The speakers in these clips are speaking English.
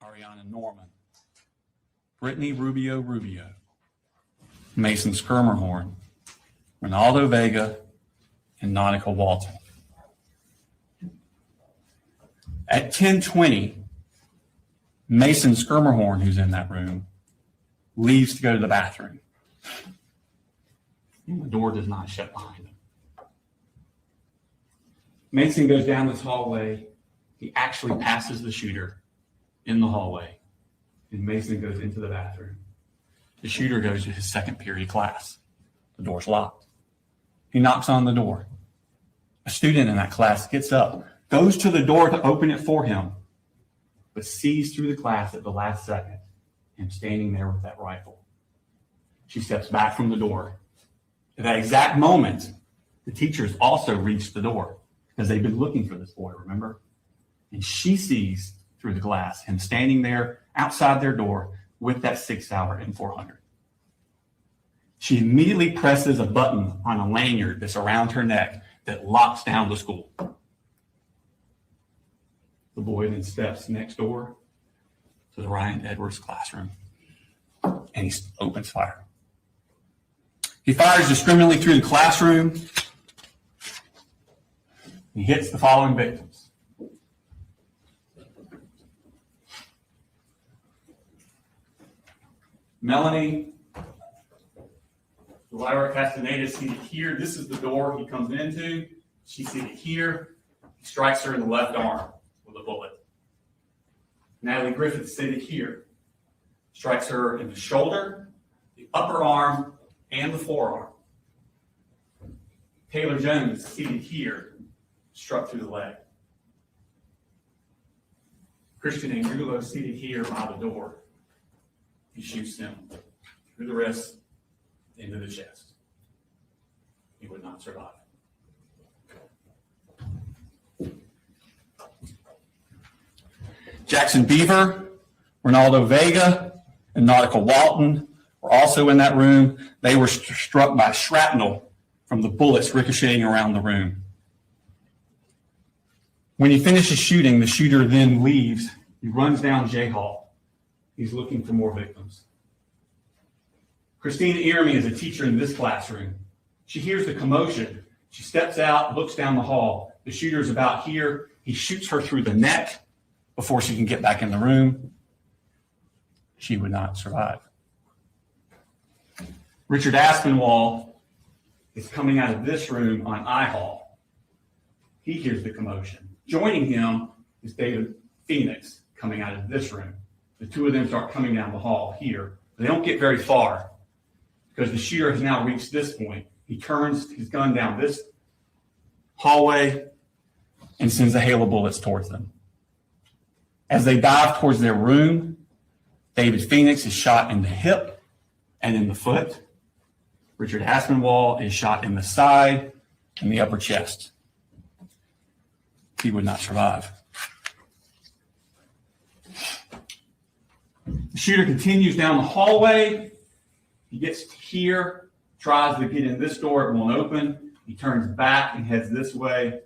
Ariana Norman, Brittany Rubio, Mason Skirmerhorn, Ronaldo Vega, and Nautica Walton. At 10:20, Mason Skirmerhorn, who's in that room, leaves to go to the bathroom. And the door does not shut behind him. Mason goes down this hallway. He actually passes the shooter in the hallway, and Mason goes into the bathroom. The shooter goes to his second period class. The door's locked. He knocks on the door. A student in that class gets up, goes to the door to open it for him, but sees through the glass at the last second him standing there with that rifle. She steps back from the door. At that exact moment, the teachers also reach the door because they've been looking for this boy, remember? And she sees through the glass him standing there outside their door with that 6-hour M400. She immediately presses a button on a lanyard that's around her neck that locks down the school. The boy then steps next door to the Ryan Edwards classroom, and he opens fire. He fires discriminately through the classroom. He hits the following victims. Melanie Lyra Castaneda is seated here. This is the door he comes into. She's seated here. He strikes her in the left arm with a bullet. Natalie Griffith is seated here. Strikes her in the shoulder, the upper arm, and the forearm. Taylor Jones is seated here, struck through the leg. Christian Angulo is seated here by the door. He shoots him through the wrist, into the chest. He would not survive. Jackson Beaver, Ronaldo Vega, and Nautica Walton were also in that room. They were struck by shrapnel from the bullets ricocheting around the room. When he finishes shooting, the shooter then leaves. He runs down J Hall. He's looking for more victims. Christina Earmy is a teacher in this classroom. She hears the commotion. She steps out, looks down the hall. The shooter's about here. He shoots her through the neck before she can get back in the room. She would not survive. Richard Aspinwall is coming out of this room on I Hall. He hears the commotion. Joining him is David Phoenix coming out of this room. The two of them start coming down the hall here. They don't get very far because the shooter has now reached this point. He turns his gun down this hallway and sends a hail of bullets towards them. As they dive towards their room, David Phoenix is shot in the hip and in the foot. Richard Aspinwall is shot in the side and the upper chest. He would not survive. The shooter continues down the hallway. He gets to here, tries to get in this door. It won't open. He turns back and heads this way.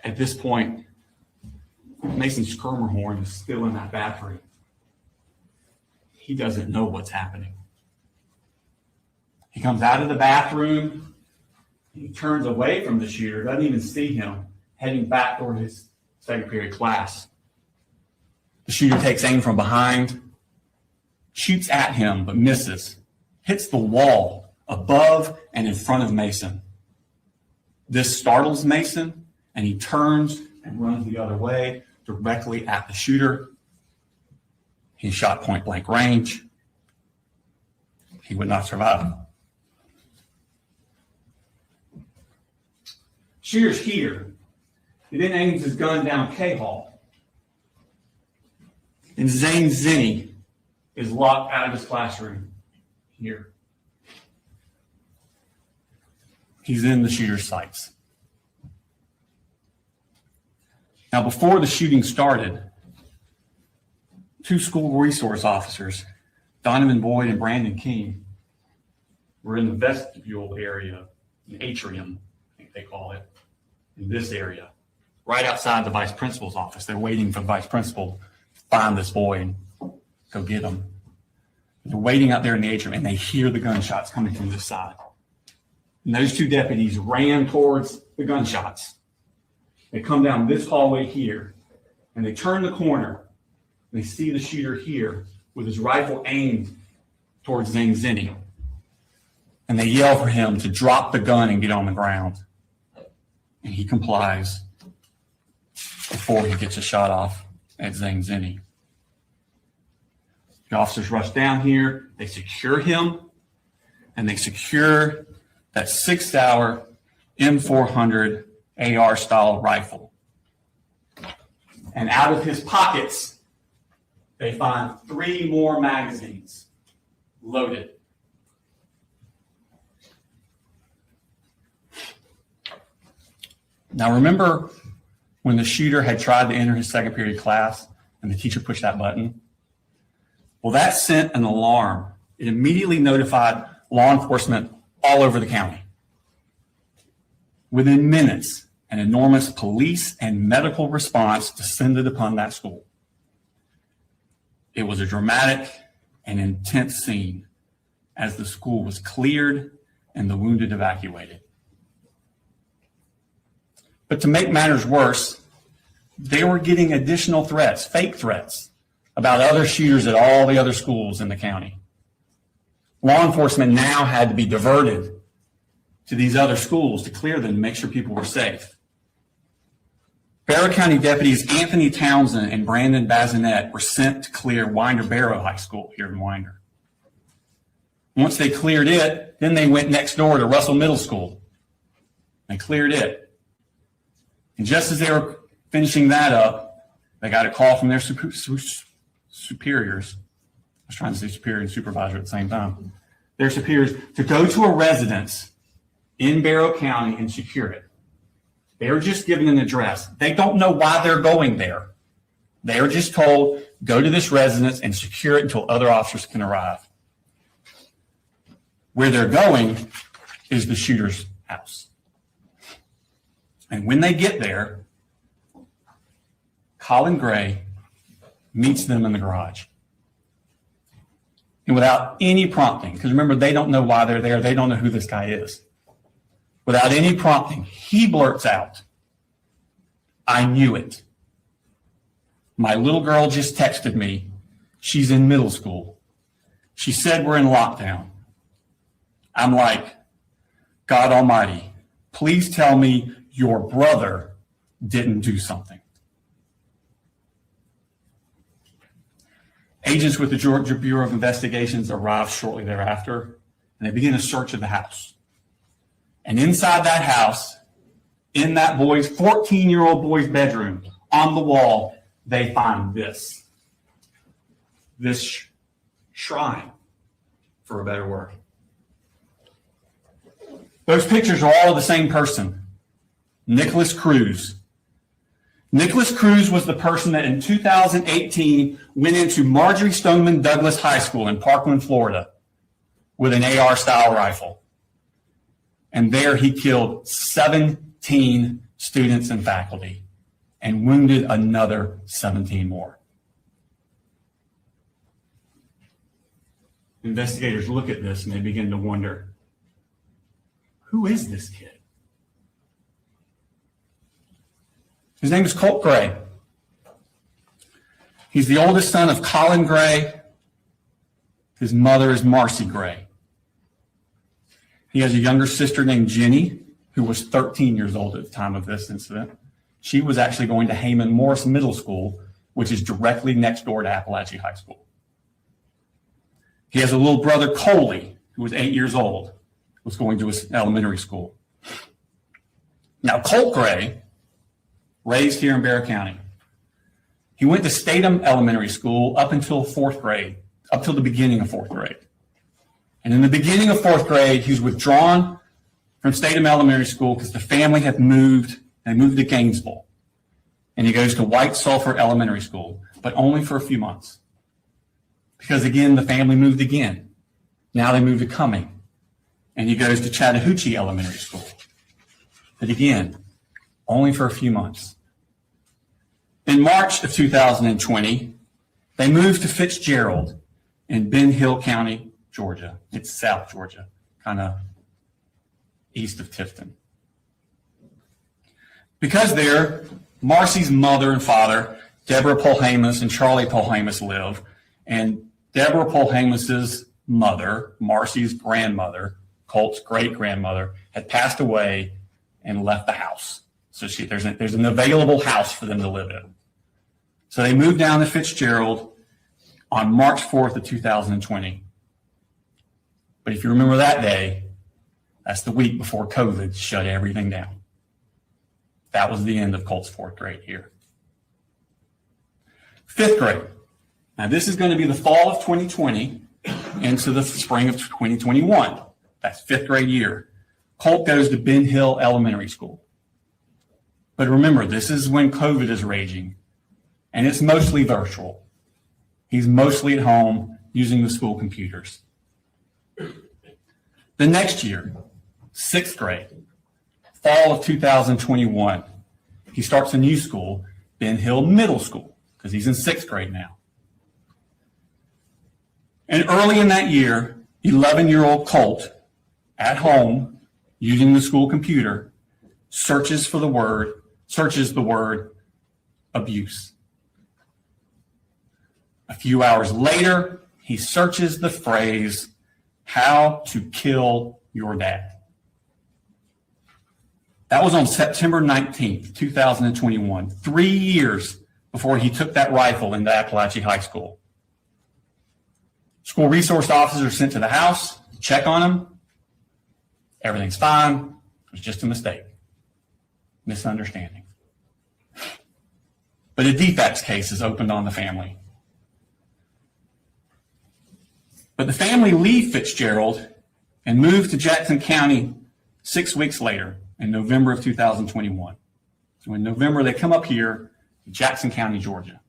At this point, Mason Skirmerhorn is still in that bathroom. He doesn't know what's happening. He comes out of the bathroom. He turns away from the shooter, doesn't even see him, heading back toward his second period class. The shooter takes aim from behind, shoots at him, but misses, hits the wall above and in front of Mason. This startles Mason, and he turns and runs the other way directly at the shooter. He's shot point blank range. He would not survive. Shooter's here. He then aims his gun down K Hall. And Zane Zinni is locked out of his classroom here. He's in the shooter's sights. Now, before the shooting started, two school resource officers, Donovan Boyd and Brandon King, were in the vestibule area, an atrium, I think they call it, in this area, right outside the vice principal's office. They're waiting for the vice principal find this boy and go get him. They're waiting out there in the atrium, and they hear the gunshots coming from this side. And those two deputies ran towards the gunshots. They come down this hallway here, and they turn the corner, and they see the shooter here with his rifle aimed towards Zane Zinni. And they yell for him to drop the gun and get on the ground. And he complies before he gets a shot off at Zane Zinni. The officers rush down here, they secure him, and they secure that 6-hour M400 AR style rifle. And out of his pockets, they find 3 more magazines loaded. Now remember when the shooter had tried to enter his second period class and the teacher pushed that button? Well, that sent an alarm. It immediately notified law enforcement all over the county. Within minutes, an enormous police and medical response descended upon that school. It was a dramatic and intense scene as the school was cleared and the wounded evacuated. But to make matters worse, they were getting additional threats, fake threats, about other shooters at all the other schools in the county. Law enforcement now had to be diverted to these other schools to clear them, to make sure people were safe. Barrow County deputies Anthony Townsend and Brandon Bazinet were sent to clear Winder-Barrow High School here in Winder. Once they cleared it, then they went next door to Russell Middle School and cleared it. And just as they were finishing that up, they got a call from their superiors. I was trying to say superior and supervisor at the same time. Their superiors to go to a residence in Barrow County and secure it. They were just given an address. They don't know why they're going there. They are just told, go to this residence and secure it until other officers can arrive. Where they're going is the shooter's house. And when they get there, Colin Gray meets them in the garage. And without any prompting, because remember, they don't know why they're there. They don't know who this guy is. Without any prompting, he blurts out, "I knew it. My little girl just texted me. She's in middle school. She said we're in lockdown." I'm like, God Almighty, please tell me your brother didn't do something. Agents with the Georgia Bureau of Investigations arrived shortly thereafter, and they begin a search of the house. And inside that house, in that 14-year-old boy's bedroom, on the wall, they find this shrine, for a better word. Those pictures are all of the same person, Nicholas Cruz. Nicholas Cruz was the person that in 2018 went into Marjorie Stoneman Douglas High School in Parkland, Florida, with an AR-style rifle. And there he killed 17 students and faculty and wounded another 17 more. Investigators look at this and they begin to wonder, who is this kid? His name is Colt Gray. He's the oldest son of Colin Gray. His mother is Marcy Gray. He has a younger sister named Jenny, who was 13 years old at the time of this incident. She was actually going to Heyman Morris Middle School, which is directly next door to Apalachee High School. He has a little brother, Coley, who was 8 years old, was going to his elementary school. Now, Colt Gray, raised here in Barrow County, he went to Statham Elementary School up until fourth grade, up till the beginning of fourth grade. And in the beginning of fourth grade, he was withdrawn from Statham Elementary School because the family had moved. They moved to Gainesville. And he goes to White Sulphur Elementary School, but only for a few months. Because again, the family moved again. Now they moved to Cumming. And he goes to Chattahoochee Elementary School. But again, only for a few months. In March of 2020, They moved to Fitzgerald in Ben Hill County, Georgia. It's South Georgia, kind of east of Tifton. Because there, Marcy's mother and father, Deborah Polhamus and Charlie Polhamus, live. And Deborah Polhamus's mother, Marcy's grandmother, Colt's great-grandmother, had passed away and left the house. So there's an available house for them to live in. So they moved down to Fitzgerald on March 4th of 2020. But if you remember that day, that's the week before COVID shut everything down. That was the end of Colt's 4th grade year. 5th grade. Now this is going to be the fall of 2020 into the spring of 2021. That's 5th grade year. Colt goes to Ben Hill Elementary School. But remember, this is when COVID is raging, and it's mostly virtual. He's mostly at home using the school computers. The next year, 6th grade, fall of 2021, he starts a new school, Ben Hill Middle School, because he's in 6th grade now. And early in that year, 11-year-old Colt, at home, using the school computer, searches the word abuse. A few hours later, he searches the phrase, how to kill your dad. That was on September 19th, 2021, 3 years before he took that rifle into Apalachee High School. School resource officers are sent to the house to check on him. Everything's fine. It was just a mistake. Misunderstanding. But a defects case is opened on the family. But the family leave Fitzgerald and move to Jackson County 6 weeks later in November of 2021. So in November, they come up here to Jackson County, Georgia.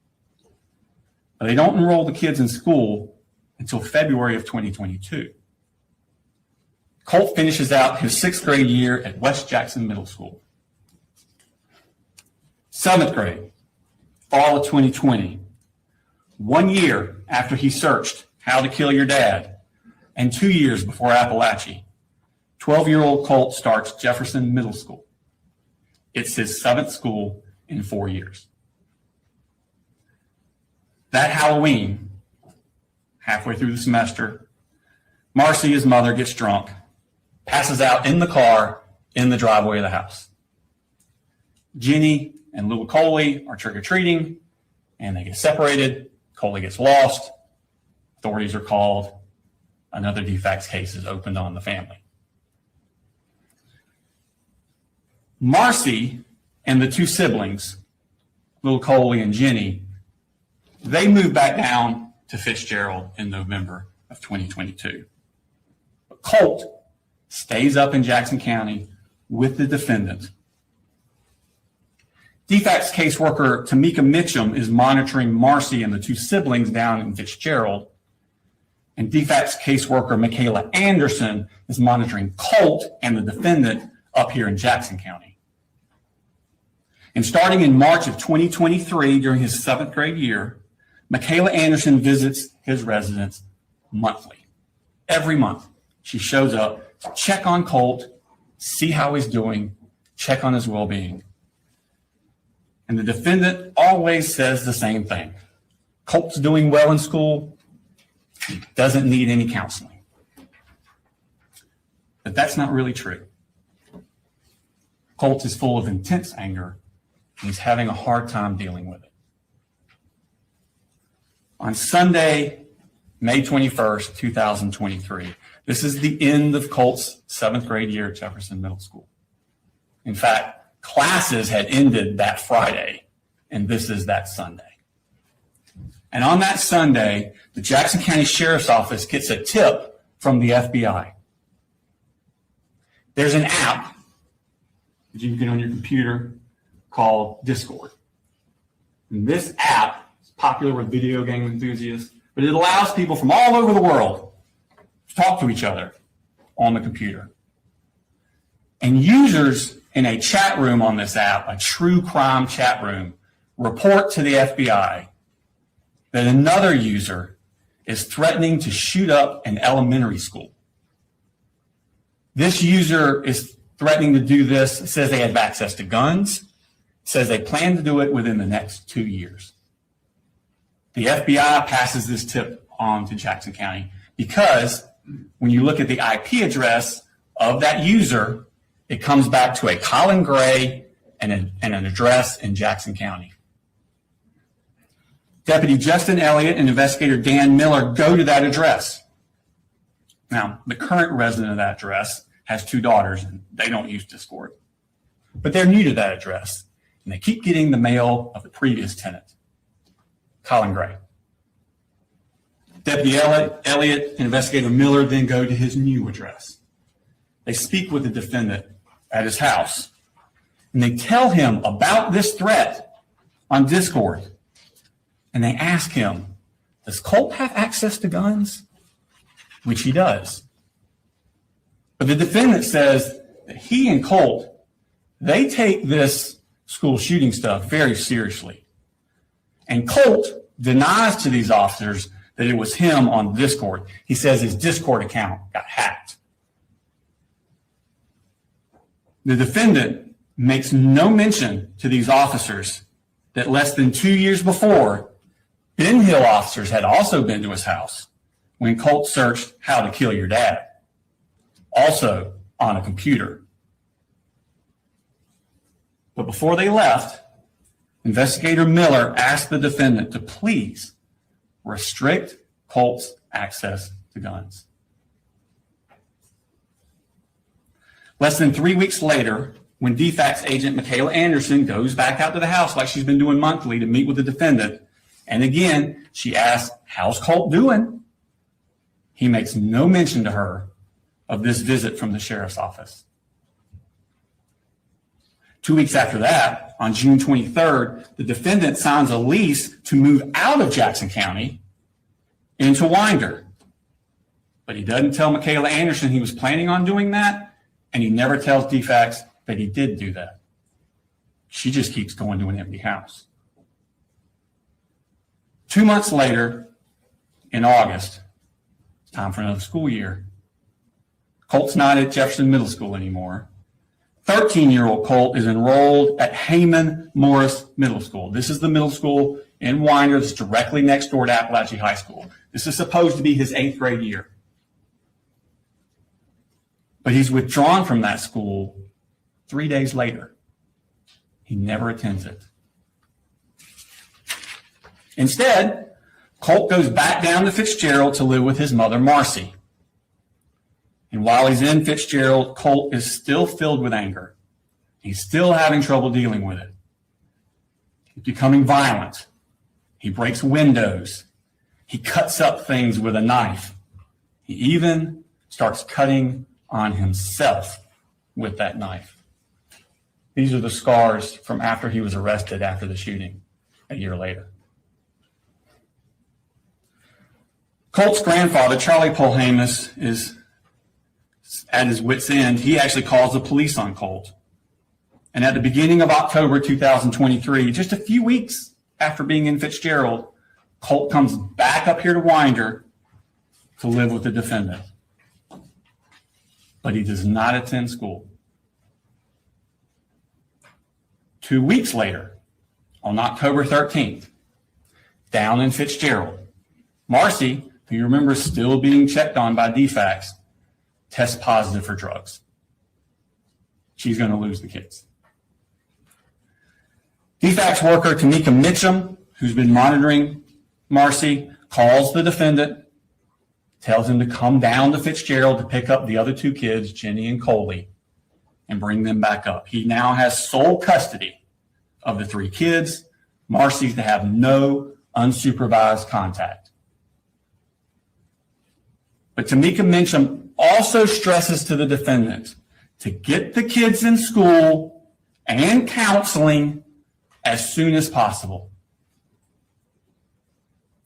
But they don't enroll the kids in school until February of 2022. Colt finishes out his 6th grade year at West Jackson Middle School. 7th grade, fall of 2020. 1 year after he searched How to Kill Your Dad, and 2 years before Apalachee, 12-year-old Colt starts Jefferson Middle School. It's his 7th school in 4 years. That Halloween, halfway through the semester, Marcy, his mother, gets drunk, passes out in the car in the driveway of the house. Jenny and little Coley are trick-or-treating, and they get separated. Coley gets lost. Authorities are called. Another defects case is opened on the family. Marcy and the two siblings, little Coley and Jenny, they moved back down to Fitzgerald in November of 2022. But Colt stays up in Jackson County with the defendant. Defects caseworker Tamika Mitchum is monitoring Marcy and the two siblings down in Fitzgerald. And defects caseworker Michaela Anderson is monitoring Colt and the defendant up here in Jackson County. And starting in March of 2023, during his 7th grade year, Michaela Anderson visits his residence monthly. Every month, she shows up to check on Colt, see how he's doing, check on his well-being. And the defendant always says the same thing. Colt's doing well in school, he doesn't need any counseling. But that's not really true. Colt is full of intense anger, and he's having a hard time dealing with it. On Sunday, May 21st, 2023, this is the end of Colt's 7th grade year at Jefferson Middle School. In fact, classes had ended that Friday, and this is that Sunday. And on that Sunday, the Jackson County Sheriff's Office gets a tip from the FBI. There's an app that you can get on your computer called Discord. And this app is popular with video game enthusiasts, but it allows people from all over the world to talk to each other on the computer. And users in a chat room on this app, a true crime chat room, report to the FBI that another user is threatening to shoot up an elementary school. This user is threatening to do this, says they have access to guns, says they plan to do it within the next 2 years. The FBI passes this tip on to Jackson County because when you look at the IP address of that user, it comes back to a Colin Gray and an address in Jackson County. Deputy Justin Elliott and investigator Dan Miller go to that address. Now, the current resident of that address has 2 daughters, and they don't use Discord. But they're new to that address, and they keep getting the mail of the previous tenant, Colin Gray. Deputy Elliott and investigator Miller then go to his new address. They speak with the defendant at his house, and they tell him about this threat on Discord. And they ask him, does Colt have access to guns? Which he does. But the defendant says that he and Colt, they take this school shooting stuff very seriously. And Colt denies to these officers that it was him on Discord. He says his Discord account got hacked. The defendant makes no mention to these officers that less than 2 years before, Ben Hill officers had also been to his house when Colt searched how to kill your dad, also on a computer. But before they left, investigator Miller asked the defendant to please restrict Colt's access to guns. Less than 3 weeks later, when DFACS agent Michaela Anderson goes back out to the house like she's been doing monthly to meet with the defendant, and again, she asks, how's Colt doing? He makes no mention to her of this visit from the sheriff's office. 2 weeks after that, on June 23rd, the defendant signs a lease to move out of Jackson County into Winder. But he doesn't tell Michaela Anderson he was planning on doing that, and he never tells DFACS that he did do that. She just keeps going to an empty house. 2 months later, in August, it's time for another school year. Colt's not at Jefferson Middle School anymore. 13-year-old Colt is enrolled at Heyman Morris Middle School. This is the middle school in Winder that's directly next door to Apalachee High School. This is supposed to be his 8th grade year. But he's withdrawn from that school 3 days later. He never attends it. Instead, Colt goes back down to Fitzgerald to live with his mother, Marcy. And while he's in Fitzgerald, Colt is still filled with anger. He's still having trouble dealing with it. He's becoming violent. He breaks windows. He cuts up things with a knife. He even starts cutting on himself with that knife. These are the scars from after he was arrested after the shooting a year later. Colt's grandfather, Charlie Polhamus, is at his wit's end. He actually calls the police on Colt. And at the beginning of October 2023, just a few weeks after being in Fitzgerald, Colt comes back up here to Winder to live with the defendant. But he does not attend school. 2 weeks later, on October 13th, down in Fitzgerald, Marcy, who you remember is still being checked on by DFACS, tests positive for drugs. She's going to lose the kids. DFACS worker Tamika Mitchum, who's been monitoring Marcy, calls the defendant, tells him to come down to Fitzgerald to pick up the other 2 kids, Jenny and Coley, and bring them back up. He now has sole custody of the 3 kids. Marcy's to have no unsupervised contact. But Tamika Mitchum also stresses to the defendant to get the kids in school and counseling as soon as possible.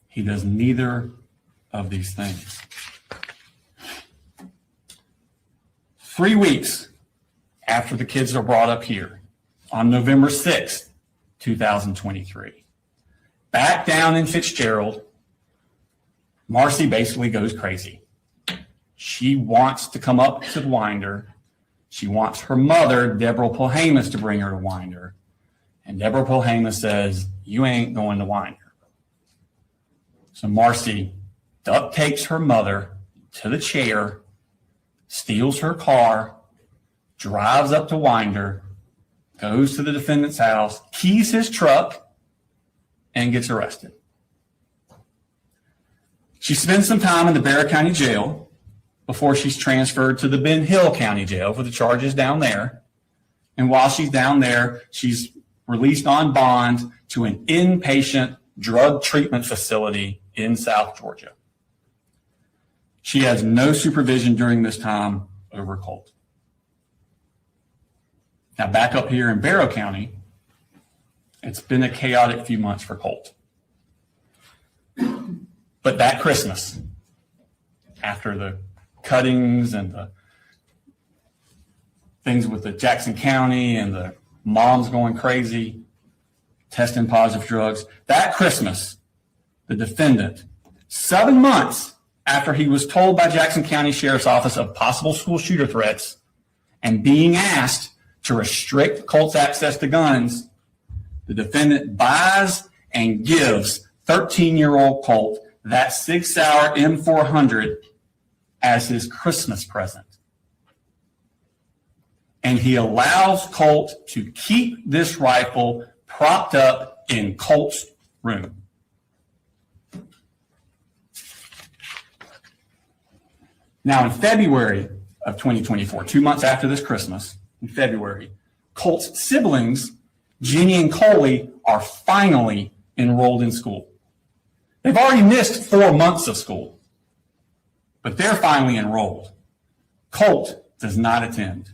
He does neither of these things. 3 weeks after the kids are brought up here, on November 6th, 2023, Back down in Fitzgerald, Marcy basically goes crazy. She wants to come up to Winder. She wants her mother, Deborah Polhamus, to bring her to Winder. And Deborah Polhamus says, "You ain't going to Winder." So Marcy duct tapes her mother to the chair, steals her car, drives up to Winder, goes to the defendant's house, keys his truck, and gets arrested. She spends some time in the Bexar County Jail before she's transferred to the Ben Hill County Jail for the charges down there. And while she's down there, she's released on bond to an inpatient drug treatment facility in South Georgia. She has no supervision during this time over Colt. Now, back up here in Barrow County, it's been a chaotic few months for Colt. But that Christmas, after the cuttings and the things with the Jackson County and the moms going crazy, testing positive drugs, that Christmas, the defendant, 7 months after he was told by Jackson County Sheriff's Office of possible school shooter threats and being asked to restrict Colt's access to guns, the defendant buys and gives 13-year-old Colt that Sig Sauer M400 as his Christmas present. And he allows Colt to keep this rifle propped up in Colt's room. Now, in February of 2024, 2 months after this Christmas, in February, Colt's siblings, Jenny and Coley, are finally enrolled in school. They've already missed 4 months of school, but they're finally enrolled. Colt does not attend.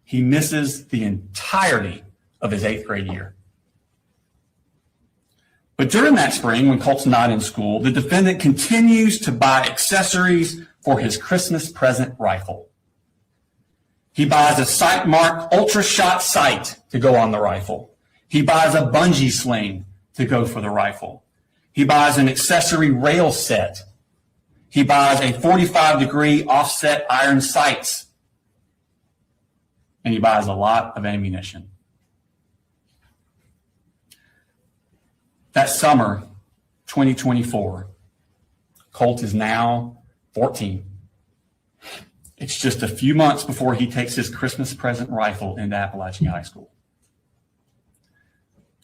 He misses the entirety of his 8th grade year. But during that spring, when Colt's not in school, the defendant continues to buy accessories for his Christmas present rifle. He buys a sight-marked ultra-shot sight to go on the rifle. He buys a bungee sling to go for the rifle. He buys an accessory rail set. He buys a 45-degree offset iron sights. And he buys a lot of ammunition. That summer, 2024, Colt is now 14. It's just a few months before he takes his Christmas present rifle into Apalachee High School.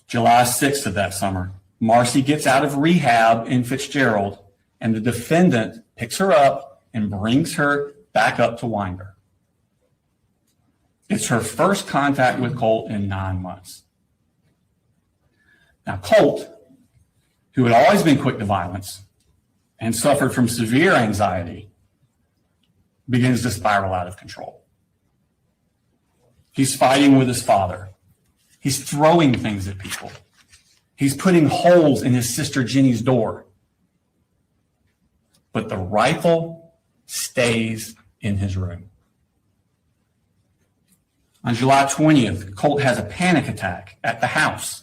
July 6th of that summer, Marcy gets out of rehab in Fitzgerald, and the defendant picks her up and brings her back up to Winder. It's her first contact with Colt in 9 months. Now, Colt, who had always been quick to violence and suffered from severe anxiety, begins to spiral out of control. He's fighting with his father. He's throwing things at people. He's putting holes in his sister Jenny's door. But the rifle stays in his room. On July 20th, Colt has a panic attack at the house.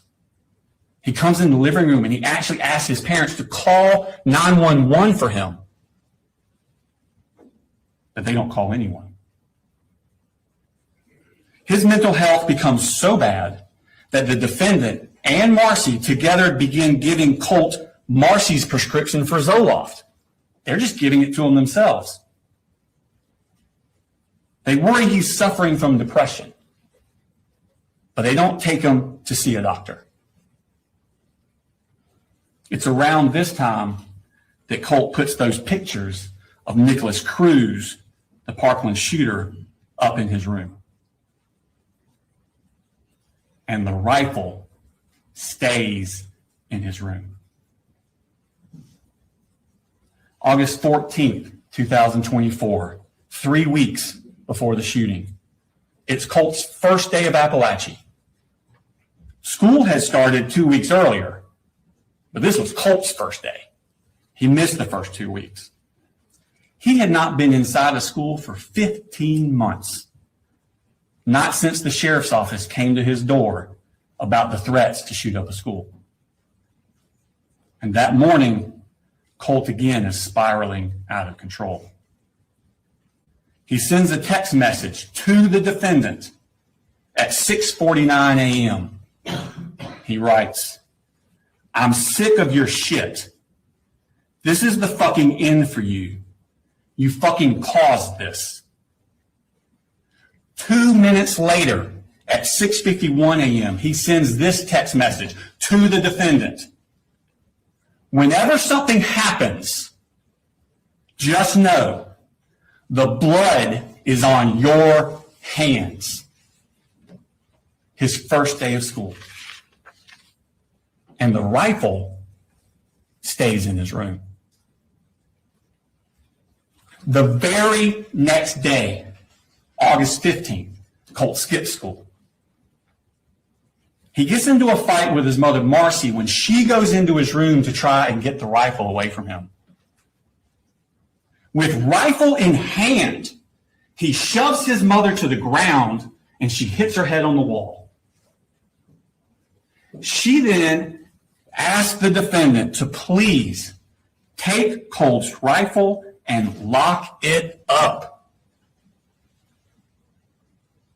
He comes in the living room and he actually asks his parents to call 911 for him. But they don't call anyone. His mental health becomes so bad that the defendant and Marcy together begin giving Colt Marcy's prescription for Zoloft. They're just giving it to him themselves. They worry he's suffering from depression, but they don't take him to see a doctor. It's around this time that Colt puts those pictures of Nicholas Cruz, the Parkland shooter, up in his room. And the rifle stays in his room. August 14th, 2024, 3 weeks before the shooting. It's Colt's first day of Apalachee. School had started 2 weeks earlier, but this was Colt's first day. He missed the first 2 weeks. He had not been inside of school for 15 months. Not since the sheriff's office came to his door about the threats to shoot up a school. And that morning, Colt again is spiraling out of control. He sends a text message to the defendant at 6:49 a.m. He writes, "I'm sick of your shit. This is the fucking end for you. You fucking caused this." 2 minutes later, at 6:51 a.m., he sends this text message to the defendant. "Whenever something happens, just know the blood is on your hands." His first day of school. And the rifle stays in his room. The very next day, August 15th, Colt skips school. He gets into a fight with his mother, Marcy, when she goes into his room to try and get the rifle away from him. With rifle in hand, he shoves his mother to the ground and she hits her head on the wall. She then asks the defendant to please take Colt's rifle and lock it up.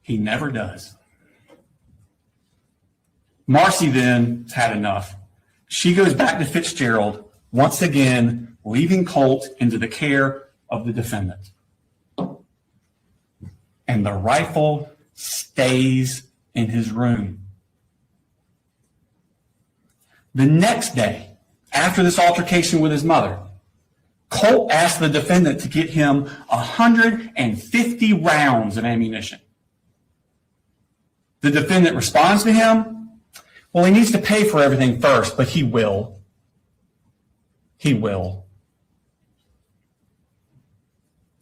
He never does. Marcy then has had enough. She goes back to Fitzgerald, once again leaving Colt into the care of the defendant. And the rifle stays in his room. The next day, after this altercation with his mother, Colt asked the defendant to get him 150 rounds of ammunition. The defendant responds to him, well, he needs to pay for everything first, but he will. He will.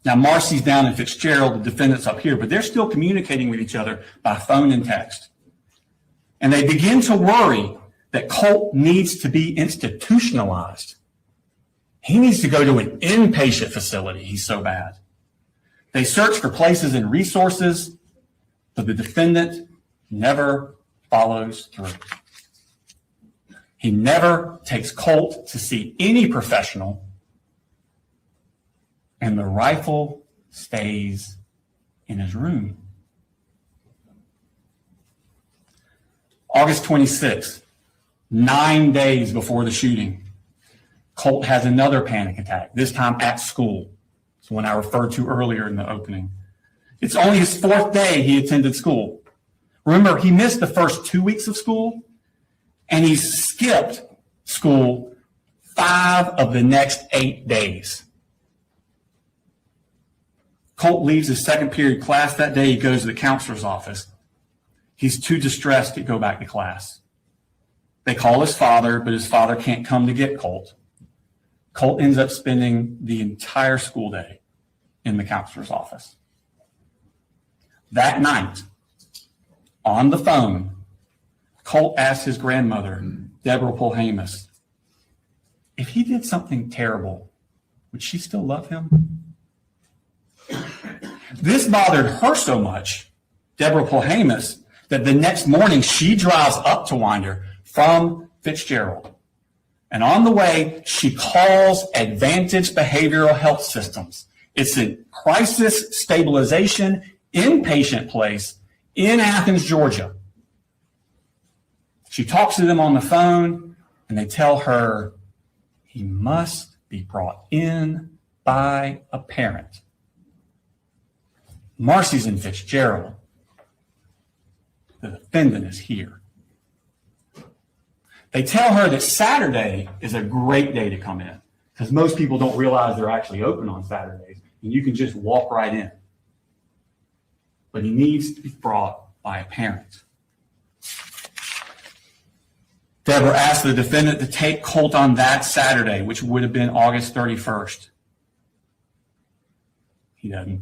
Now, Marcy's down in Fitzgerald, the defendant's up here, but they're still communicating with each other by phone and text. And they begin to worry that Colt needs to be institutionalized. He needs to go to an inpatient facility. He's so bad. They search for places and resources, but the defendant never follows through. He never takes Colt to see any professional, and the rifle stays in his room. August 26th, 9 days before the shooting, Colt has another panic attack, this time at school. It's one I referred to earlier in the opening. It's only his fourth day he attended school. Remember, he missed the first 2 weeks of school, and he skipped school 5 of the next 8 days. Colt leaves his second period class that day. He goes to the counselor's office. He's too distressed to go back to class. They call his father, but his father can't come to get Colt. Colt ends up spending the entire school day in the counselor's office. That night, on the phone, Colt asked his grandmother, Deborah Polhamus, if he did something terrible, would she still love him? This bothered her so much, Deborah Polhamus, that the next morning she drives up to Winder from Fitzgerald. And on the way, she calls Advantage Behavioral Health Systems. It's a crisis stabilization inpatient place in Athens, Georgia. She talks to them on the phone, and they tell her he must be brought in by a parent. Marcy's in Fitzgerald. The defendant is here. They tell her that Saturday is a great day to come in because most people don't realize they're actually open on Saturdays, and you can just walk right in. But he needs to be brought by a parent. Deborah asked the defendant to take Colt on that Saturday, which would have been August 31st. He doesn't.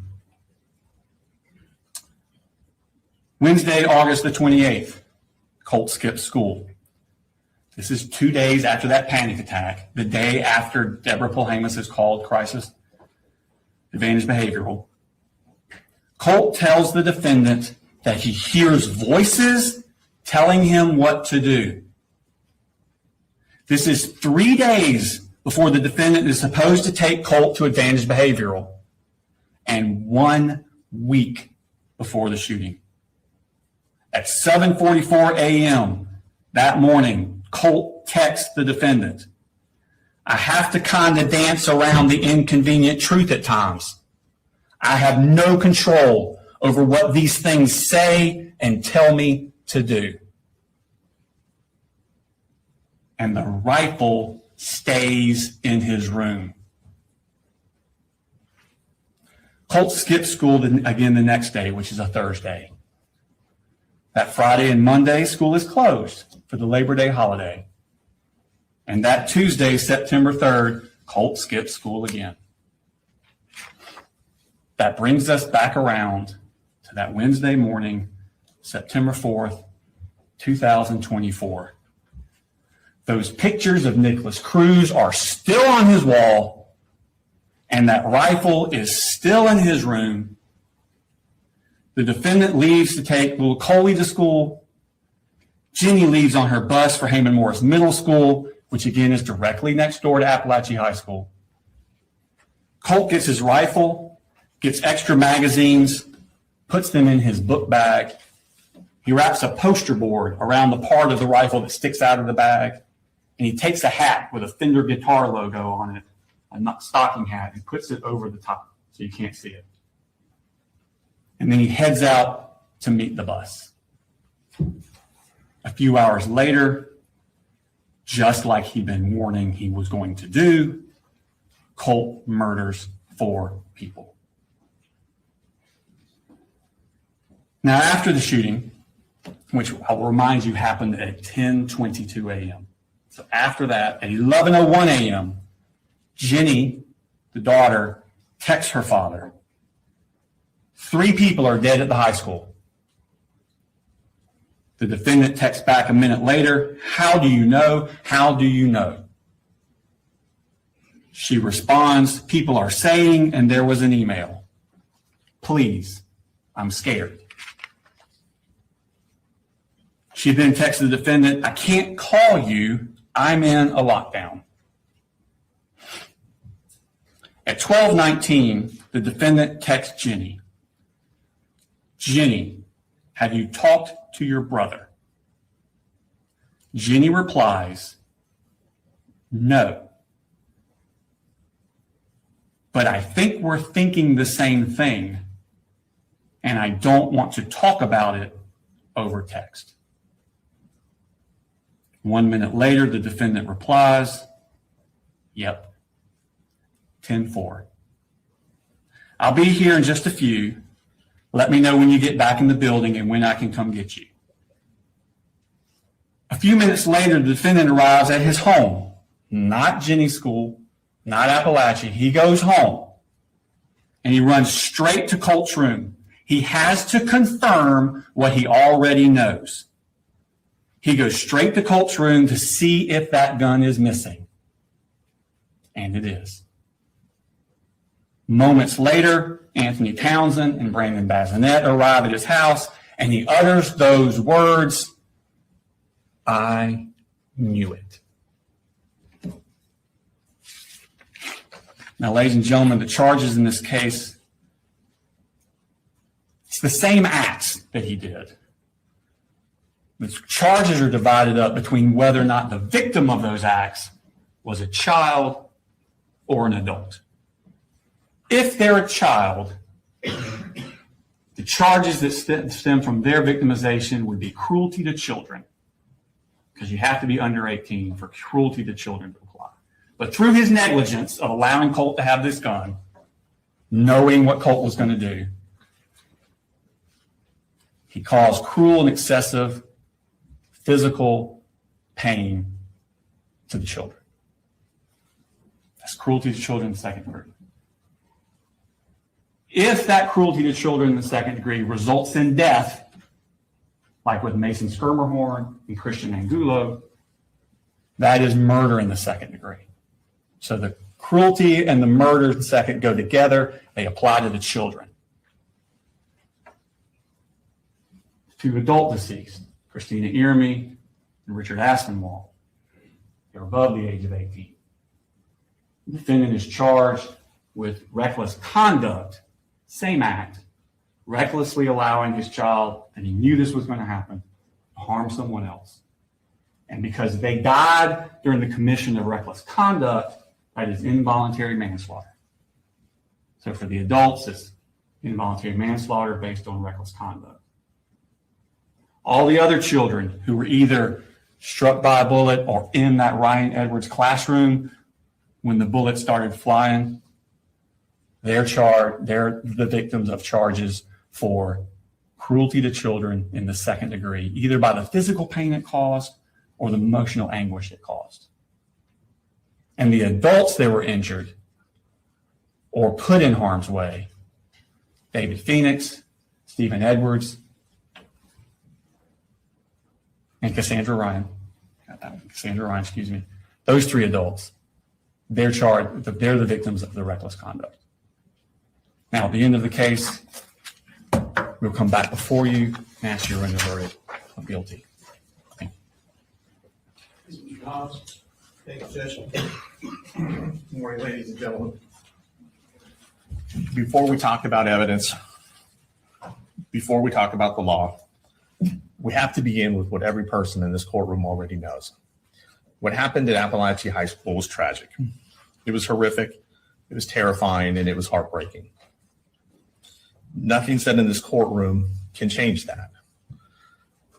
Wednesday, August the 28th, Colt skips school. This is 2 days after that panic attack, the day after Deborah Polhamus is called crisis advantage behavioral. Colt tells the defendant that he hears voices telling him what to do. This is 3 days before the defendant is supposed to take Colt to advantage behavioral, and 1 week before the shooting. At 7:44 a.m. that morning, Colt texts the defendant, "I have to kind of dance around the inconvenient truth at times. I have no control over what these things say and tell me to do." And the rifle stays in his room. Colt skips school again the next day, which is a Thursday. That Friday and Monday, school is closed for the Labor Day holiday. And that Tuesday, September 3rd, Colt skips school again. That brings us back around to that Wednesday morning, September 4th, 2024. Those pictures of Nicholas Cruz are still on his wall, and that rifle is still in his room. The defendant leaves to take little Coley to school. Jenny leaves on her bus for Heyman Morris Middle School, which again is directly next door to Apalachee High School. Colt gets his rifle, gets extra magazines, puts them in his book bag. He wraps a poster board around the part of the rifle that sticks out of the bag, and he takes a hat with a Fender guitar logo on it, a stocking hat, and puts it over the top so you can't see it. And then he heads out to meet the bus. A few hours later, just like he'd been warning he was going to do, Colt murders 4 people. Now, after the shooting, which I'll remind you happened at 10:22 a.m. So after that, at 11:01 a.m., Jenny, the daughter, texts her father, 3 people are dead at the high school. The defendant texts back a minute later, "How do you know? How do you know?" She responds, "People are saying, and there was an email. Please, I'm scared." She then texts the defendant, "I can't call you. I'm in a lockdown." At 12:19, the defendant texts Jenny, "Jenny, have you talked to your brother?" Jenny replies, "No. But I think we're thinking the same thing, and I don't want to talk about it over text." 1 minute later, the defendant replies, "Yep, 10-4. I'll be here in just a few. Let me know when you get back in the building and when I can come get you." A few minutes later, the defendant arrives at his home, not Jenny's school, not Apalachee. He goes home, and he runs straight to Colt's room. He has to confirm what he already knows. He goes straight to Colt's room to see if that gun is missing. And it is. Moments later, Anthony Townsend and Brandon Bazinet arrive at his house, and he utters those words, "I knew it." Now, ladies and gentlemen, the charges in this case, it's the same acts that he did. The charges are divided up between whether or not the victim of those acts was a child or an adult. If they're a child, the charges that stem from their victimization would be cruelty to children, because you have to be under 18 for cruelty to children to apply. But through his negligence of allowing Colt to have this gun, knowing what Colt was going to do, he caused cruel and excessive physical pain to the children. That's cruelty to children in the second degree. If that cruelty to children in the second degree results in death, like with Mason Skirmerhorn and Christian Angulo, that is murder in the second degree. So the cruelty and the murder in the second go together. They apply to the children. To adult deceased, Christina Irmy and Richard Aspinwall. They're above the age of 18. The defendant is charged with reckless conduct, same act, recklessly allowing his child, and he knew this was going to happen, to harm someone else. And because they died during the commission of reckless conduct, that is involuntary manslaughter. So for the adults, it's involuntary manslaughter based on reckless conduct. All the other children who were either struck by a bullet or in that Ryan Edwards classroom when the bullet started flying, they're the victims of charges for cruelty to children in the second degree, either by the physical pain it caused or the emotional anguish it caused. And the adults that were injured or put in harm's way, David Phoenix, Stephen Edwards, and Cassandra Ryan, those three adults, they're charged, they're the victims of the reckless conduct. Now, at the end of the case, we'll come back before you and ask you to render a verdict of guilty. Thank you. Mr. Hobbs, take session. Good morning, ladies and gentlemen. Before we talk about evidence, before we talk about the law, we have to begin with what every person in this courtroom already knows. What happened at Apalachee High School was tragic. It was horrific, it was terrifying, and it was heartbreaking. Nothing said in this courtroom can change that.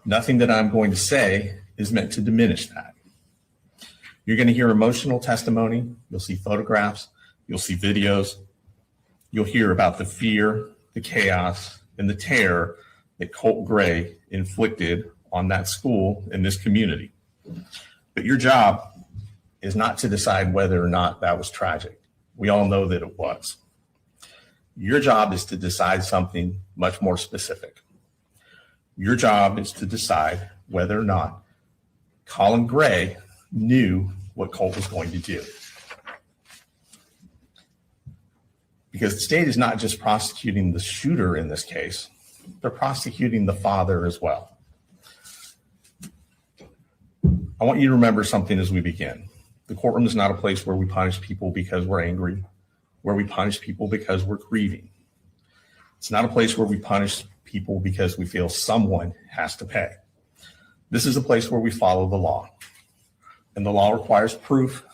Nothing that I'm going to say is meant to diminish that. You're going to hear emotional testimony. You'll see photographs. You'll see videos. You'll hear about the fear, the chaos, and the terror that Colt Gray inflicted on that school and this community. But your job is not to decide whether or not that was tragic. We all know that it was. Your job is to decide something much more specific. Your job is to decide whether or not Colin Gray knew what Colt was going to do. Because the state is not just prosecuting the shooter in this case, they're prosecuting the father as well. I want you to remember something as we begin. The courtroom is not a place where we punish people because we're angry, where we punish people because we're grieving. It's not a place where we punish people because we feel someone has to pay. This is a place where we follow the law. And the law requires proof,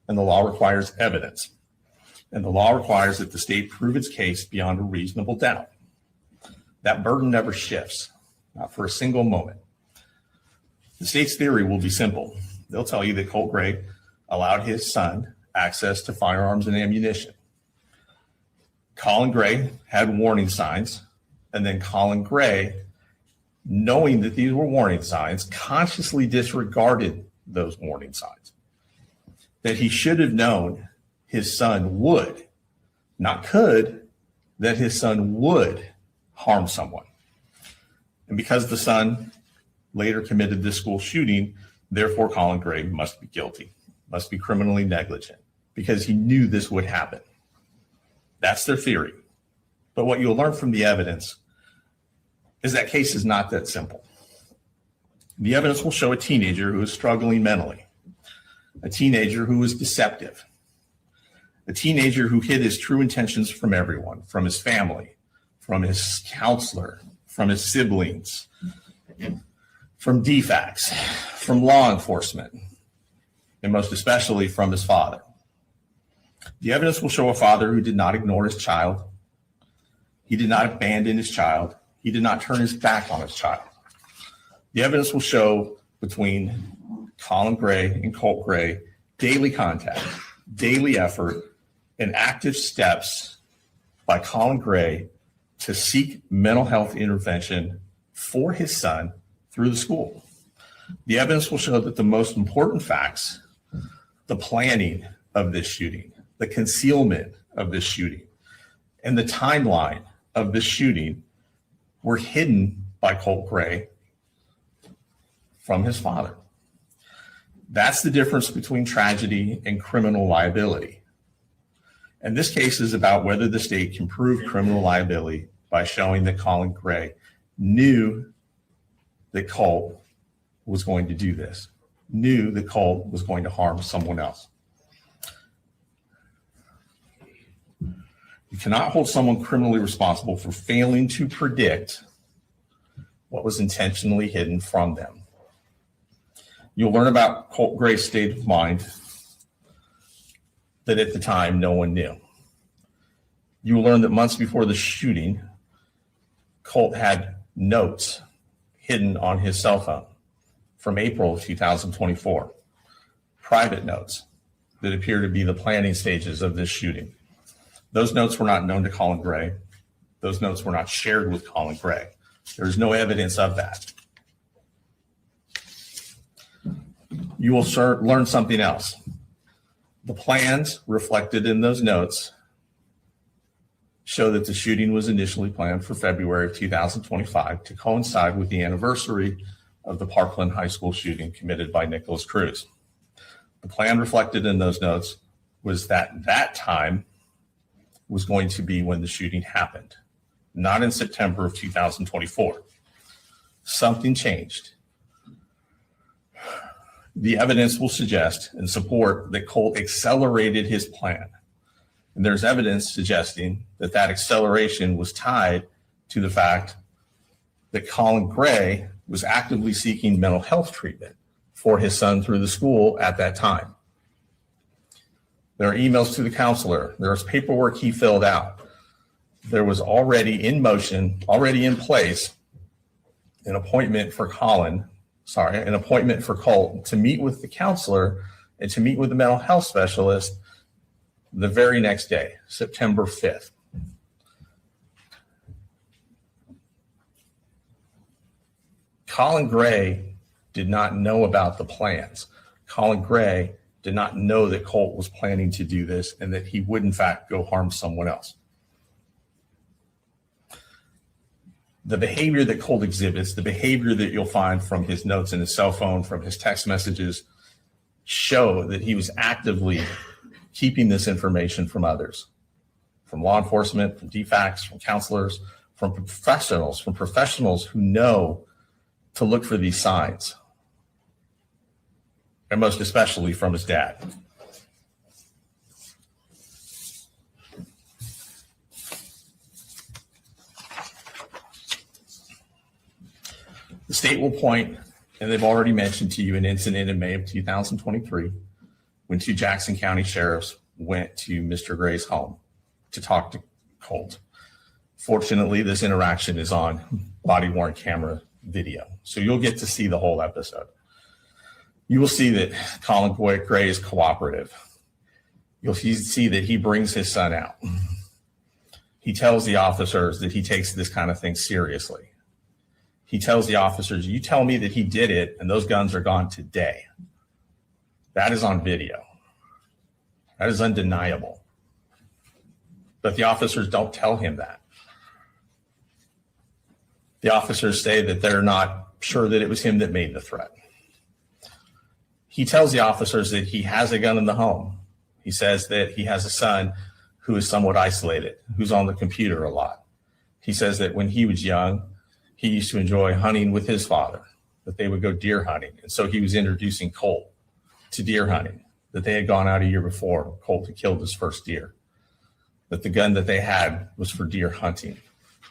and the law requires evidence. And the law requires that the state prove its case beyond a reasonable doubt. That burden never shifts, not for a single moment. The state's theory will be simple. They'll tell you that Colt Gray allowed his son access to firearms and ammunition. Colin Gray had warning signs, and then Colin Gray, knowing that these were warning signs, consciously disregarded those warning signs. That he should have known his son would, not could, that his son would harm someone. And because the son later committed this school shooting, therefore Colin Gray must be guilty, must be criminally negligent, because he knew this would happen. That's their theory. But what you'll learn from the evidence is that case is not that simple. The evidence will show a teenager who is struggling mentally, a teenager who is deceptive, a teenager who hid his true intentions from everyone, from his family, from his counselor, from his siblings, from DFACS, from law enforcement, and most especially from his father. The evidence will show a father who did not ignore his child. He did not abandon his child. He did not turn his back on his child. The evidence will show between Colin Gray and Colt Gray daily contact, daily effort, and active steps by Colin Gray to seek mental health intervention for his son through the school. The evidence will show that the most important facts, the planning of this shooting, the concealment of this shooting, and the timeline of this shooting were hidden by Colt Gray from his father. That's the difference between tragedy and criminal liability. And this case is about whether the state can prove criminal liability by showing that Colin Gray knew that Colt was going to do this, knew that Colt was going to harm someone else. You cannot hold someone criminally responsible for failing to predict what was intentionally hidden from them. You'll learn about Colt Gray's state of mind that at the time no one knew. You will learn that months before the shooting, Colt had notes hidden on his cell phone from April of 2024, private notes that appear to be the planning stages of this shooting. Those notes were not known to Colin Gray. Those notes were not shared with Colin Gray. There's no evidence of that. You will learn something else. The plans reflected in those notes show that the shooting was initially planned for February of 2025 to coincide with the anniversary of the Parkland High School shooting committed by Nicholas Cruz. The plan reflected in those notes was that that time was going to be when the shooting happened, not in September of 2024. Something changed. The evidence will suggest and support that Colt accelerated his plan. And there's evidence suggesting that that acceleration was tied to the fact that Colin Gray was actively seeking mental health treatment for his son through the school at that time. There are emails to the counselor. There's paperwork he filled out. There was already in motion, already in place, an appointment for Colt to meet with the counselor and to meet with the mental health specialist the very next day, September 5th. Colin Gray did not know about the plans. Colin Gray did not know that Colt was planning to do this and that he would, in fact, go harm someone else. The behavior that Colt exhibits, the behavior that you'll find from his notes in his cell phone, from his text messages, show that he was actively keeping this information from others, from law enforcement, from DFACs, from counselors, from professionals who know to look for these signs, and most especially from his dad. The state will point, and they've already mentioned to you, an incident in May of 2023 when two Jackson County sheriffs went to Mr. Gray's home to talk to Colt. Fortunately, this interaction is on body-worn camera video, so you'll get to see the whole episode. You will see that Colin Gray is cooperative. You'll see that he brings his son out. He tells the officers that he takes this kind of thing seriously. He tells the officers, you tell me that he did it and those guns are gone today. That is on video. That is undeniable. But the officers don't tell him that. The officers say that they're not sure that it was him that made the threat. He tells the officers that he has a gun in the home. He says that he has a son who is somewhat isolated, who's on the computer a lot. He says that when he was young, he used to enjoy hunting with his father, that they would go deer hunting. And so he was introducing Colt to deer hunting, that they had gone out a year before. Colt had killed his first deer, that the gun that they had was for deer hunting.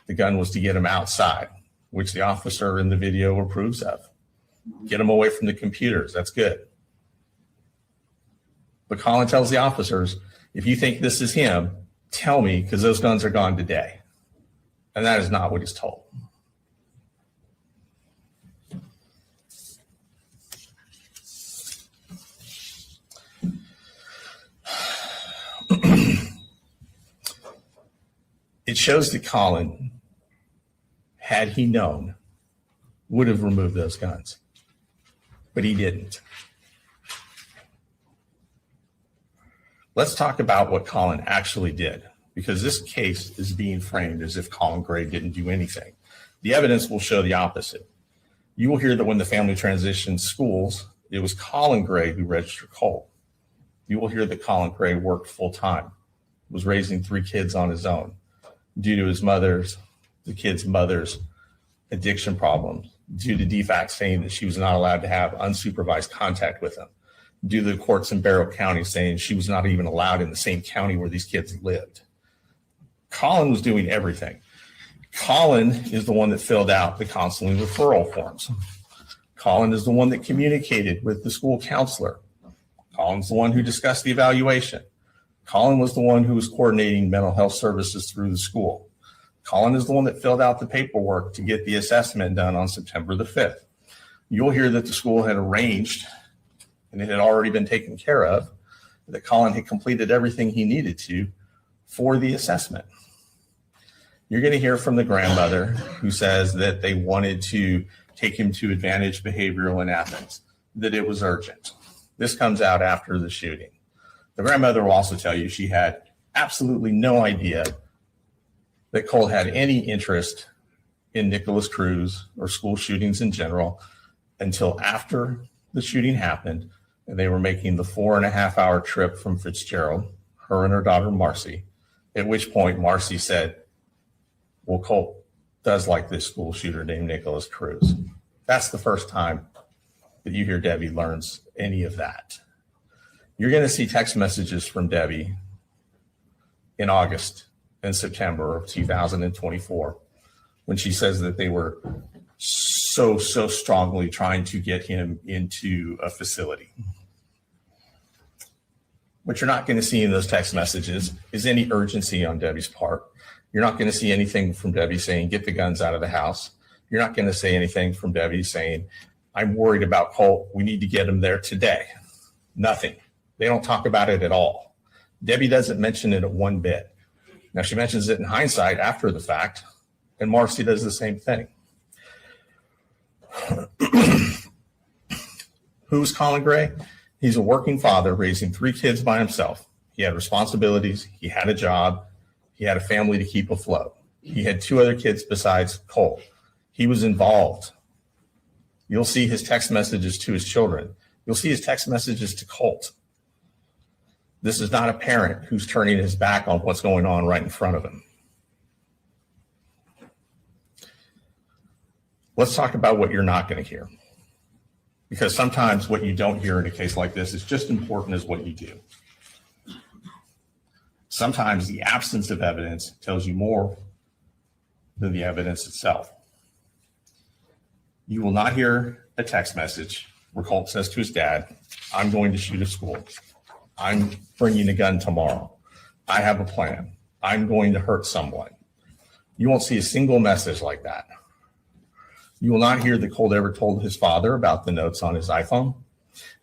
The gun was to get him outside, which the officer in the video approves of. Get him away from the computers. That's good. But Colin tells the officers, if you think this is him, tell me, because those guns are gone today. And that is not what he's told. It shows that Colin, had he known, would have removed those guns, but he didn't. Let's talk about what Colin actually did, because this case is being framed as if Colin Gray didn't do anything. The evidence will show the opposite. You will hear that when the family transitioned schools, it was Colin Gray who registered Colt. You will hear that Colin Gray worked full-time, was raising 3 kids on his own due to the kids' mother's addiction problems due to DFAC saying that she was not allowed to have unsupervised contact with him, due to the courts in Barrow County saying she was not even allowed in the same county where these kids lived. Colin was doing everything. Colin is the one that filled out the counseling referral forms. Colin is the one that communicated with the school counselor. Colin's the one who discussed the evaluation. Colin was the one who was coordinating mental health services through the school. Colin is the one that filled out the paperwork to get the assessment done on September the 5th. You'll hear that the school had arranged, and it had already been taken care of, that Colin had completed everything he needed to for the assessment. You're going to hear from the grandmother who says that they wanted to take him to Advantage Behavioral in Athens, that it was urgent. This comes out after the shooting. The grandmother will also tell you she had absolutely no idea that Colt had any interest in Nicholas Cruz or school shootings in general until after the shooting happened and they were making the 4.5-hour trip from Fitzgerald, her and her daughter Marcy, at which point Marcy said, well, Colt does like this school shooter named Nicholas Cruz. That's the first time that you hear Debbie learns any of that. You're going to see text messages from Debbie in August and September of 2024 when she says that they were so strongly trying to get him into a facility. What you're not going to see in those text messages is any urgency on Debbie's part. You're not going to see anything from Debbie saying, get the guns out of the house. You're not going to say anything from Debbie saying, I'm worried about Colt. We need to get him there today. Nothing. They don't talk about it at all. Debbie doesn't mention it one bit. Now, she mentions it in hindsight after the fact, and Marcy does the same thing. Who's Colin Gray? He's a working father raising 3 kids by himself. He had responsibilities. He had a job. He had a family to keep afloat. He had 2 other kids besides Colt. He was involved. You'll see his text messages to his children. You'll see his text messages to Colt. This is not a parent who's turning his back on what's going on right in front of him. Let's talk about what you're not going to hear. Because sometimes what you don't hear in a case like this is just important as what you do. Sometimes the absence of evidence tells you more than the evidence itself. You will not hear a text message where Colt says to his dad, I'm going to shoot a school. I'm bringing a gun tomorrow. I have a plan. I'm going to hurt someone. You won't see a single message like that. You will not hear that Colt ever told his father about the notes on his iPhone.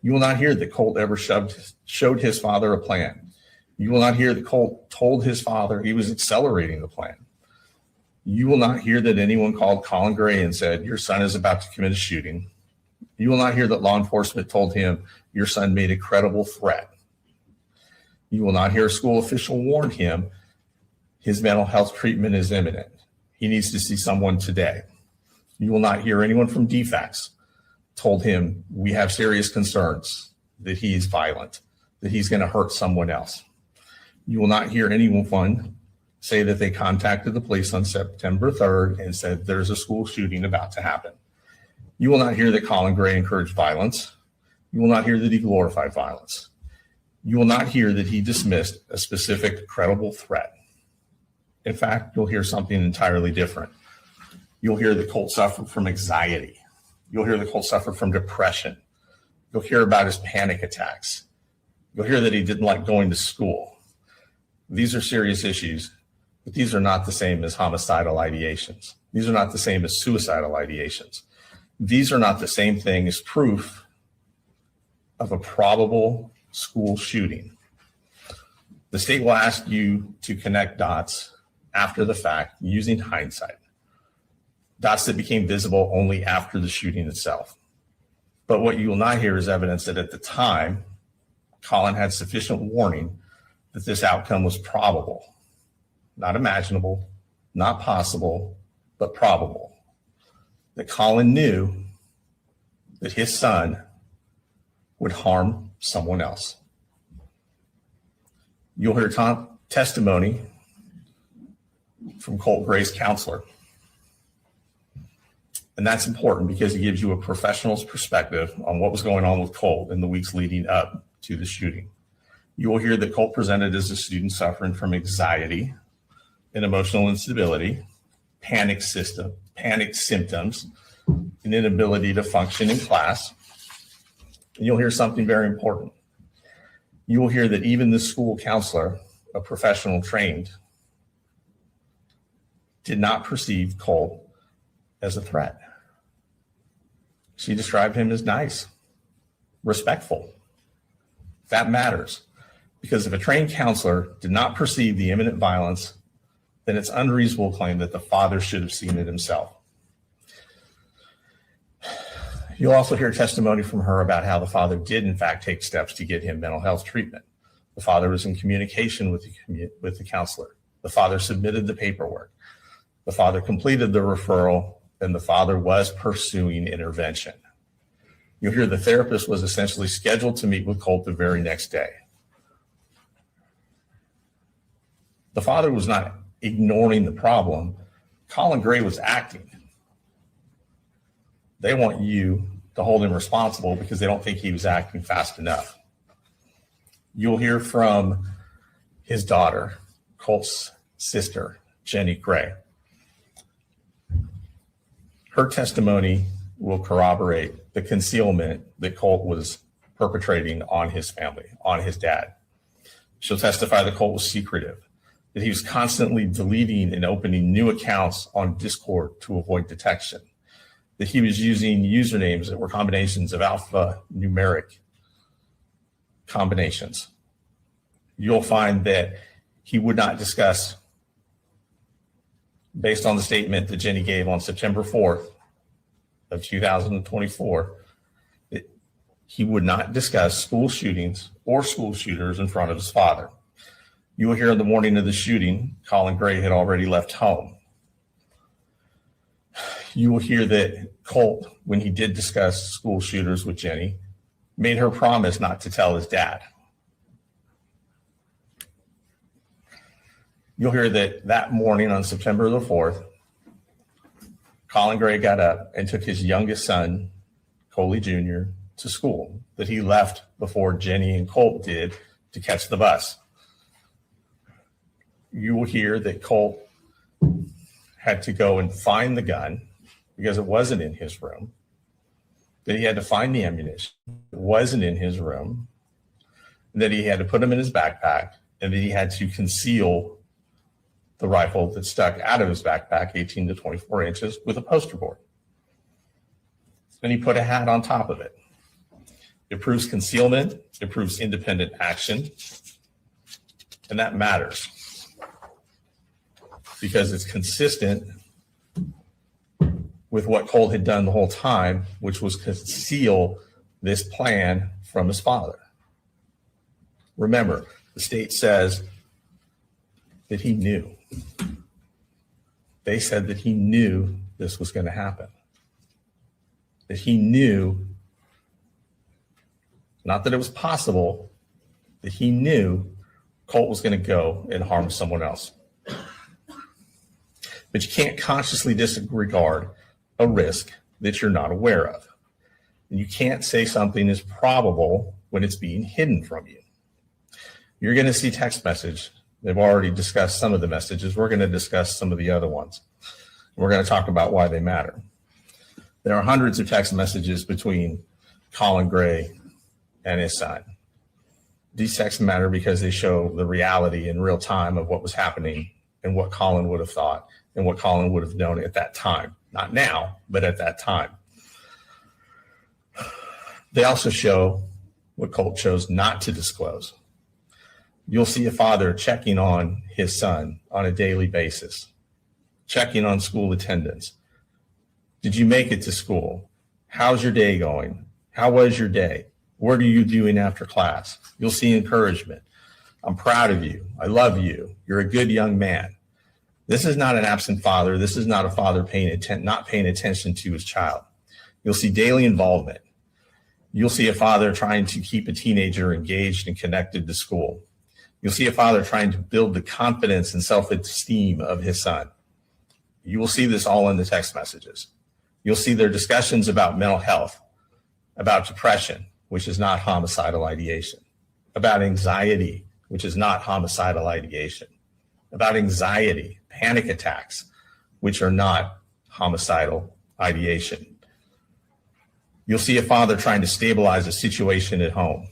You will not hear that Colt ever showed his father a plan. You will not hear that Colt told his father he was accelerating the plan. You will not hear that anyone called Colin Gray and said, your son is about to commit a shooting. You will not hear that law enforcement told him your son made a credible threat. You will not hear a school official warn him his mental health treatment is imminent. He needs to see someone today. You will not hear anyone from DFACS told him we have serious concerns that he is violent, that he's going to hurt someone else. You will not hear anyone say that they contacted the police on September 3rd and said there's a school shooting about to happen. You will not hear that Colin Gray encouraged violence. You will not hear that he glorified violence. You will not hear that he dismissed a specific credible threat. In fact, you'll hear something entirely different. You'll hear that Colt suffered from anxiety. You'll hear that Colt suffered from depression. You'll hear about his panic attacks. You'll hear that he didn't like going to school. These are serious issues, but these are not the same as homicidal ideations. These are not the same as suicidal ideations. These are not the same thing as proof of a probable school shooting. The state will ask you to connect dots after the fact using hindsight. Dots that became visible only after the shooting itself. But what you will not hear is evidence that at the time, Colin had sufficient warning that this outcome was probable, not imaginable, not possible, but probable. That Colin knew that his son would harm someone else. You'll hear testimony from Colt Gray's counselor. And that's important because it gives you a professional's perspective on what was going on with Colt in the weeks leading up to the shooting. You will hear that Colt presented as a student suffering from anxiety and emotional instability, panic symptoms, an inability to function in class. And you'll hear something very important. You will hear that even the school counselor, a professional trained, did not perceive Colt as a threat. She described him as nice, respectful. That matters, because if a trained counselor did not perceive the imminent violence, then it's unreasonable to claim that the father should have seen it himself. You'll also hear testimony from her about how the father did in fact take steps to get him mental health treatment. The father was in communication with the counselor. The father submitted the paperwork. The father completed the referral, and the father was pursuing intervention. You'll hear the therapist was essentially scheduled to meet with Colt the very next day. The father was not ignoring the problem. Colin Gray was acting. They want you to hold him responsible because they don't think he was acting fast enough. You'll hear from his daughter, Colt's sister, Jenny Gray. Her testimony will corroborate the concealment that Colt was perpetrating on his family, on his dad. She'll testify that Colt was secretive, that he was constantly deleting and opening new accounts on Discord to avoid detection, that he was using usernames that were combinations of alphanumeric combinations. You'll find that he would not discuss, based on the statement that Jenny gave on September 4th of 2024, that he would not discuss school shootings or school shooters in front of his father. You will hear in the morning of the shooting, Colin Gray had already left home. You will hear that Colt, when he did discuss school shooters with Jenny, made her promise not to tell his dad. You'll hear that that morning on September the 4th, Colin Gray got up and took his youngest son, Coley Jr., to school, that he left before Jenny and Colt did to catch the bus. You will hear that Colt had to go and find the gun because it wasn't in his room, that he had to find the ammunition, it wasn't in his room, that he had to put them in his backpack, and that he had to conceal the rifle that stuck out of his backpack 18 to 24 inches with a poster board. And he put a hat on top of it. It proves concealment, it proves independent action, and that matters because it's consistent with what Colt had done the whole time, which was conceal this plan from his father. Remember, the state says that he knew. They said that he knew this was going to happen. That he knew, not that it was possible, that he knew Colt was going to go and harm someone else. But you can't consciously disregard a risk that you're not aware of. And you can't say something is probable when it's being hidden from you. You're going to see text message. They've already discussed some of the messages. We're going to discuss some of the other ones. We're going to talk about why they matter. There are hundreds of text messages between Colin Gray and his son. These texts matter because they show the reality in real time of what was happening and what Colin would have thought and what Colin would have known at that time. Not now, but at that time. They also show what Colt chose not to disclose. You'll see a father checking on his son on a daily basis, checking on school attendance. Did you make it to school? How's your day going? How was your day? What are you doing after class? You'll see encouragement. I'm proud of you. I love you. You're a good young man. This is not an absent father. This is not a father not paying attention to his child. You'll see daily involvement. You'll see a father trying to keep a teenager engaged and connected to school. You'll see a father trying to build the confidence and self-esteem of his son. You will see this all in the text messages. You'll see their discussions about mental health, about depression, which is not homicidal ideation, about anxiety, which is not homicidal ideation, about anxiety, panic attacks, which are not homicidal ideation. You'll see a father trying to stabilize a situation at home.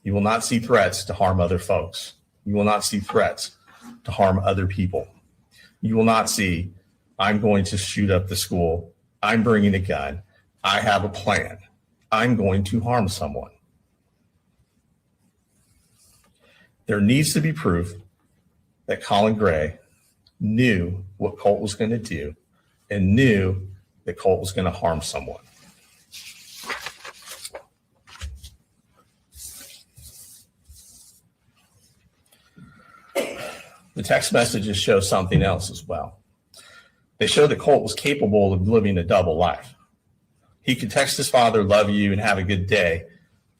You will not see threats to harm other folks. You will not see threats to harm other people. You will not see, I'm going to shoot up the school. I'm bringing a gun. I have a plan. I'm going to harm someone. There needs to be proof that Colin Gray knew what Colt was going to do and knew that Colt was going to harm someone. The text messages show something else as well. They show that Colt was capable of living a double life. He could text his father, love you, and have a good day,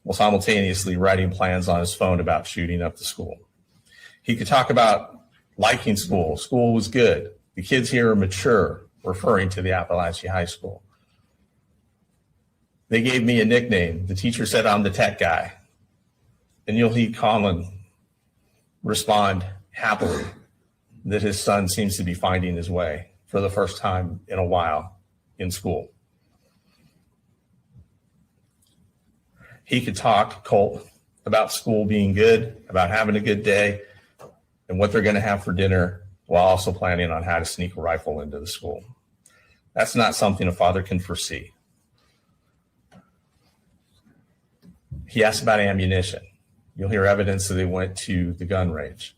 while simultaneously writing plans on his phone about shooting up the school. He could talk about liking school. School was good. The kids here are mature, referring to the Apalachee High School. They gave me a nickname. The teacher said I'm the tech guy. And you'll hear Colin respond happily that his son seems to be finding his way for the first time in a while in school. He could talk, Colt, about school being good, about having a good day, and what they're going to have for dinner, while also planning on how to sneak a rifle into the school. That's not something a father can foresee. He asked about ammunition. You'll hear evidence that they went to the gun range.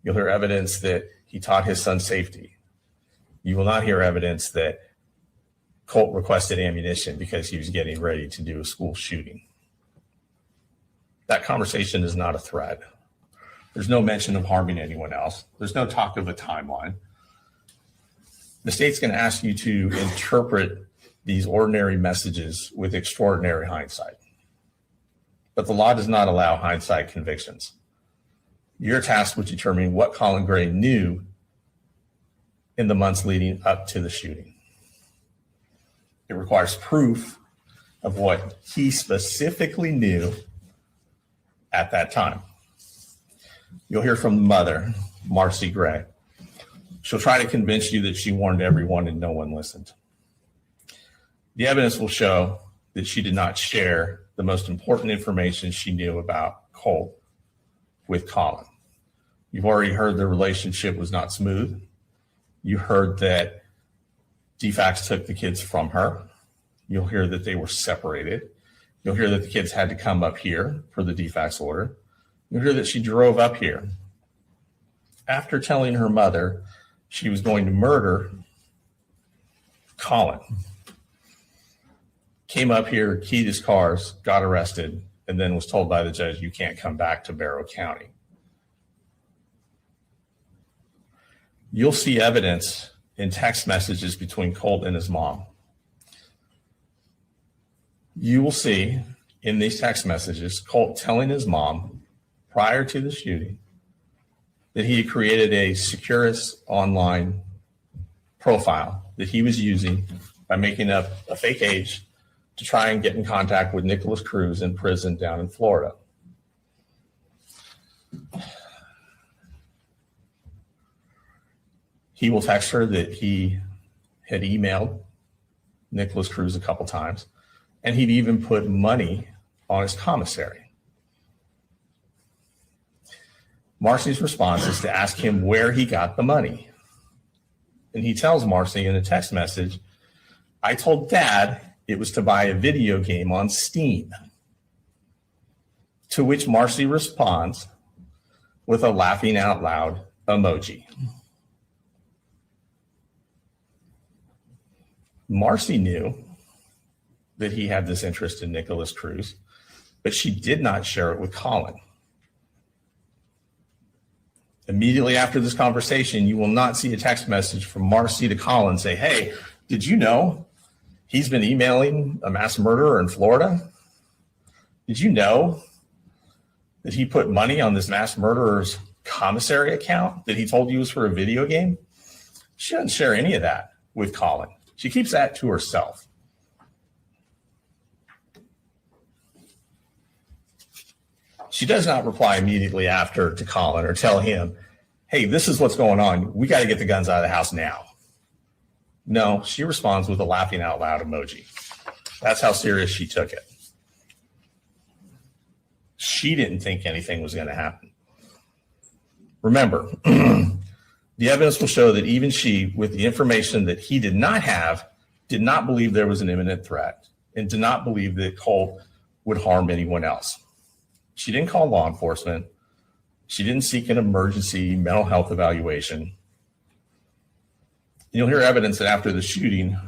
You'll hear evidence that he taught his son safety. You will not hear evidence that Colt requested ammunition because he was getting ready to do a school shooting. That conversation is not a threat. There's no mention of harming anyone else. There's no talk of a timeline. The state's going to ask you to interpret these ordinary messages with extraordinary hindsight. But the law does not allow hindsight convictions. You're tasked with determining what Colin Gray knew in the months leading up to the shooting. It requires proof of what he specifically knew at that time. You'll hear from the mother, Marcy Gray. She'll try to convince you that she warned everyone and no one listened. The evidence will show that she did not share the most important information she knew about Colt with Colin. You've already heard the relationship was not smooth. You heard that DFACS took the kids from her. You'll hear that they were separated. You'll hear that the kids had to come up here for the DFACS order. You'll hear that she drove up here after telling her mother she was going to murder Colin. Came up here, keyed his cars, got arrested, and then was told by the judge, you can't come back to Barrow County. You'll see evidence in text messages between Colt and his mom. You will see in these text messages, Colt telling his mom prior to the shooting that he had created a Securus online profile that he was using by making up a fake age to try and get in contact with Nicholas Cruz in prison down in Florida. He will text her that he had emailed Nicholas Cruz a couple times, and he'd even put money on his commissary. Marcy's response is to ask him where he got the money. And he tells Marcy in a text message, I told Dad it was to buy a video game on Steam. To which Marcy responds with a laughing out loud emoji. Marcy knew that he had this interest in Nicholas Cruz, but she did not share it with Colin. Immediately after this conversation, you will not see a text message from Marcy to Colin say, hey, did you know he's been emailing a mass murderer in Florida? Did you know that he put money on this mass murderer's commissary account that he told you was for a video game? She doesn't share any of that with Colin. She keeps that to herself. She does not reply immediately after to Colin or tell him, hey, this is what's going on. We got to get the guns out of the house now. No, she responds with a laughing out loud emoji. That's how serious she took it. She didn't think anything was going to happen. Remember, the evidence will show that even she, with the information that he did not have, did not believe there was an imminent threat and did not believe that Colt would harm anyone else. She didn't call law enforcement. She didn't seek an emergency mental health evaluation. You'll hear evidence that after the shooting,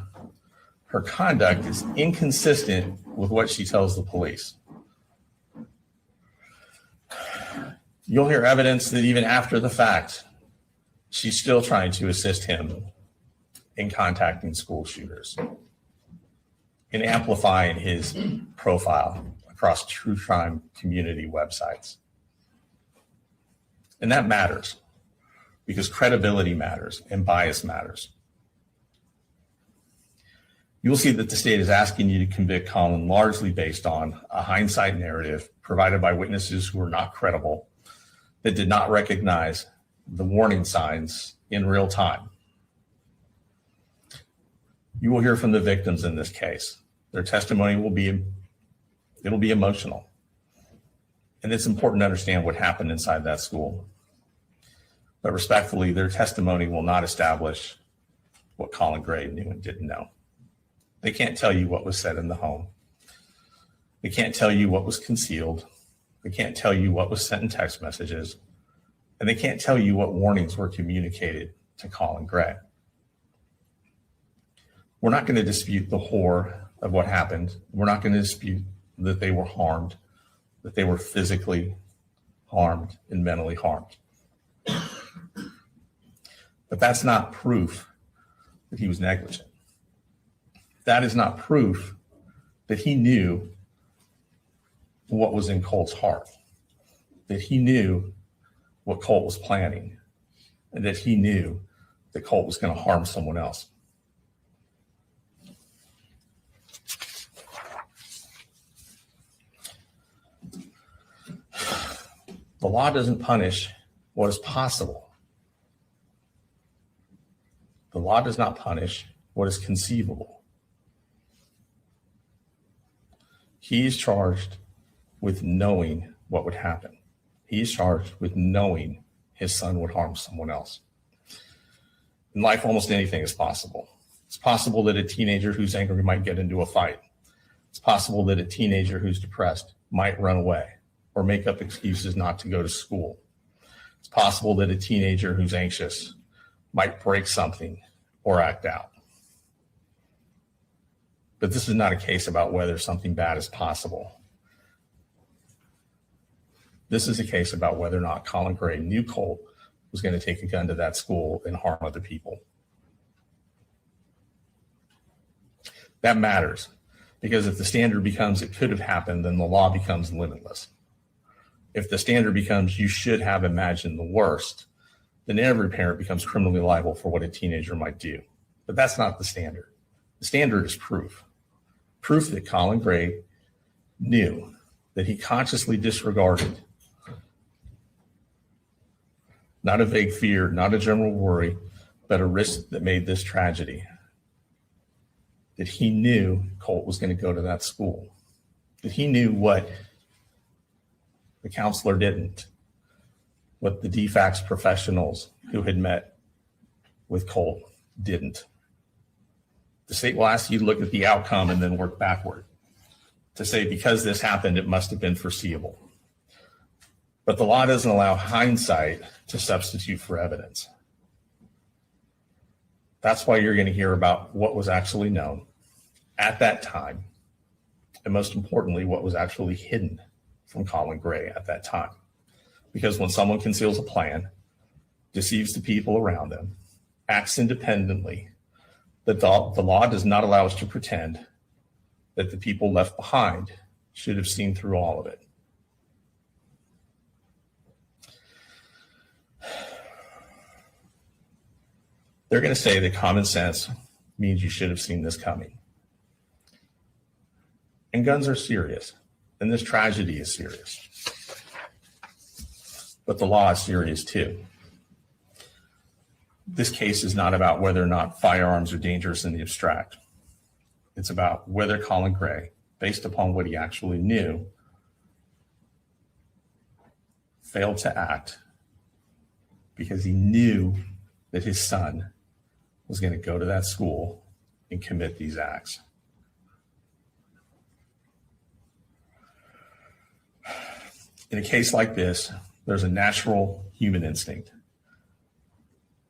her conduct is inconsistent with what she tells the police. You'll hear evidence that even after the fact, she's still trying to assist him in contacting school shooters and amplifying his profile across true crime community websites. And that matters because credibility matters and bias matters. You will see that the state is asking you to convict Colin largely based on a hindsight narrative provided by witnesses who are not credible, that did not recognize the warning signs in real time. You will hear from the victims in this case. Their testimony will be emotional. And it's important to understand what happened inside that school. But respectfully, their testimony will not establish what Colin Gray knew and didn't know. They can't tell you what was said in the home. They can't tell you what was concealed. They can't tell you what was sent in text messages. And they can't tell you what warnings were communicated to Colin Gray. We're not going to dispute the horror of what happened. We're not going to dispute that they were harmed, that they were physically harmed and mentally harmed. But that's not proof that he was negligent. That is not proof that he knew what was in Colt's heart, that he knew what Colt was planning, and that he knew that Colt was going to harm someone else. The law doesn't punish what is possible. The law does not punish what is conceivable. He is charged with knowing what would happen. He is charged with knowing his son would harm someone else. In life, almost anything is possible. It's possible that a teenager who's angry might get into a fight. It's possible that a teenager who's depressed might run away or make up excuses not to go to school. It's possible that a teenager who's anxious might break something or act out. But this is not a case about whether something bad is possible. This is a case about whether or not Colin Gray knew Colt was going to take a gun to that school and harm other people. That matters because if the standard becomes it could have happened, then the law becomes limitless. If the standard becomes you should have imagined the worst, then every parent becomes criminally liable for what a teenager might do. But that's not the standard. The standard is proof. Proof that Colin Gray knew, that he consciously disregarded, not a vague fear, not a general worry, but a risk that made this tragedy. That he knew Colt was going to go to that school. That he knew what the counselor didn't, what the DFACS professionals who had met with Colt didn't. The state will ask you to look at the outcome and then work backward to say, because this happened, it must have been foreseeable. But the law doesn't allow hindsight to substitute for evidence. That's why you're going to hear about what was actually known at that time, and most importantly, what was actually hidden from Colin Gray at that time. Because when someone conceals a plan, deceives the people around them, acts independently, the law does not allow us to pretend that the people left behind should have seen through all of it. They're going to say that common sense means you should have seen this coming. And guns are serious, and this tragedy is serious. But the law is serious too. This case is not about whether or not firearms are dangerous in the abstract. It's about whether Colin Gray, based upon what he actually knew, failed to act because he knew that his son was going to go to that school and commit these acts. In a case like this, there's a natural human instinct.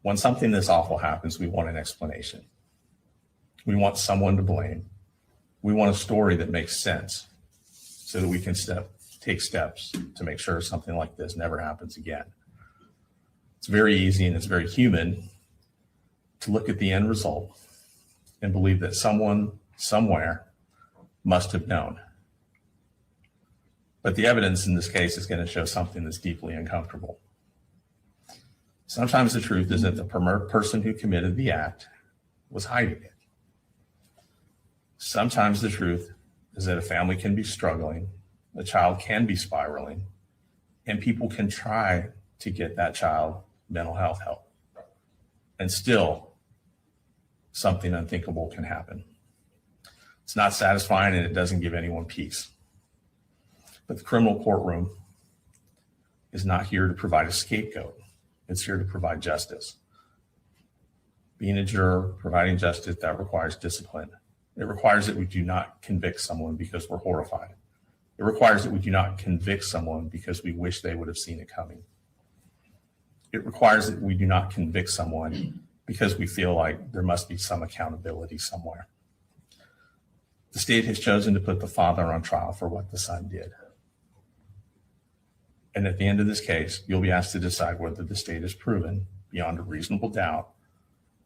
When something this awful happens, we want an explanation. We want someone to blame. We want a story that makes sense so that we can take steps to make sure something like this never happens again. It's very easy and it's very human to look at the end result and believe that someone somewhere must have known. But the evidence in this case is going to show something that's deeply uncomfortable. Sometimes the truth is that the person who committed the act was hiding it. Sometimes the truth is that a family can be struggling, a child can be spiraling, and people can try to get that child mental health help. And still, something unthinkable can happen. It's not satisfying and it doesn't give anyone peace. But the criminal courtroom is not here to provide a scapegoat. It's here to provide justice. Being a juror, providing justice, that requires discipline. It requires that we do not convict someone because we're horrified. It requires that we do not convict someone because we wish they would have seen it coming. It requires that we do not convict someone because we feel like there must be some accountability somewhere. The state has chosen to put the father on trial for what the son did. And at the end of this case, you'll be asked to decide whether the state has proven beyond a reasonable doubt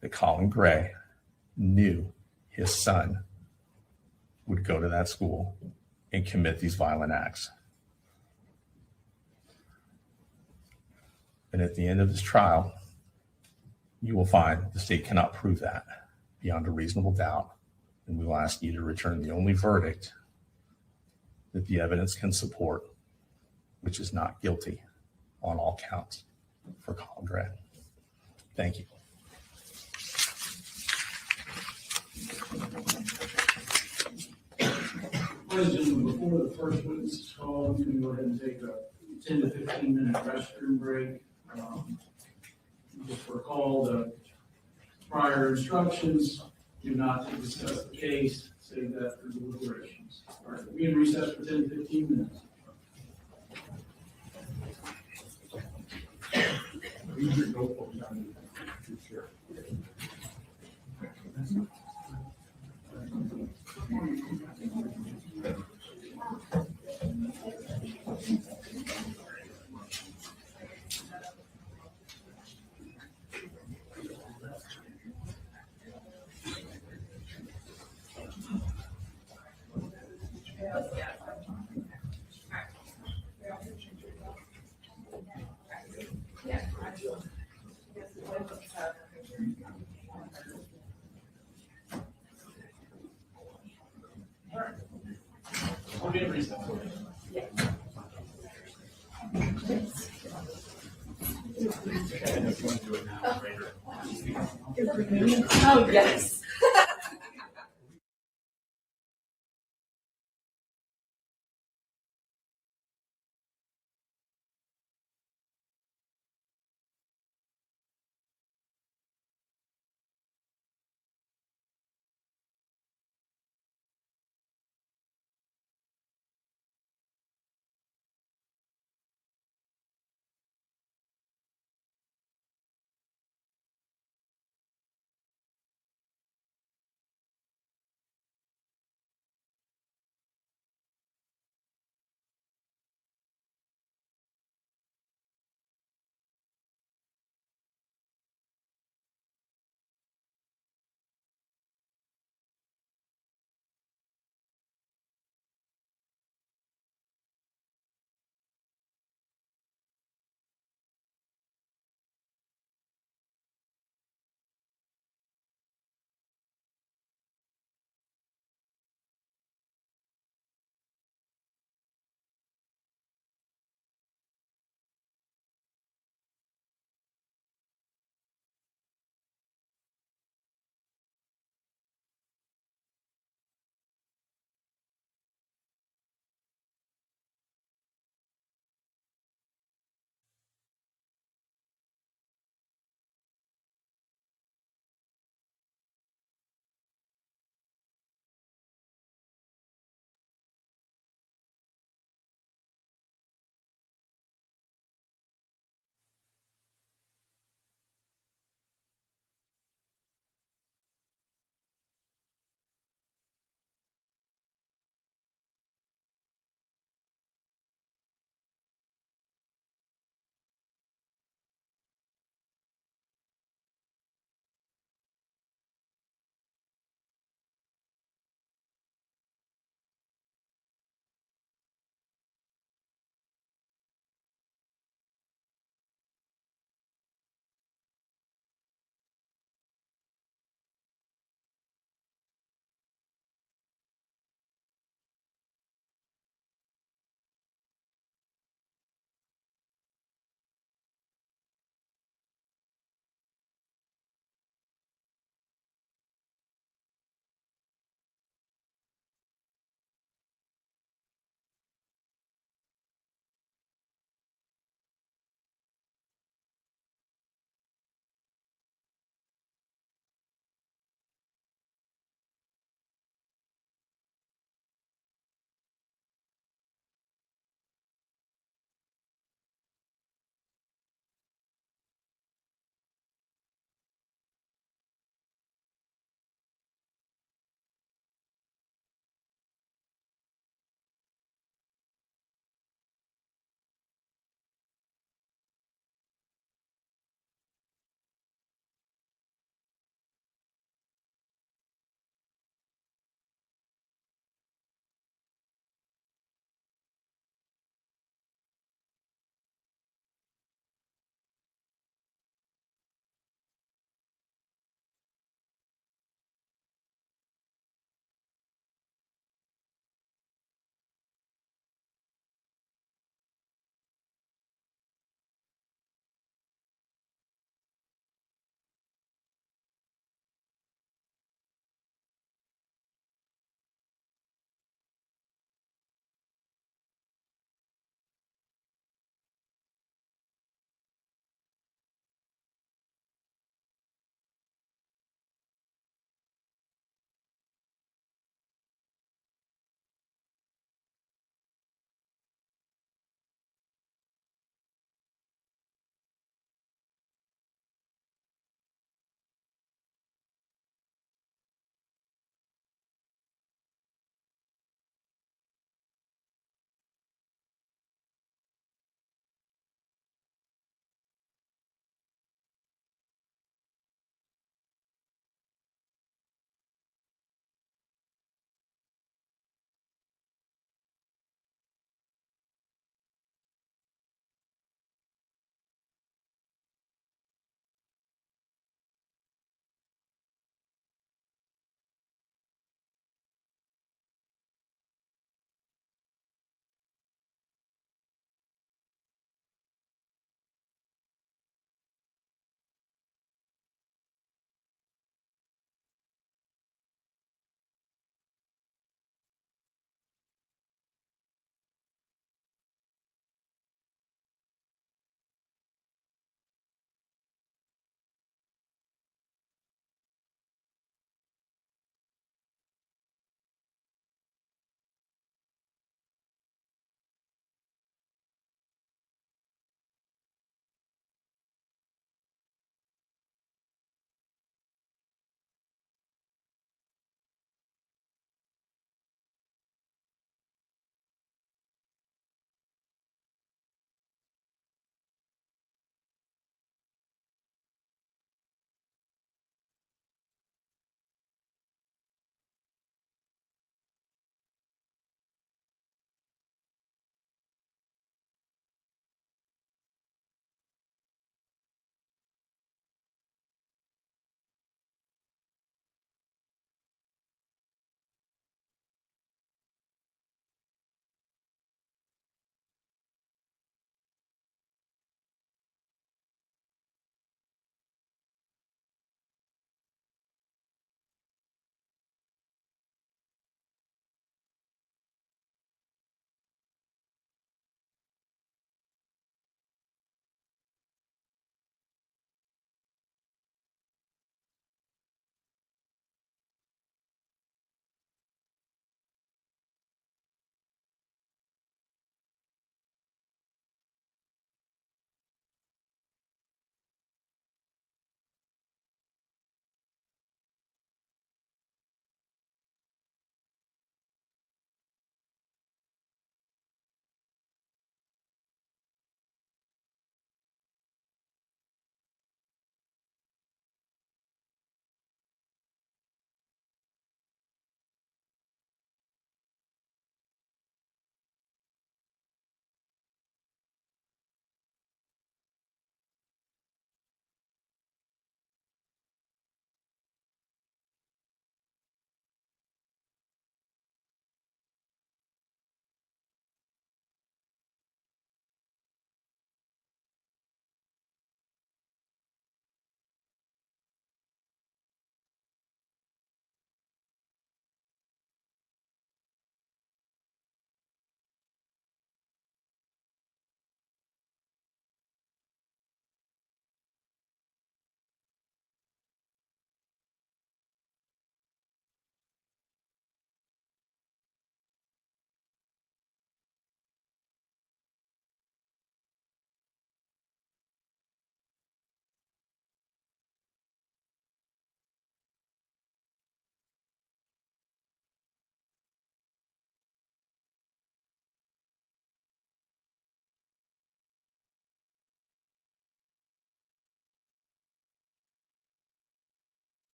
that Colin Gray knew his son would go to that school and commit these violent acts. And at the end of this trial, you will find the state cannot prove that beyond a reasonable doubt. And we will ask you to return the only verdict that the evidence can support, which is not guilty on all counts for Colin Gray. Thank you. Ladies and gentlemen, before the first witness is called, we can go ahead and take a 10 to 15 minute restroom break. Just recall the prior instructions, do not to discuss the case, save that for deliberations. All right, we'll be in recess for 10 to 15 minutes. We'll be in recess. Oh, yes.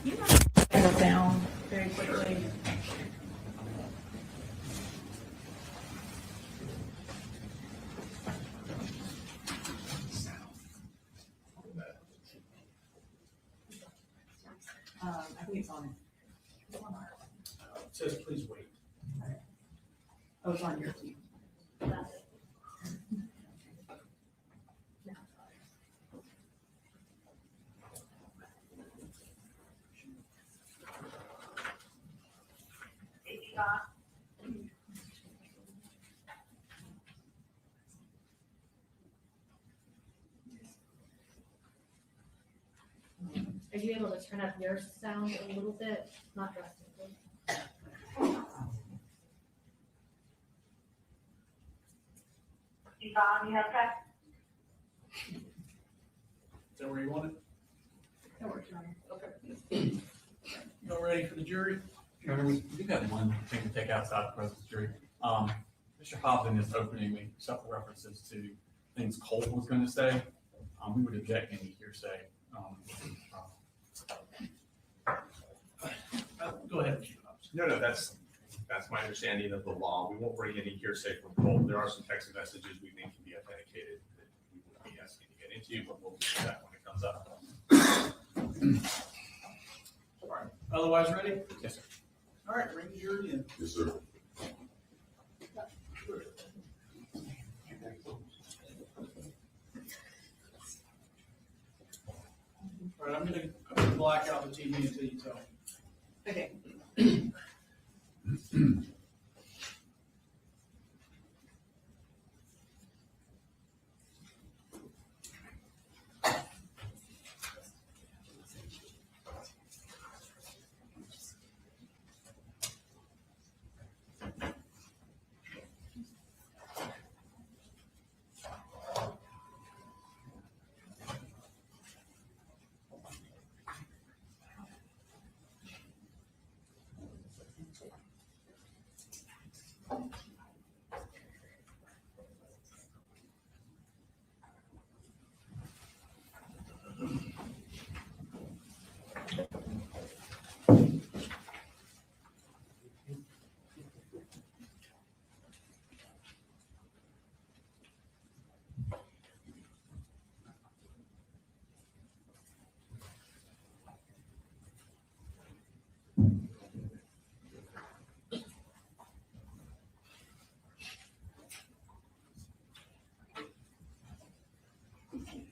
You might settle down very quickly. I think it's on it. It says please wait. Oh, it's on your team. Are you able to turn up your sound a little bit? Not drastically. Is that where you want it? That works, Your Honor. Okay. Y'all ready for the jury? Your Honor, we do have one thing to take outside the presence jury. Mr. Hobbs in his opening made several references to things Colt was going to say. We would object any hearsay. Go ahead, Mr. Hobbs. No, that's my understanding of the law. We won't bring any hearsay from Colt. There are some text messages we think can be authenticated that we will be asking to get into, but we'll do that when it comes up. All right. Otherwise, ready? Yes, sir. All right, bring the jury in. Yes, sir. All right, I'm gonna black out the TV until you tell me. Okay.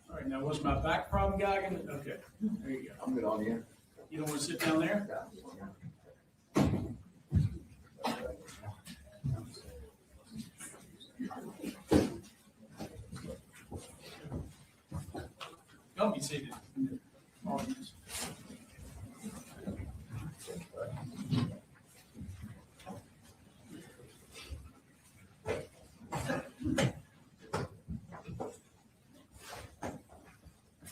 All right, now was my back problem guy gonna, okay, there you go. I'm good on you. You don't wanna sit down there? Y'all be seated. Audience.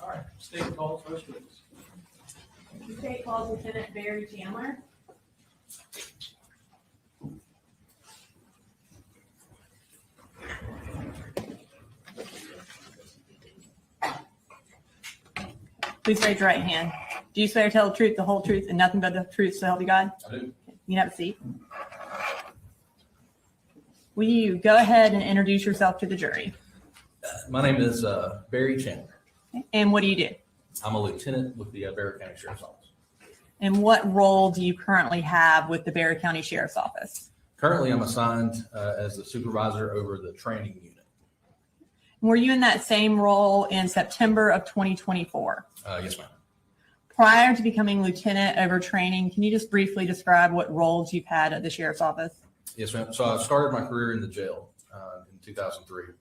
All right, state call first, please. The state calls Lieutenant Barry Chandler. Please raise your right hand. Do you swear to tell the truth, the whole truth, and nothing but the truth, so help you God? I do. You can have a seat. Will you go ahead and introduce yourself to the jury? My name is Barry Chandler. And what do you do? I'm a lieutenant with the Barry County Sheriff's Office. And what role do you currently have with the Barry County Sheriff's Office? Currently, I'm assigned as the supervisor over the training unit. Were you in that same role in September of 2024? Yes, ma'am. Prior to becoming lieutenant over training, can you just briefly describe what roles you've had at the Sheriff's Office? Yes, ma'am. So I started my career in the jail in 2003.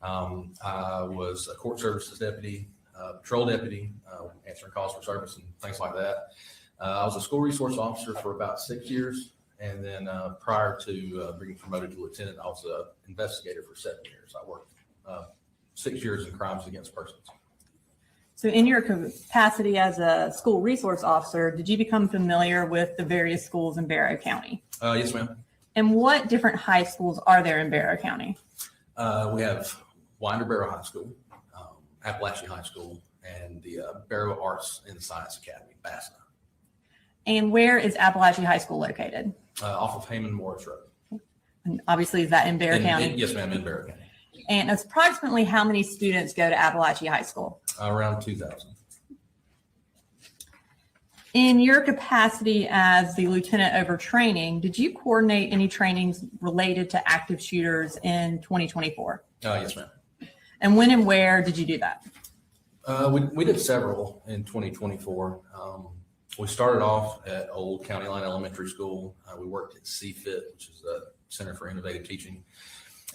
I was a court services deputy, patrol deputy, answering calls for service and things like that. I was a school resource officer for about 6 years. And then prior to being promoted to lieutenant, I was an investigator for 7 years. I worked 6 years in crimes against persons. So in your capacity as a school resource officer, did you become familiar with the various schools in Barrow County? Yes, ma'am. And what different high schools are there in Barrow County? We have Winder Barrow High School, Apalachee High School, and the Barrow Arts and Science Academy, BASNA. And where is Apalachee High School located? Off of Heyman Morris Road. And obviously, is that in Bear County? Yes, ma'am, in Barrow County. And approximately how many students go to Apalachee High School? Around 2,000. In your capacity as the lieutenant over training, did you coordinate any trainings related to active shooters in 2024? Yes, ma'am. And when and where did you do that? We did several in 2024. We started off at Old County Line Elementary School. We worked at Sept, which is the Center for Innovative Teaching.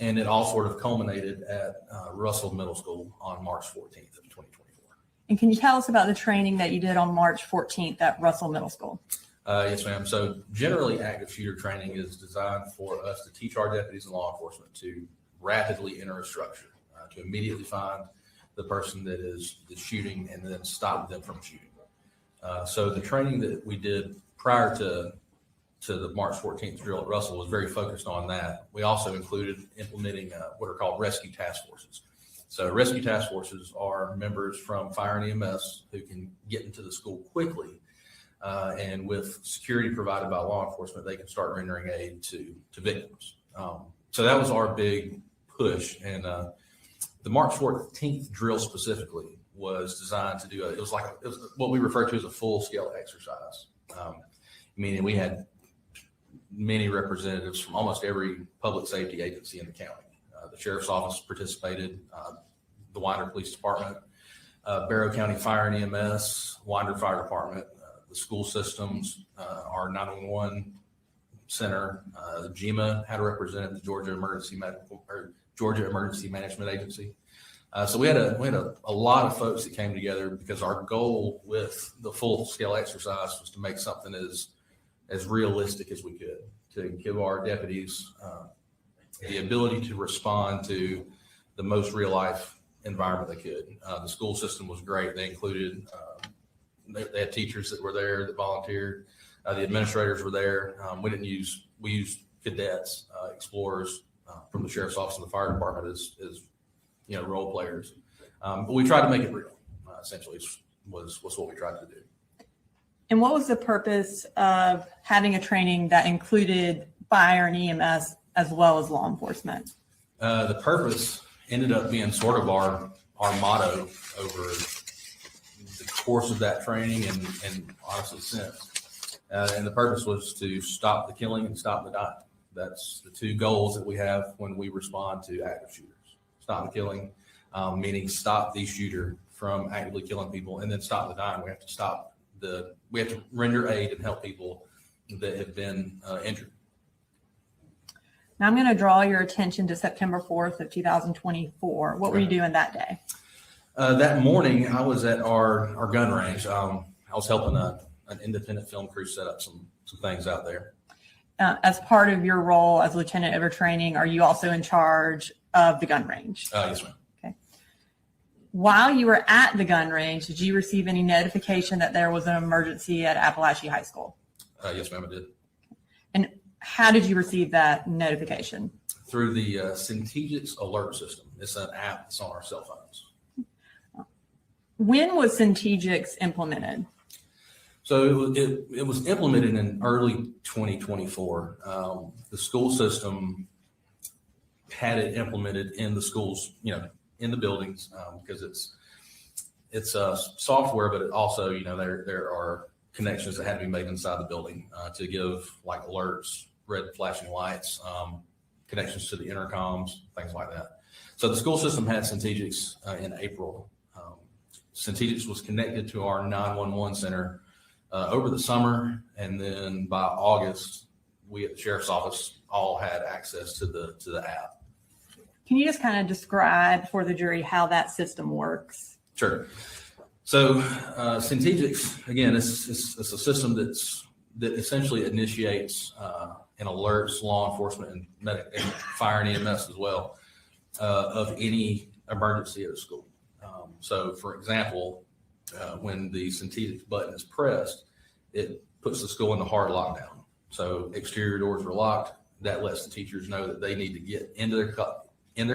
And it all sort of culminated at Russell Middle School on March 14th of 2024. And can you tell us about the training that you did on March 14th at Russell Middle School? Yes, ma'am. So generally, active shooter training is designed for us to teach our deputies and law enforcement to rapidly enter a structure, to immediately find the person that is shooting and then stop them from shooting. So the training that we did prior to the March 14th drill at Russell was very focused on that. We also included implementing what are called rescue task forces. So rescue task forces are members from fire and EMS who can get into the school quickly. And with security provided by law enforcement, they can start rendering aid to victims. So that was our big push. And the March 14th drill specifically was designed to do it was what we refer to as a full scale exercise. Meaning we had many representatives from almost every public safety agency in the county. The sheriff's office participated, the Winder Police Department, Barrow County Fire and EMS, Winder Fire Department, the school systems, our 911 center, GEMA had a representative, the Georgia Emergency Management Agency. So we had a lot of folks that came together because our goal with the full scale exercise was to make something as realistic as we could, to give our deputies the ability to respond to the most real life environment they could. The school system was great. They included, they had teachers that were there that volunteered. The administrators were there. We used cadets, explorers from the sheriff's office and the fire department as role players. But we tried to make it real, essentially was what we tried to do. And what was the purpose of having a training that included fire and EMS as well as law enforcement? The purpose ended up being sort of our motto over the course of that training and honestly since. And the purpose was to stop the killing and stop the dying. That's the two goals that we have when we respond to active shooters. Stop the killing, meaning stop the shooter from actively killing people, and then stop the dying. We have to render aid and help people that have been injured. Now I'm going to draw your attention to September 4th of 2024. What were you doing that day? That morning, I was at our gun range. I was helping an independent film crew set up some things out there. As part of your role as lieutenant over training, are you also in charge of the gun range? Yes, ma'am. Okay. While you were at the gun range, did you receive any notification that there was an emergency at Apalachee High School? Yes, ma'am, I did. And how did you receive that notification? Through the Centegix alert system. It's an app that's on our cell phones. When was Centegix implemented? So it was implemented in early 2024. The school system had it implemented in the schools, in the buildings, because it's software, but it also, there are connections that had to be made inside the building to give like alerts, red flashing lights, connections to the intercoms, things like that. So the school system had Centegix in April. Centegix was connected to our 911 center over the summer, and then by August, we at the sheriff's office all had access to the app. Can you just kind of describe for the jury how that system works? Sure. So Centegix, again, it's a system that essentially initiates and alerts law enforcement and fire and EMS as well of any emergency at a school. So, for example, when the Centegix button is pressed, it puts the school in the hard lockdown. So exterior doors are locked. That lets the teachers know that they need to get into their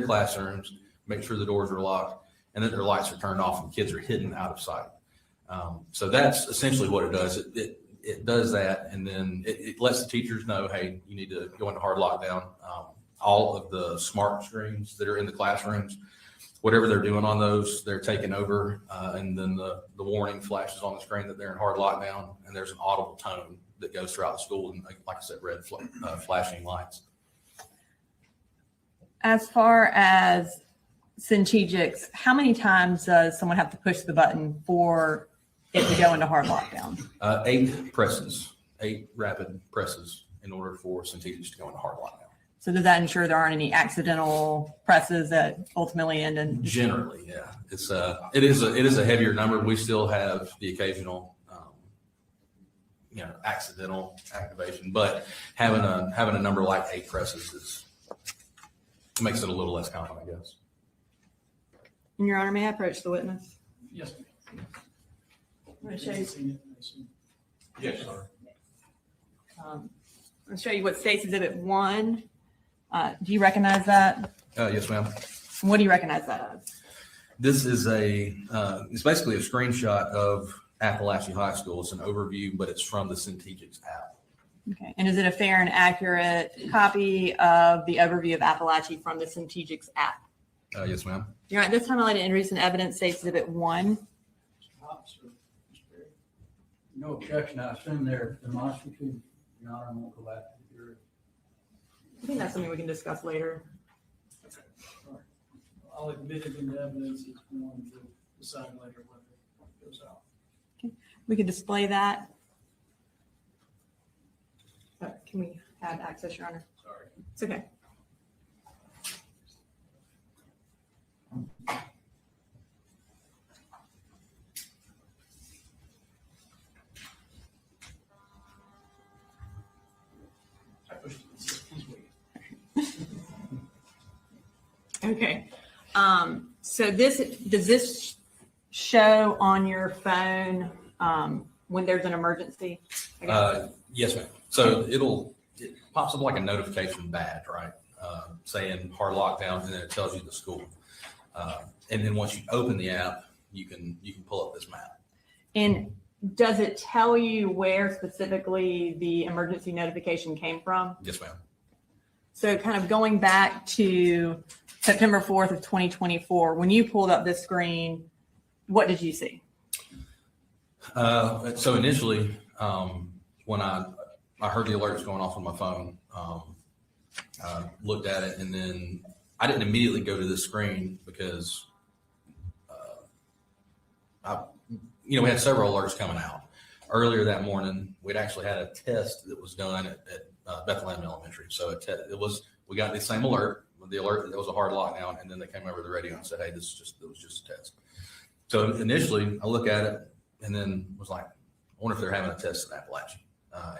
classrooms, make sure the doors are locked, and that their lights are turned off and kids are hidden out of sight. So that's essentially what it does. It it does that, and then it lets the teachers know, hey, you need to go into hard lockdown. All of the smart screens that are in the classrooms, whatever they're doing on those, they're taking over, and then the warning flashes on the screen that they're in hard lockdown, and there's an audible tone that goes throughout the school, and like I said, red flashing lights. As far as Centegics, how many times does someone have to push the button for it to go into hard lockdown? 8 presses, 8 rapid presses in order for Centegics to go into hard lockdown. So does that ensure there aren't any accidental presses that ultimately end in? Generally, yeah, it is a heavier number. We still have the occasional, accidental activation, but having a number like 8 presses makes it a little less common, I guess. And Your Honor, may I approach the witness? Yes. I'm going to show you. Yes, sir. I'm going to show you what State's Exhibit 1. Do you recognize that? Yes, ma'am. What do you recognize that as? This is it's basically a screenshot of Apalachee High School. It's an overview, but it's from the Centegics app. Okay. And is it a fair and accurate copy of the overview of Apalachee from the Centegics app? Yes, ma'am. Your Honor, at this time, I'd like to introduce an evidence, State's Exhibit 1. No objection, I assume they're demonstrative. Your Honor, I won't go back to the jury. I think that's something we can discuss later. I'll admit it into evidence. It's going to decide later whether it goes out. We could display that. Can we have access, Your Honor? Sorry. It's okay. I pushed it. Please wait. Okay. So does this show on your phone when there's an emergency? I guess? Yes, ma'am. So it pops up like a notification badge, right? Saying hard lockdown, and then it tells you the school. And then once you open the app, you can pull up this map. And does it tell you where specifically the emergency notification came from? Yes, ma'am. So kind of going back to September 4th of 2024, when you pulled up this screen, what did you see? So initially, when I heard the alerts going off on my phone, I looked at it, and then I didn't immediately go to this screen because we had several alerts coming out. Earlier that morning, we'd actually had a test that was done at Bethlehem Elementary. So we got the same alert, the alert that there was a hard lockdown, and then they came over the radio and said, hey, it was just a test. So initially, I look at it and then was like, I wonder if they're having a test in Apalachee.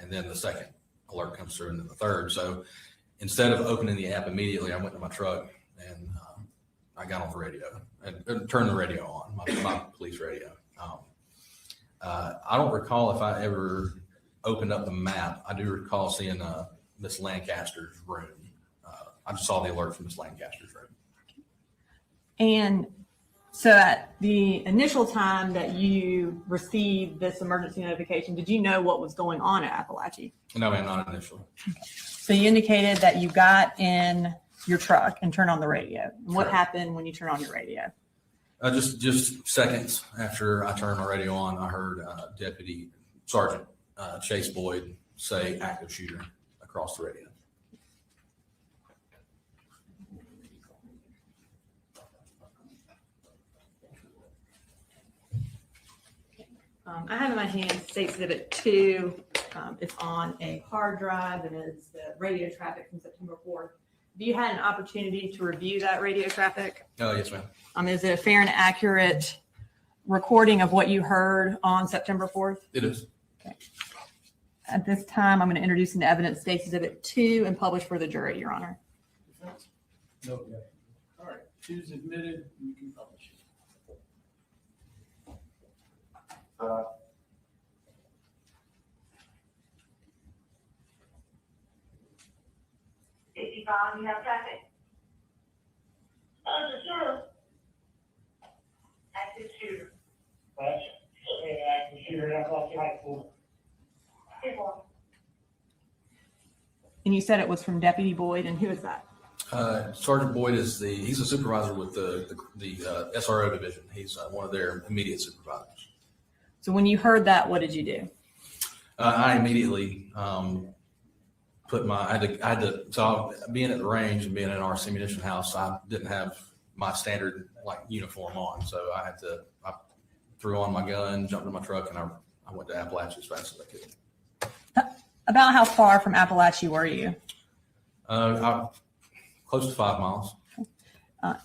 And then the second alert comes through, and then the third. So instead of opening the app immediately, I went to my truck and I got on the radio and turned the radio on, my police radio. I don't recall if I ever opened up the map. I do recall seeing Miss Lancaster's room. I just saw the alert from Miss Lancaster's room. And so at the initial time that you received this emergency notification, did you know what was going on at Apalachee? No, ma'am, not initially. So you indicated that you got in your truck and turned on the radio. What happened when you turned on your radio? Just seconds after I turned my radio on, I heard Deputy Sergeant Chase Boyd say active shooter across the radio. I have in my hand State Exhibit 2. It's on a hard drive, and it's the radio traffic from September 4th. Have you had an opportunity to review that radio traffic? Yes, ma'am. Is it a fair and accurate recording of what you heard on September 4th? It is. Okay. At this time, I'm going to introduce into evidence State Exhibit 2 and publish for the jury, Your Honor. Defense? No objection. All right, choose admitted, and you can publish it. Safety Bond, you have traffic. Sure. Active shooter. Active shooter at Apalachee High School. And you said it was from Deputy Boyd, and who is that? Sergeant Boyd he's a supervisor with the SRO division. He's one of their immediate supervisors. So when you heard that, what did you do? I immediately being at the range and being in our ammunition house, I didn't have my standard uniform on. So I threw on my gun, jumped in my truck, and I went to Apalachee as fast as I could. About how far from Apalachee were you? Close to 5 miles.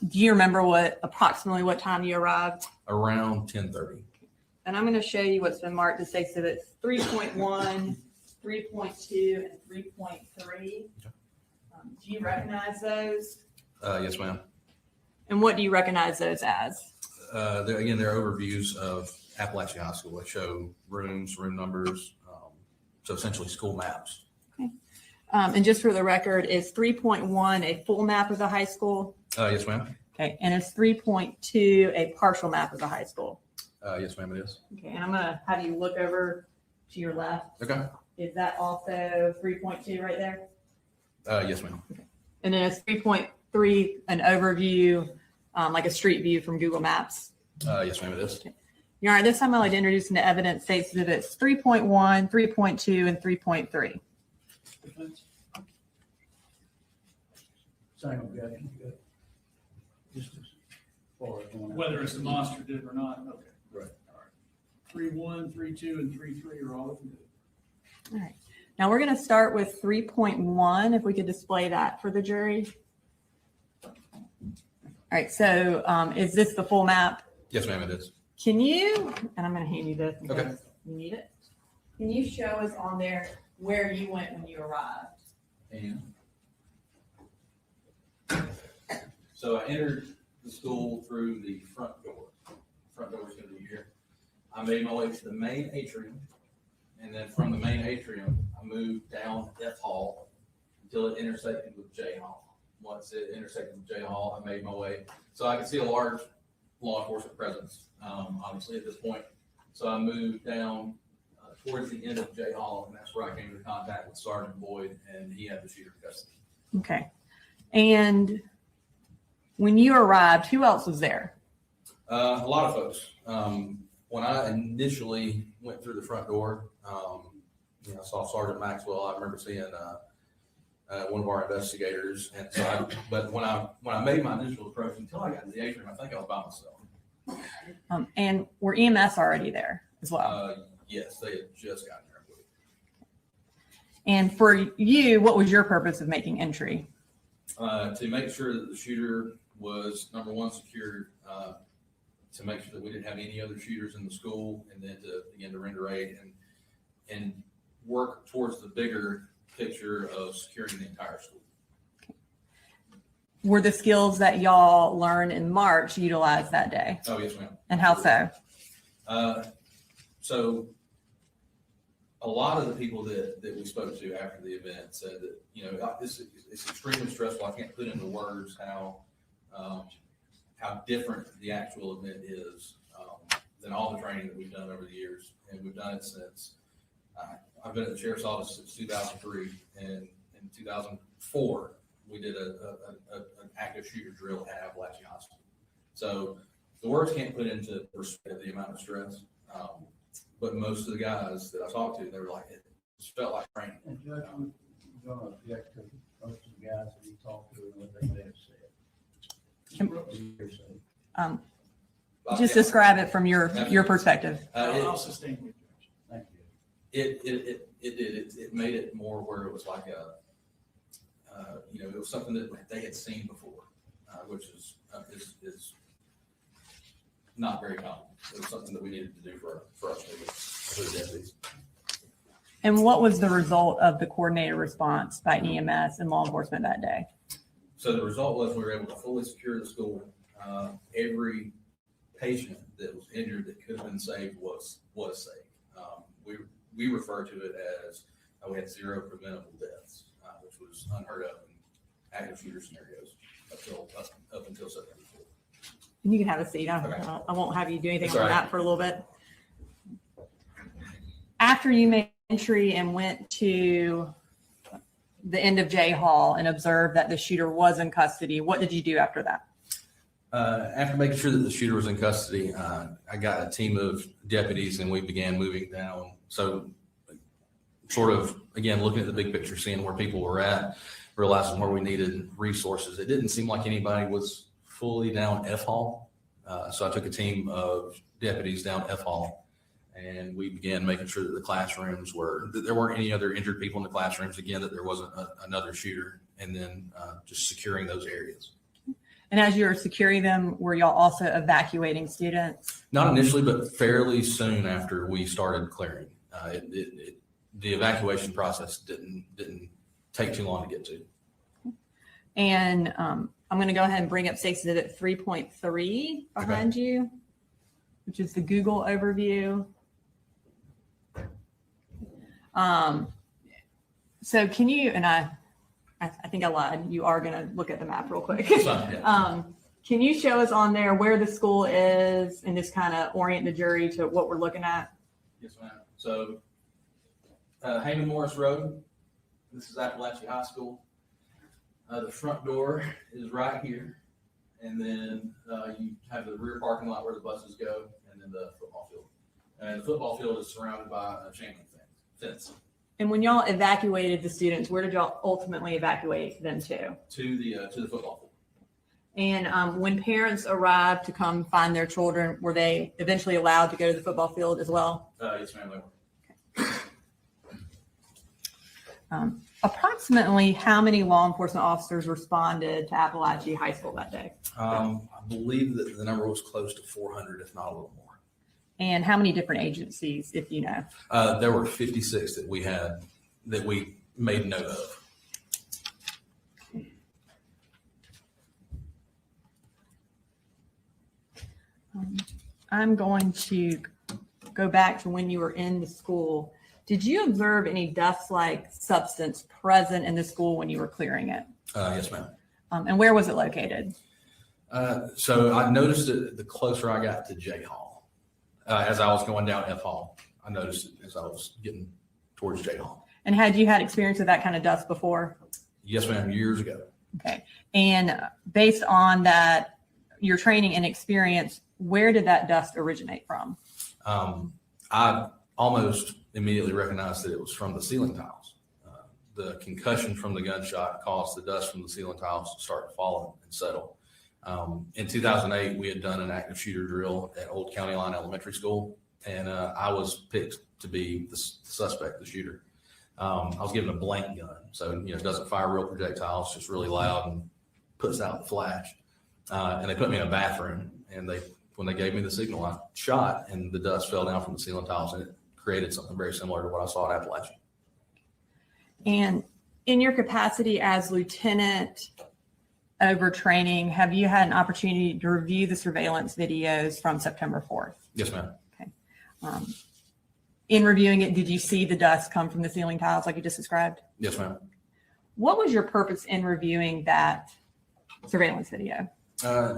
Do you remember approximately what time you arrived? Around 10:30. And I'm going to show you what's been marked as exhibits 3.1, 3.2, and 3.3. Do you recognize those? Yes, ma'am. And what do you recognize those as? They're overviews of Apalachee High School. They show rooms, room numbers, so essentially school maps. Okay. And just for the record, is 3.1 a full map of the high school? Yes, ma'am. Okay. And is 3.2 a partial map of the high school? Yes, ma'am, it is. Okay. And I'm going to have you look over to your left. Okay. Is that also 3.2 right there? Yes, ma'am. And then is 3.3 an overview, like a street view from Google Maps? Yes, ma'am, it is. Your Honor, this time I'd like to introduce into evidence states exhibits 3.1, 3.2, and 3.3. Defense? Same objection. Good. Just as far as going out. Whether it's demonstrative or not, okay. Right. All right. 3.1, 3.2, and 3.3 are all good. All right. Now we're going to start with 3.1, if we could display that for the jury. All right. So is this the full map? Yes, ma'am, it is. Can you, and I'm going to hand you this because Okay. you need it. Can you show us on there where you went when you arrived? And so I entered the school through the front door. Front door is going to be here. I made my way to the main atrium, and then from the main atrium, I moved down F Hall until it intersected with J Hall. Once it intersected with J Hall, I made my way. So I could see a large law enforcement presence, obviously at this point. So I moved down towards the end of J Hall, and that's where I came into contact with Sergeant Boyd, and he had the shooter in custody. Okay. And when you arrived, who else was there? A lot of folks. When I initially went through the front door, I saw Sergeant Maxwell. I remember seeing one of our investigators, and so but when I made my initial approach, until I got to the atrium, I think I was by myself. And were EMS already there as well? Yes, they had just gotten there. I believe. And for you, what was your purpose of making entry? To make sure that the shooter was, number one, secured, to make sure that we didn't have any other shooters in the school, and then to begin to render aid and work towards the bigger picture of securing the entire school. Were the skills that y'all learned in March utilized that day? Oh, yes, ma'am. And how so? So a lot of the people that we spoke to after the event said that, it's extremely stressful. I can't put into words how different the actual event is than all the training that we've done over the years. And we've done it since, I've been at the sheriff's office since 2003. And in 2004, we did an active shooter drill at Apalachee High School. So the words can't put into perspective the amount of stress. But most of the guys that I talked to, they were like, it just felt like training. And Judge, I'm going to object to most of the guys that you talked to and what they may have said. Just describe it from your perspective. I'll sustain the objection. Thank you. It made it more where it was like it was something that they had seen before, which is not very common. It was something that we needed to do for the deputies. And what was the result of the coordinated response by EMS and law enforcement that day? So the result was we were able to fully secure the school. Every patient that was injured that could have been saved was saved. We refer to it as we had 0 preventable deaths, which was unheard of in active shooter scenarios up until September 4th. You can have a seat. Okay. I won't have you do anything It's on all right. that for a little bit. After you made entry and went to the end of J Hall and observed that the shooter was in custody, what did you do after that? After making sure that the shooter was in custody, I got a team of deputies and we began moving down. So sort of, again, looking at the big picture, seeing where people were at, realizing where we needed resources. It didn't seem like anybody was fully down F Hall. So I took a team of deputies down F Hall and we began making sure that the classrooms that there weren't any other injured people in the classrooms, again, that there wasn't another shooter, and then just securing those areas. And as you were securing them, were y'all also evacuating students? Not initially, but fairly soon after we started clearing. The evacuation process didn't take too long to get to. And I'm going to go ahead and bring up State Exhibit 3.3 behind you, which is the Google overview. So can you, and I think I lied, you are going to look at the map real quick. Can you show us on there where the school is and just kind of orient the jury to what we're looking at? Yes, ma'am. So Heyman Morris Road, this is Apalachee High School. The front door is right here. And then you have the rear parking lot where the buses go, and then the football field. And the football field is surrounded by a chain link fence. And when y'all evacuated the students, where did y'all ultimately evacuate them to? To the football field. And when parents arrived to come find their children, were they eventually allowed to go to the football field as well? Yes, ma'am, they were. Approximately how many law enforcement officers responded to Apalachee High School that day? I believe that the number was close to 400, if not a little more. And how many different agencies, if you know? There were 56 that we made note of. I'm going to go back to when you were in the school. Did you observe any dust-like substance present in the school when you were clearing it? Yes, ma'am. And where was it located? So I noticed it the closer I got to J Hall. As I was going down F Hall, I noticed it as I was getting towards J Hall. And had you had experience with that kind of dust before? Yes, ma'am, years ago. Okay. And based on that, your training and experience, where did that dust originate from? I almost immediately recognized that it was from the ceiling tiles. The concussion from the gunshot caused the dust from the ceiling tiles to start to fall and settle. In 2008, we had done an active shooter drill at Old County Line Elementary School, and I was picked to be the suspect, the shooter. I was given a blank gun, so it doesn't fire real projectiles, just really loud and puts out the flash. And they put me in a bathroom, and when they gave me the signal, I shot, and the dust fell down from the ceiling tiles, and it created something very similar to what I saw at Apalachee. And in your capacity as lieutenant over training, have you had an opportunity to review the surveillance videos from September 4th? Yes, ma'am. Okay. In reviewing it, did you see the dust come from the ceiling tiles like you just described? Yes, ma'am. What was your purpose in reviewing that surveillance video?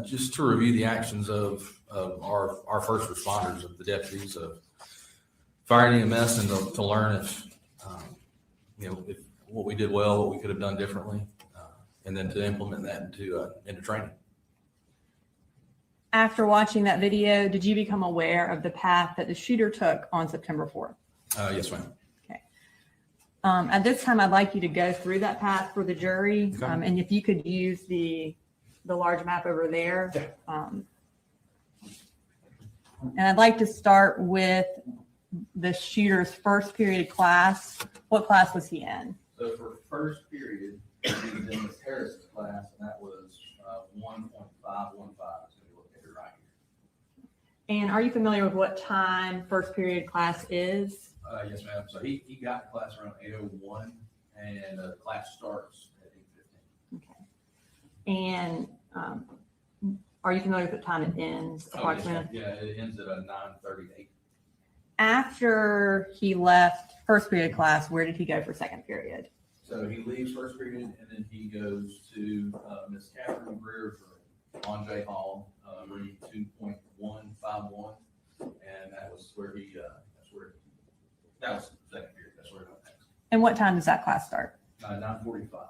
Just to review the actions of our first responders, of the deputies, of fire and EMS, and to learn if what we did well, what we could have done differently, and then to implement that into training. After watching that video, did you become aware of the path that the shooter took on September 4th? Yes, ma'am. Okay. At this time, I'd like you to go through that path for the jury. Okay. And if you could use the large map over there. And I'd like to start with the shooter's first period class. What class was he in? So for first period, he was in Miss Harris's class, and that was 1.515. So we look at it right here. And are you familiar with what time first period class is? Yes, ma'am. So he got to class around 8:01, and the class starts at 8:15. Okay. And are you familiar with what time it ends approximately? Yeah, it ends at 9:38. After he left first period class, where did he go for second period? So he leaves first period, and then he goes to Miss Catherine Greer's room on J Hall, room 2.151, and that was where that was the second period. That's where he went next. And what time does that class start? 9:38. 9:45.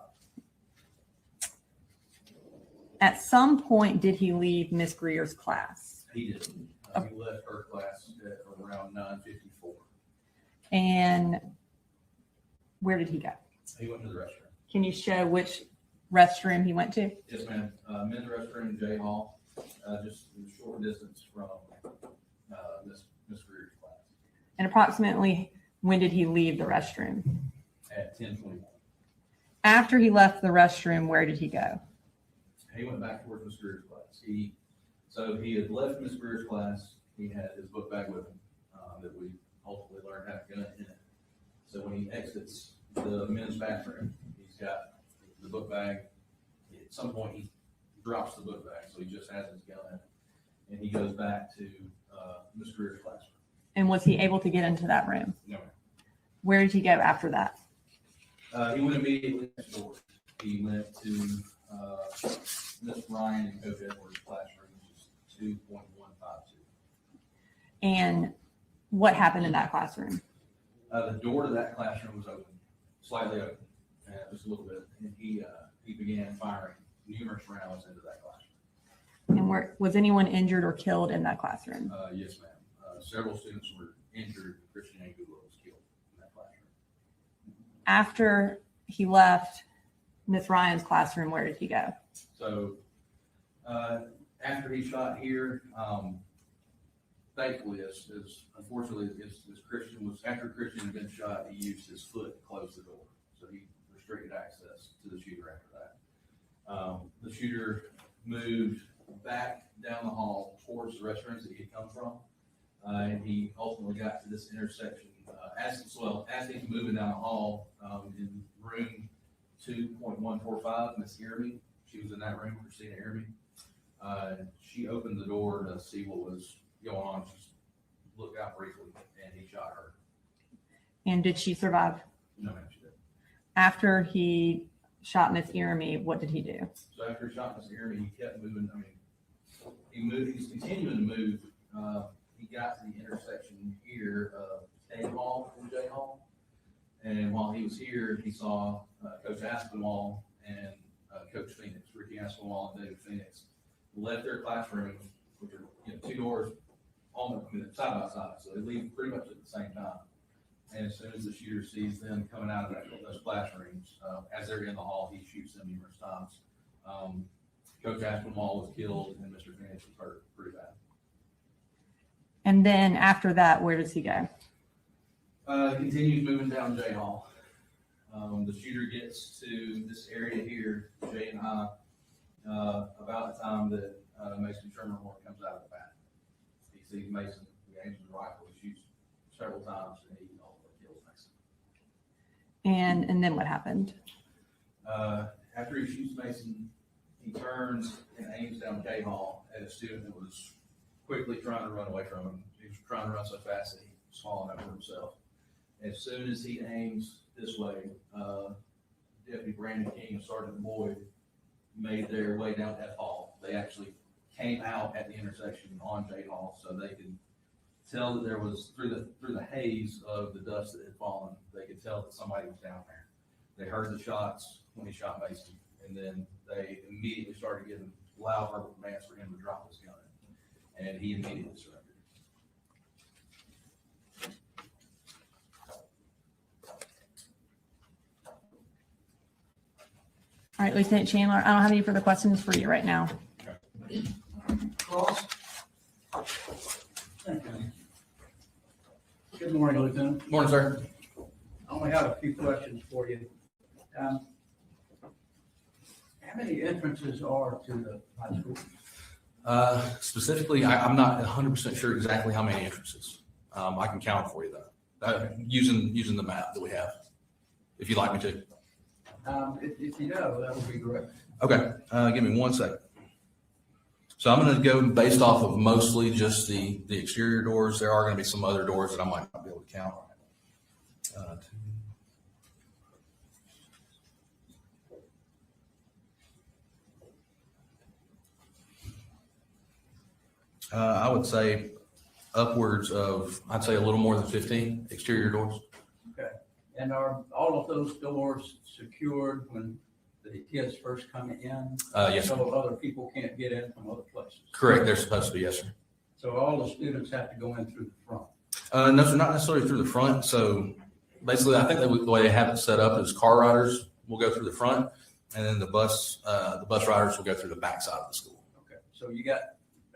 At some point, did he leave Miss Greer's class? He did. He left her class at around 9:54. And where did he go? He went to the restroom. Can you show which restroom he went to? Yes, ma'am. Men's restroom, J Hall, just a short distance from Miss Greer's class And approximately when did he leave the restroom? at 10:21. After he left the restroom, where did he go? He went back towards Miss Greer's class. So he had left Miss Greer's class. He had his book bag with him that we ultimately learned had a gun in it. So when he exits the men's bathroom, he's got the book bag. At some point, he drops the book bag, so he just has his gun, and he goes back to Miss Greer's classroom. And was he able to get into that room? No, Where did he go after that? he went immediately next door. He went to Miss Ryan and Coach Edwards' classroom, which is 2.152. And what happened in that classroom? The door to that classroom was open, slightly open, just a little bit, and he began firing numerous rounds into that classroom. And was anyone injured or killed in that classroom? Yes, ma'am. Several students were injured. Christian Angulo was killed in that classroom. After he left Miss Ryan's classroom, where did he go? So after he shot here, thankfully, unfortunately, as Christian was, after Christian had been shot, he used his foot to close the door. So he restricted access to the shooter after that. The shooter moved back down the hall towards the restrooms that he had come from. And he ultimately got to this intersection, as he's moving down the hall, in room 2.145, Miss Irmy, she was in that room, Christina Irmy. She opened the door to see what was going on, just looked out briefly, and he shot her. And did she survive? No, ma'am, she didn't. After he shot Miss Irmy, what did he do? So after he shot Miss Irmy, he kept moving. He's continuing to move. He got to the intersection here of K Hall and J Hall. And while he was here, he saw Coach Aspinwall and Coach Phoenix, Ricky Aspinwall and David Phoenix, left their classrooms, which are two doors side by side, so they leave pretty much at the same time. And as soon as the shooter sees them coming out of those classrooms, as they're in the hall, he shoots them numerous times. Coach Aspinwall was killed, and Mr. Phoenix was hurt pretty bad. And then after that, where does he go? Continues moving down J Hall. The shooter gets to this area here, J and I, about the time that Mason Shermerhorn comes out of the bath. He sees Mason, he aims his rifle, he shoots several times, and he ultimately kills Mason. And then what happened? After he shoots Mason, he turns and aims down K Hall at a student that was quickly trying to run away from him. He was trying to run so fast that he was falling over himself. As soon as he aims this way, Deputy Brandon King and Sergeant Boyd made their way down F Hall. They actually came out at the intersection on J Hall, so they could tell that there was, through the haze of the dust that had fallen, they could tell that somebody was down there. They heard the shots when he shot Mason, and then they immediately started giving loud verbal commands for him to drop his gun, and he immediately surrendered. All right, Lieutenant Chandler, I don't have any further questions for you right now. Ross? Good morning, Lieutenant. Morning, sir. I only have a few questions for you. How many entrances are to the high school? Specifically, I'm not 100% sure exactly how many entrances. I can count for you though, using the map that we have, if you'd like me to. If you know, that would be great. Okay, give me 1 second. So I'm going to go based off of mostly just the exterior doors. There are going to be some other doors that I might not be able to count. I would say upwards of, I'd say a little more than 15 exterior doors. Okay. And are all of those doors secured when the kids first come in? Yes, sir. So other people can't get in from other places? Correct. They're supposed to be, yes, sir. So all the students have to go in through the front? No, sir, not necessarily through the front. So basically, I think the way they have it set up is car riders will go through the front, and then the bus riders will go through the back side of the school. Okay, so you got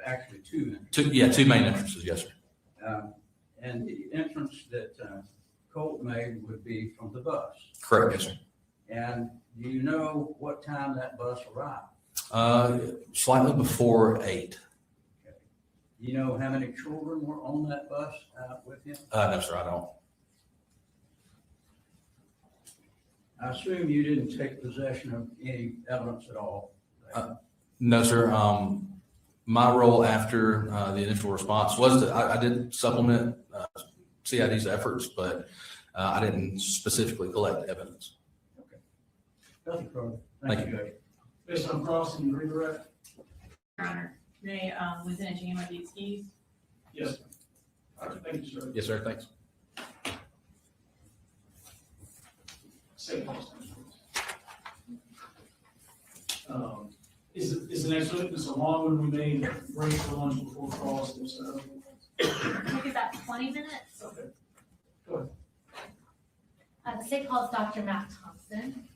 actually two. Two main entrances, yes, sir. And the entrance that Colt made would be from the bus. Correct, yes, sir. And do you know what time that bus arrived? Slightly before 8. Okay. Do you know how many children were on that bus with him? No, sir, I don't. I assume you didn't take possession of any evidence at all? No, sir. My role after the initial response was that I did supplement CID's efforts, but I didn't specifically collect evidence. Okay. Nothing further. Thank you. Judge. Based on crossing and redirect? Your Honor, may Lieutenant Chandler be excused? Yes. All right, thank you, sir. Yes, sir. Thanks. Second. Is the next witness a long one? We made break for lunch before crossing, so. Maybe about 20 minutes. Okay. Go ahead. The state calls Dr. Matt Thompson.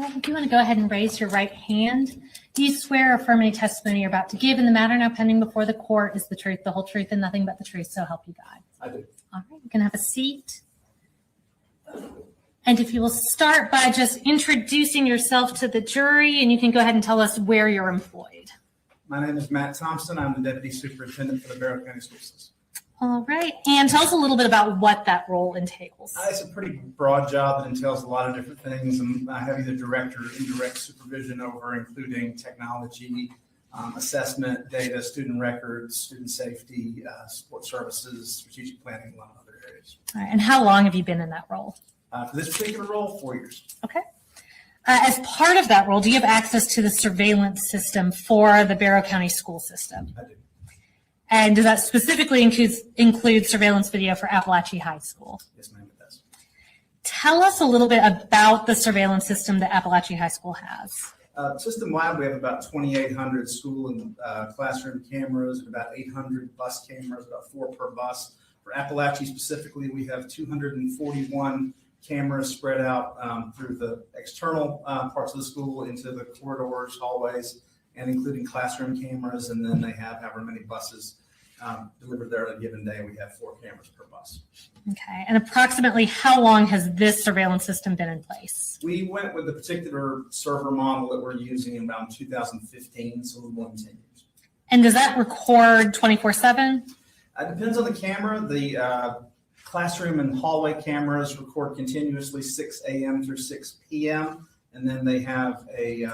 If you want to go ahead and raise your right hand, do you swear or affirm any testimony you're about to give in the matter now pending before the court is the truth, the whole truth, and nothing but the truth, so help you God? I do. All right, you can have a seat. And if you will start by just introducing yourself to the jury, and you can go ahead and tell us where you're employed. My name is Matt Thompson. I'm the Deputy Superintendent for the Barrow County School System. All right, and tell us a little bit about what that role entails. It's a pretty broad job that entails a lot of different things. I have either direct or indirect supervision over, including technology, assessment, data, student records, student safety, support services, strategic planning, a lot of other areas. All right, and how long have you been in that role? For this particular role, 4 years. Okay. As part of that role, do you have access to the surveillance system for the Barrow County school system? I do. And does that specifically include surveillance video for Apalachee High School? Yes, ma'am, it does. Tell us a little bit about the surveillance system that Apalachee High School has. System-wide, we have about 2,800 school and classroom cameras, and about 800 bus cameras, about 4 per bus. For Apalachee specifically, we have 241 cameras spread out through the external parts of the school into the corridors, hallways, and including classroom cameras. And then they have however many buses delivered there on a given day. We have 4 cameras per bus. Okay. And approximately how long has this surveillance system been in place? We went with the particular server model that we're using in about 2015, so a little more than 10 years. And does that record 24/7? It depends on the camera. The classroom and hallway cameras record continuously 6 a.m. through 6 p.m. And then they have a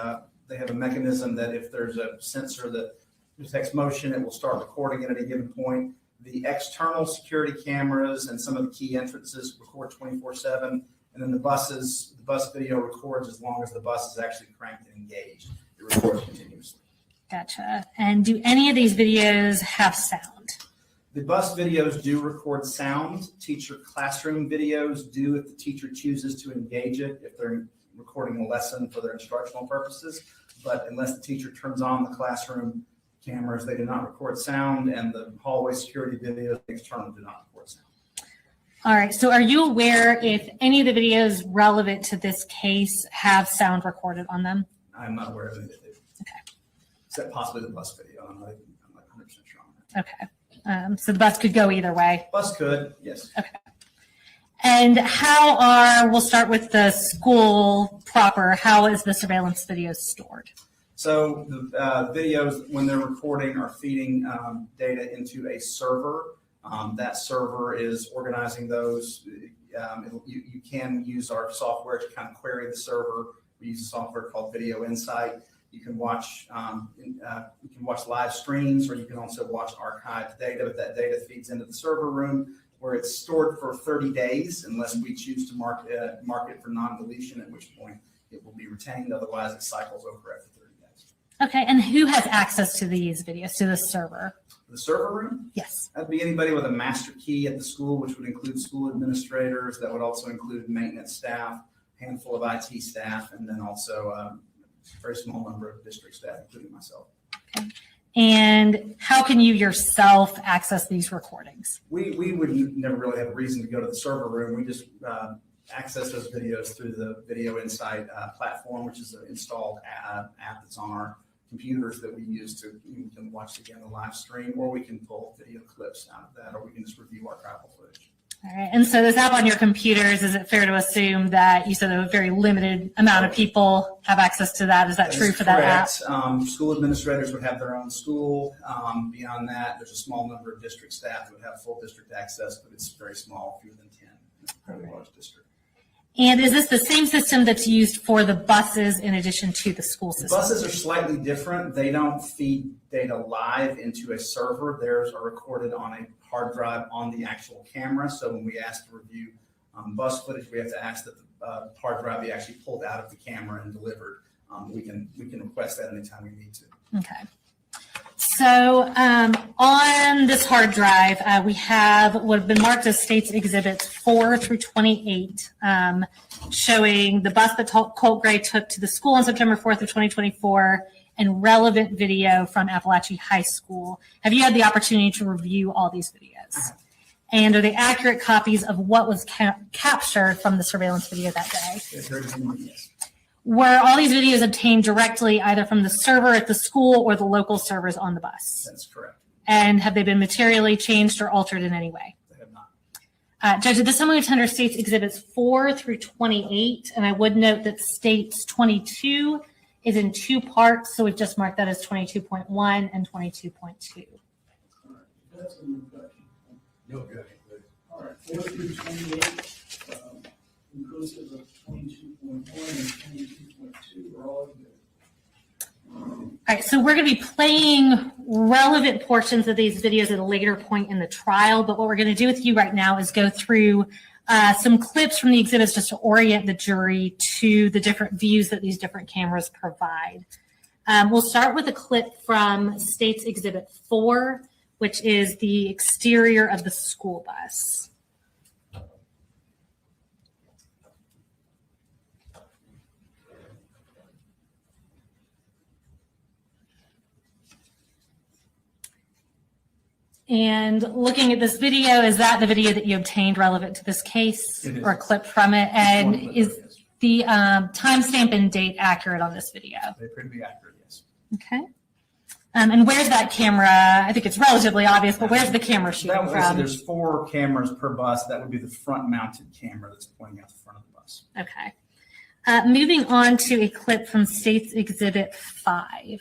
mechanism that if there's a sensor that detects motion, it will start recording it at a given point. The external security cameras and some of the key entrances record 24/7. And then the bus video records as long as the bus is actually cranked and engaged. It records continuously. Gotcha. And do any of these videos have sound? The bus videos do record sound. Teacher classroom videos do if the teacher chooses to engage it, if they're recording a lesson for their instructional purposes. But unless the teacher turns on the classroom cameras, they do not record sound, and the hallway security videos external do not record sound. All right. So are you aware if any of the videos relevant to this case have sound recorded on them? I'm not aware of any that do. Okay. Except possibly the bus video. I'm not 100% sure on that. Okay. So the bus could go either way. Bus could, yes. Okay. And we'll start with the school proper. How is the surveillance video stored? So the videos, when they're recording, are feeding data into a server. That server is organizing those. You can use our software to kind of query the server We use a software called Video Insight. You can watch live streams, or you can also watch archived data. But that data feeds into the server room, where it's stored for 30 days, unless we choose to mark it for non-deletion, at which point it will be retained. Otherwise, it cycles over after 30 days. Okay, and who has access to these videos, to the server? The server room? Yes. That'd be anybody with a master key at the school, which would include school administrators. That would also include maintenance staff, a handful of IT staff, and then also a very small number of district staff, including myself. Okay. And how can you yourself access these recordings? We would never really have a reason to go to the server room. We just access those videos through the Video Insight platform, which is an installed app that's on our computers that we use to, you can watch again the live stream, or we can pull video clips out of that, or we can just review archival footage. All right. And so this app on your computers, is it fair to assume that you said a very limited amount of people have access to that? Is that true for that app? School administrators would have their own school. Beyond that, there's a small number of district staff that would have full district access, but it's very small, fewer than 10. It's a fairly large district. And is this the same system that's used for the buses in addition to the school The system? buses are slightly different. They don't feed data live into a server. Theirs are recorded on a hard drive on the actual camera. So when we ask to review bus footage, we have to ask that the hard drive be actually pulled out of the camera and delivered. We can request that anytime we need to. Okay. So on this hard drive, we have what have been marked as States Exhibits 4 through 28, showing the bus that Colt Gray took to the school on September 4th of 2024 and relevant video from Apalachee High School. Have you had the opportunity to review all these videos? And are they accurate copies of what was captured from the surveillance video that day? Yes. Were all these videos obtained directly either from the server at the school or the local servers on the bus? That's correct. And have they been materially changed or altered in any way? They have not. Judge, at this time we have under States Exhibits 4 through 28, and I would note that States 22 is in two parts, so we've just marked that as 22.1 and 22.2. That's an objection. No objection. All right, 4 through 28, inclusive of 22.1 and 22.2 are all good. All right, so we're going to be playing relevant portions of these videos at a later point in the trial, but what we're going to do with you right now is go through some clips from the exhibits just to orient the jury to the different views that these different cameras provide. We'll start with a clip from States Exhibit 4, which is the exterior of the school bus. And looking at this video, is that the video that you obtained relevant to this case It is. or a clip from it? And One clip, is yes. the timestamp and date accurate on this video? They appear to be accurate, yes. Okay. And where's that camera? I think it's relatively obvious, but where's the camera shooting So from? there's 4 cameras per bus. That would be the front mounted camera that's pointing out the front of the bus. Okay. Moving on to a clip from States Exhibit 5.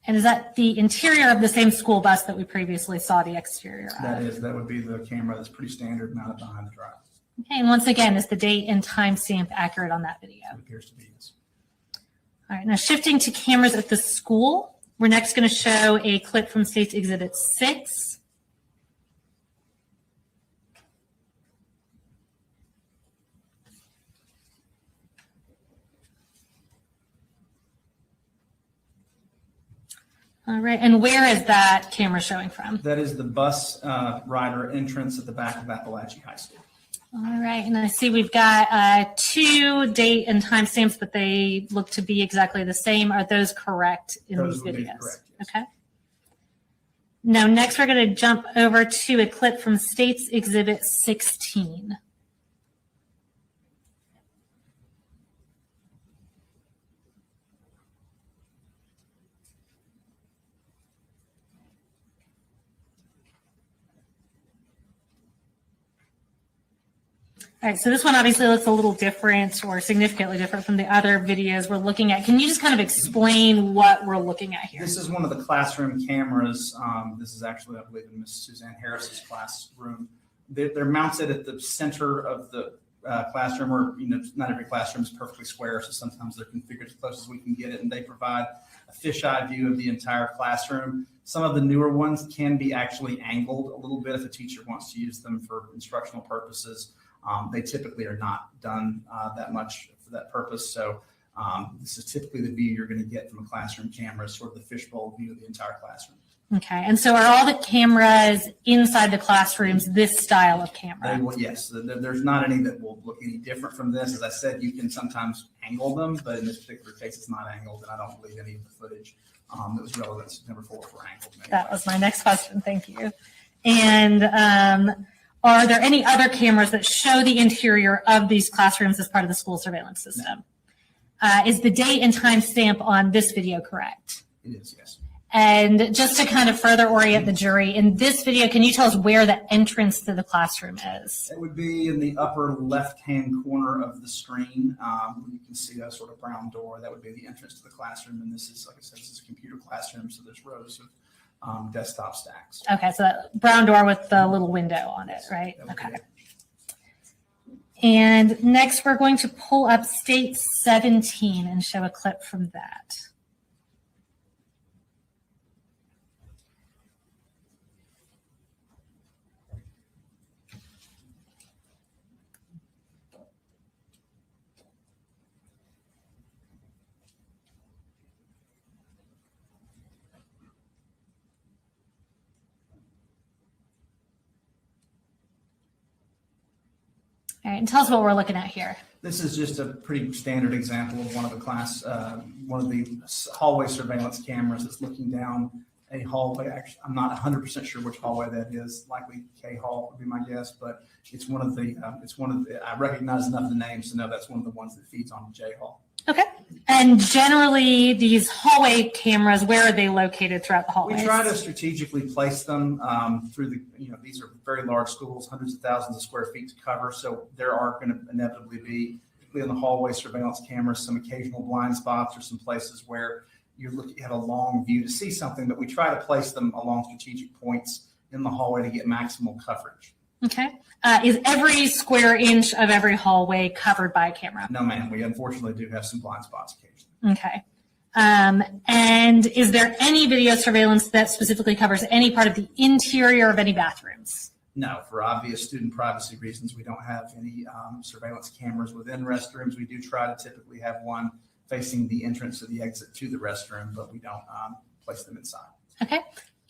And is that the interior of the same school bus that we previously saw the exterior of? That would be the camera that's pretty standard mounted behind the drive. Okay, and once again, is the date and timestamp accurate on that video? It appears to be, yes. All right, now shifting to cameras at the school, we're next going to show a clip from States Exhibit 6. All right, and where is that camera showing from? That is the bus rider entrance at the back of Apalachee High School. All right, and I see we've got 2 date and timestamps, but they look to be exactly the same. Are those correct in Those these would be videos? correct, yes. Okay. Now, next we're going to jump over to a clip from States Exhibit 16. All right, so this one obviously looks a little different or significantly different from the other videos we're looking at. Can you just kind of explain what we're looking at here? This is one of the classroom cameras. This is actually, I believe, in Miss Suzanne Harris's classroom. They're mounted at the center of the classroom, or not every classroom is perfectly square, so sometimes they're configured as close as we can get it, and they provide a fisheye view of the entire classroom. Some of the newer ones can be actually angled a little bit if a teacher wants to use them for instructional purposes. They typically are not done that much for that purpose. So this is typically the view you're going to get from a classroom camera, sort of the fishbowl view of the entire classroom. Okay, and so are all the cameras inside the classrooms this style of camera? Yes, there's not any that will look any different from this. As I said, you can sometimes angle them, but in this particular case, it's not angled, and I don't believe any of the footage that was relevant to September 4th were angled. That was my next question. Thank you. And are there any other cameras that show the interior of these classrooms as part of the school surveillance system? Is the date and time stamp on this video correct? It is, yes. And just to kind of further orient the jury, in this video, can you tell us where the entrance to the classroom is? It would be in the upper left-hand corner of the screen. You can see a sort of brown door. That would be the entrance to the classroom. And this is, like I said, this is a computer classroom, so there's rows of desktop stacks. Okay, so that brown door with the little window on it, right? Okay. And next, we're going to pull up State 17 and show a clip from that. All right, and tell us what we're looking at here. This is just a pretty standard example of one of the hallway surveillance cameras that's looking down a hallway. Actually, I'm not 100% sure which hallway that is. Likely K Hall would be my guess, but it's one of the. I recognize enough of the names to know that's one of the ones that feeds on J Hall. Okay. And generally, these hallway cameras, where are they located throughout the hallways? We try to strategically place them through the, these are very large schools, hundreds of thousands of square feet to cover. So there are going to inevitably be, particularly in the hallway surveillance cameras, some occasional blind spots or some places where you have a long view to see something, but we try to place them along strategic points in the hallway to get maximal coverage. Okay. Is every square inch of every hallway covered by a camera? No, ma'am. We unfortunately do have some blind spots occasionally. Okay. And is there any video surveillance that specifically covers any part of the interior of any bathrooms? No, for obvious student privacy reasons, we don't have any surveillance cameras within restrooms. We do try to typically have one facing the entrance or the exit to the restroom, but we don't place them inside. Okay.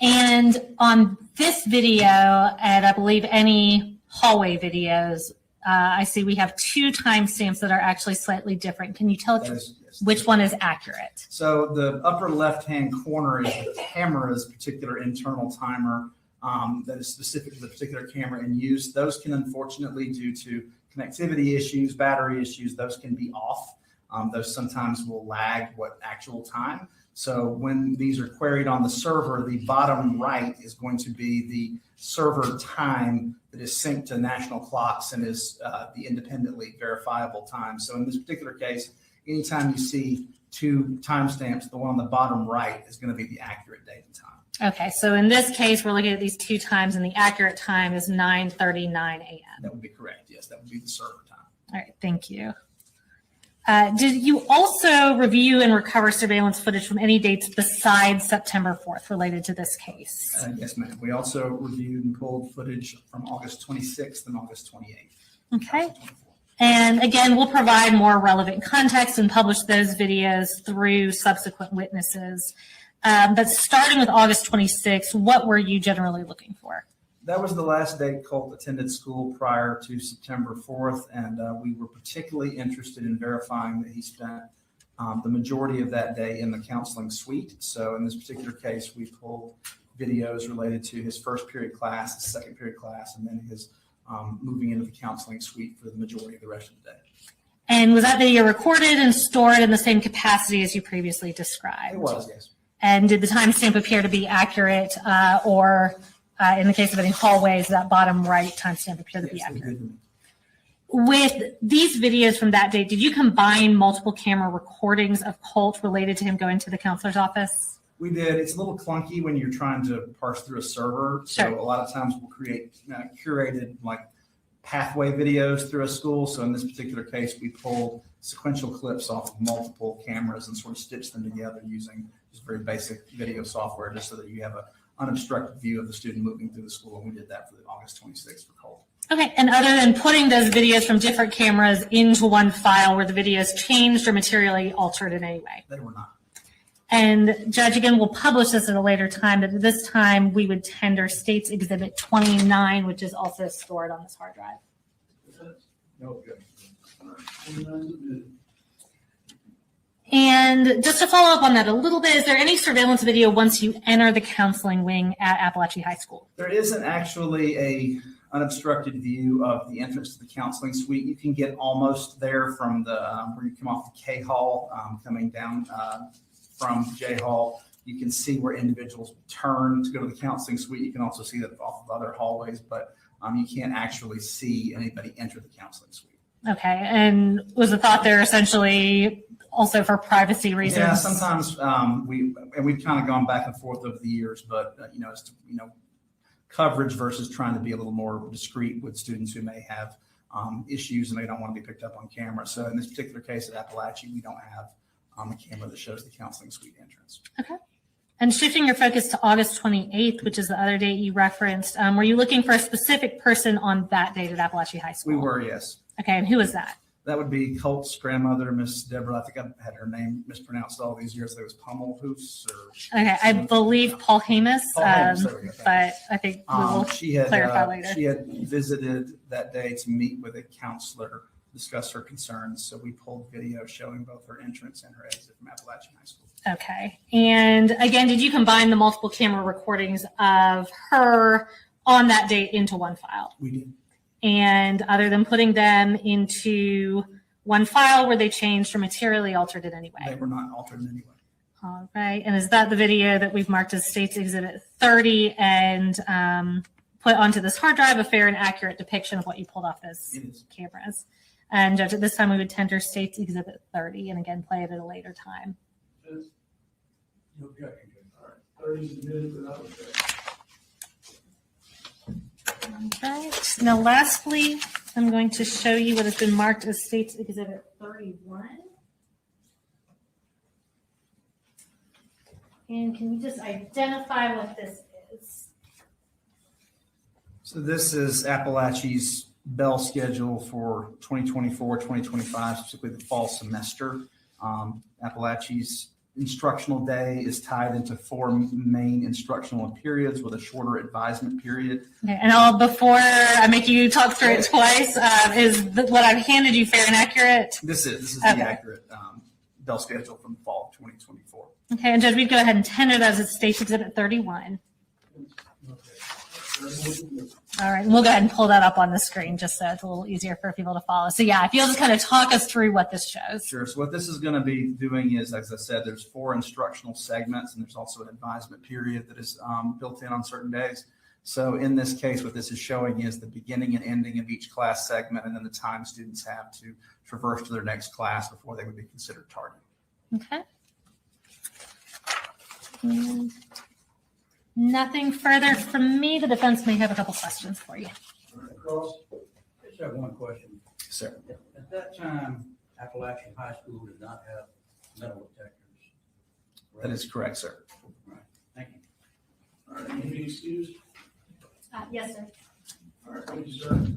And on this video, and I believe any hallway videos, I see we have two timestamps that are actually slightly different. Can you tell us which one is accurate? So the upper left-hand corner is the camera's particular internal timer that is specific to the particular camera in use. Those can, unfortunately, due to connectivity issues, battery issues, those can be off. Those sometimes will lag what actual time. So when these are queried on the server, the bottom right is going to be the server time that is synced to national clocks and is the independently verifiable time. So in this particular case, anytime you see two timestamps, the one on the bottom right is going to be the accurate date and time. Okay, so in this case, we're looking at these two times, and the accurate time is 9:39 a.m. That would be correct. Yes, that would be the server time. All right, thank you. Did you also review and recover surveillance footage from any dates besides September 4th related to this case? Yes, ma'am. We also reviewed and pulled footage from August 26th and August 28th. Okay. And again, we'll provide more relevant context and publish those videos through subsequent witnesses. But starting with August 26th, what were you generally looking for? That was the last day Colt attended school prior to September 4th, and we were particularly interested in verifying that he spent the majority of that day in the counseling suite. So in this particular case, we pulled videos related to his first period class, his second period class, and then his moving into the counseling suite for the majority of the rest of the day. And was that video recorded and stored in the same capacity as you previously described? It was, yes. And did the timestamp appear to be accurate, or in the case of any hallways, that bottom right timestamp appear to be accurate? with these videos from that date, did you combine multiple camera recordings of Colt related to him going to the counselor's office? We did. It's a little clunky when you're trying to parse through a server. So Sure. a lot of times we'll create curated like pathway videos through a school. So in this particular case, we pulled sequential clips off of multiple cameras and sort of stitched them together using just very basic video software, just so that you have an unobstructed view of the student moving through the school. And we did that for the August 26th for Colt. Okay, and other than putting those videos from different cameras into one file, were the videos changed or materially altered in any way? They were not. And Judge, again, we'll publish this at a later time, but at this time we would tender State's Exhibit 29, which is also stored on this hard drive. No, good. And And just to follow up on that a little bit, is there any surveillance video once you enter the counseling wing at Apalachee High School? There isn't actually a unobstructed view of the entrance to the counseling suite. You can get almost there from the where you come off the K Hall, coming down from J Hall. You can see where individuals turn to go to the counseling suite. You can also see that off of other hallways, but you can't actually see anybody enter the counseling suite. Okay, and was the thought there essentially also for privacy reasons? Yeah, sometimes we've kind of gone back and forth over the years, but as to, coverage versus trying to be a little more discreet with students who may have issues and they don't want to be picked up on camera. So in this particular case at Apalachee, we don't have a camera that shows the counseling suite entrance. Okay. And shifting your focus to August 28th, which is the other date you referenced, were you looking for a specific person on that date at Apalachee High School? We were, yes. Okay, and who was that? That would be Colt's grandmother, Miss Deborah. I think I've had her name mispronounced all these years. It was Pummelhoofs or. Okay, I believe Paul Hamus, Paul Hamus, there we go. but I think we will clarify later. She had visited that day to meet with a counselor, discuss her concerns. So we pulled video showing both her entrance and her exit from Apalachee High School. Okay, and again, did you combine the multiple camera recordings of her on that date into one file? We did. And other than putting them into one file, were they changed or materially altered in any way? They were not altered in any way. All right. And is that the video that we've marked as State's Exhibit 30 and put onto this hard drive, a fair and accurate depiction of what you pulled off those It is. cameras? And Judge, at this time, we would tender State's Exhibit 30 and again, play it at a later time. No objection. all right, 30 is admitted without objection. All right. Now, lastly, I'm going to show you what has been marked as State's Exhibit 31. And can you just identify what this is? So this is Apalachee's bell schedule for 2024, 2025, specifically the fall semester. Appalachee's instructional day is tied into 4 main instructional periods with a shorter advisement period. Okay, and before I make you talk through it twice, what I've handed you fair and accurate? This is Okay. the accurate bell schedule from fall of 2024. Okay, and Judge, we'd go ahead and tender that as State's Exhibit 31. All right, and we'll go ahead and pull that up on the screen just so it's a little easier for people to follow. So yeah, if you'll just kind of talk us through what this shows. Sure. So what this is going to be doing is, as I said, there's 4 instructional segments, and there's also an advisement period that is built in on certain days. So in this case, what this is showing is the beginning and ending of each class segment, and then the time students have to traverse to their next class before they would be considered tardy. Okay. And nothing further from me. The defense may have a couple questions for you. Cross. Just have one question. Sir. At that time, Apalachee High School did not have metal detectors. That is correct, sir. Right. Thank you. All right, any excused? Yes, sir. All right, thank you, sir.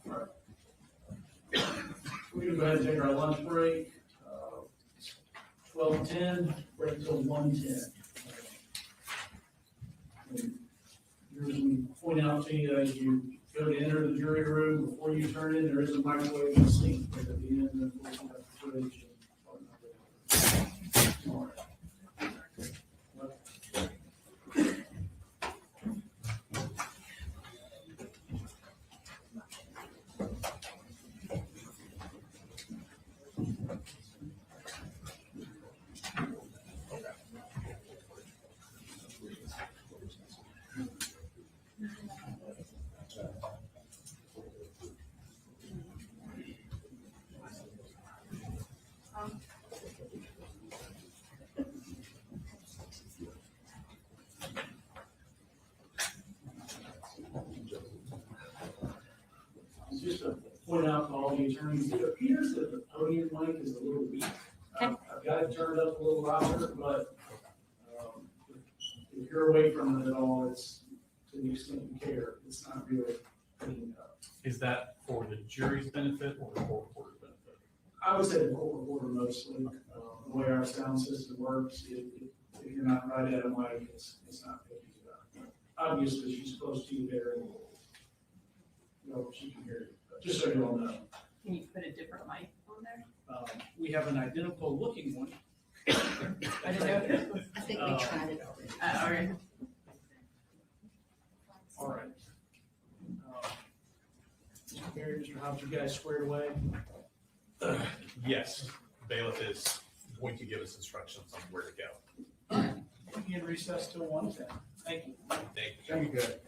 All right. We can go ahead and take our lunch break. 12:10, break till 1:10. Here's we point out to you as you go to enter the jury room, before you turn in, there is a microwave and sink right at the end. And of course, you have footage and all right. the attorneys, it appears that the podium mic is a little weak. I've got it turned up a little louder, but if you're away from it at all, it's to the extent you care, it's not really picking up. Is that for the jury's benefit or the court reporter's benefit? I would say the court reporter mostly, the way our sound system works, if you're not right at a mic, it's not picking it up. Obviously, she's close to you there, and she can hear you, but just so you all know. Can you put a different mic on there? We have an identical looking one. I didn't know if this was. I think we tried it already. All right. All right. Mr. Perry, Mr. Hobbs, you guys squared away? Yes, bailiff is going to give us instructions on where to go. We can recess till 1:10. Thank you. Thank you. Very good.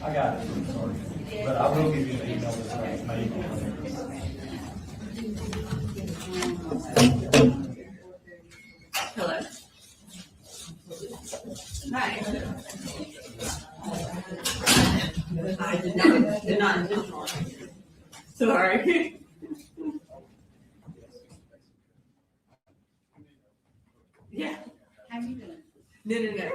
I got it, I'm sorry. But I will give you the email that's made. Hello. Hi. I did not intentionally. Sorry. Yeah. How you doing? No.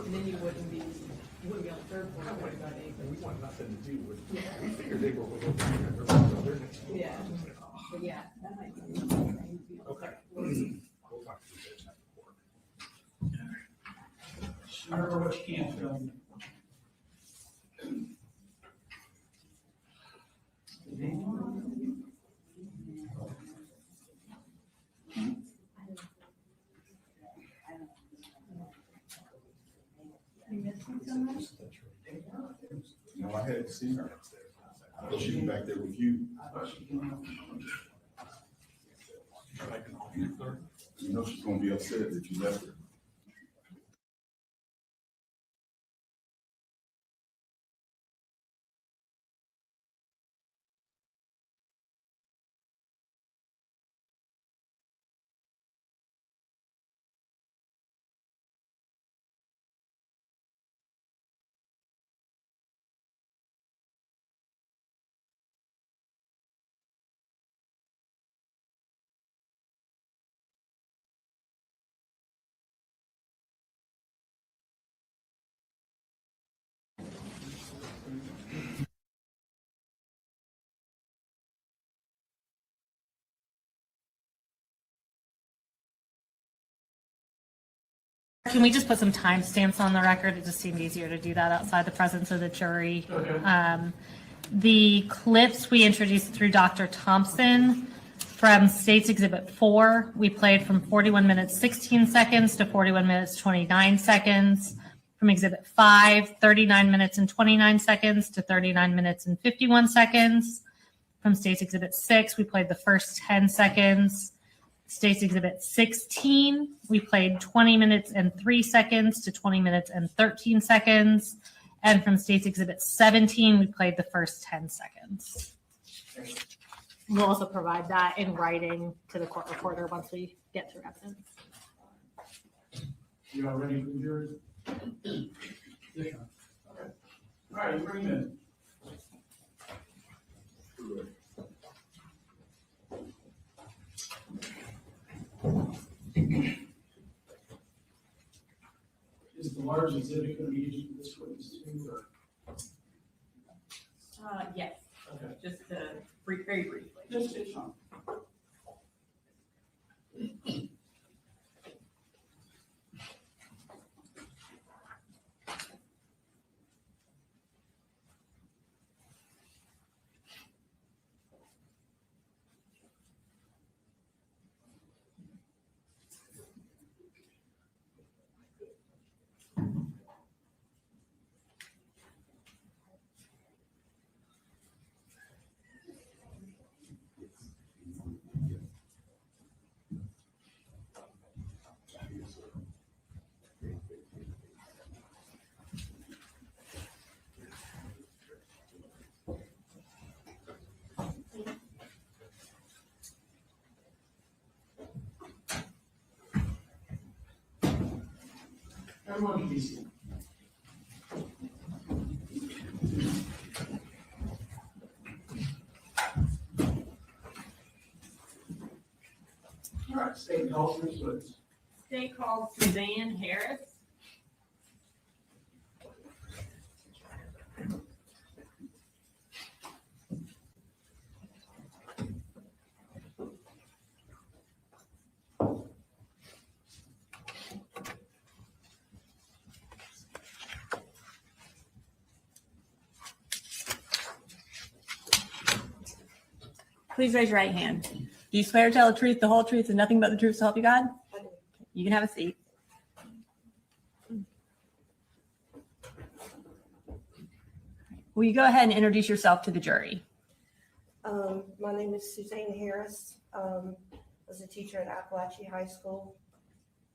And then you wouldn't be on the third floor. We want nothing to do with, we figured they were over there. Yeah. But yeah, that might be. Okay. We'll talk to you guys after. Remember what you can't film. No, I had to see her. I thought she was back there with you. You know she's gonna be upset that you left her. Can we just put some timestamps on the record? It just seemed easier to do that outside the presence of the jury. Okay. The clips we introduced through Dr. Thompson from State's Exhibit 4, we played from 41 minutes 16 seconds to 41 minutes 29 seconds. From Exhibit 5, 39 minutes and 29 seconds to 39 minutes and 51 seconds. From State's Exhibit 6, we played the first 10 seconds. State's Exhibit 16, we played 20 minutes and 3 seconds to 20 minutes and 13 seconds. And from State's Exhibit 17, we played the first 10 seconds. We'll also provide that in writing to the court reporter once we get through evidence. You all ready for the jury? Yes, sir. All right, bring them in. Is the large exhibit going to be used for this witness too, or? Yes, Okay. just very briefly. Just it's fine. Everyone can be seated. All right, state calls for witness. State called Suzanne Harris. Please raise your right hand. Do you swear to tell the truth, the whole truth, and nothing but the truth to help you God? You can have a seat. Will you go ahead and introduce yourself to the jury? My name is Suzanne Harris. I was a teacher at Apalachee High School.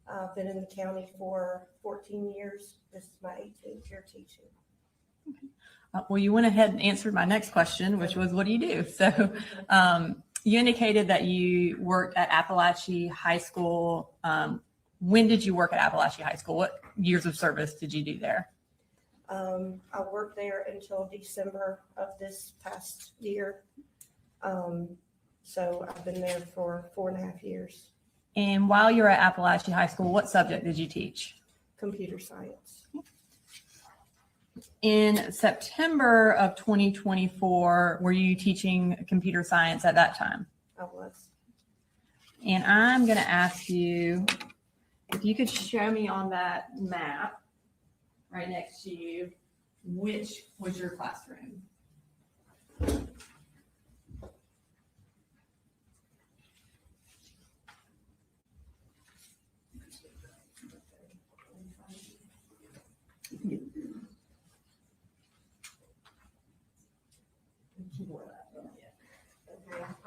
I've been in the county for 14 years. This is my 18th year teaching. Well, you went ahead and answered my next question, which was, what do you do? So you indicated that you worked at Apalachee High School. When did you work at Apalachee High School? What years of service did you do there? I worked there until December of this past year. So I've been there for 4.5 years. And while you were at Apalachee High School, what subject did you teach? Computer science. In September of 2024, were you teaching computer science at that time? I was. And I'm going to ask you if you could show me on that map right next to you, which was your classroom?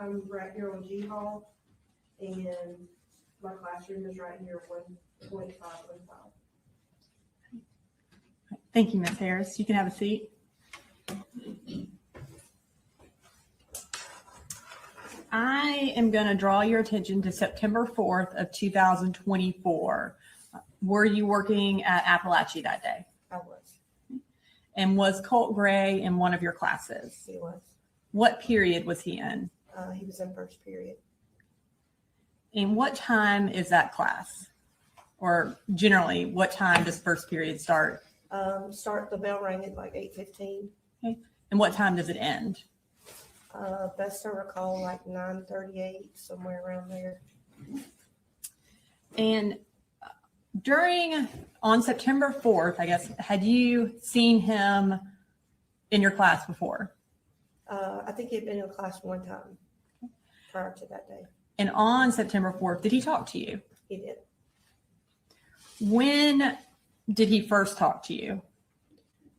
I'm right here on G Hall, and my classroom is right here, 1.515. Thank you, Ms. Harris. You can have a seat. I am going to draw your attention to September 4th of 2024. Were you working at Apalachee that day? I was. And was Colt Gray in one of your classes? He was. What period was he in? He was in first period. And what time is that class? Or generally, what time does first period start? The bell rang at like 8:15. Okay. And what time does it end? Best I recall, like 9:38, somewhere around there. And on September 4th, I guess, had you seen him in your class before? I think he had been in class one time prior to that day. And on September 4th, did he talk to you? He did. When did he first talk to you?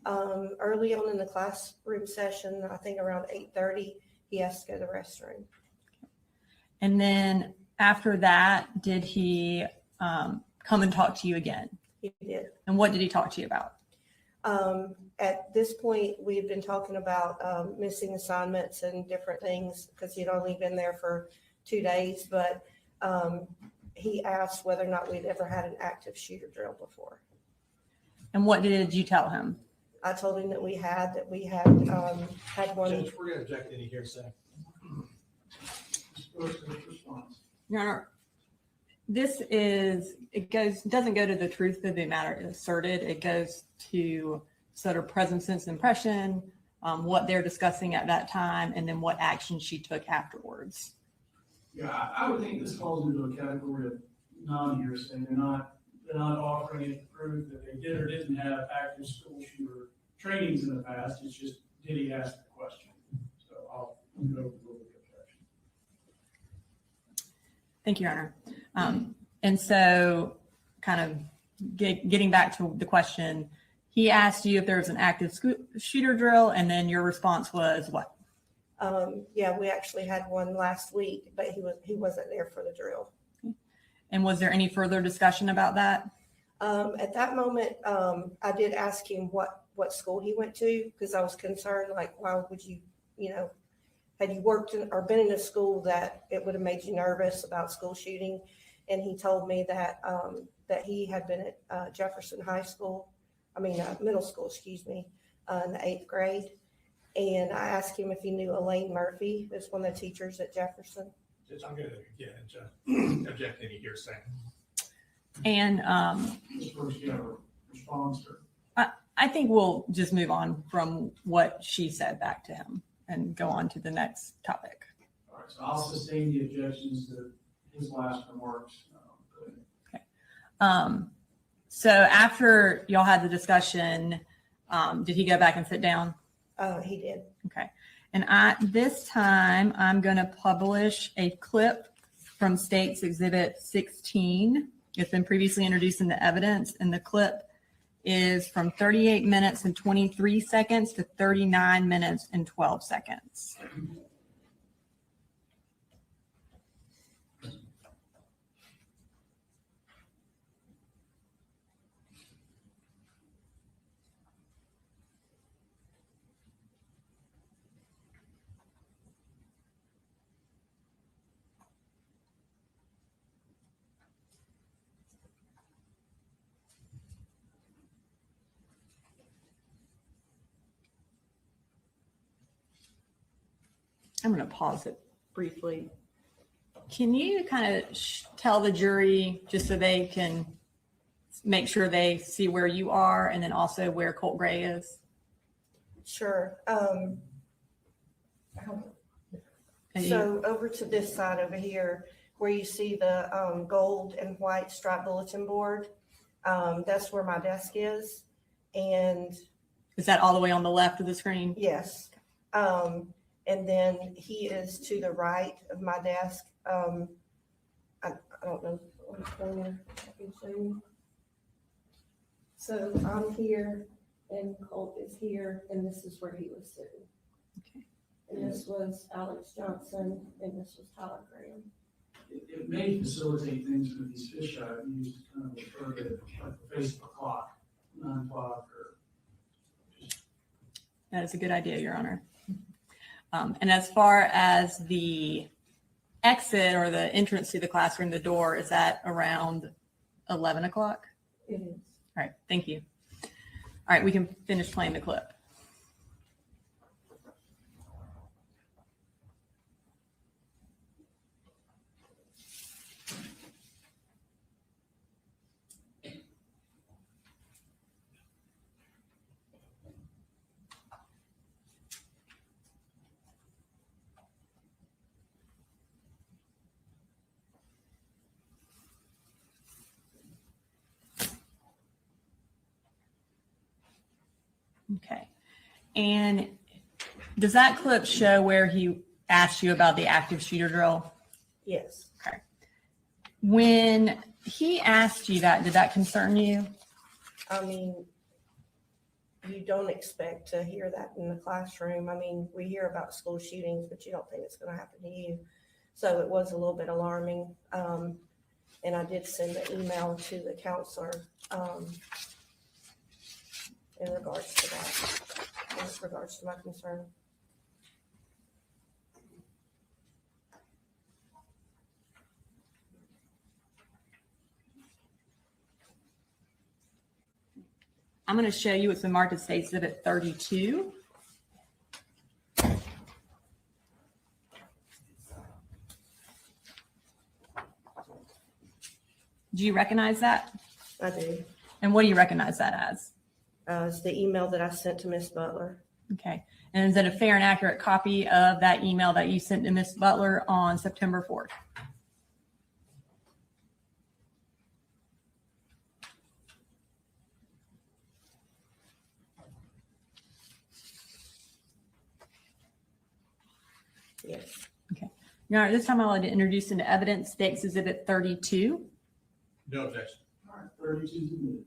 Early on in the classroom session, I think around 8:30, he asked to go to the restroom. And then after that, did he come and talk to you again? He did. And what did he talk to you about? At this point, we had been talking about missing assignments and different things because he'd only been there for 2 days, but he asked whether or not we'd ever had an active shooter drill before. And what did you tell him? I told him that we had had one. Judge, we're going to object any hearsay. Response. Your Honor, doesn't go to the truth of the matter asserted. It goes to sort of present sense impression, what they're discussing at that time, and then what action she took afterwards. Yeah, I would think this falls into a category of non-hearsay. They're not offering it to prove that they did or didn't have active school shooter trainings in the past. It's just, did he ask the question? So I'll go with the objection. Thank you, Your Honor. And so kind of getting back to the question, he asked you if there was an active shooter drill, and then your response was what? Yeah, we actually had one last week, but he wasn't there for the drill. And was there any further discussion about that? At that moment, I did ask him what school he went to because I was concerned, like, why would you, had you worked in or been in a school that it would have made you nervous about school shooting? And he told me that that he had been at Jefferson High School, middle school, excuse me, in the 8th grade. And I asked him if he knew Elaine Murphy, who's one of the teachers at Jefferson. Judge, I'm going to object any hearsay. And This first, you have a response or? I think we'll just move on from what she said back to him and go on to the next topic. All right, so I'll sustain the objections to his last remarks. So after y'all had the discussion, did he go back and sit down? He did. Okay. And this time I'm going to publish a clip from State's Exhibit 16. It's been previously introduced in the evidence, and the clip is from 38 minutes and 23 seconds to 39 minutes and 12 seconds. I'm going to pause it briefly. Can you kind of tell the jury, just so they can make sure they see where you are and then also where Colt Gray is? Sure. So over to this side over here, where you see the gold and white striped bulletin board, that's where my desk is. And is that all the way on the left of the screen? yes. And then he is to the right of my desk. I don't know what corner I can show you. So I'm here and Colt is here, and this is where he was sitting. Okay. And this was Alex Johnson, and this was Tyler Graham. It may facilitate things with these fish I've used, kind of refer to like the face of a clock, 9 o'clock or. That is a good idea, Your Honor. And as far as the exit or the entrance to the classroom, the door, is that around 11 o'clock? It is. All right, thank you. All right, we can finish playing the clip. Okay. And does that clip show where he asked you about the active shooter drill? Yes. Okay. When he asked you that, did that concern you? I mean, you don't expect to hear that in the classroom. I mean, we hear about school shootings, but you don't think it's going to happen to you. So it was a little bit alarming. And I did send an email to the counselor in regards to that, in regards to my concern. I'm going to show you what's been marked as State Exhibit 32. Do you recognize that? I do. And what do you recognize that as? It's the email that I sent to Miss Butler. Okay. And is it a fair and accurate copy of that email that you sent to Miss Butler on September 4th? Yes. Okay. Your Honor, this time I'd like to introduce into evidence State Exhibit 32. No objection. All right, 32 is good.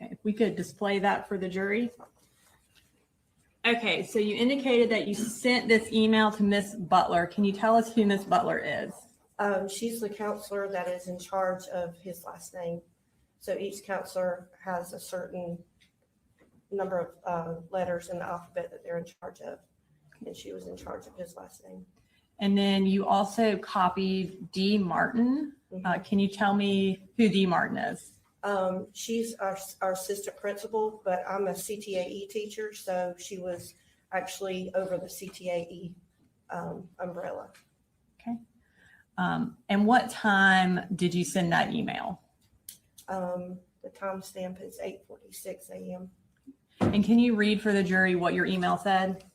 Okay, if we could display that for the jury. Okay, so you indicated that you sent this email to Miss Butler. Can you tell us who Miss Butler is? She's the counselor that is in charge of his last name. So each counselor has a certain number of letters in the alphabet that they're in charge of. And she was in charge of his last name. And then you also copied D. Martin. Can you tell me who D. Martin is? She's our assistant principal, but I'm a CTAE teacher, so she was actually over the CTAE umbrella. Okay. And what time did you send that email? The timestamp is 8:46 a.m. And can you read for the jury what your email said?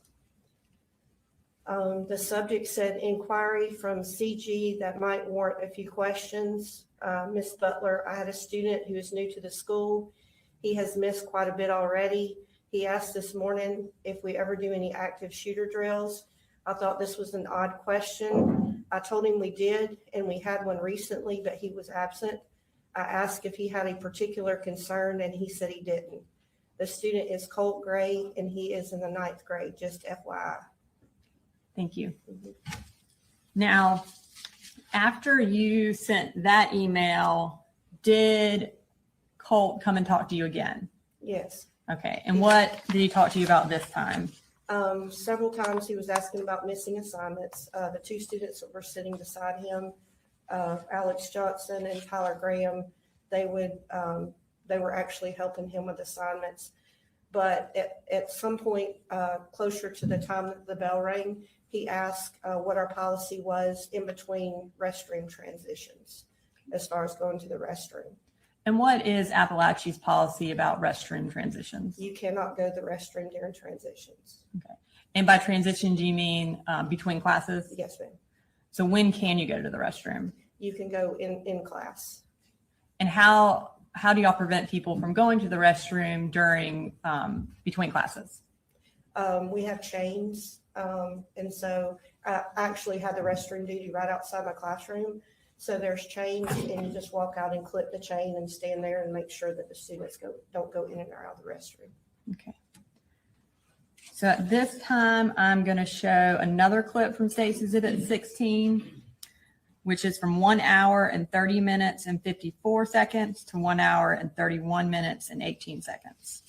The subject said inquiry from CG that might warrant a few questions. Miss Butler, I had a student who is new to the school. He has missed quite a bit already. He asked this morning if we ever do any active shooter drills. I thought this was an odd question. I told him we did, and we had one recently, but he was absent. I asked if he had a particular concern, and he said he didn't. The student is Colt Gray, and he is in the 9th grade, just FYI. Thank you. Now, after you sent that email, did Colt come and talk to you again? Yes. Okay. And what did he talk to you about this time? Several times he was asking about missing assignments. The two students that were sitting beside him, Alex Johnson and Tyler Graham, they were actually helping him with assignments. But at some point closer to the time that the bell rang, he asked what our policy was in between restroom transitions as far as going to the restroom. And what is Apalachee's policy about restroom transitions? You cannot go to the restroom during transitions. Okay. And by transition, do you mean between classes? Yes, ma'am. So when can you go to the restroom? You can go in class. And how do y'all prevent people from going to the restroom during between classes? We have chains. And so I actually had the restroom duty right outside my classroom. So there's chains, and you just walk out and clip the chain and stand there and make sure that the students don't go in and out of the restroom. Okay. So at this time, I'm going to show another clip from State's Exhibit 16, which is from 1 hour and 30 minutes and 54 seconds to 1 hour and 31 minutes and 18 seconds.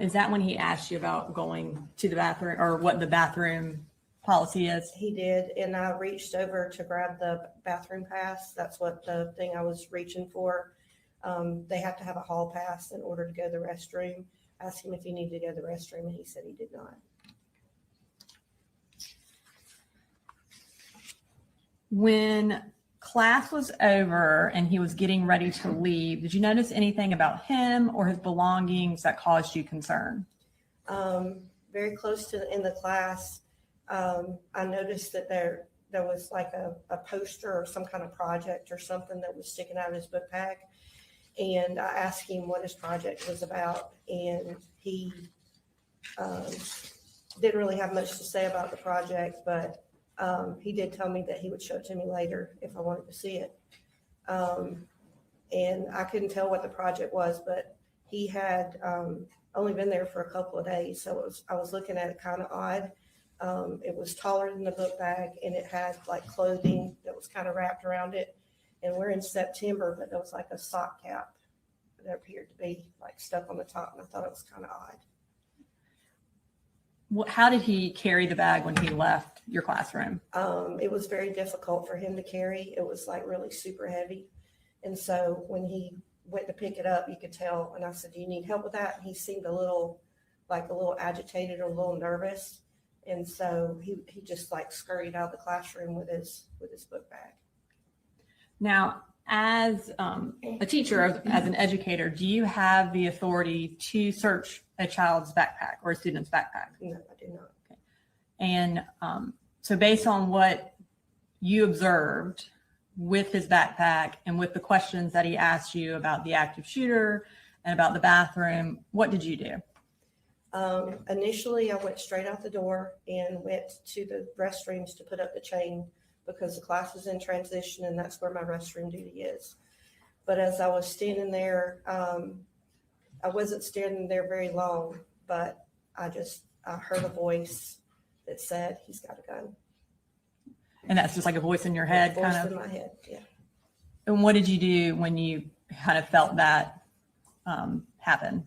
Is that when he asked you about going to the bathroom or what the bathroom policy is? He did, and I reached over to grab the bathroom pass. That's what the thing I was reaching for. They have to have a hall pass in order to go to the restroom. I asked him if he needed to go to the restroom, and he said he did not. When class was over and he was getting ready to leave, did you notice anything about him or his belongings that caused you concern? Very close to in the class, I noticed that there was like a poster or some kind of project or something that was sticking out of his book bag. And I asked him what his project was about, and he didn't really have much to say about the project, but he did tell me that he would show it to me later if I wanted to see it. And I couldn't tell what the project was, but he had only been there for a couple of days, so I was looking at it kind of odd. It was taller than the book bag, and it had like clothing that was kind of wrapped around it. And we're in September, but there was like a sock cap that appeared to be like stuck on the top, and I thought it was kind of odd. How did he carry the bag when he left your classroom? It was very difficult for him to carry. It was like really super heavy. And so when he went to pick it up, you could tell. And I said, "Do you need help with that?" And he seemed a little agitated or a little nervous. And so he just like scurried out of the classroom with his book bag. Now, as a teacher, as an educator, do you have the authority to search a child's backpack or a student's backpack? No, I do not. Okay. And so based on what you observed with his backpack and with the questions that he asked you about the active shooter and about the bathroom, what did you do? Initially, I went straight out the door and went to the restrooms to put up the chain because the class was in transition, and that's where my restroom duty is. But as I was standing there, I wasn't standing there very long, but I heard a voice that said, "He's got a gun." And that's just like a voice in your head, Voice kind of? in my head, yeah. And what did you do when you kind of felt that happen?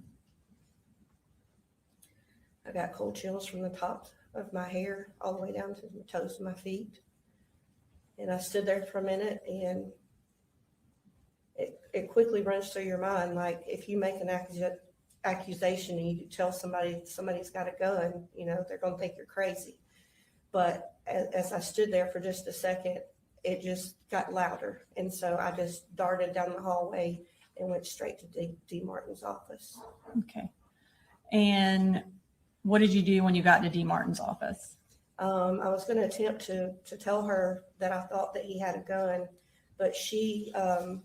I got cold chills from the top of my hair all the way down to the toes of my feet. And I stood there for a minute, and it quickly runs through your mind. Like if you make an accusation and you tell somebody's got a gun, they're going to think you're crazy. But as I stood there for just a second, it just got louder. And so I just darted down the hallway and went straight to D. Martin's office. Okay. And what did you do when you got to D. Martin's office? I was going to attempt to tell her that I thought that he had a gun, but she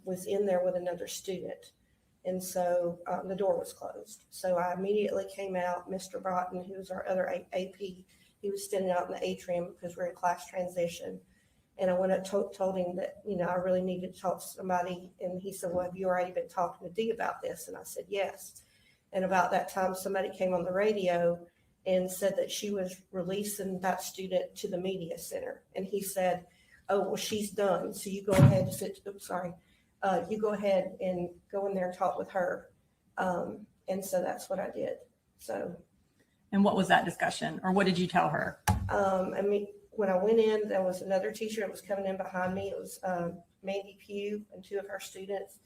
was in there with another student. And so the door was closed. So I immediately came out. Mr. Broughton, who was our other AP, he was standing out in the atrium because we're in class transition. And I went up told him that, I really needed to talk to somebody. And he said, "Well, have you already been talking to Dee about this?" And I said, "Yes." And about that time, somebody came on the radio and said that she was releasing that student to the media center. And he said, "Oh, well, she's done. So you go ahead you go ahead and go in there and talk with her." And so that's what I did. So. And what was that discussion, or what did you tell her? When I went in, there was another teacher that was coming in behind me. It was Mandy Pugh and two of her students.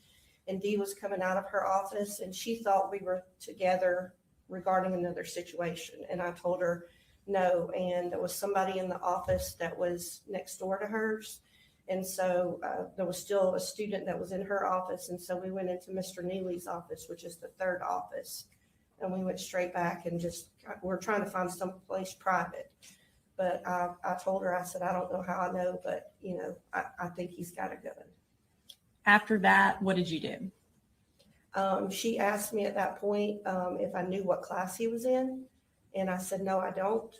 And Dee was coming out of her office, and she thought we were together regarding another situation. And I told her no. And there was somebody in the office that was next door to hers. And so there was still a student that was in her office. And so we went into Mr. Neely's office, which is the third office. And we went straight back and we're trying to find someplace private. But I told her, I said, I don't know how I know, but, I think he's got a gun. After that, what did you do? She asked me at that point if I knew what class he was in, and I said, no, I don't.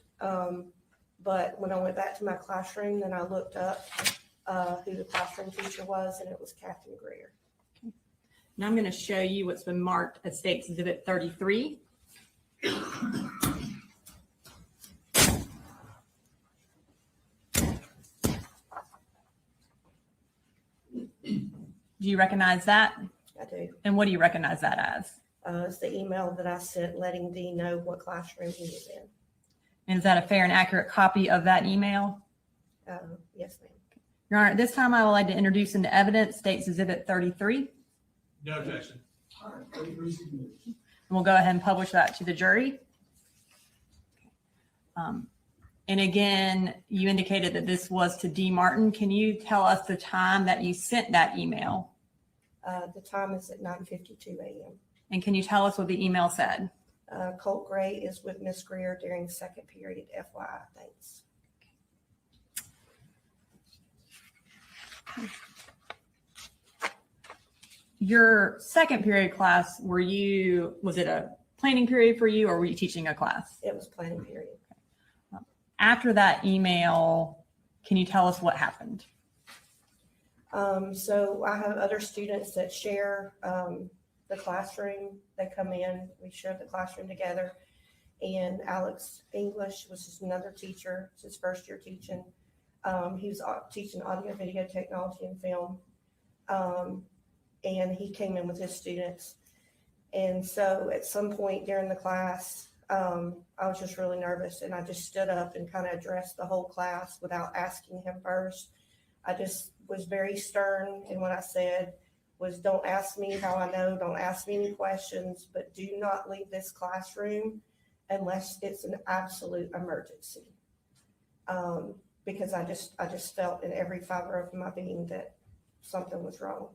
But when I went back to my classroom, then I looked up who the classroom teacher was, and it was Captain Greer. Now I'm going to show you what's been marked as State's Exhibit 33. Do you recognize that? I do. And what do you recognize that as? It's the email that I sent letting Dee know what classroom he was in. And is that a fair and accurate copy of that email? Yes, ma'am. Your Honor, at this time I would like to introduce into evidence State's Exhibit 33. No objection. And we'll go ahead and publish that to the jury. And again, you indicated that this was to Dee Martin. Can you tell us the time that you sent that email? The time is at 9:52 a.m. And can you tell us what the email said? Colt Gray is with Miss Greer during second period. FYI, thanks. Your second period class, was it a planning period for you, or were you teaching a class? It was planning period. After that email, can you tell us what happened? So I have other students that share the classroom. They come in, we share the classroom together. And Alex English, which is another teacher, it's his first year teaching. He was teaching audio, video technology, and film. And he came in with his students. And so at some point during the class, I was just really nervous, and I just stood up and kind of addressed the whole class without asking him first. I just was very stern, and what I said was, don't ask me how I know, don't ask me any questions, but do not leave this classroom unless it's an absolute emergency. Because I just felt in every fiber of my being that something was wrong.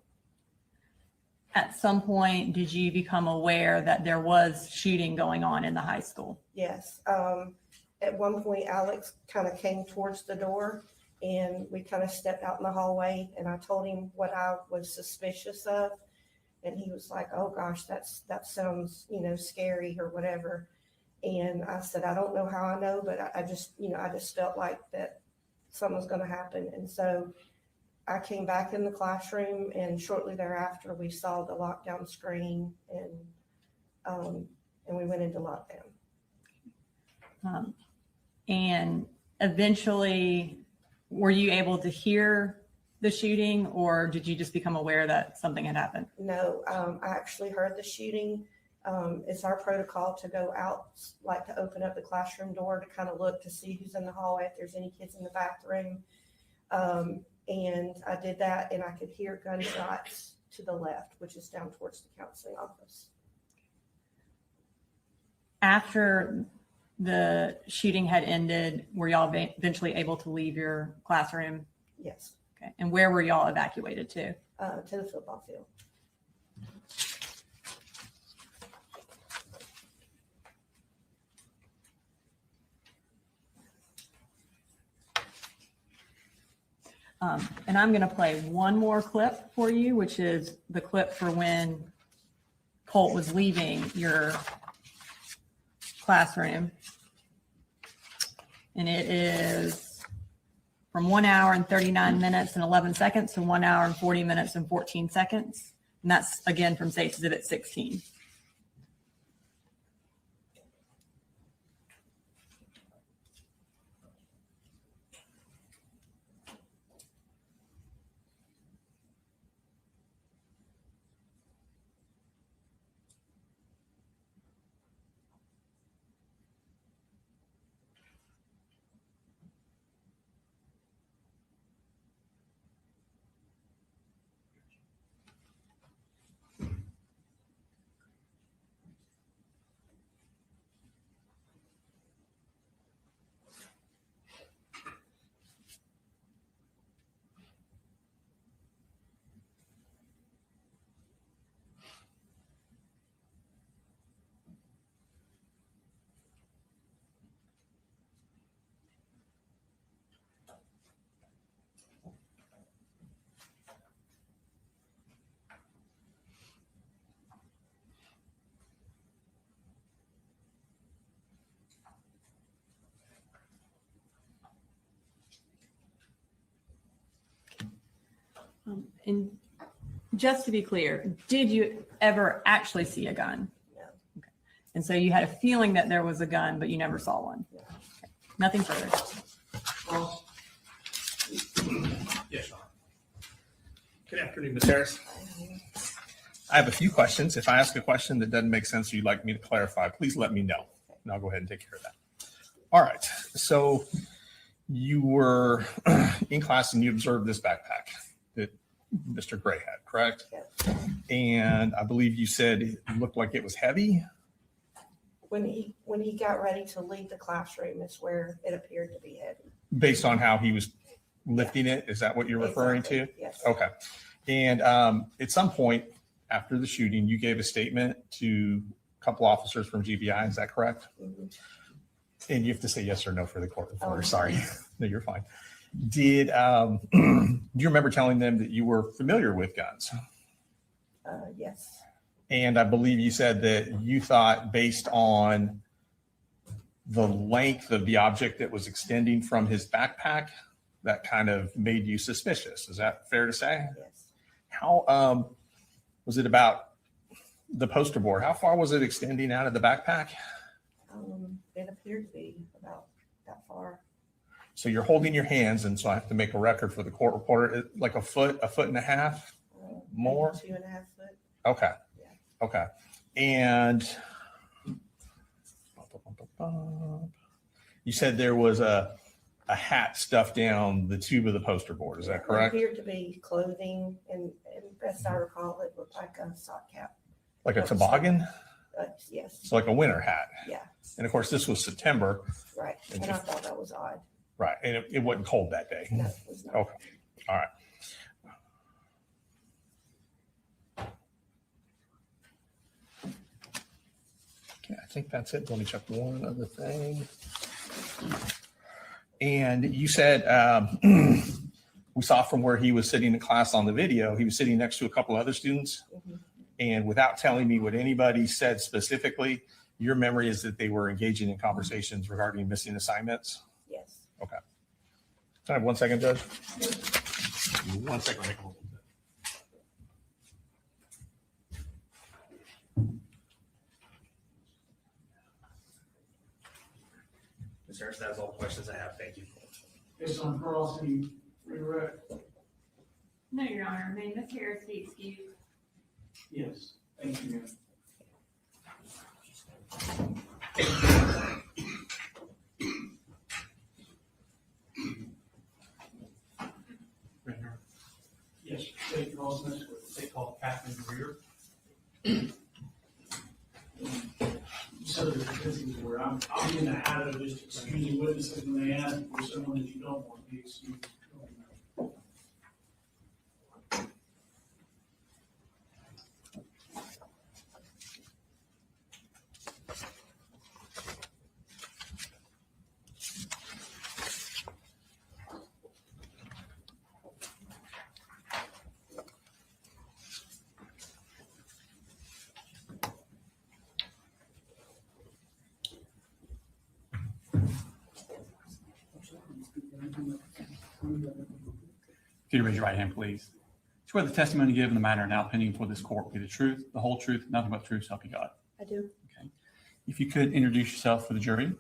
At some point, did you become aware that there was shooting going on in the high school? Yes. At one point, Alex kind of came towards the door, and we kind of stepped out in the hallway, and I told him what I was suspicious of. And he was like, oh gosh, that sounds, scary or whatever. And I said, I don't know how I know, but I just felt like that something was going to happen. And so I came back in the classroom, and shortly thereafter we saw the lockdown screen, and we went into lockdown. And eventually, were you able to hear the shooting, or did you just become aware that something had happened? No, I actually heard the shooting. It's our protocol to go out, like to open up the classroom door to kind of look to see who's in the hallway, if there's any kids in the bathroom. And I did that, and I could hear gunshots to the left, which is down towards the counseling office. After the shooting had ended, were y'all eventually able to leave your classroom? Yes. Okay. And where were y'all evacuated to? To the football field. And I'm going to play one more clip for you, which is the clip for when Colt was leaving your classroom. And it is from 1 hour and 39 minutes and 11 seconds to 1 hour and 40 minutes and 14 seconds. And that's, again, from State's Exhibit 16. And just to be clear, did you ever actually see a gun? No. Okay. And so you had a feeling that there was a gun, but you never saw one? No. Okay. Nothing further. Well, yes, Sean. Good afternoon, Ms. Harris. I have a few questions. If I ask a question that doesn't make sense or you'd like me to clarify, please let me know, and I'll go ahead and take care of that. All right. So you were in class and you observed this backpack that Mr. Gray had, correct? Yes. And I believe you said it looked like it was heavy. When he got ready to leave the classroom is where it appeared to be heavy. Based on how he was lifting it, is that what you're referring to? Exactly, yes. Okay. And at some point after the shooting, you gave a statement to a couple officers from GBI. Is that correct? Mhm. And you have to say yes or no for the court reporter. Oh. Sorry. No, you're fine. Did do you remember telling them that you were familiar with guns? Yes. And I believe you said that you thought, based on the length of the object that was extending from his backpack, that kind of made you suspicious. Is that fair to say? Yes. How was it about the poster board? How far was it extending out of the backpack? It appeared to be about that far. So you're holding your hands, and so I have to make a record for the court reporter, like a foot and a half more? 2.5 foot. Okay. Yeah. Okay. And you said there was a hat stuffed down the tube of the poster board. Is that correct? It appeared to be clothing, and best I recall, it looked like a sock cap. Like a toboggan? Yes. So like a winter hat. Yeah. And of course, this was September. Right. And I thought that was odd. Right. And it wasn't cold that day. No, it was not. Okay. All right. Okay, I think that's it. Let me check one other thing. And you said we saw from where he was sitting in class on the video, he was sitting next to a couple other students. Mhm. And without telling me what anybody said specifically, your memory is that they were engaging in conversations regarding missing assignments? Yes. Okay. Can I have 1 second, Judge? 1 second. Make a little bit. Ms. Harris, that is all the questions I have. Thank you. Based on cross, any redirect? No, Your Honor. May Ms. Harris be excused? Yes. Thank you, ma'am. Yes, state calls next week. They call Captain Greer. So there's busy where I'm in the habit of just excusing witnesses when they ask for someone that you don't want to be excused. Could you raise your right hand, please? Swear the testimony given in the matter now pending before this court will be the truth, the whole truth, nothing but the truth, so help you God. I do. Okay. If you could introduce yourself for the jury.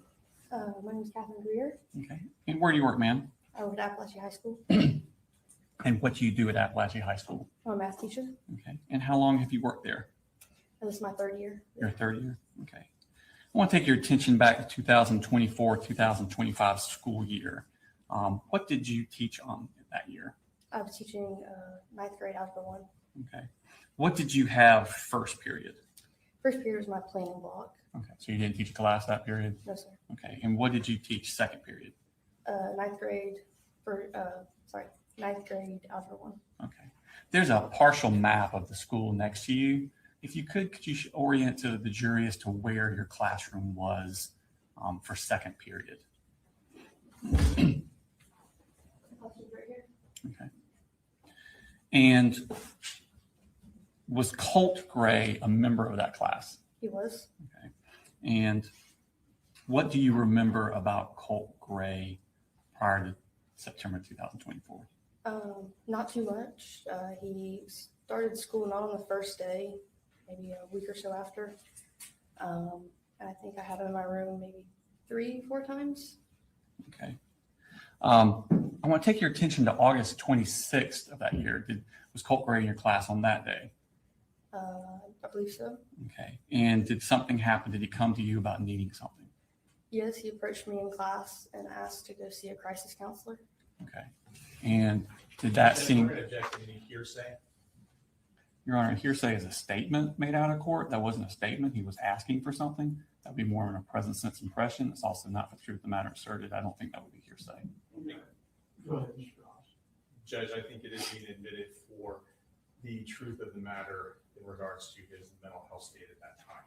My name is Catherine Greer. Okay. And where do you work, ma'am? I work at Apalachee High School. And what do you do at Apalachee High School? I'm a math teacher. Okay. And how long have you worked there? This is my third year. Your third year? Okay. I want to take your attention back to 2024, 2025 school year. What did you teach on that year? I was teaching ninth grade Algebra 1. Okay. What did you have first period? First period was my planning block. Okay. So you didn't teach a class that period? No, sir. Okay. And what did you teach second period? Ninth grade ninth grade Algebra 1. Okay. There's a partial map of the school next to you. If you could you orient to the jury as to where your classroom was for second period? Okay. And was Colt Gray a member of that class? He was. Okay. And what do you remember about Colt Gray prior to September 2024? Not too much. He started school not on the first day, maybe a week or so after. And I think I had him in my room maybe 3-4 times. Okay. I want to take your attention to August 26th of that year. Was Colt Gray in your class on that day? I believe so. Okay. And did something happen? Did he come to you about needing something? Yes, he approached me in class and asked to go see a crisis counselor. Okay. And did that We're seem, going to object to any hearsay. Your Honor, hearsay is a statement made out of court. That wasn't a statement. He was asking for something. That would be more in a present sense impression. It's also not the truth of the matter asserted. I don't think that would be hearsay. Go ahead, Mr. Ross. Judge, I think it is being admitted for the truth of the matter in regards to his mental health state at that time.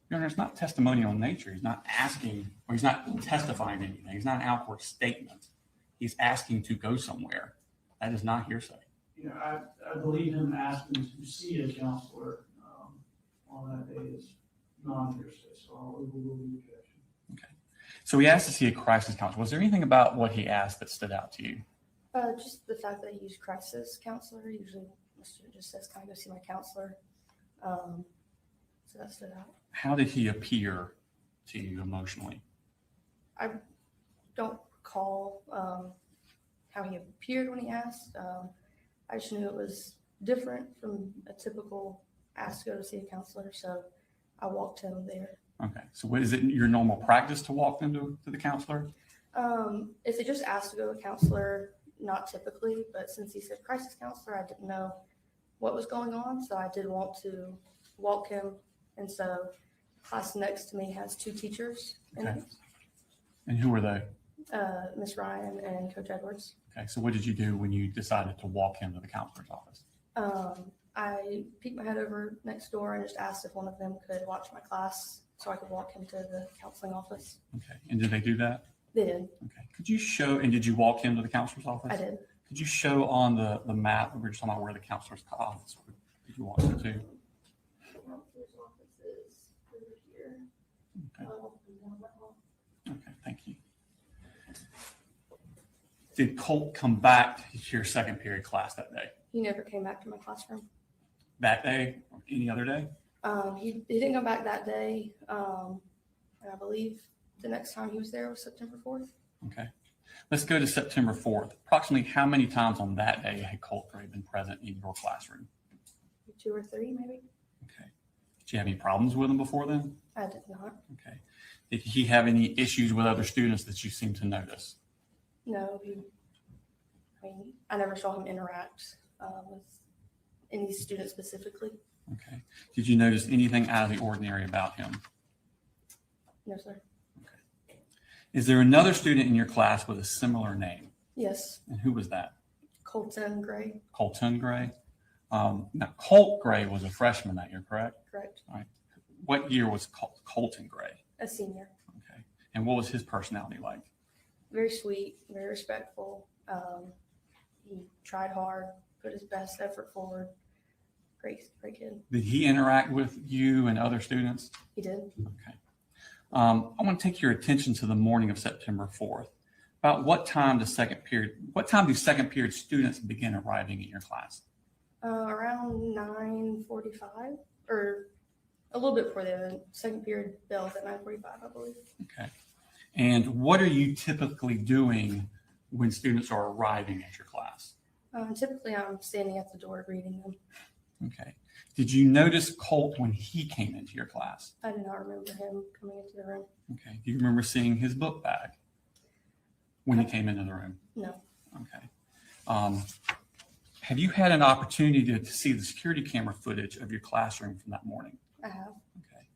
Your Honor, it's not testimonial in nature. He's not asking, or he's not testifying anything. He's not an outward statement. He's asking to go somewhere. That is not hearsay. You know, I believe him asking to see a counselor on that day is non-hearsay, so I'll overrule the objection. Okay. So he asked to see a crisis counselor. Was there anything about what he asked that stood out to you? Just the fact that he used crisis counselor. Usually the student just says, "Can I go see my counselor?" So that stood out. How did he appear to you emotionally? I don't recall how he appeared when he asked. I just knew it was different from a typical ask to go to see a counselor, so I walked him there. Okay. So what, is it your normal practice to walk them to the counselor? If they just asked to go to a counselor, not typically, but since he said crisis counselor, I didn't know what was going on, so I did want to walk him. And so the class next to me has 2 teachers in Okay. it, And who were they? Miss Ryan and Coach Edwards. Okay. So what did you do when you decided to walk him to the counselor's office? I peeked my head over next door and just asked if one of them could watch my class so I could walk him to the counseling office. Okay. And did they do that? They did. Okay. Could you show, and did you walk him to the counselor's office? I did. Could you show on the map, we were just talking about where the counselor's office, did you walk him to? Counselor's office is over here. Okay. Down that hall. Okay. Thank you. Did Colt come back to your second period class that day? He never came back to my classroom. That day or any other day? He didn't come back that day. And I believe the next time he was there was September 4th. Okay. Let's go to September 4th. Approximately how many times on that day had Colt Gray been present in your classroom? 2 or 3 maybe. Okay. Did you have any problems with him before then? I did not. Okay. Did he have any issues with other students that you seem to notice? No, I never saw him interact with any student specifically. Okay. Did you notice anything out of the ordinary about him? No, sir. Is there another student in your class with a similar name? Yes, And who was that? Colton Gray. Colton Gray? Now, Colt Gray was a freshman that year, correct? Correct. What year was Colton Gray? A senior. Okay. And what was his personality like? Very sweet, very respectful. He tried hard, put his best effort forward. Great kid. Did he interact with you and other students? He did. Okay. I want to take your attention to the morning of September 4th. About what time do second period students begin arriving in your class? Around 9:45, or a little bit before the second period bells at 9:45, I believe. Okay. And what are you typically doing when students are arriving at your class? Typically, I'm standing at the door greeting them. Okay. Did you notice Colt when he came into your class? I do not remember him coming into the room. Okay. Do you remember seeing his book bag when he came into the room? No. Okay. Have you had an opportunity to see the security camera footage of your classroom from that morning? I have. Okay.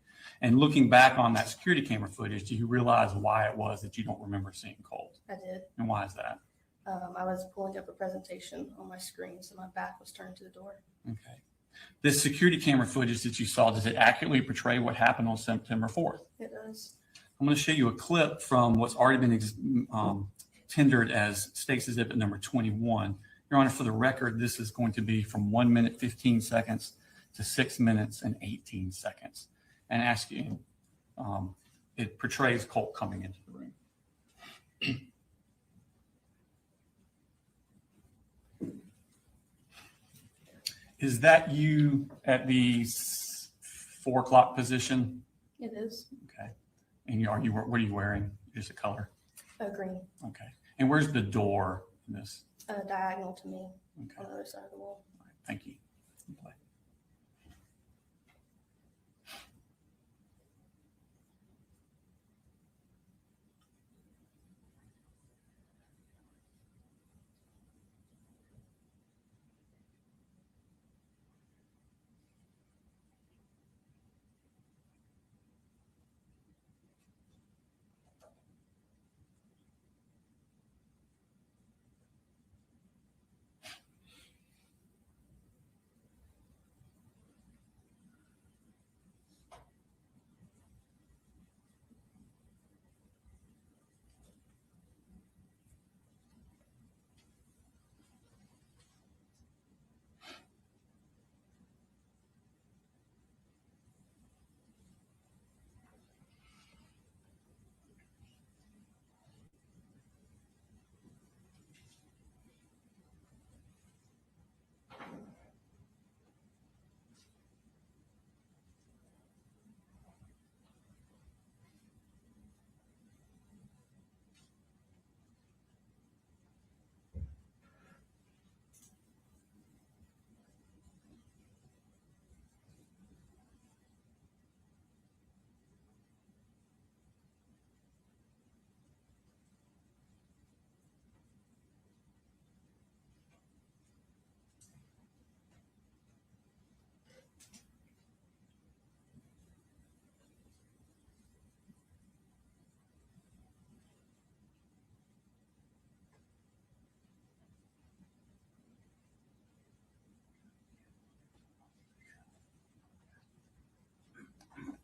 And looking back on that security camera footage, do you realize why it was that you don't remember seeing Colt? I did. And why is that? I was pulling up a presentation on my screen, so my back was turned to the door. Okay. This security camera footage that you saw, does it accurately portray what happened on September 4th? It does. I'm going to show you a clip from what's already been tendered as State's Exhibit number 21. Your Honor, for the record, this is going to be from 1 minute, 15 seconds to 6 minutes and 18 seconds. And ask you, it portrays Colt coming into the room. Is that you at the 4 o'clock position? It is Okay. And what are you wearing? Is the color? green, Okay. And where's the door in this? diagonal to me Okay. on the other side of the wall. All right. Thank you. Play.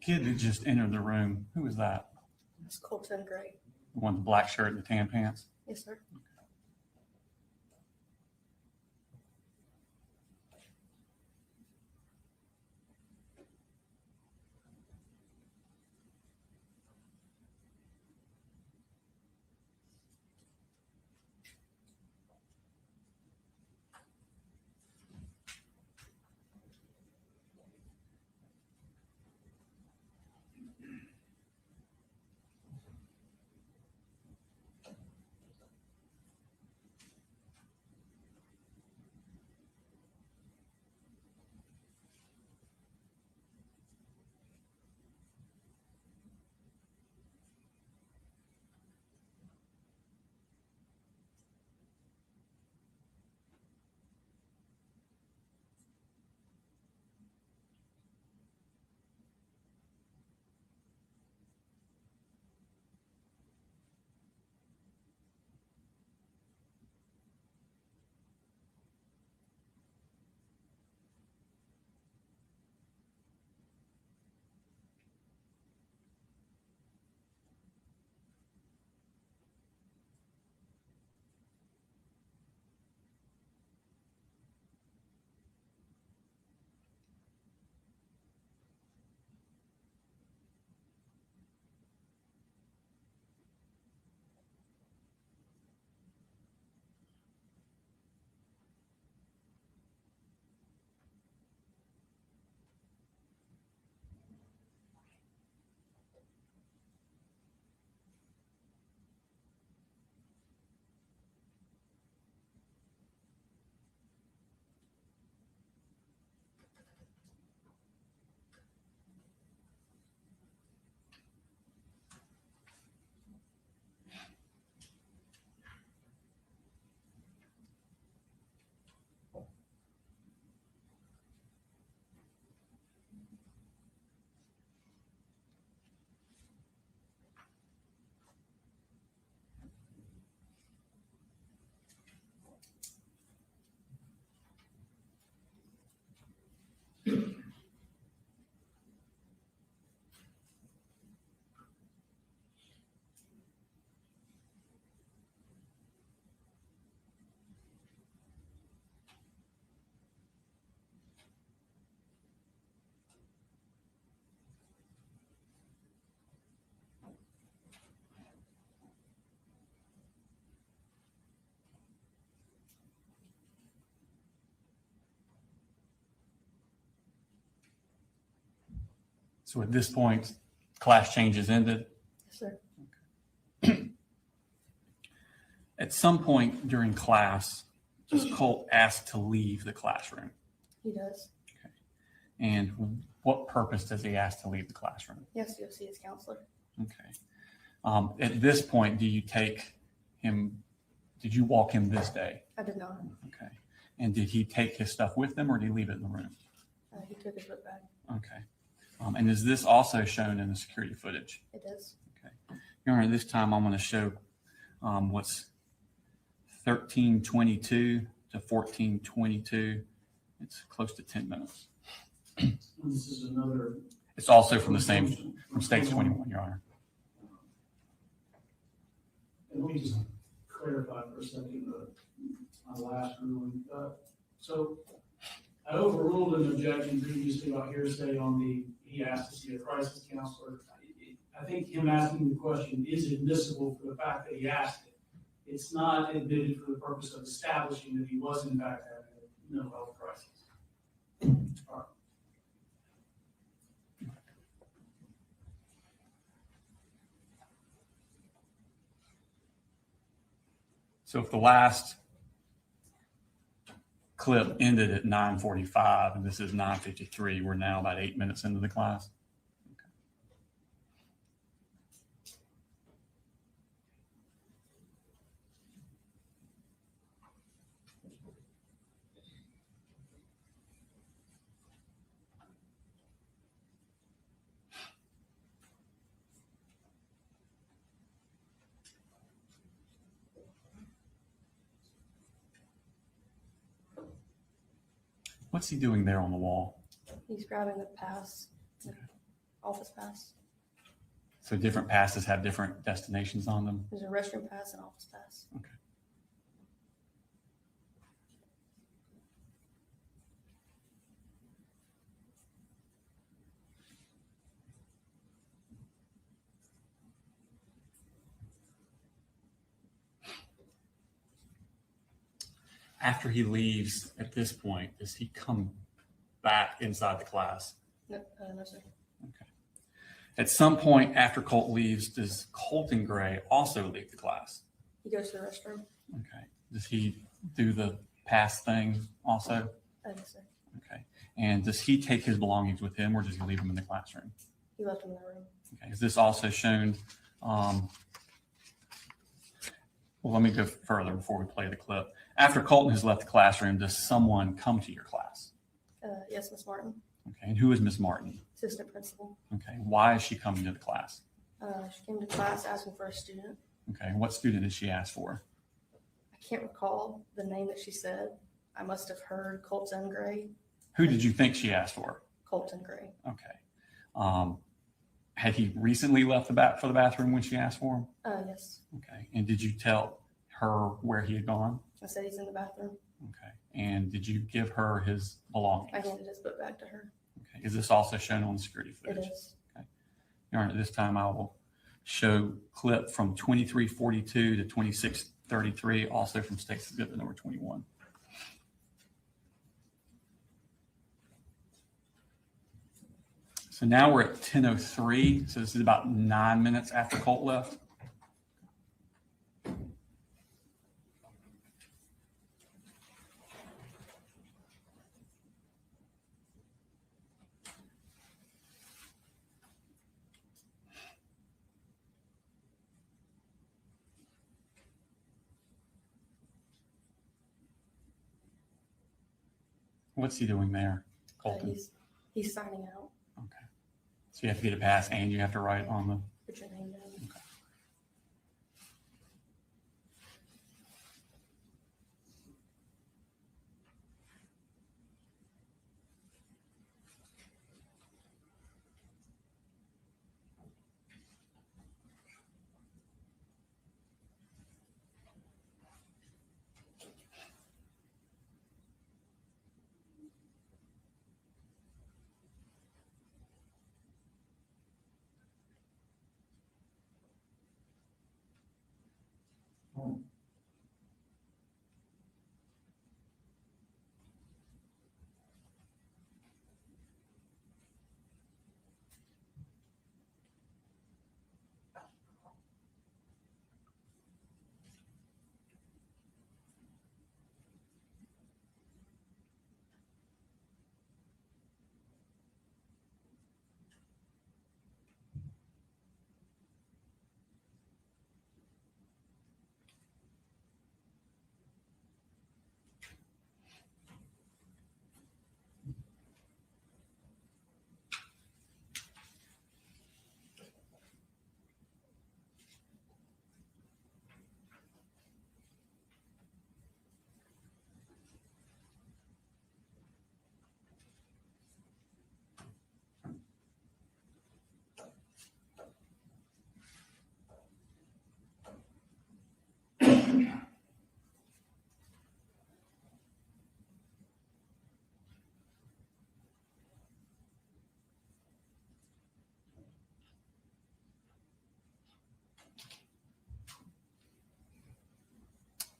Kid that just entered the room. Who was that? It's Colton Gray. The one with the black shirt and the tan pants? Yes, sir. So at this point, class changes ended. Yes, sir. At some point during class, does Colt ask to leave the classroom? He does. And what purpose does he ask to leave the classroom? He has to go see his counselor. Okay. At this point, do you take him, did you walk him this day? I did not. Okay. And did he take his stuff with him or did he leave it in the room? He took his book bag. Okay. And is this also shown in the security footage? It is. Okay. Your Honor, this time I'm going to show what's 13:22 to 14:22. It's close to 10 minutes. And this is another. It's also from the same, from States 21, Your Honor. And let me just clarify for a second my last ruling. So I overruled an objection previously about hearsay on he asked to see a crisis counselor. I think him asking the question is admissible for the fact that he asked it. It's not admitted for the purpose of establishing that he was in fact having a mental health crisis. All right. So if the last clip ended at 9:45 and this is 9:53, we're now about 8 minutes into the class. Okay. What's he doing there on the wall? He's grabbing the pass, the office pass. So different passes have different destinations on them. There's a restroom pass and office pass. Okay. After he leaves at this point, does he come back inside the class? No, no, sir. Okay. At some point after Colt leaves, does Colton Gray also leave the class? He goes to the restroom. Okay. Does he do the pass thing also? Yes, sir. Okay. And does he take his belongings with him or does he leave them in the classroom? He left him in the room. Okay. Is this also shown? Well, let me go further before we play the clip. After Colton has left the classroom, does someone come to your class? Yes, Miss Martin, Okay. And who is Miss Martin? assistant principal. Okay. Why is she coming to the class? She came to class asking for a student. Okay. And what student did she ask for? I can't recall the name that she said. I must have heard Colton Gray. Who did you think she asked for? Colton Gray. Okay. Had he recently left for the bathroom when she asked for him? Yes. Okay. And did you tell her where he had gone? I said he's in the bathroom. Okay. And did you give her his belongings? I handed his book back to her. Okay. Is this also shown on the security It footage? is. Okay. Your Honor, this time I will show clip from 2342 to 2633, also from State's Exhibit number 21. So now we're at 10:03. So this is about 9 minutes after Colt left. What's he doing there, Colton? He's signing out. Okay. So you have to get a pass and you have to write on the. Put your name down. Okay.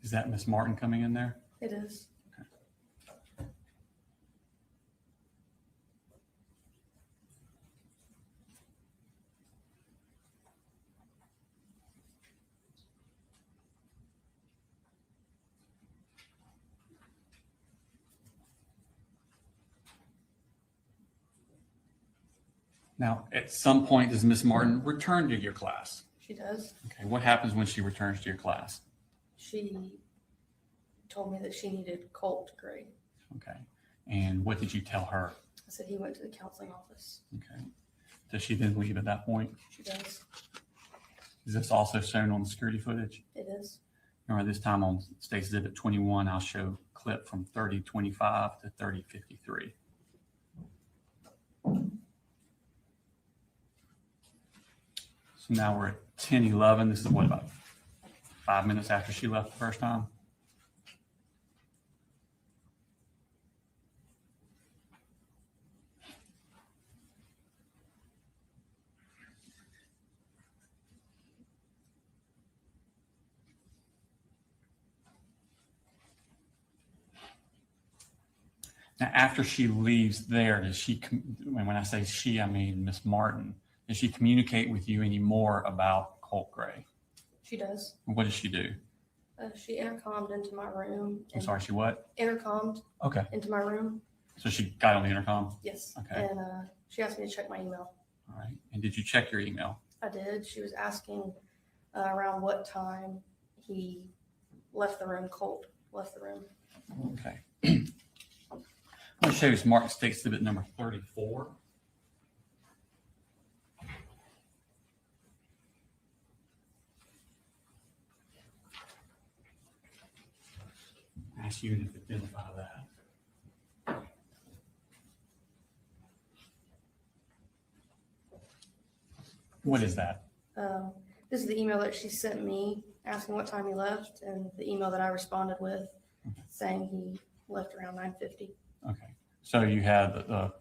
Is that Miss Martin coming in there? It is. Now, at some point, does Miss Martin return to your class? She does. Okay, what happens when she returns to your class? She told me that she needed Colt Gray. Okay, and what did you tell her? I said he went to the counseling office. Okay, does she then leave at that point? She does. Is this also shown on the security footage? It is. Remember, this time on State's Exhibit 21, I'll show clip from 30:25 to 30:53. So now we're at 10:11. This is what, about 5 minutes after she left the first time? Now, after she leaves there, does she, and when I say she, I mean Miss Martin, does she communicate with you any more about Colt Gray? She does. What does she do? She intercommed into my room. I'm sorry, she what? Intercommed Okay. into my room. So she got on the intercom? Yes. Okay. And she asked me to check my email. All right. And did you check your email? I did. She was asking around what time he left the room. Colt left the room. Okay. I'm going to show you Smart State Exhibit number 34. Ask you to identify that. What is that? This is the email that she sent me asking what time he left, and the email that I responded with saying he left around 9:50. Okay. So you had the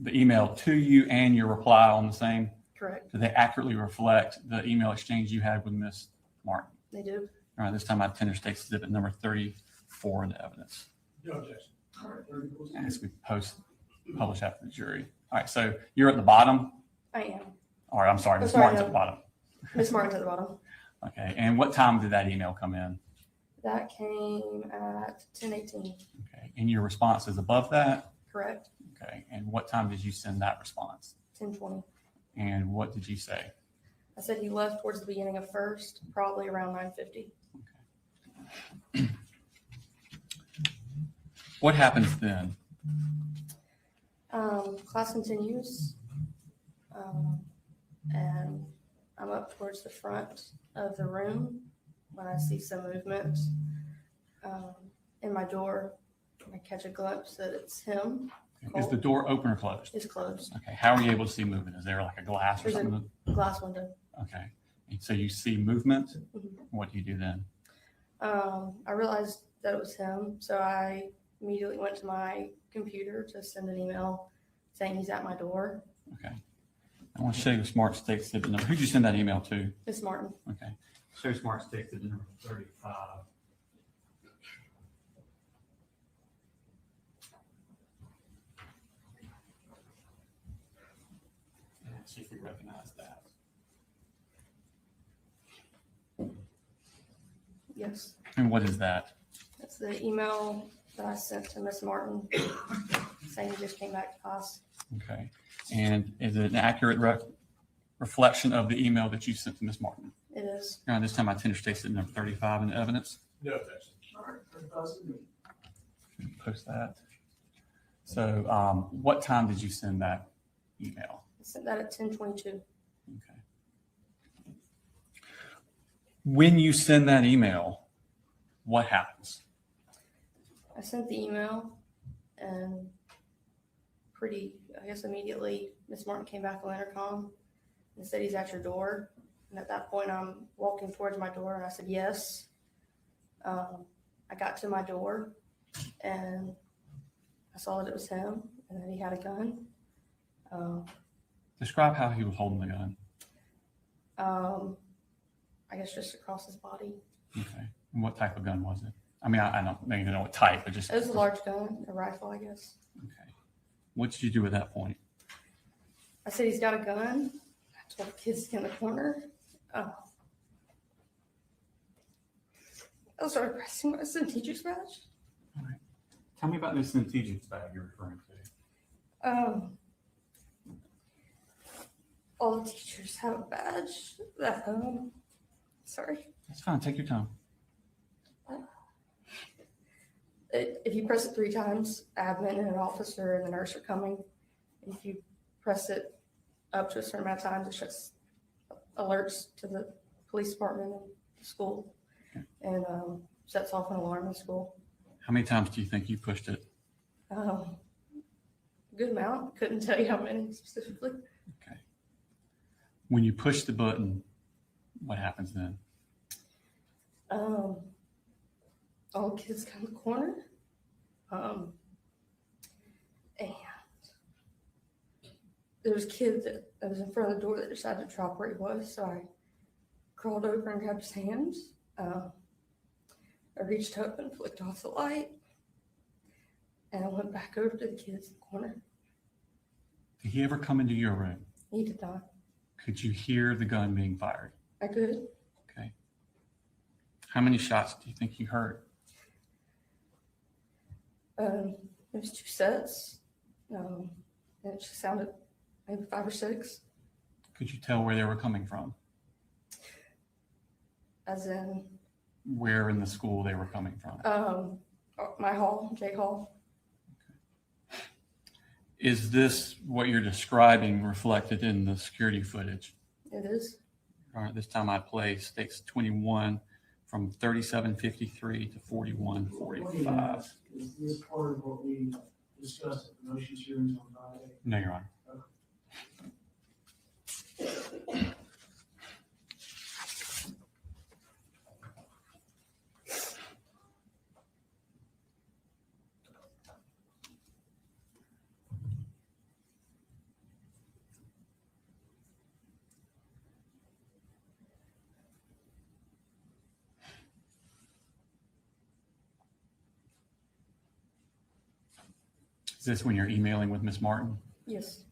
email to you and your reply on the same? Correct. Do they accurately reflect the email exchange you had with Ms. Martin? They do. All right. This time I tender State Exhibit number 34 in the evidence. No objection. All right, 30 goes. As we publish after the jury. All right. So you're at the bottom? I am. All right. I'm sorry. I'm Ms. sorry, Martin's no. at the bottom. Miss Martin's at the bottom. Okay. And what time did that email come in? That came at 10:18. Okay. And your response is above that? Correct. Okay. And what time did you send that response? 10:20. And what did you say? I said he left towards the beginning of first, probably around 9:50. What happens then? Class continues, and I'm up towards the front of the room when I see some movement in my door. I catch a glimpse that it's him. Is the door open or closed? It's closed. Okay. How are you able to see movement? Is there like a glass or There's something? a glass window. Okay. And so you see movement. Mhm. What do you do then? I realized that it was him, so I immediately went to my computer to send an email saying he's at my door. Okay. I want to show you the Smart State Exhibit number. Who'd you send that email to? Miss Martin. Okay. Show Smart State Exhibit number 35. Let's see if we recognize that. Yes. And what is that? That's the email that I sent to Miss Martin saying he just came back to class. Okay. And is it an accurate reflection of the email that you sent to Ms. Martin? It is. Around this time, I tender State Exhibit number 35 in the evidence. No objection. All right, 30,000. Post that. So what time did you send that email? I sent that at 10:22. Okay. When you send that email, what happens? I sent the email and I guess immediately Miss Martin came back on intercom and said he's at your door. And at that point I'm walking towards my door and I said yes. I got to my door and I saw that it was him and that he had a gun. Describe how he was holding the gun. I guess just across his body. Okay. And what type of gun was it? I mean, I don't maybe know what type, but just. It was a large gun, a rifle, I guess. Okay. What did you do at that point? I said, he's got a gun. I told the kids to get in the corner. I started pressing my teacher's badge. All right. Tell me about this strategic bag you're referring to. All the teachers have a badge at home. Sorry. That's fine. Take your time. If you press it 3 times, admin and an officer and the nurse are coming. If you press it up to a certain amount of times, it just alerts to the police department and the school, and sets off an alarm in school. How many times do you think you pushed it? Good amount. Couldn't tell you how many specifically. Okay. When you push the button, what happens then? All the kids come to the corner. And there was a kid that was in front of the door that decided to drop where he was. So I crawled over and grabbed his hands. I reached up and flicked off the light. And I went back over to the kids in the corner. Did he ever come into your room? He did not. Could you hear the gun being fired? I could. Okay. How many shots do you think you heard? It was 2 sets. And it just sounded maybe 5 or 6. Could you tell where they were coming from? As in, Where in the school they were coming from? my hall, J Hall. Is this what you're describing reflected in the security footage? It is. All right, this time I play stakes 21 from 37:53 to 41:45. Is this part of what we discussed at the motions hearings on Friday? No, Your Honor. Is this when you're emailing with Miss Martin? Yes.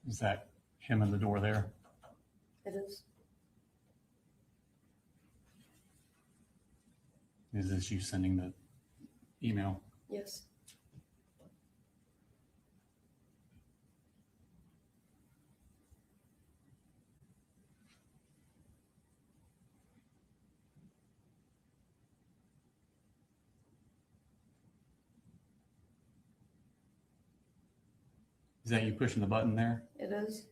Is that him in the door there? It is. Is this you sending the email? Yes. Is that you pushing the button there? It is.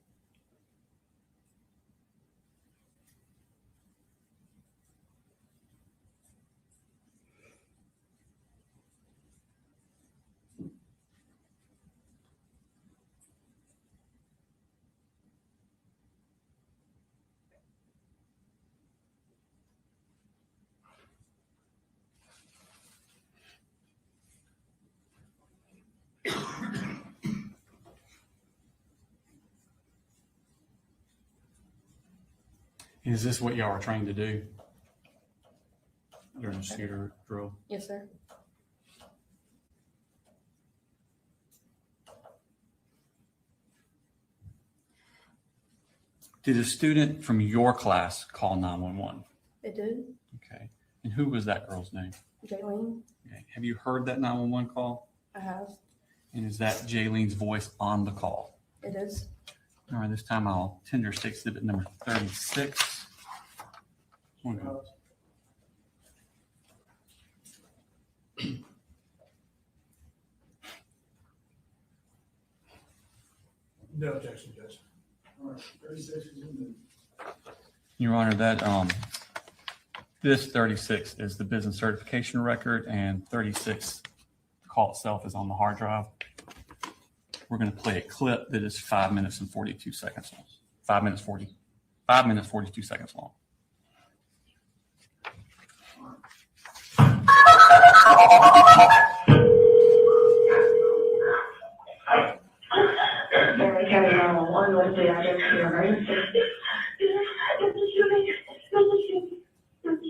Is this what y'all are trying to do during the shooter drill? Yes, sir. Did a student from your class call 911? It did. Okay. And who was that girl's name? Jaylene, Okay. Have you heard that 911 call? I have. And is that Jaylene's voice on the call? It is. All right, this time I'll tender state exhibit number 36. Okay. No objection, Judge. All right, 36 is in Your Honor, that this 36 is the business certification record, and 36, the call itself is on the hard drive. We're going to play a clip that is 5 minutes and 42 seconds long. 5 minutes 42 seconds long. Mary County 911, what's the address to your emergency? There's a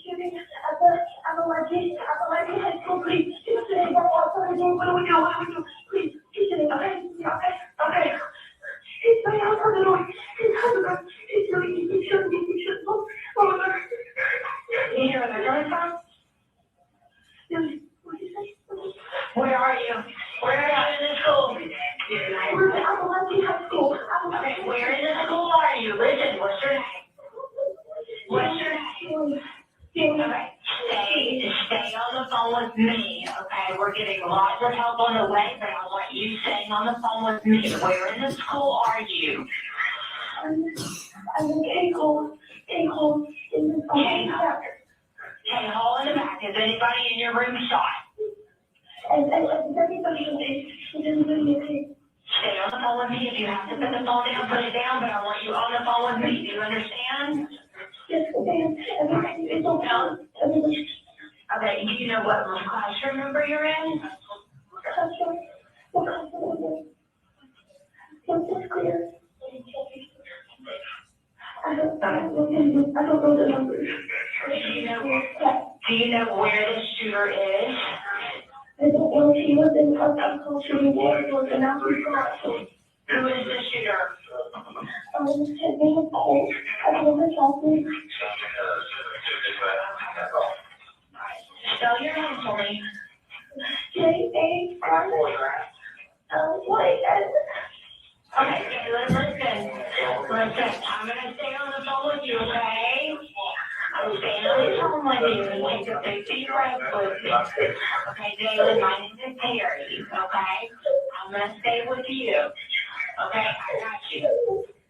shooting at the Apalachee High School, please. He's sitting right outside the door. What do we do? Please, he's sitting, okay? He's right outside the door. He's shooting. Oh my God. You hear where they're coming from? What did you say? Where are you? Where are you in the school? We're at Apalachee High School. Okay, where in the school are you? Listen, what's your name? Okay, stay on the phone with me, okay? We're getting lots of help on the way, but I want you staying on the phone with me. Where in the school are you? I'm in K-Hole in the back. K-Hole in the back. Is anybody in your room shot? And everybody is okay. Stay on the phone with me. If you have to put the phone down, put it down, but I want you on the phone with me. Do you understand? Yes, ma'am. It's okay. Okay, do you know what classroom number you're in? Classroom? What classroom number? It's clear. I don't know the numbers. Do you know where the shooter is? I don't know if he was in the shooting or the numbers. Who is the shooter? His name is Colt. I don't know his last name. Spell your name for me. J-A-R-L-Y-N. Okay, listen. I'm gonna stay on the phone with you, okay? I'm staying on the phone with you and take a big deep breath with me. Okay, Jalen, my name is Terry, okay? I'm gonna stay with you. Okay, I got you.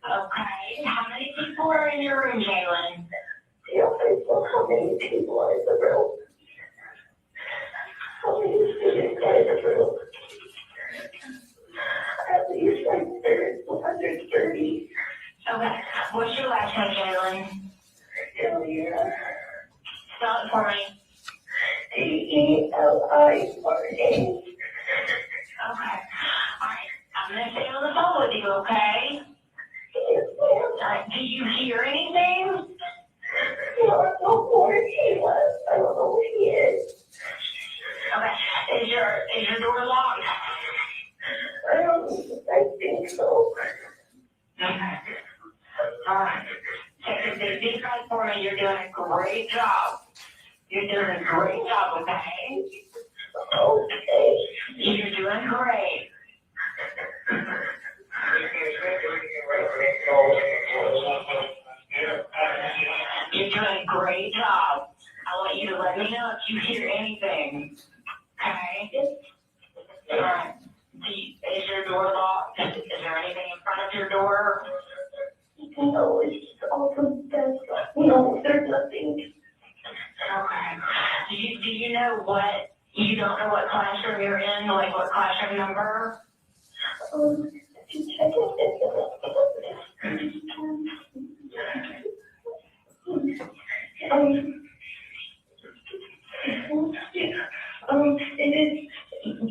Okay, how many people are in your room, Jalen? How many people are in the room? How many students are in the room? At least like 130. Okay, what's your last name, Jalen? Hillier. Spell it for me. D-E-L-I-R-A. Okay. Alright, I'm gonna stay on the phone with you, okay? Yes, ma'am. Do you hear anything? No, I don't know where he was. I don't know where he is. Okay. Is your door locked? I think so. Okay. All right. Take a big deep breath for me. You're doing a great job. You're doing a great job, okay? Okay. You're doing great. You're doing a great job. I want you to let me know if you hear anything. Okay? All right. Is your door locked? Is there anything in front of your door? No, it's open. No, there's nothing. Okay. Do you know what, you don't know what classroom you're in, like what classroom number? It is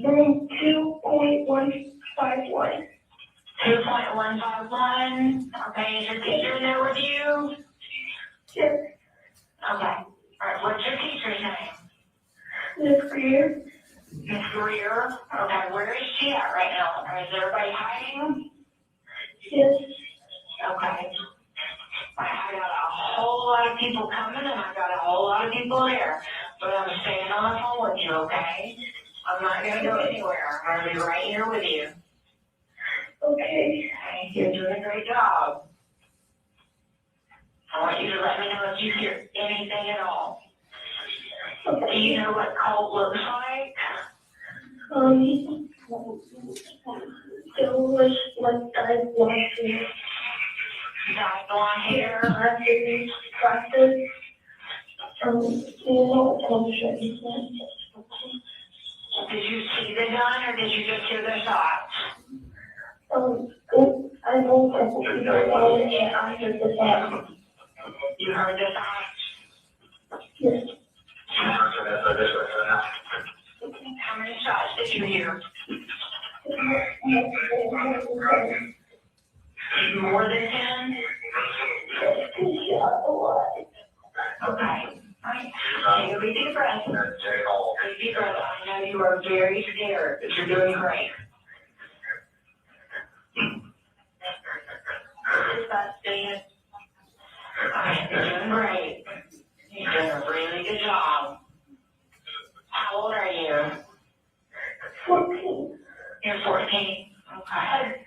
room 2.151. 2.151. Okay, is your teacher in there with you? Yes. Okay. All right, what's your teacher's name? Miss Greer. Miss Greer? Okay, where is she at right now? Or is everybody hiding? Yes. Okay. I got a whole lot of people coming and I got a whole lot of people there. But I'm staying on the phone with you, okay? I'm not going to go anywhere. I'm going to be right here with you. Okay. You're doing a great job. I want you to let me know if you hear anything at all. Okay. Do you know what Colt looks like? It was like dyed blonde hair. Dyed blonde hair? Glasses. Did you see the gun or did you just hear the shots? I know a couple people and I heard the shots. You heard the shots? Yes. How many shots did you hear? More than 10? Okay. Alright. Take a big deep breath. Big deep breath. I know you are very scared, but you're doing great. Alright, you're doing great. You're doing a really good job. How old are you? 14. You're 14. Okay.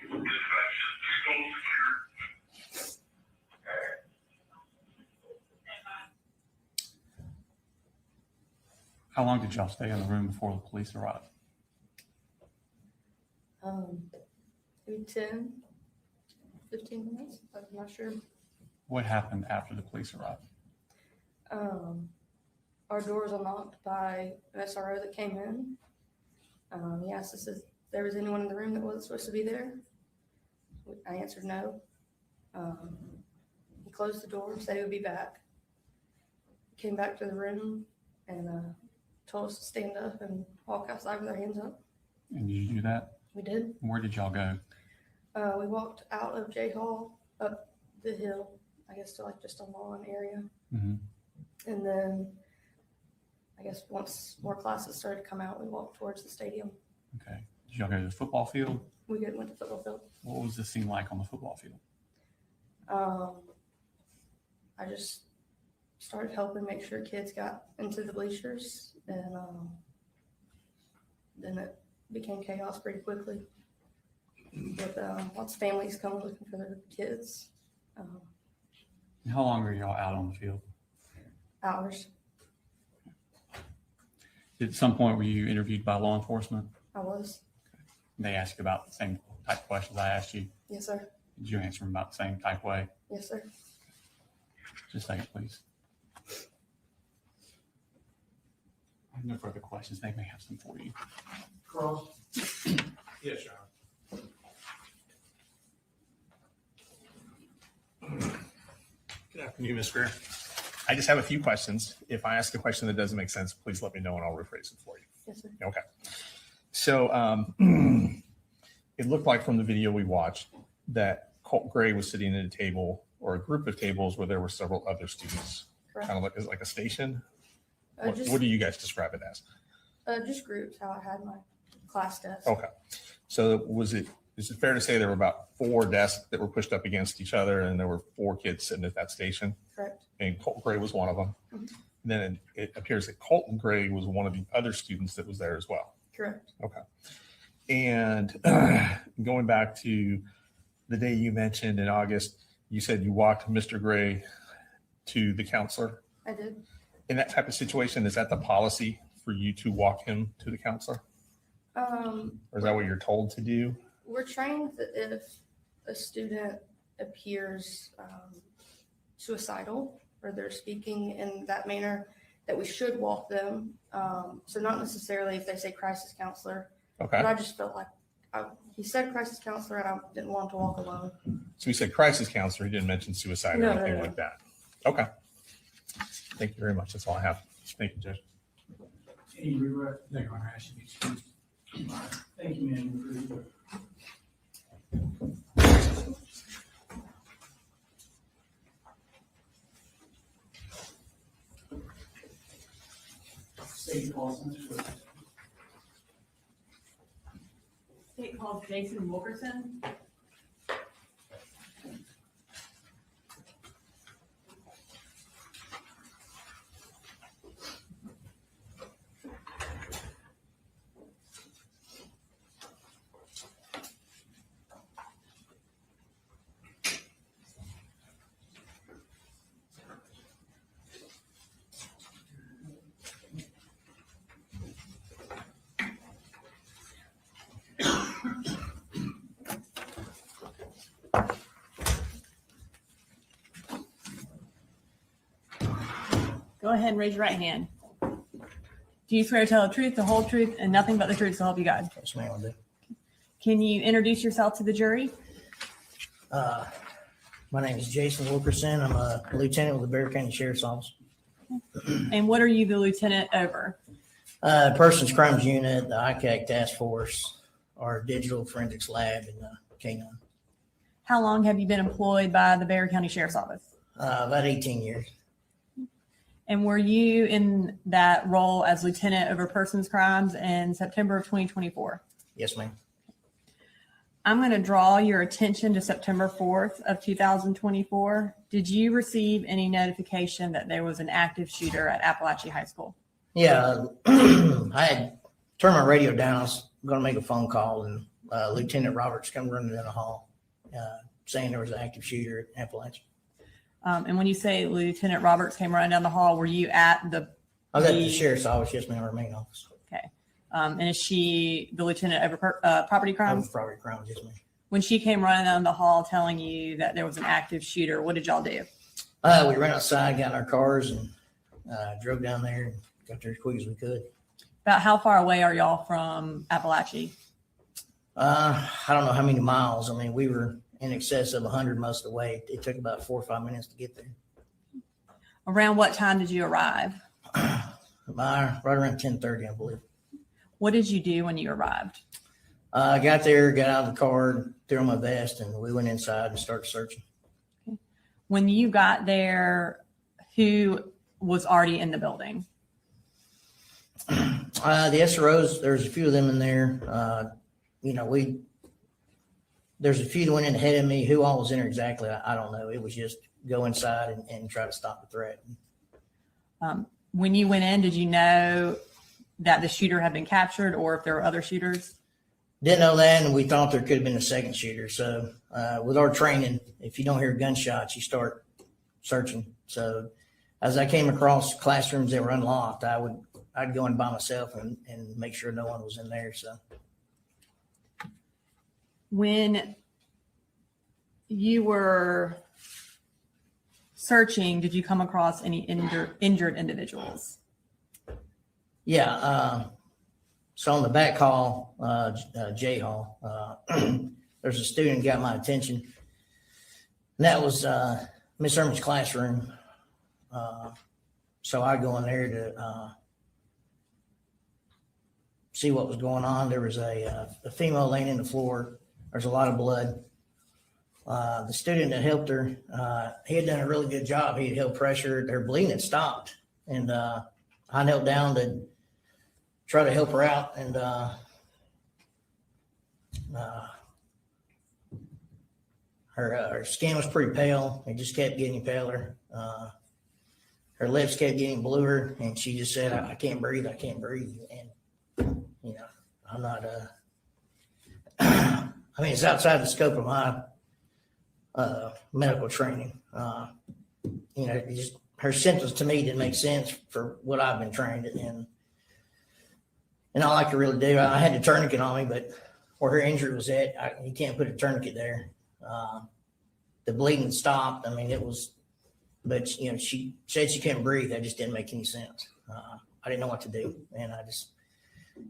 How long did y'all stay in the room before the police arrived? Maybe 10, 15 minutes. I'm not sure. What happened after the police arrived? Our door was unlocked by an SRO that came in. He asked us if there was anyone in the room that wasn't supposed to be there. I answered no. He closed the door, said he would be back. He came back to the room and told us to stand up and walk outside with our hands up. And did you do that? We did. Where did y'all go? We walked out of J Hall up the hill, I guess to like just a lawn area. Mm-hmm. And then I guess once more classes started to come out, we walked towards the stadium. Okay. Did y'all go to the football field? We went to the football field. What was the scene like on the football field? I just started helping make sure kids got into the bleachers, and then it became chaos pretty quickly with lots of families coming looking for their kids. And how long were y'all out on the field? Hours. At some point, were you interviewed by law enforcement? I was. They asked you about the same type of questions I asked you. Yes, sir. Did you answer them about the same type way? Yes, sir. Just a second, please. I have no further questions. They may have some for you. Cross. Yes, John. Good afternoon, Ms. Greer. I just have a few questions. If I ask a question that doesn't make sense, please let me know and I'll rephrase it for you. Yes, sir. Okay. So it looked like from the video we watched that Colt Gray was sitting at a table or a group of tables where there were several other students. Correct. Kind of like a station. What Just do you guys describe it as? just groups, how I had my class desk. Okay. So is is it fair to say there were about 4 desks that were pushed up against each other and there were 4 kids sitting at that station? Correct. And Colt Gray was one of them. Mhm. Then it appears that Colton Gray was one of the other students that was there as well. Correct. Okay. And going back to the day you mentioned in August, you said you walked Mr. Gray to the counselor. I did. In that type of situation, is that the policy for you to walk him to the counselor? Or is that what you're told to do? We're trained that if a student appears suicidal or they're speaking in that manner, that we should walk them. So not necessarily if they say crisis counselor, Okay. but I just felt like he said crisis counselor and I didn't want to walk alone. So we said crisis counselor. He didn't mention suicide or No, anything no. like that. Okay. Thank you very much. That's all I have. Thank you, Judge. Any regret? They're going to ask you to excuse. Thank you, ma'am. State calls. State calls Jason Wilkerson. Go ahead and raise your right hand. Do you swear to tell the truth, the whole truth, and nothing but the truth to help you God? Yes, ma'am, I do. Can you introduce yourself to the jury? My name is Jason Wilkerson. I'm a lieutenant with the Bexar County Sheriff's Office. And what are you the lieutenant over? Persons Crimes Unit, the ICAC Task Force, our Digital Forensics Lab, and K9. How long have you been employed by the Bexar County Sheriff's Office? About 18 years. And were you in that role as lieutenant over persons crimes in September of 2024? Yes, ma'am. I'm going to draw your attention to September 4th of 2024. Did you receive any notification that there was an active shooter at Apalachee High School? Yeah, I had turned my radio down. I was going to make a phone call, and Lieutenant Roberts come running in the hall saying there was an active shooter at Apalachee. And when you say Lieutenant Roberts came running down the hall, were you at the? I was at the sheriff's office, yes, ma'am, our main office. Okay. And is she the lieutenant over property crimes? Over property crimes, yes, ma'am. When she came running down the hall telling you that there was an active shooter, what did y'all do? We ran outside, got in our cars, and drove down there and got there as quick as we could. About how far away are y'all from Apalachee? I don't know how many miles. I mean, we were in excess of 100 most of the way. It took about 4 or 5 minutes to get there. Around what time did you arrive? Right around 10:30, I believe. What did you do when you arrived? I got there, got out of the car, threw on my vest, and we went inside and started searching. When you got there, who was already in the building? The SROs, there's a few of them in there. There's a few that went in ahead of me. Who all was in there exactly, I don't know. It was just go inside and try to stop the threat. When you went in, did you know that the shooter had been captured or if there were other shooters? Didn't know that, and we thought there could have been a second shooter. So with our training, if you don't hear gunshots, you start searching. So as I came across classrooms that were unlocked, I'd go in by myself and make sure no one was in there. So when you were searching, did you come across any injured individuals? yeah. So on the back hall, J hall, there's a student got my attention. And that was Miss Irma's classroom. So I go in there to see what was going on. There was a female laying in the floor. There's a lot of blood. The student that helped her, he had done a really good job. He had held pressure. Her bleeding had stopped. And I knelt down to try to help her out. And her skin was pretty pale. It just kept getting paler. Her lips kept getting bluer, and she just said, I can't breathe. I can't breathe. And, you know, I'm not, I mean, it's outside the scope of my medical training. You know, just her symptoms to me didn't make sense for what I've been trained in. And all I could really do, I had the tourniquet on me, but where her injury was at, you can't put a tourniquet there. The bleeding stopped. I mean, it was, but you know, she said she couldn't breathe. That just didn't make any sense. I didn't know what to do, and I just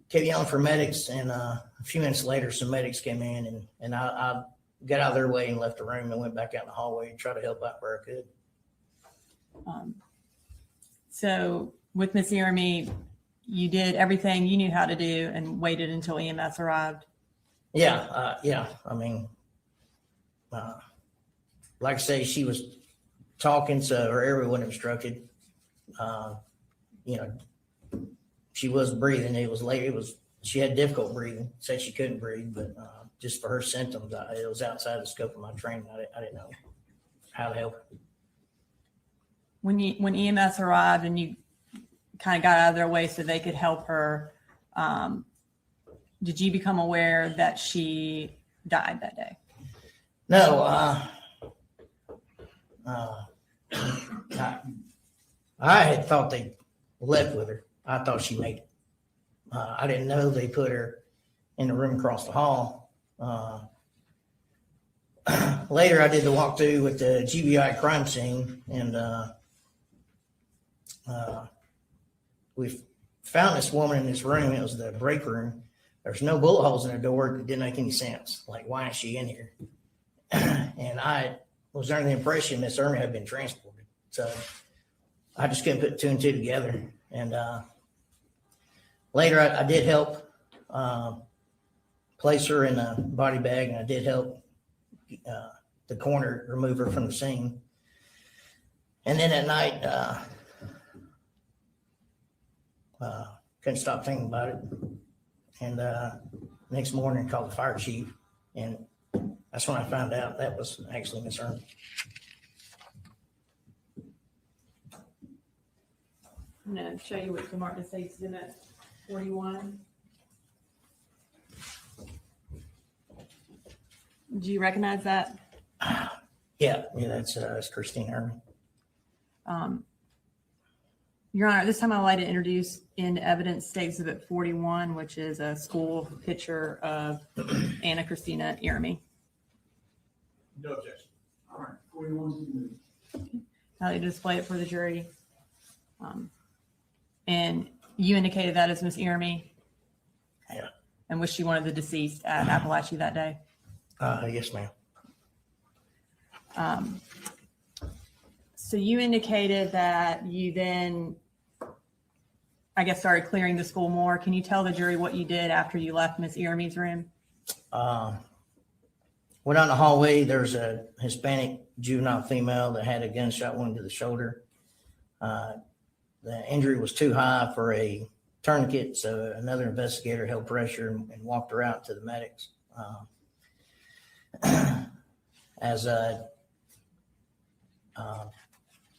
kept yelling for medics. And a few minutes later, some medics came in, and I got out of their way and left the room and went back out in the hallway and tried to help out where I could. So with Miss Jeremy, you did everything you knew how to do and waited until EMS arrived. Yeah. I mean, like I say, she was talking, so her airway wasn't obstructed. You know, she was breathing. It was late. She had difficult breathing. Said she couldn't breathe, but just for her symptoms, it was outside the scope of my training. I didn't know how to help her. When EMS arrived and you kind of got out of their way so they could help her, did you become aware that she died that day? No, I had thought they left with her. I thought she made it. I didn't know they put her in the room across the hall. Later, I did the walkthrough with the GBI crime scene, and we found this woman in this room. It was the break room. There's no bullet holes in the door. It didn't make any sense. Like, why is she in here? And I was under the impression Miss Irma had been transported. So I just couldn't put two and two together. And later I did help place her in a body bag, and I did help the coroner remove her from the scene. And then at night, couldn't stop thinking about it. And next morning, called the fire chief, and that's when I found out that was actually Miss Irma. I'm going to show you what the Martin Estates is in at 41. Do you recognize that? Yeah, that's Christine Irma. Your Honor, this time I'd like to introduce in evidence State Exhibit 41, which is a school picture of Anna Christina Jeremy. No objection. All right, 41. How they display it for the jury. And you indicated that as Miss Jeremy? Yeah. And was she one of the deceased at Apalachee that day? Yes, ma'am. So you indicated that you then, I guess, started clearing the school more. Can you tell the jury what you did after you left Miss Jeremy's room? Went out in the hallway. There's a Hispanic juvenile female that had a gunshot wound to the shoulder. The injury was too high for a tourniquet, so another investigator held pressure and walked her out to the medics.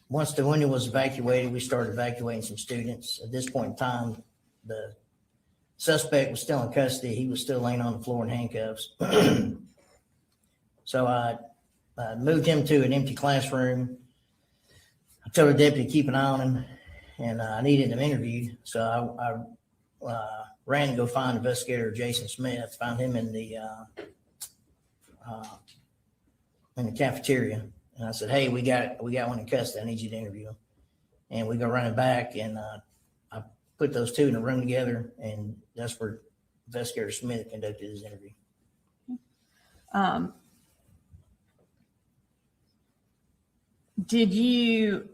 Once the window was evacuated, we started evacuating some students. At this point in time, the suspect was still in custody. He was still laying on the floor in handcuffs. So I moved him to an empty classroom. I told the deputy to keep an eye on him, and I needed him interviewed. So I ran to go find investigator Jason Smith, found him in the cafeteria. And I said, hey, we got one in custody. I need you to interview him. And we go running back, and I put those two in a room together, and that's where investigator Smith conducted his interview. Did you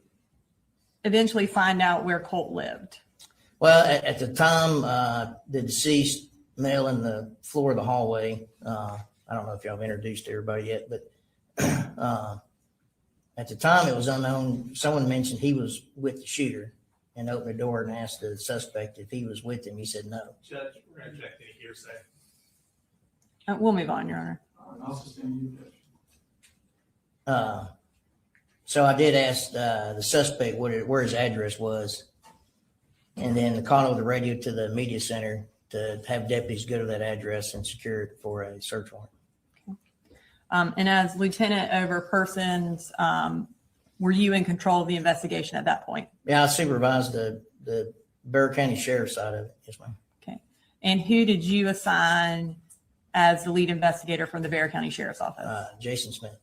eventually find out where Colt lived? Well, at the time, the deceased male in the floor of the hallway, I don't know if y'all have introduced everybody yet, but at the time it was unknown. Someone mentioned he was with the shooter and opened the door and asked the suspect if he was with him. He said no. Judge, we're going to object any hearsay. We'll move on, Your Honor. I'll sustain the objection. So I did ask the suspect where his address was, and then call over the radio to the media center to have deputies go to that address and secure it for a search warrant. And as lieutenant over persons, were you in control of the investigation at that point? Yeah, I supervised the Bexar County Sheriff's side of it. Yes, ma'am. Okay. And who did you assign as the lead investigator from the Bexar County Sheriff's Office? Jason Smith.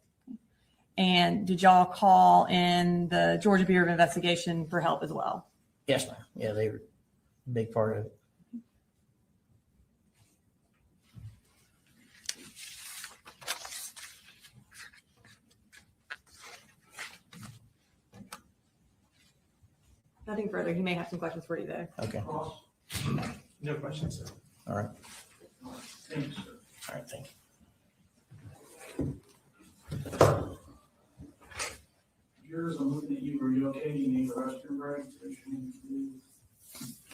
And did y'all call in the Georgia Bureau of Investigation for help as well? Yes, ma'am. Yeah, they were a big part of it. Nothing further. He may have some questions for you though. Okay. Ross? No questions, sir. All right. Thank you, sir. All right. Thank you. Yours, I'm looking at you. Are you okay? You need a restroom break?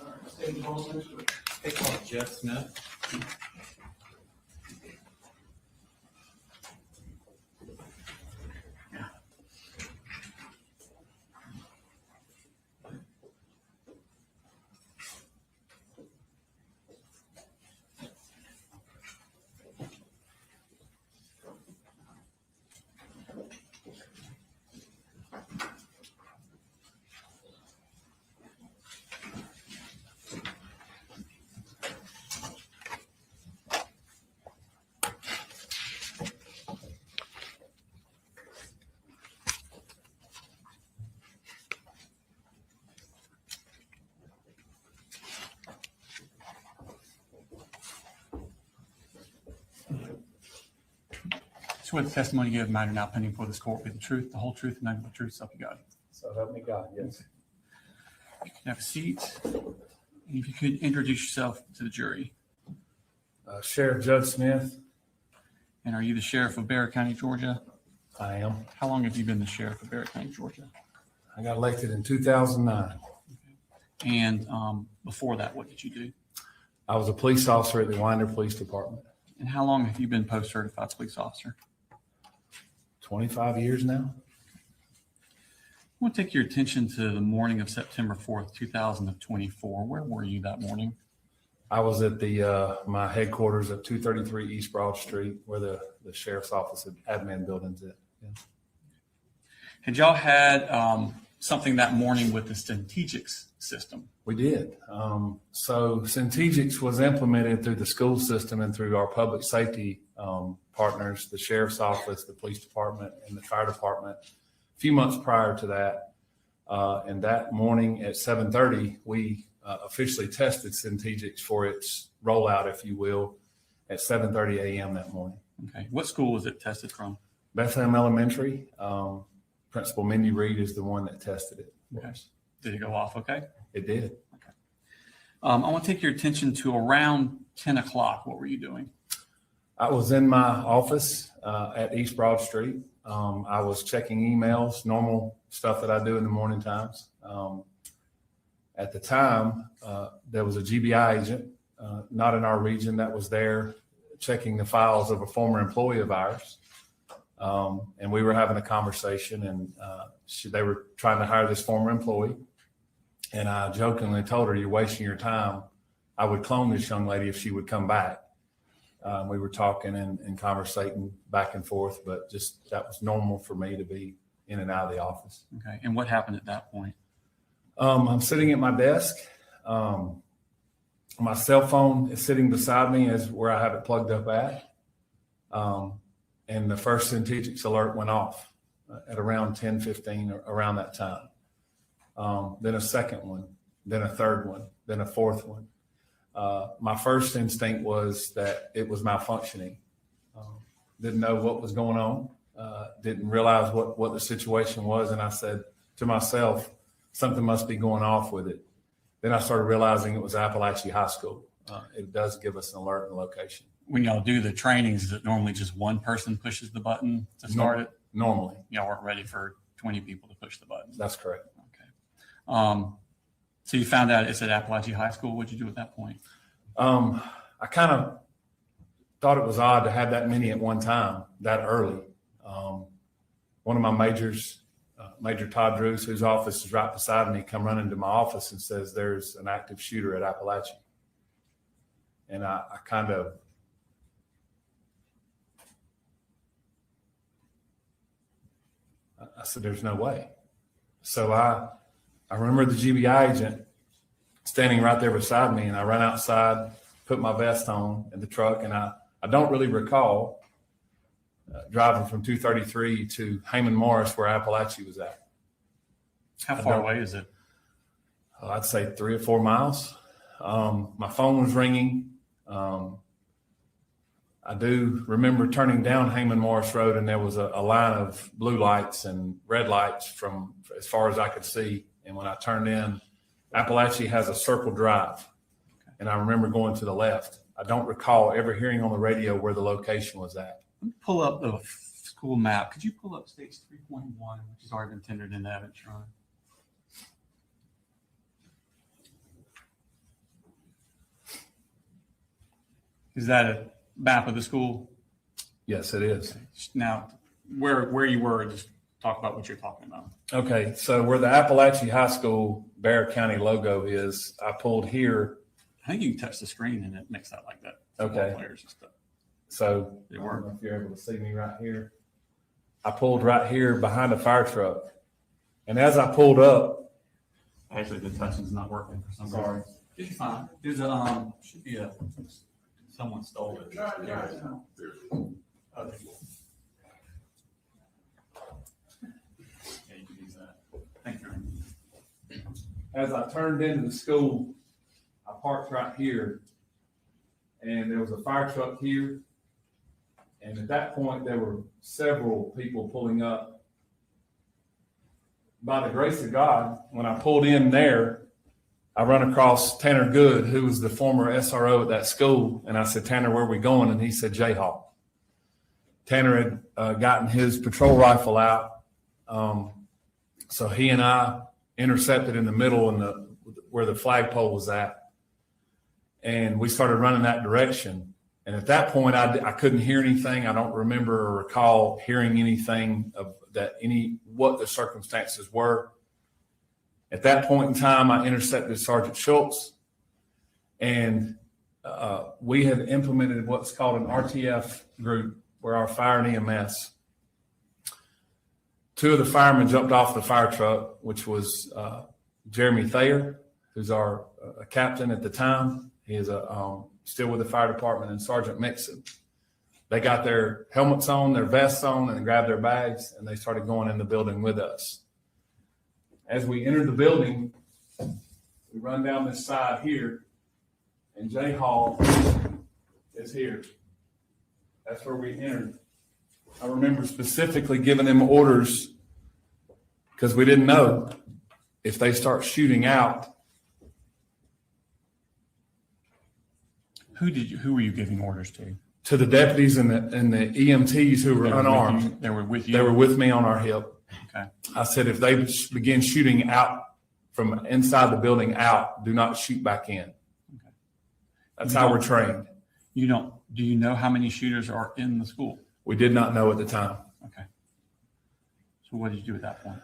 All right, stay close next week. Hey, call Jeff Smith. Swear the testimony you give matter now pending before this court be the truth, the whole truth, and nothing but the truth, so help you God. So help me God, yes. You can have a seat. And if you could introduce yourself to the jury. Sheriff Judge Smith, And are you the sheriff of Bexar County, Georgia? I am. How long have you been the sheriff of Bexar County, Georgia? I got elected in 2009. And before that, what did you do? I was a police officer at the Winder Police Department. And how long have you been post-certified police officer? 25 years now. I want to take your attention to the morning of September 4th, 2024. Where were you that morning? I was at the my headquarters at 233 East Broad Street, where the sheriff's office and admin building's at. Yeah. Had y'all had something that morning with the Strategics system? We did. So Strategics was implemented through the school system and through our public safety partners, the sheriff's office, the police department, and the fire department. A few months prior to that, and that morning at 7:30, we officially tested Strategics for its rollout, if you will, at 7:30 a.m. that morning. Okay. What school was it tested from? Bethlehem Elementary. Principal Mindy Reed is the one that tested it. Okay. Did it go off okay? It did. Okay. I want to take your attention to around 10 o'clock. What were you doing? I was in my office at East Broad Street. I was checking emails, normal stuff that I do in the morning times. At the time, there was a GBI agent, not in our region, that was there checking the files of a former employee of ours. And we were having a conversation, and they were trying to hire this former employee. And I jokingly told her, "You're wasting your time. I would clone this young lady if she would come back." We were talking and conversating back and forth, but just that was normal for me to be in and out of the office. Okay. And what happened at that point? I'm sitting at my desk. My cell phone is sitting beside me as where I have it plugged up at. And the first Strategics alert went off at around 10:15 or around that time. Then a second one, then a third one, then a fourth one. My first instinct was that it was malfunctioning. Didn't know what was going on. Didn't realize what the situation was. And I said to myself, something must be going off with it. Then I started realizing it was Apalachee High School. It does give us an alert and location. When y'all do the trainings, is it normally just one person pushes the button to start it? Normally. Y'all weren't ready for 20 people to push the button. That's correct. Okay. So you found out it's at Apalachee High School. What'd you do at that point? I kind of thought it was odd to have that many at one time, that early. one of my majors, Major Todd Drews, whose office is right beside me, come running to my office and says, there's an active shooter at Apalachee. And I kind of, I said, there's no way. So I remember the GBI agent standing right there beside me, and I ran outside, put my vest on in the truck, and I don't really recall driving from 233 to Heyman Morris where Apalachee was at. How far away is it? I'd say 3 or 4 miles. My phone was ringing. I do remember turning down Heyman Morris Road, and there was a line of blue lights and red lights from as far as I could see. And when I turned in, Apalachee has a circle drive, and I remember going to the left. I don't recall ever hearing on the radio where the location was at. Let me pull up the school map. Could you pull up States 3.1, which has already been tendered into evidence, Ron? Is that a map of the school? Yes, it is. Now, where you were, just talk about what you're talking about. Okay, so where the Apalachee High School Bear County logo is, I pulled here. I think you can touch the screen and it makes that like that. Okay. Players and stuff. So I don't know if you're able to see me right here. I pulled right here behind a fire truck. And as I pulled up, actually the touching's not working for some reason. Sorry. It's fine. There's a should be a someone stole it. Oh, there you go. Yeah, you can use that. Thank you. as I turned into the school, I parked right here, and there was a fire truck here. And at that point, there were several people pulling up. By the grace of God, when I pulled in there, I run across Tanner Good, who was the former SRO at that school. And I said, Tanner, where are we going? And he said, Jayhawk. Tanner had gotten his patrol rifle out. So he and I intercepted in the middle where the flagpole was at. And we started running that direction. And at that point, I couldn't hear anything. I don't remember or recall hearing anything of that, what the circumstances were. At that point in time, I intercepted Sergeant Schultz, and we had implemented what's called an RTF group, where our fire and EMS. Two of the firemen jumped off the fire truck, which was Jeremy Thayer, who's our captain at the time. He is still with the fire department, and Sergeant Mixon. They got their helmets on, their vests on, and grabbed their bags, and they started going in the building with us. As we entered the building, we run down this side here, and Jay Hall is here. That's where we entered. I remember specifically giving them orders because we didn't know if they start shooting out. Who were you giving orders to? To the deputies and the EMTs who were unarmed. They were with you? They were with me on our hip. Okay. I said, if they begin shooting out from inside the building out, do not shoot back in. Okay. That's how we're trained. Do you know how many shooters are in the school? We did not know at the time. Okay. So what did you do at that point?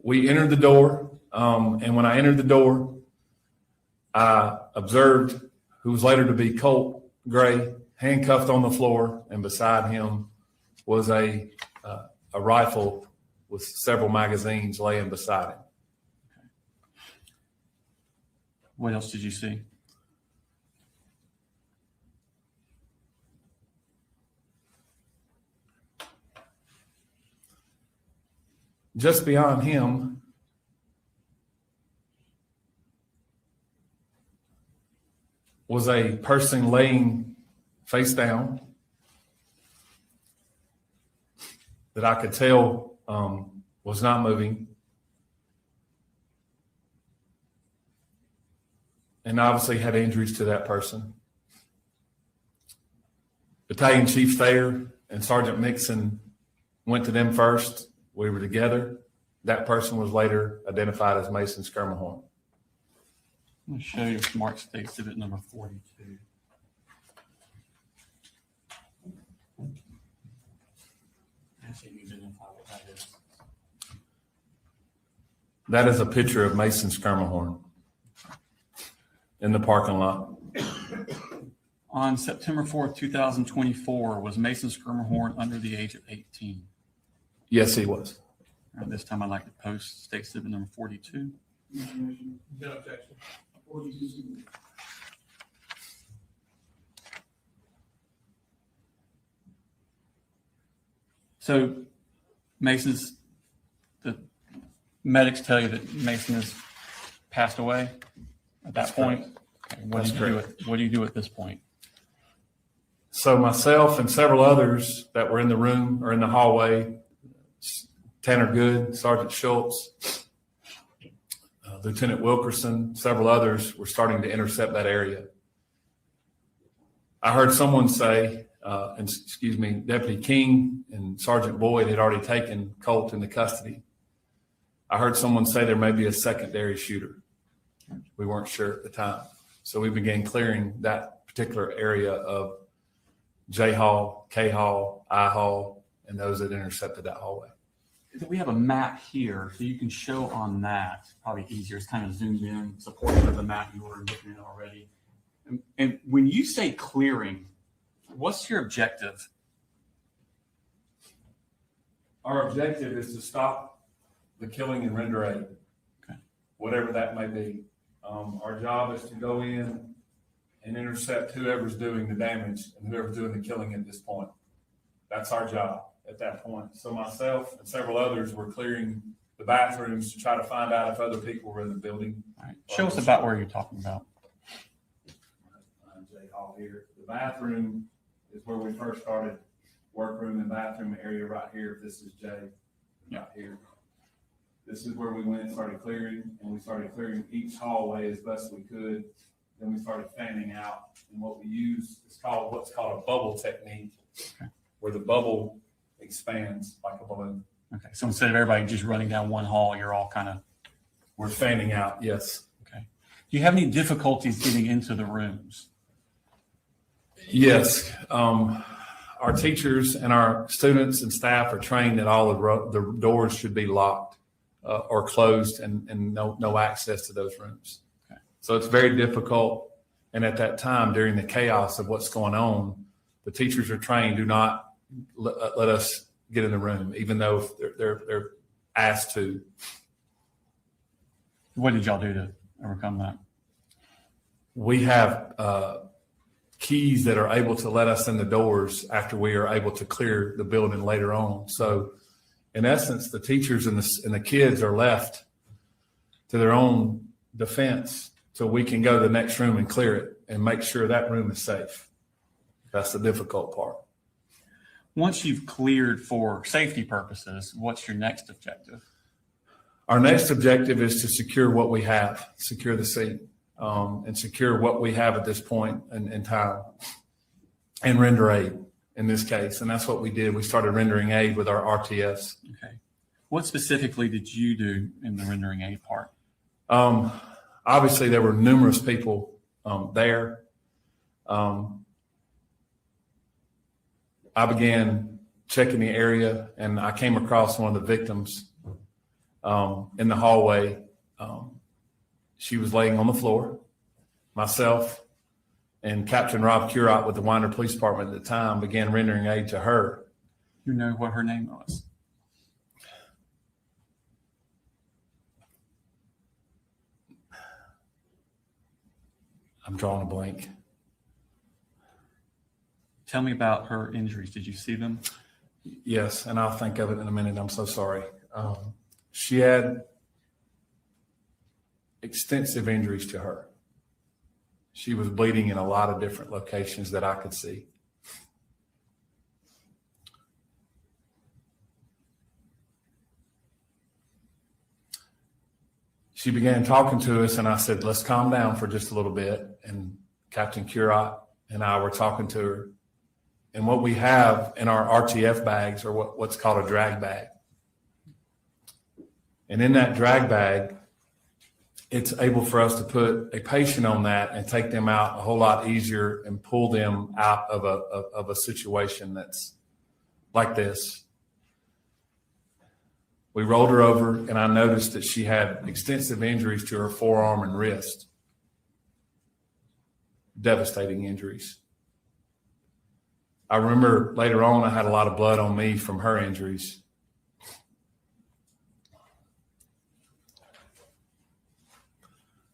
We entered the door, and when I entered the door, I observed who was later to be Colt Gray, handcuffed on the floor, and beside him was a rifle with several magazines laying beside him. Okay. What else did you see? Just beyond him was a person laying face down that I could tell was not moving. And obviously had injuries to that person. Battalion Chief Thayer and Sergeant Mixon went to them first. We were together. That person was later identified as Mason Skirmahorn. I'm going to show you Smart State Exhibit number 42. Actually, you did identify what that is. That is a picture of Mason Skirmahorn in the parking lot. On September 4th, 2024, was Mason Skirmahorn under the age of 18? Yes, he was. This time I'd like to post state exhibit number 42. No objection. 42. So Mason's, the medics tell you that Mason has passed away at that That's point? correct. Okay, what do you do at this point? So myself and several others that were in the room or in the hallway, Tanner Good, Sergeant Schultz, Lieutenant Wilkerson, several others were starting to intercept that area. I heard someone say, Deputy King and Sergeant Boyd had already taken Colt into custody. I heard someone say there may be a secondary shooter. We weren't sure at the time. So we began clearing that particular area of J Hall, K Hall, I Hall, and those that intercepted that hallway. We have a map here, so you can show on that. Probably easier. It's kind of zoomed in, supporting of the map you were looking at already. And when you say clearing, what's your objective? Our objective is to stop the killing and render aid, whatever that may be. Our job is to go in and intercept whoever's doing the damage and whoever's doing the killing at this point. That's our job at that point. So myself and several others were clearing the bathrooms to try to find out if other people were in the building. All right. Show us about where you're talking about. J Hall here. The bathroom is where we first started. Workroom and bathroom area right here. This is J right here. This is where we went and started clearing, and we started clearing each hallway as best we could. Then we started fanning out, and what we use is what's called a bubble technique, where the bubble expands like a balloon. Okay, so instead of everybody just running down one hall, you're all we're fanning out, yes. Okay. Do you have any difficulties getting into the rooms? Yes. Our teachers and our students and staff are trained that all the doors should be locked or closed and no access to those rooms. Okay. So it's very difficult. And at that time, during the chaos of what's going on, the teachers are trained, do not let us get in the room, even though they're asked to. What did y'all do to overcome that? We have keys that are able to let us in the doors after we are able to clear the building later on. So in essence, the teachers and the kids are left to their own defense so we can go to the next room and clear it and make sure that room is safe. That's the difficult part. Once you've cleared for safety purposes, what's your next objective? Our next objective is to secure what we have, secure the scene, and secure what we have at this point in time, and render aid in this case. And that's what we did. We started rendering aid with our RTS. Okay. What specifically did you do in the rendering aid part? Obviously, there were numerous people there. I began checking the area, and I came across one of the victims in the hallway. She was laying on the floor. Myself and Captain Rob Curott with the Winder Police Department at the time began rendering aid to her. You know what her name was? I'm drawing a blank. Tell me about her injuries. Did you see them? Yes, and I'll think of it in a minute. I'm so sorry. She had extensive injuries to her. She was bleeding in a lot of different locations that I could see. She began talking to us, and I said, let's calm down for just a little bit. And Captain Curott and I were talking to her. And what we have in our RTF bags are what's called a drag bag. And in that drag bag, it's able for us to put a patient on that and take them out a whole lot easier and pull them out of a situation that's like this. We rolled her over, and I noticed that she had extensive injuries to her forearm and wrist. Devastating injuries. I remember later on I had a lot of blood on me from her injuries.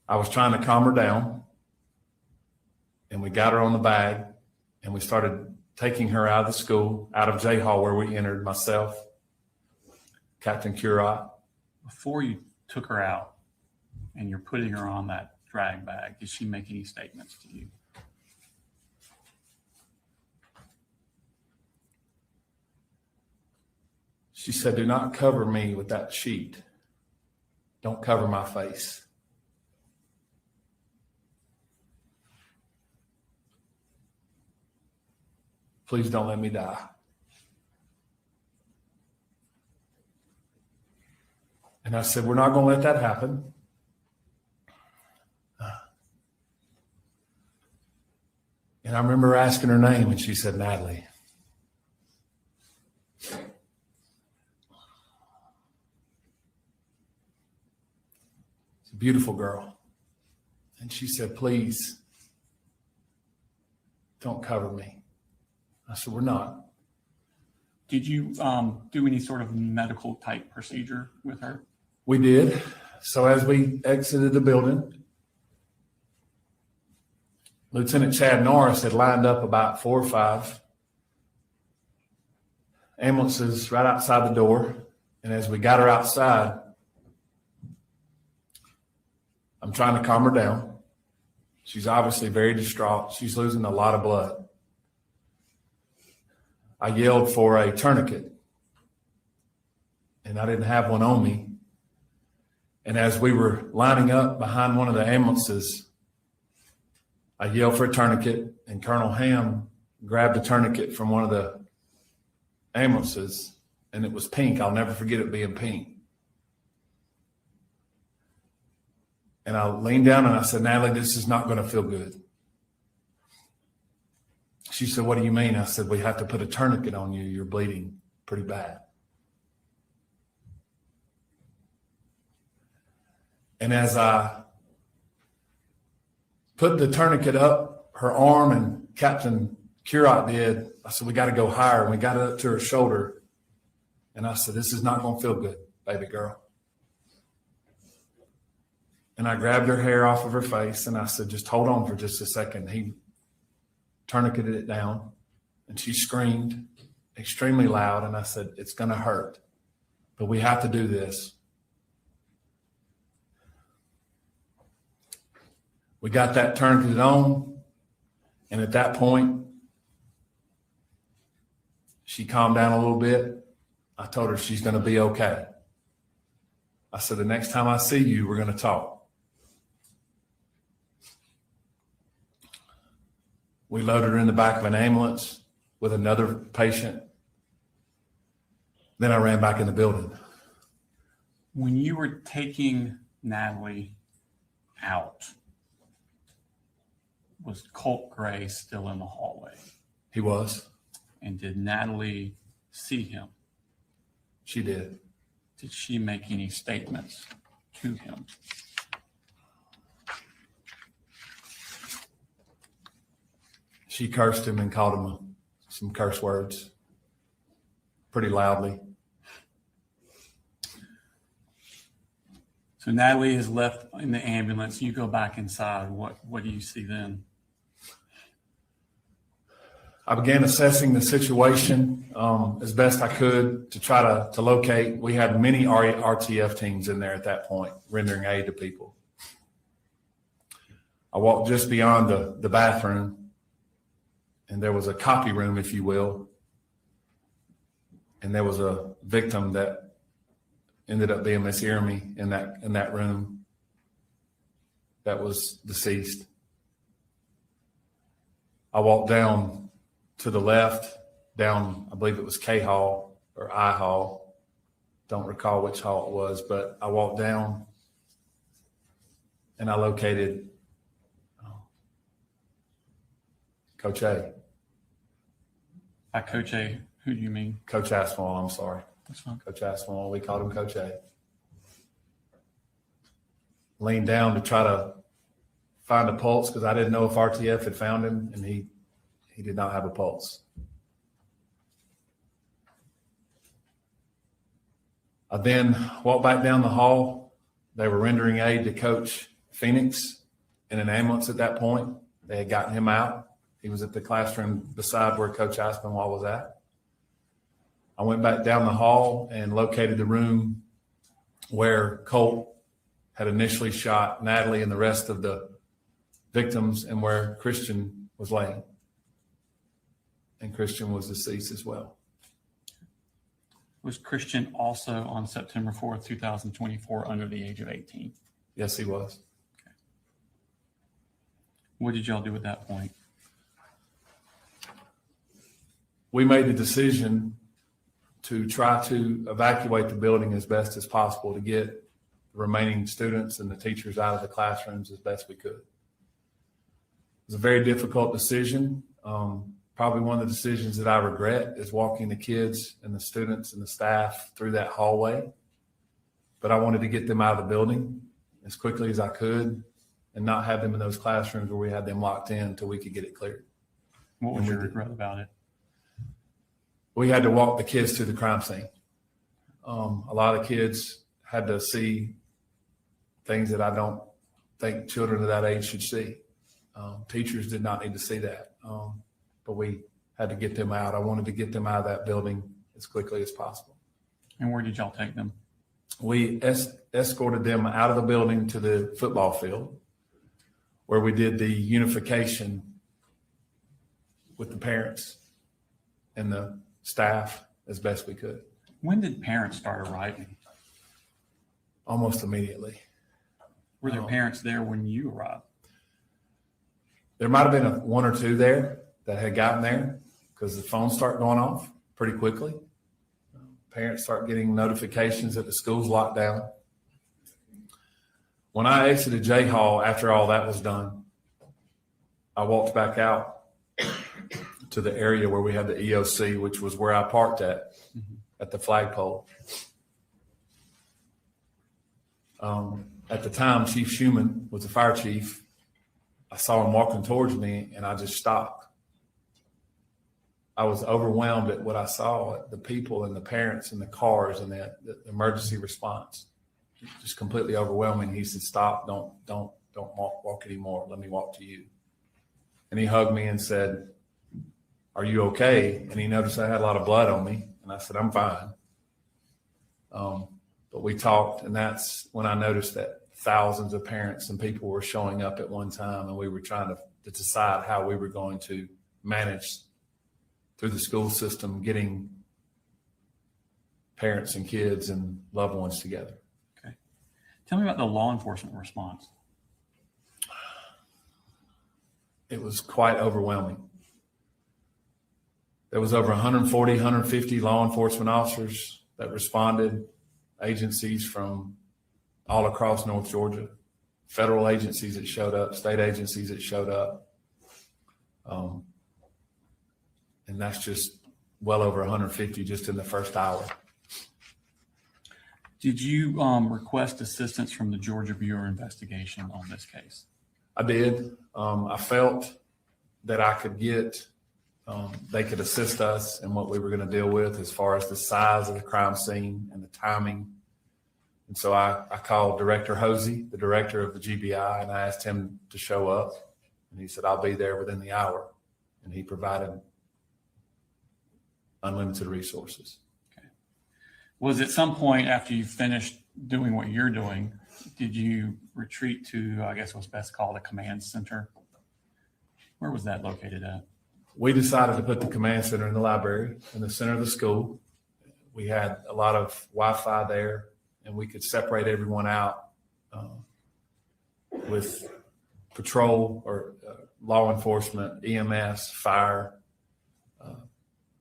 I was trying to calm her down, and we got her on the bag, and we started taking her out of the school, out of J Hall where we entered, myself, Captain Curot. Before you took her out and you're putting her on that drag bag, did she make any statements to you? She said, "Do not cover me with that sheet. Don't cover my face." Please don't let me die. And I said, "We're not going to let that happen." And I remember asking her name, and she said, "Natalie." It's a beautiful girl. And she said, "Please don't cover me." I said, "We're not." Did you do any sort of medical type procedure with her? We did. So as we exited the building, Lieutenant Chad Norris had lined up about 4 or 5 ambulances right outside the door. And as we got her outside, I'm trying to calm her down. She's obviously very distraught. She's losing a lot of blood. I yelled for a tourniquet, and I didn't have one on me. And as we were lining up behind one of the ambulances, I yelled for a tourniquet, and Colonel Ham grabbed a tourniquet from one of the ambulances, and it was pink. I'll never forget it being pink. And I leaned down and I said, "Natalie, this is not going to feel good." She said, "What do you mean?" I said, "We have to put a tourniquet on you. You're bleeding pretty bad." And as I put the tourniquet up her arm, and Captain Curot did, I said, "We got to go higher." And we got it up to her shoulder. And I said, "This is not going to feel good, baby girl." And I grabbed her hair off of her face, and I said, "Just hold on for just a second." He tourniqueted it down, and she screamed extremely loud. And I said, "It's going to hurt, but we have to do this." We got that tourniqueted on, and at that point, she calmed down a little bit. I told her she's going to be okay. I said, "The next time I see you, we're going to talk." We loaded her in the back of an ambulance with another patient. Then I ran back in the building. When you were taking Natalie out, was Colt Gray still in the hallway? He was. And did Natalie see him? She did. Did she make any statements to him? She cursed him and called him some curse words pretty loudly. So Natalie is left in the ambulance. You go back inside. What do you see then? I began assessing the situation as best I could to try to locate. We had many RTF teams in there at that point, rendering aid to people. I walked just beyond the bathroom, and there was a copy room, if you will. And there was a victim that ended up being Miss Irmy in that room that was deceased. I walked down to the left, down, I believe it was K Hall or I Hall. Don't recall which hall it was, but I walked down and I located Coach A. By Coach A, who do you mean? Coach Asphalt, I'm sorry. That's fine. Coach Aspinwall, we called him Coach A. Leaned down to try to find a pulse because I didn't know if RTF had found him, and he did not have a pulse. I then walked back down the hall. They were rendering aid to Coach Phoenix in an ambulance at that point. They had gotten him out. He was at the classroom beside where Coach Aspinwall was at. I went back down the hall and located the room where Colt had initially shot Natalie and the rest of the victims, and where Christian was laying. And Christian was deceased as well. Was Christian also on September 4th, 2024 under the age of 18? Yes, he was. Okay. What did y'all do at that point? We made the decision to try to evacuate the building as best as possible to get the remaining students and the teachers out of the classrooms as best we could. It was a very difficult decision. Probably one of the decisions that I regret is walking the kids and the students and the staff through that hallway. But I wanted to get them out of the building as quickly as I could and not have them in those classrooms where we had them locked in until we could get it cleared. What was your regret about it? We had to walk the kids to the crime scene. A lot of kids had to see things that I don't think children of that age should see. Teachers did not need to see that. But we had to get them out. I wanted to get them out of that building as quickly as possible. And where did y'all take them? We escorted them out of the building to the football field, where we did the unification with the parents and the staff as best we could. When did parents start arriving? Almost immediately. Were there parents there when you arrived? There might have been one or two there that had gotten there because the phones start going off pretty quickly. Parents start getting notifications that the school's locked down. When I exited J Hall after all that was done, I walked back out to the area where we had the EOC, which was where I parked at the flagpole. At the time, Chief Schumann was the fire chief. I saw him walking towards me, and I just stopped. I was overwhelmed at what I saw, the people and the parents and the cars and the emergency response. Just completely overwhelming. He said, "Stop, don't walk anymore. Let me walk to you." And he hugged me and said, "Are you okay?" And he noticed I had a lot of blood on me, and I said, "I'm fine." But we talked, and that's when I noticed that thousands of parents and people were showing up at one time, and we were trying to decide how we were going to manage through the school system, getting parents and kids and loved ones together. Okay. Tell me about the law enforcement response. It was quite overwhelming. There was over 140, 150 law enforcement officers that responded, agencies from all across North Georgia, federal agencies that showed up, state agencies that showed up. And that's just well over 150 just in the first hour. Did you request assistance from the Georgia Bureau of Investigation on this case? I did. I felt that I could they could assist us in what we were going to deal with as far as the size of the crime scene and the timing. And so I called Director Hosey, the director of the GBI, and I asked him to show up. And he said, "I'll be there within the hour." And he provided unlimited resources. Okay. Was at some point after you finished doing what you're doing, did you retreat to, I guess what's best called a command center? Where was that located at? We decided to put the command center in the library, in the center of the school. We had a lot of Wi-Fi there, and we could separate everyone out with patrol or law enforcement, EMS, fire,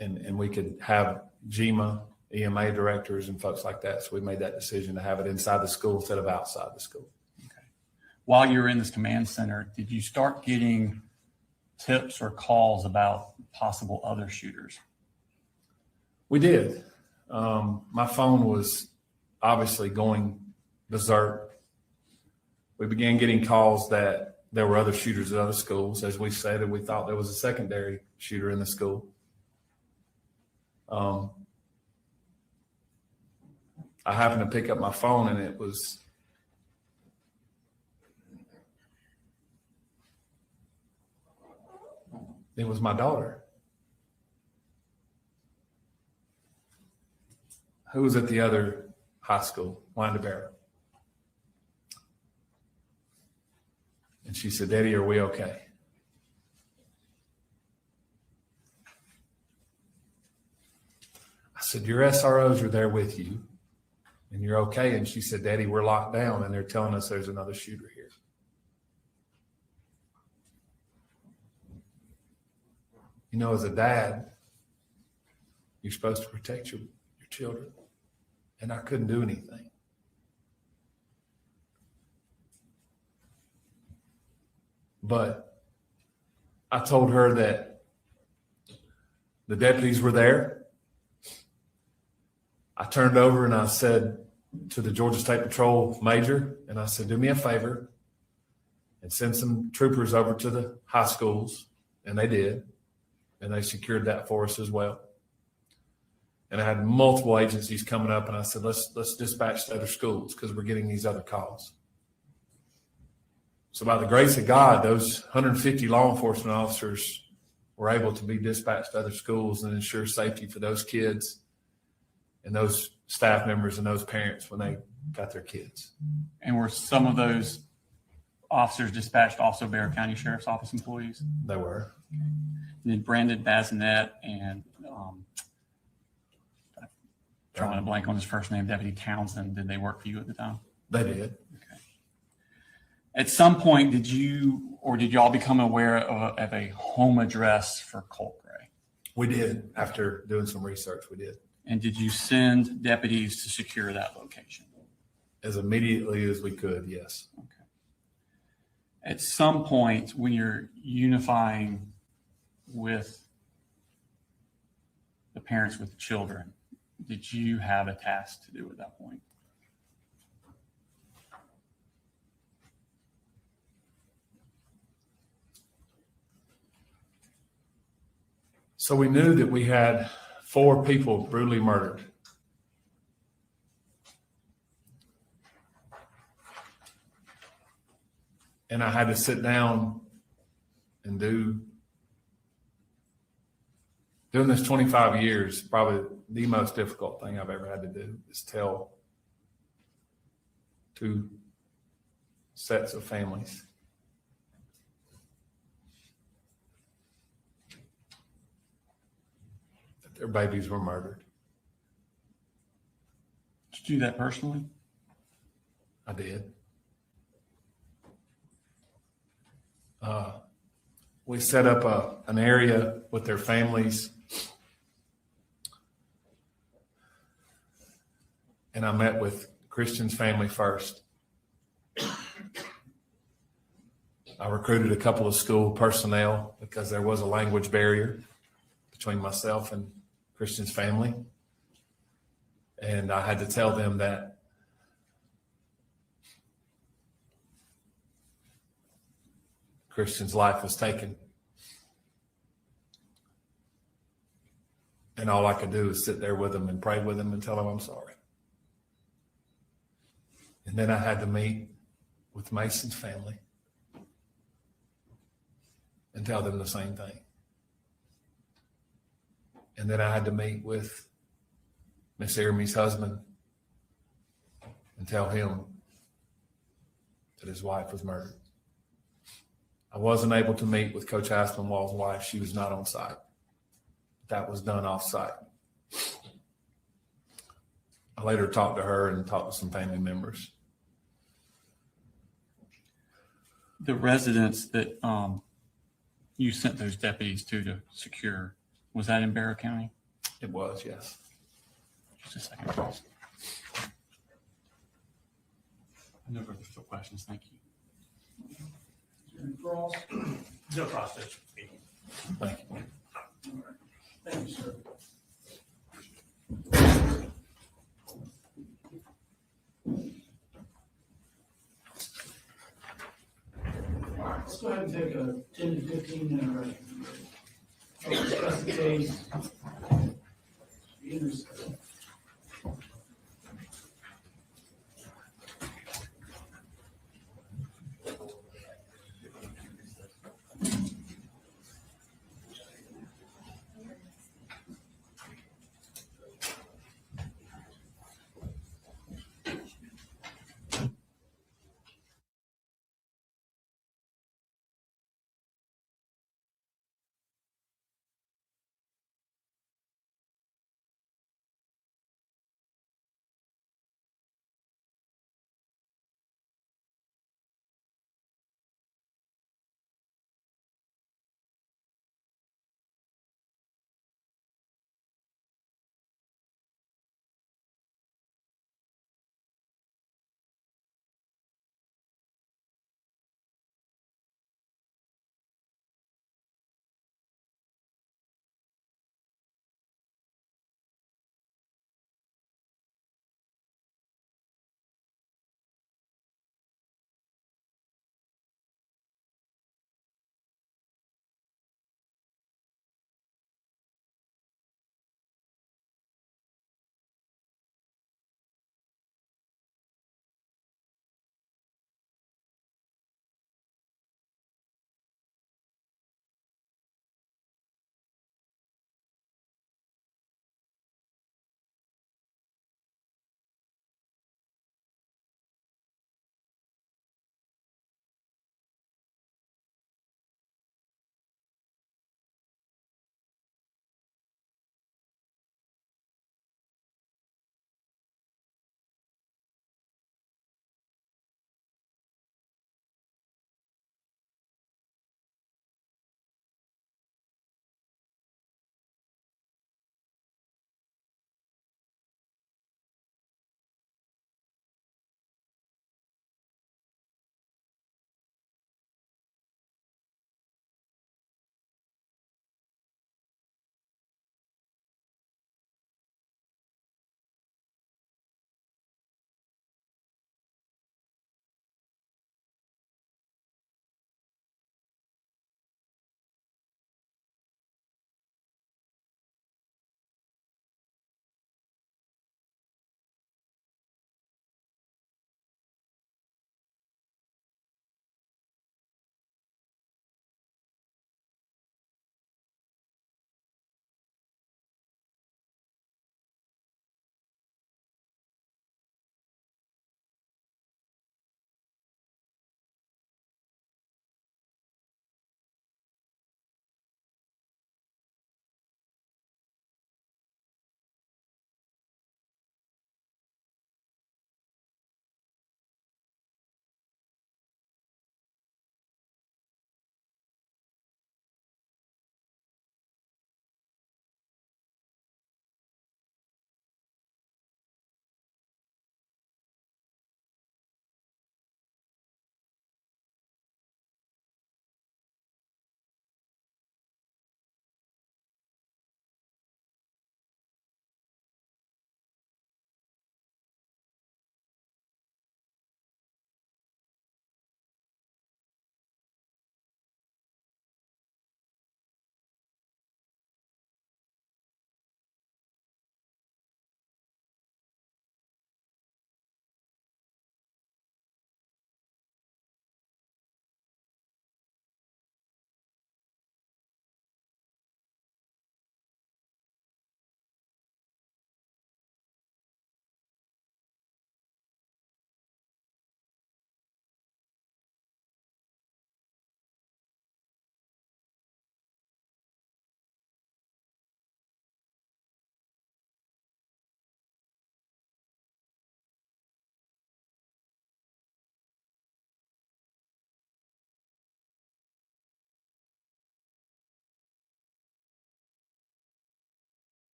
and we could have GMA, EMA directors and folks like that. So we made that decision to have it inside the school instead of outside the school. Okay. While you were in this command center, did you start getting tips or calls about possible other shooters? We did. My phone was obviously going berserk. We began getting calls that there were other shooters at other schools. As we stated, we thought there was a secondary shooter in the school. I happened to pick up my phone, and it was my daughter, who was at the other high school, Windabarrow. And she said, "Daddy, are we okay?" I said, "Your SROs are there with you, and you're okay." And she said, "Daddy, we're locked down, and they're telling us there's another shooter here." You know, as a dad, you're supposed to protect your children, and I couldn't do anything. But I told her that the deputies were there. I turned over and I said to the Georgia State Patrol major, and I said, "Do me a favor and send some troopers over to the high schools." And they did. And they secured that for us as well. And I had multiple agencies coming up, and I said, let's dispatch to other schools because we're getting these other calls. So by the grace of God, those 150 law enforcement officers were able to be dispatched to other schools and ensure safety for those kids and those staff members and those parents when they got their kids. And were some of those officers dispatched also Bexar County Sheriff's Office employees? They were. And then Brandon Bazinet and drawing a blank on his first name, Deputy Townsend, did they work for you at the time? They did. Okay. At some point, did y'all become aware of a home address for Colt Gray? We did. After doing some research, we did. And did you send deputies to secure that location? As immediately as we could, yes. Okay. At some point, when you're unifying with the parents with the children, did you have a task to do at that point? So we knew that we had 4 people brutally murdered. And I had to sit down and doing this 25 years, probably the most difficult thing I've ever had to do is tell 2 sets of families that their babies were murdered. Did you do that personally? I did. We set up an area with their families, and I met with Christian's family first. I recruited a couple of school personnel because there was a language barrier between myself and Christian's family. And I had to tell them that Christian's life was taken. And all I could do is sit there with him and pray with him and tell him I'm sorry. And then I had to meet with Mason's family and tell them the same thing. And then I had to meet with Miss Ermey's husband and tell him that his wife was murdered. I wasn't able to meet with Coach Aspinwall's wife. She was not on site. That was done off site. I later talked to her and talked to some family members. The residents that you sent those deputies to secure, was that in Bexar County? It was, yes. Just a second, please. No further questions. Thank you. Cross? No process. Thank you. All right. Thank you, sir. let's go ahead and take a 10 to 15-minute restroom break. I'll discuss the case. Be in recess.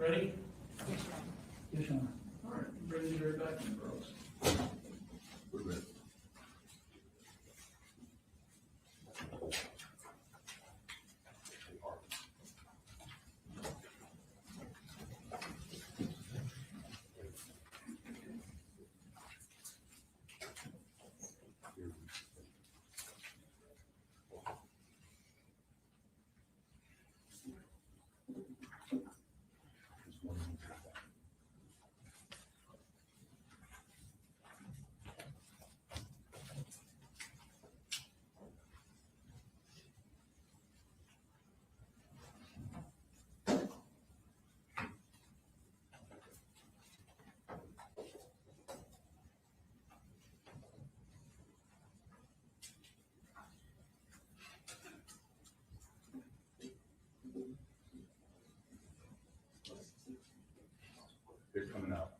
Ready? Yes, sir. All right, ready to go back in, girls. They're coming out.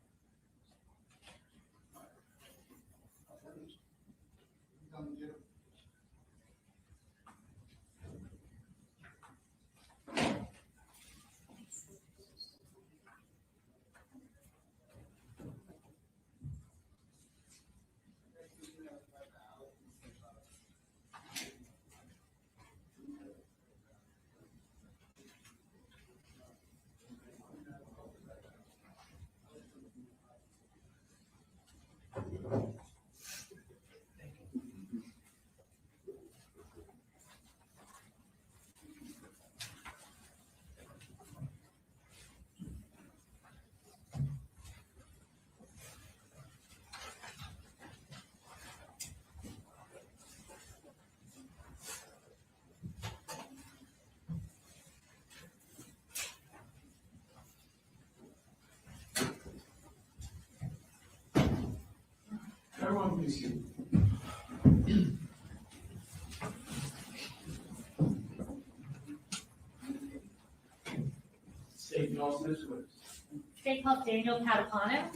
Everyone please sit. State y'all's next witness. State called Daniel Catapano.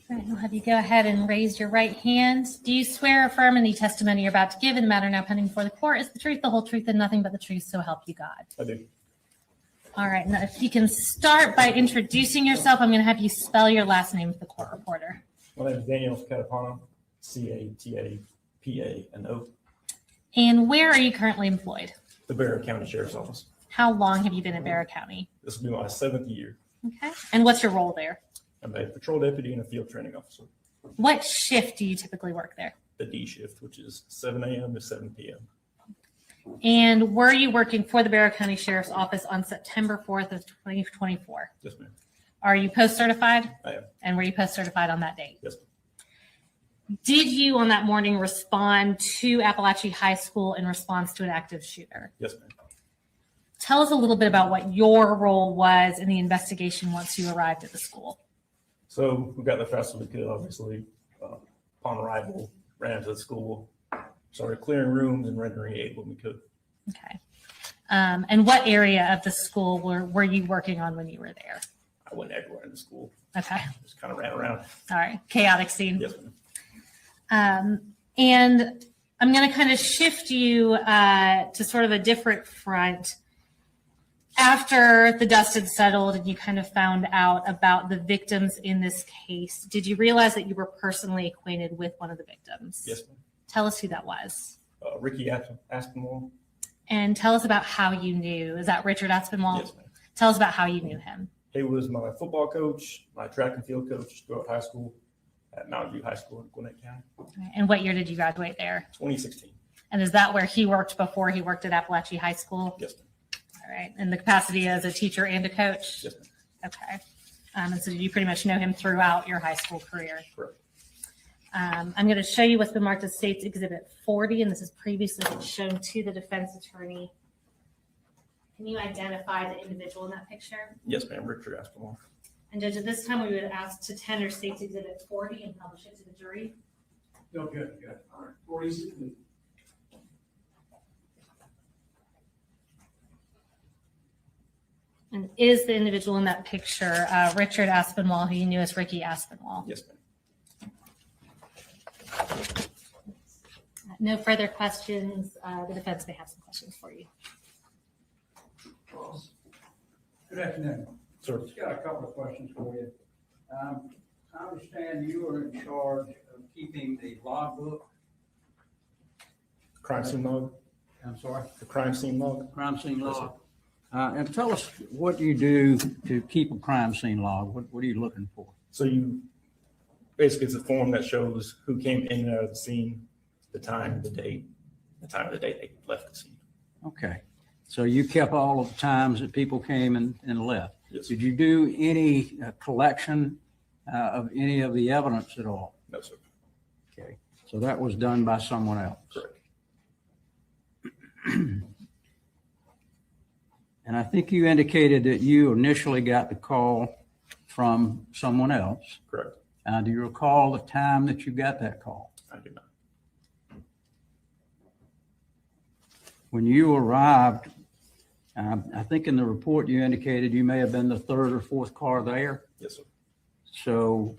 All right, I'll have you go ahead and raise your right hand. Do you swear or affirm any testimony you're about to give in the matter now pending before the court is the truth, the whole truth, and nothing but the truth, so help you God? I do. All right, now if you can start by introducing yourself, I'm going to have you spell your last name for the court reporter. My name is Daniel Catapano, Catapano. And where are you currently employed? The Barrow County Sheriff's Office. How long have you been in Barrow County? This will be my 7th year. Okay. And what's your role there? I'm a patrol deputy and a field training officer. What shift do you typically work there? The D shift, which is 7 a.m. to 7 p.m. And were you working for the Barrow County Sheriff's Office on September 4th of 2024? Yes, ma'am. Are you post-certified? I am. And were you post-certified on that date? Yes, ma'am. Did you on that morning respond to Apalachee High School in response to an active shooter? Yes, ma'am. Tell us a little bit about what your role was in the investigation once you arrived at the school. So we got there fast as we could, obviously. Upon arrival, ran into the school, started clearing rooms and rendering aid when we could. Okay. And what area of the school were you working on when you were there? I went everywhere in the school. Okay. Just kind of ran around. All right. Chaotic scene. Yes, ma'am. And I'm going to kind of shift you to sort of a different front. After the dust had settled and you kind of found out about the victims in this case, did you realize that you were personally acquainted with one of the victims? Yes, ma'am. Tell us who that was. Ricky Aspinwall. And tell us about how you knew. Is that Richard Aspinwall? Yes, ma'am. Tell us about how you knew him. He was my football coach, my track and field coach throughout high school at Mountain View High School in Gwinnett County. And what year did you graduate there? 2016. And is that where he worked before he worked at Apalachee High School? Yes, ma'am. All right. In the capacity as a teacher and a coach? Yes, ma'am. Okay. And so did you pretty much know him throughout your high school career? Correct. I'm going to show you what's been marked as State's Exhibit 40, and this is previously shown to the defense attorney. Can you identify the individual in that picture? Yes, ma'am. Richard Aspinwall. And Judge, at this time, we would ask to tender State's Exhibit 40 and publish it to the jury. No, good. All right, 40. And is the individual in that picture Richard Aspinwall, who you knew as Ricky Aspinwall? Yes, ma'am. No further questions. The defense may have some questions for you. Good afternoon. Sir. Just got a couple of questions for you. I understand you are in charge of keeping the logbook. Crime scene log, I'm sorry, the crime scene log. crime scene log. And tell us what you do to keep a crime scene log. What are you looking for? So you, basically it's a form that shows who came in and out of the scene, the time, the date they left the scene. Okay. So you kept all of the times that people came and left. Yes. Did you do any collection of any of the evidence at all? No, sir. Okay. So that was done by someone else. Correct. And I think you indicated that you initially got the call from someone else. Correct. Do you recall the time that you got that call? I do not. When you arrived, I think in the report you indicated you may have been the third or fourth car there. Yes, sir. So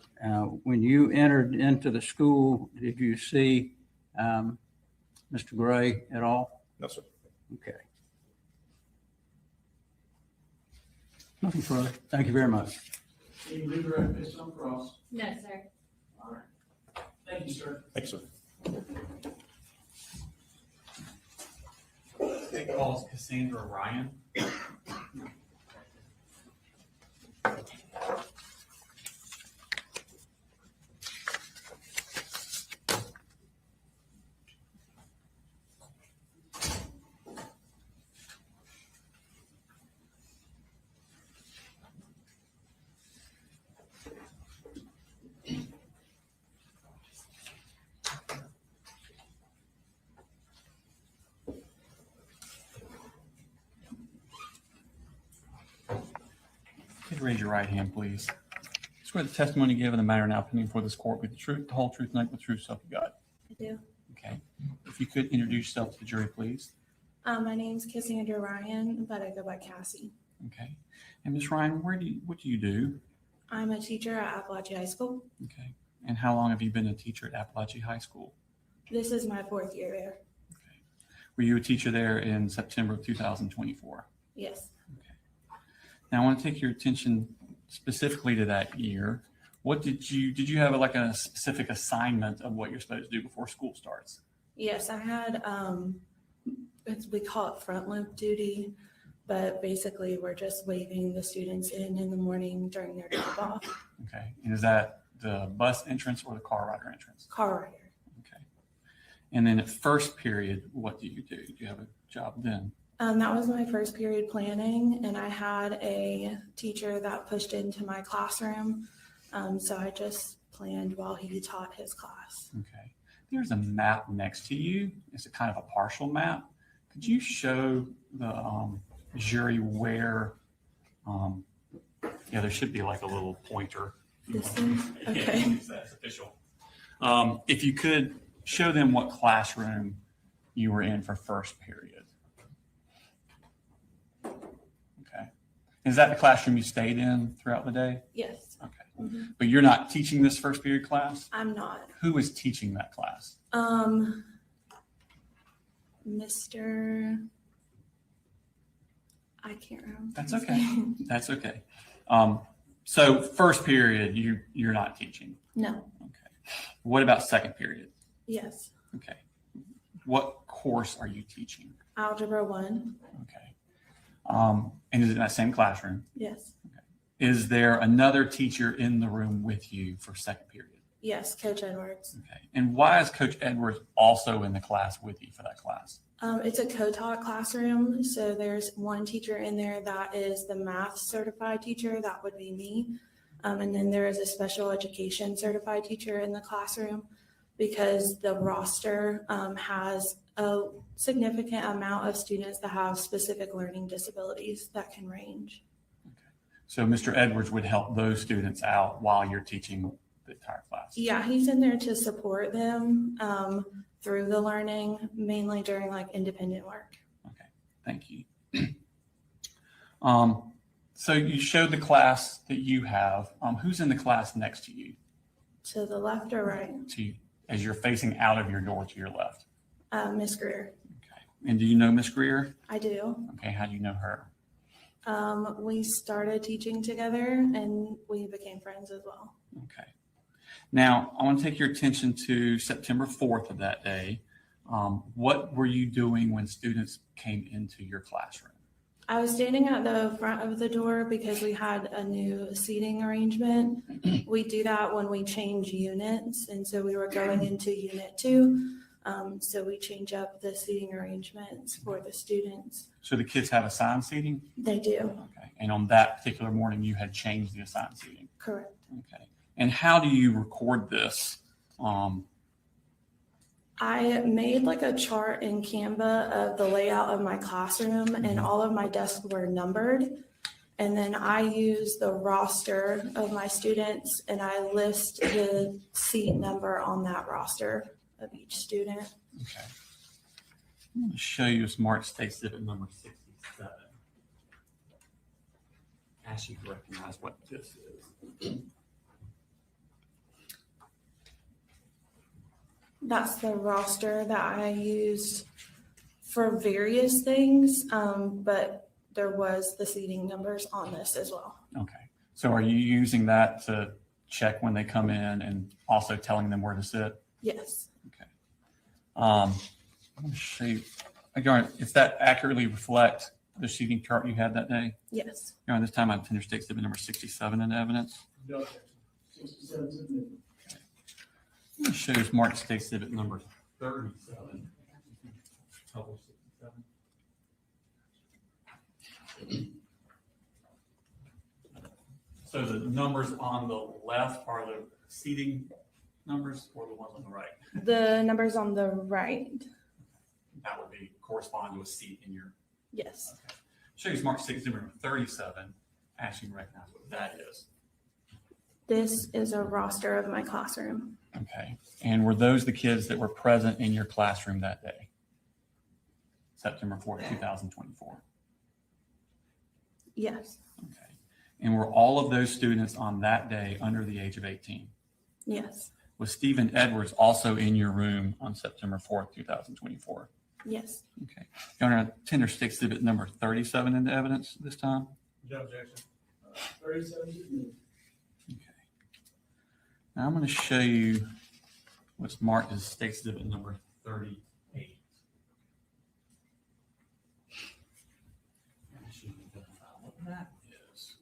when you entered into the school, did you see Mr. Gray at all? No, sir. Okay. Nothing further. Thank you very much. Any redirect based on cross? No, sir. All right. Thank you, sir. Thanks, sir. It calls Cassandra Ryan. Please raise your right hand, please. Swear the testimony given in the matter now pending before this court with the truth, the whole truth, nothing but the truth, so help you God. I do. Okay. If you could introduce yourself to the jury, please. My name's Cassandra Ryan, but I go by Cassie. Okay. And Ms. Ryan, what do you do? I'm a teacher at Apalachee High School. Okay. And how long have you been a teacher at Apalachee High School? This is my 4th year there. Were you a teacher there in September of 2024? Yes. Now I want to take your attention specifically to that year. What did you have like a specific assignment of what you're supposed to do before school starts? Yes, I had, we call it front loop duty, but basically we're just waving the students in the morning during their drop off. Okay. And is that the bus entrance or the car rider entrance? Car rider. Okay. And then at first period, what do? Do you have a job then? That was my first period planning, and I had a teacher that pushed into my classroom. So I just planned while he taught his class. Okay. There's a map next to you. It's a kind of a partial map. Could you show the jury where, there should be like a little pointer. This thing? Okay. That's official. If you could show them what classroom you were in for first period. Okay. Is that the classroom you stayed in throughout the day? Yes. Okay. Mm-hmm. But you're not teaching this first period class? I'm not. Who is teaching that class? Mr. I can't remember. That's okay. That's okay. So first period, you're not teaching? No. Okay. What about second period? Yes. Okay. What course are you teaching? Algebra 1. Okay. And is it in that same classroom? Yes. Okay. Is there another teacher in the room with you for second period? Yes, Coach Edwards. Okay. And why is Coach Edwards also in the class with you for that class? It's a co-taught classroom, so there's one teacher in there that is the math certified teacher, that would be me. And then there is a special education certified teacher in the classroom because the roster has a significant amount of students that have specific learning disabilities that can range. Okay. So Mr. Edwards would help those students out while you're teaching the entire class? Yeah, he's in there to support them through the learning, mainly during like independent work. Okay, thank you. So you showed the class that you have. Who's in the class next to you? To the left or right? To you, as you're facing out of your door to your left. Miss Greer. And do you know Miss Greer? I do. Okay, how do you know her? We started teaching together and we became friends as well. Okay. Now, I want to take your attention to September 4th of that day. What were you doing when students came into your classroom? I was standing at the front of the door because we had a new seating arrangement. We do that when we change units, and so we were going into Unit 2. So we change up the seating arrangements for the students. So the kids have assigned seating? They do. Okay. And on that particular morning, you had changed the assigned seating? Correct. Okay. And how do you record this? I made like a chart in Canva of the layout of my classroom, and all of my desks were numbered. And then I use the roster of my students and I list the seat number on that roster of each student. Okay. I'm going to show you a Smart State Exhibit number 67. Ask you to recognize what this is. That's the roster that I used for various things, but there was the seating numbers on this as well. Okay. So are you using that to check when they come in and also telling them where to sit? Yes. Okay. I'm going to show you, again, if that accurately reflect the seating chart you had that day? Yes. During this time, I have Tender State Exhibit number 67 in evidence. No, 67 is admitted. I'm going to show you Smart State Exhibit number 37. Total 67. So the numbers on the left are the seating numbers or the ones on the right? The numbers on the right. That would be correspond to a seat in your. Yes. Okay. Show you Smart State Exhibit number 37. Actually recognize what that is. This is a roster of my classroom. Okay. And were those the kids that were present in your classroom that day? September 4th, 2024. Yes. Okay. And were all of those students on that day under the age of 18? Yes. Was Stephen Edwards also in your room on September 4th, 2024? Yes. Okay. Your Honor, Tender State Exhibit number 37 into evidence this time. No objection. 37 is admitted. Now I'm going to show you what's marked as State Exhibit number 38. I should identify what that is.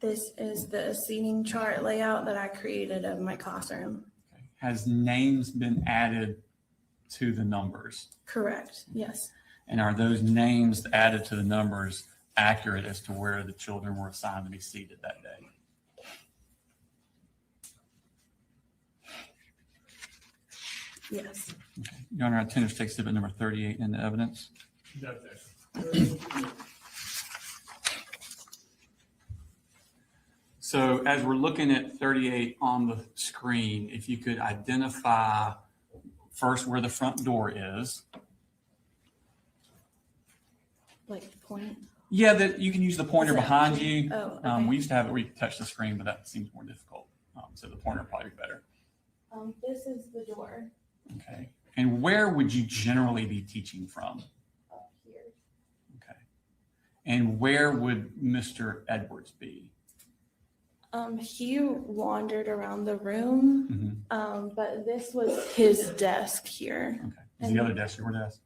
This is the seating chart layout that I created of my classroom. Okay. Has names been added to the numbers? Correct. Yes. And are those names added to the numbers accurate as to where the children were assigned to be seated that day? Yes. Okay. Your Honor, I tender State Exhibit number 38 into evidence. No objection. So as we're looking at 38 on the screen, if you could identify first where the front door is. Like the point. Yeah, that you can use the pointer Is that- behind you. Oh, okay. We used to have it where you could touch the screen, but that seems more difficult. So the pointer would probably be better. This is the door Okay. And where would you generally be teaching from? up here. Okay. And where would Mr. Edwards be? He wandered around the room, but this was his desk here. Okay. Is the other desk your desk?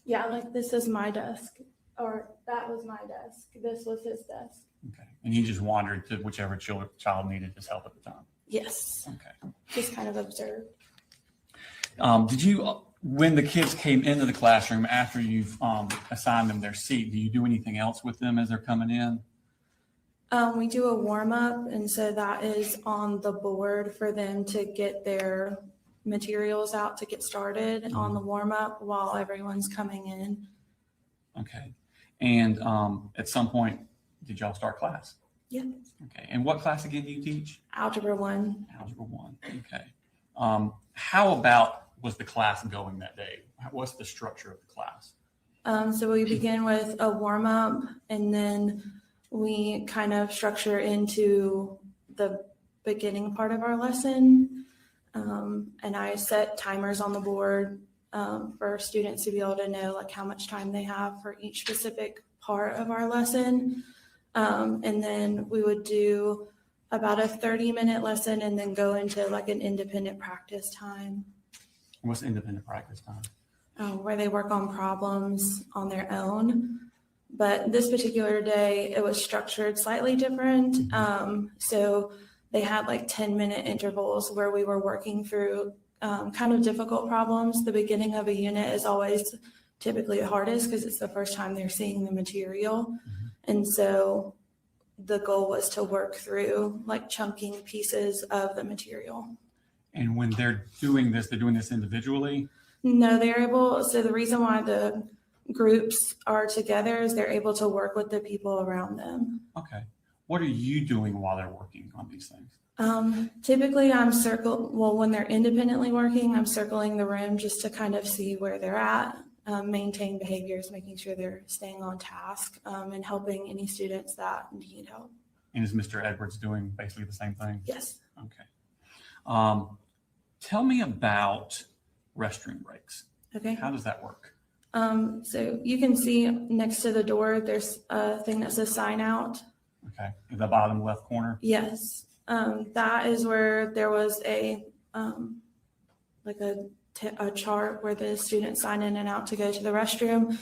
Yeah, like this is my desk, or that was my desk. This was his desk. Okay. And he just wandered to whichever child needed his help at the time? Yes. Okay. Just kind of observed. Did you, when the kids came into the classroom after you've assigned them their seat, do you do anything else with them as they're coming in? We do a warm up, and so that is on the board for them to get their materials out to get started on the warm up while everyone's coming in. Okay. And at some point, did y'all start class? Yeah. Okay. And what class again do you teach? Algebra 1. Algebra 1. Okay. How about was the class going that day? What's the structure of the class? So we begin with a warm up, and then we kind of structure into the beginning part of our lesson. And I set timers on the board for students to be able to know like how much time they have for each specific part of our lesson. And then we would do about a 30-minute lesson and then go into like an independent practice time. What's independent practice time? Where they work on problems on their own. But this particular day, it was structured slightly different. So they had like 10-minute intervals where we were working through kind of difficult problems. The beginning of a unit is always typically the hardest because it's the first time they're seeing the material. And so the goal was to work through like chunking pieces of the material. And when they're doing this individually? No, they're able, so the reason why the groups are together is they're able to work with the people around them. Okay. What are you doing while they're working on these things? Typically when they're independently working, I'm circling the room just to kind of see where they're at, maintain behaviors, making sure they're staying on task, and helping any students that need help. And is Mr. Edwards doing basically the same thing? Yes. Okay. Tell me about restroom breaks. Okay. How does that work? So you can see next to the door, there's a thing that says sign out. Okay. In the bottom left corner? Yes. That is where there was a chart where the students sign in and out to go to the restroom.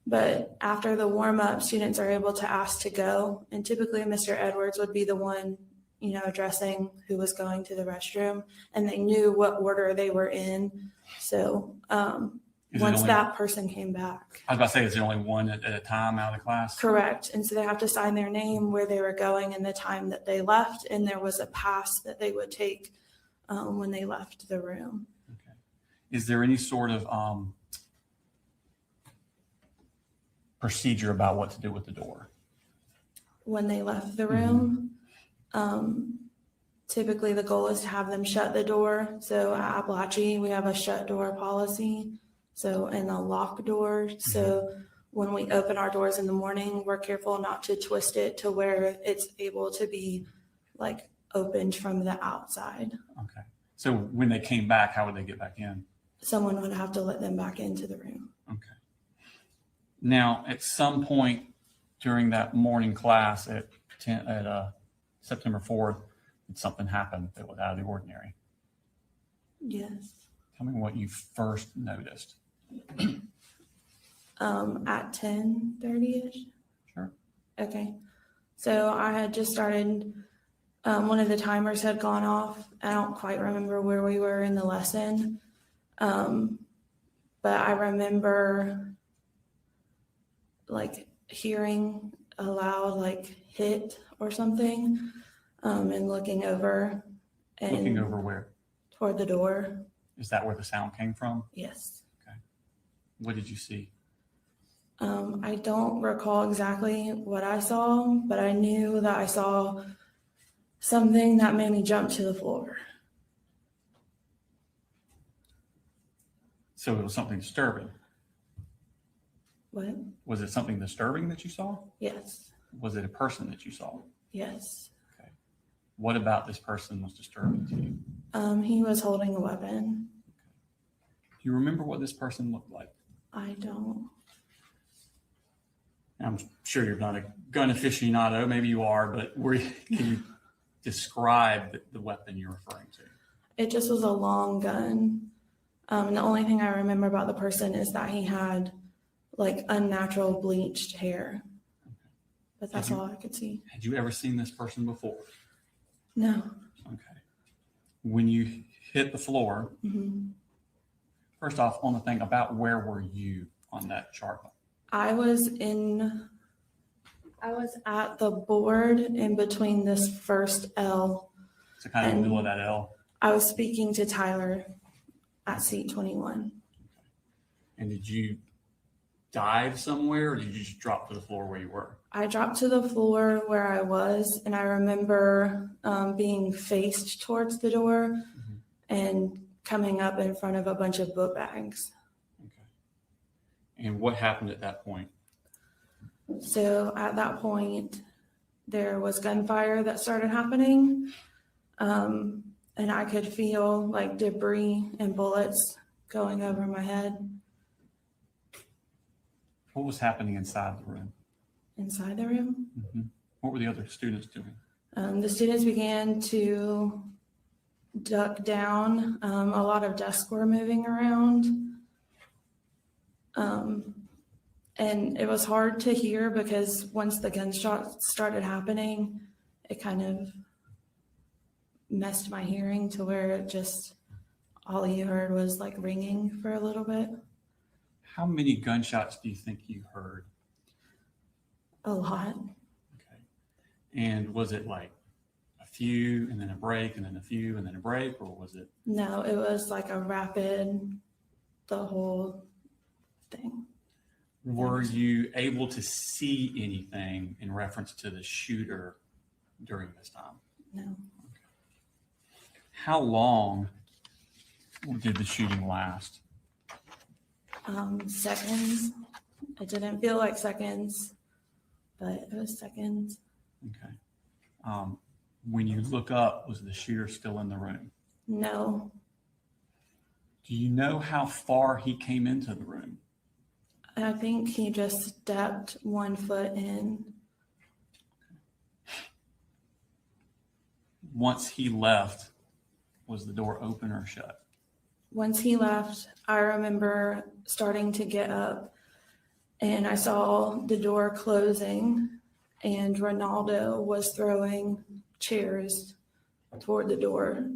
But after the warm up, students are able to ask to go. And typically Mr. Edwards would be the one, addressing who was going to the restroom, and they knew what order they were in. So once that person came back. I was about to say, is there only one at a time out of the class? Correct. And so they have to sign their name, where they were going, and the time that they left. And there was a pass that they would take when they left the room. Okay. Is there any sort of procedure about what to do with the door? When they left the room, typically the goal is to have them shut the door. So at Apalachee, we have a shut door policy. And a lock door. So when we open our doors in the morning, we're careful not to twist it to where it's able to be like opened from the outside. Okay. So when they came back, how would they get back in? Someone would have to let them back into the room. Okay. Now, at some point during that morning class at September 4th, did something happen that was out of the ordinary? Yes. Tell me what you first noticed. At 10:30ish. Sure. Okay. So I had just started, one of the timers had gone off. I don't quite remember where we were in the lesson. But I remember like hearing a loud like hit or something, and looking over. And looking over where? Toward the door. Is that where the sound came from? Yes. Okay. What did you see? I don't recall exactly what I saw, but I knew that I saw something that made me jump to the floor. So it was something disturbing. What? Was it something disturbing that you saw? Yes. Was it a person that you saw? Yes. Okay. What about this person was disturbing to you? He was holding a weapon. Do you remember what this person looked like? I don't. I'm sure you're not a gun aficionado. Maybe you are, but can you describe the weapon you're referring to? It just was a long gun. And the only thing I remember about the person is that he had like unnatural bleached hair. But that's all I could see. Had you ever seen this person before? No. Okay. When you hit the floor, first off, on the thing about where were you on that chart? I was at the board in between this first L. So kind of in the middle of that L. I was speaking to Tyler at seat 21. And did you dive somewhere, or did you just drop to the floor where you were? I dropped to the floor where I was, and I remember being faced towards the door and coming up in front of a bunch of book bags. And what happened at that point? So at that point, there was gunfire that started happening. And and I could feel like debris and bullets going over my head What was happening inside the room? inside the room. What were the other students doing? The students began to duck down. A lot of desks were moving around. And it was hard to hear because once the gunshots started happening, it kind of messed my hearing to where it just, all you heard was like ringing for a little bit. How many gunshots do you think you heard? A lot. Okay. And was it like a few and then a break and then a few and then a break, or was it? No, it was like a rapid, the whole thing. Were you able to see anything in reference to the shooter during this time? No. How long did the shooting last? Seconds. It didn't feel like seconds, but it was seconds. Okay. When you look up, was the shooter still in the room? No. Do you know how far he came into the room? I think he just stepped 1 foot in. Once he left, was the door open or shut? Once he left, I remember starting to get up and I saw the door closing and Ronaldo was throwing chairs toward the door.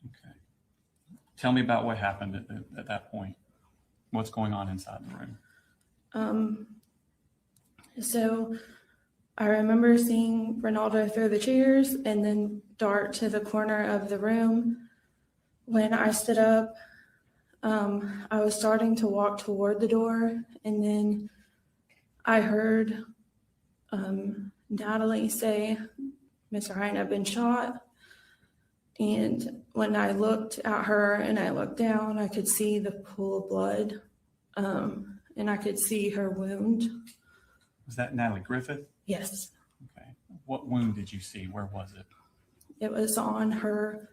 Okay. Tell me about what happened at that point. What's going on inside the room? So I remember seeing Ronaldo throw the chairs and then dart to the corner of the room. When I stood up, I was starting to walk toward the door, and then I heard Natalie say, "Mr. Hine, I've been shot." And when I looked at her and I looked down, I could see the pool of blood, and I could see her wound. Was that Natalie Griffith? Yes, Okay. What wound did you see? Where was it? it was on her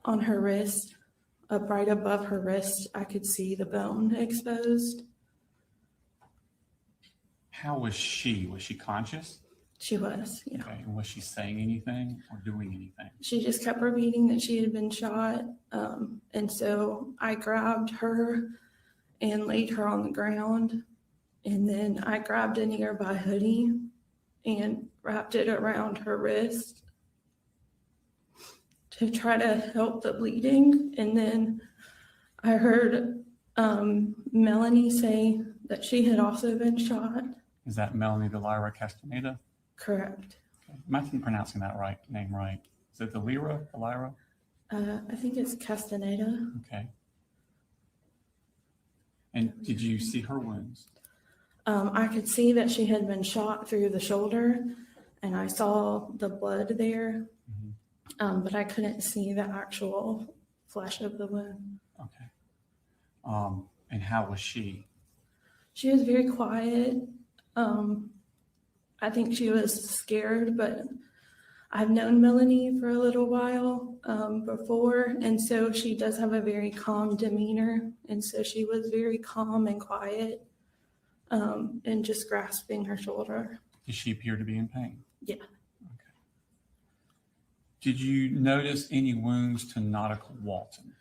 wrist, up right above her wrist. I could see the bone exposed. How was she? Was she conscious? She was, yeah. Okay. And was she saying anything or doing anything? She just kept repeating that she had been shot. And so I grabbed her and laid her on the ground. And then I grabbed a nearby hoodie and wrapped it around her wrist to try to help the bleeding. And then I heard Melanie say that she had also been shot. Is that Melanie Delira Castaneda? Correct. Okay. Am I pronouncing that name right? Is it Delira? I think it's Castaneda. Okay. And did you see her wounds? I could see that she had been shot through the shoulder, and I saw the blood there, but I couldn't see the actual flesh of the wound. Okay. And how was she? She was very quiet. I think she was scared, but I've known Melanie for a little while before, and so she does have a very calm demeanor, and so she was very calm and quiet, and just grasping her shoulder. Did she appear to be in pain? Yeah. Okay. Did you notice any wounds to Nautica Walton?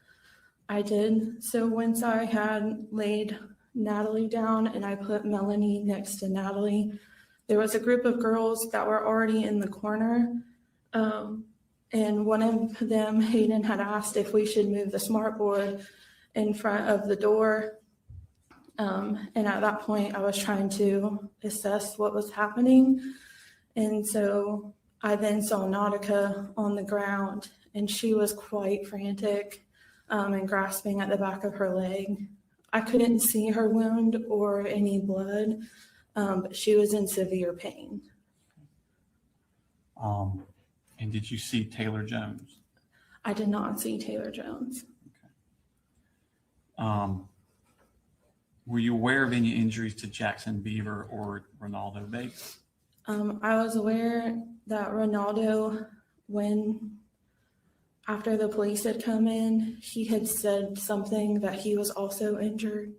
I did. So once I had laid Natalie down and I put Melanie next to Natalie, there was a group of girls that were already in the corner. And one of them, Hayden, had asked if we should move the smartboard in front of the door. And at that point, I was trying to assess what was happening. And so I then saw Nautica on the ground, and she was quite frantic and grasping at the back of her leg. I couldn't see her wound or any blood, but she was in severe pain. And did you see Taylor Jones? I did not see Taylor Jones. Were you aware of any injuries to Jackson Beaver or Ronaldo Bates? I was aware that Ronaldo when, after the police had come in, he had said something that he was also injured.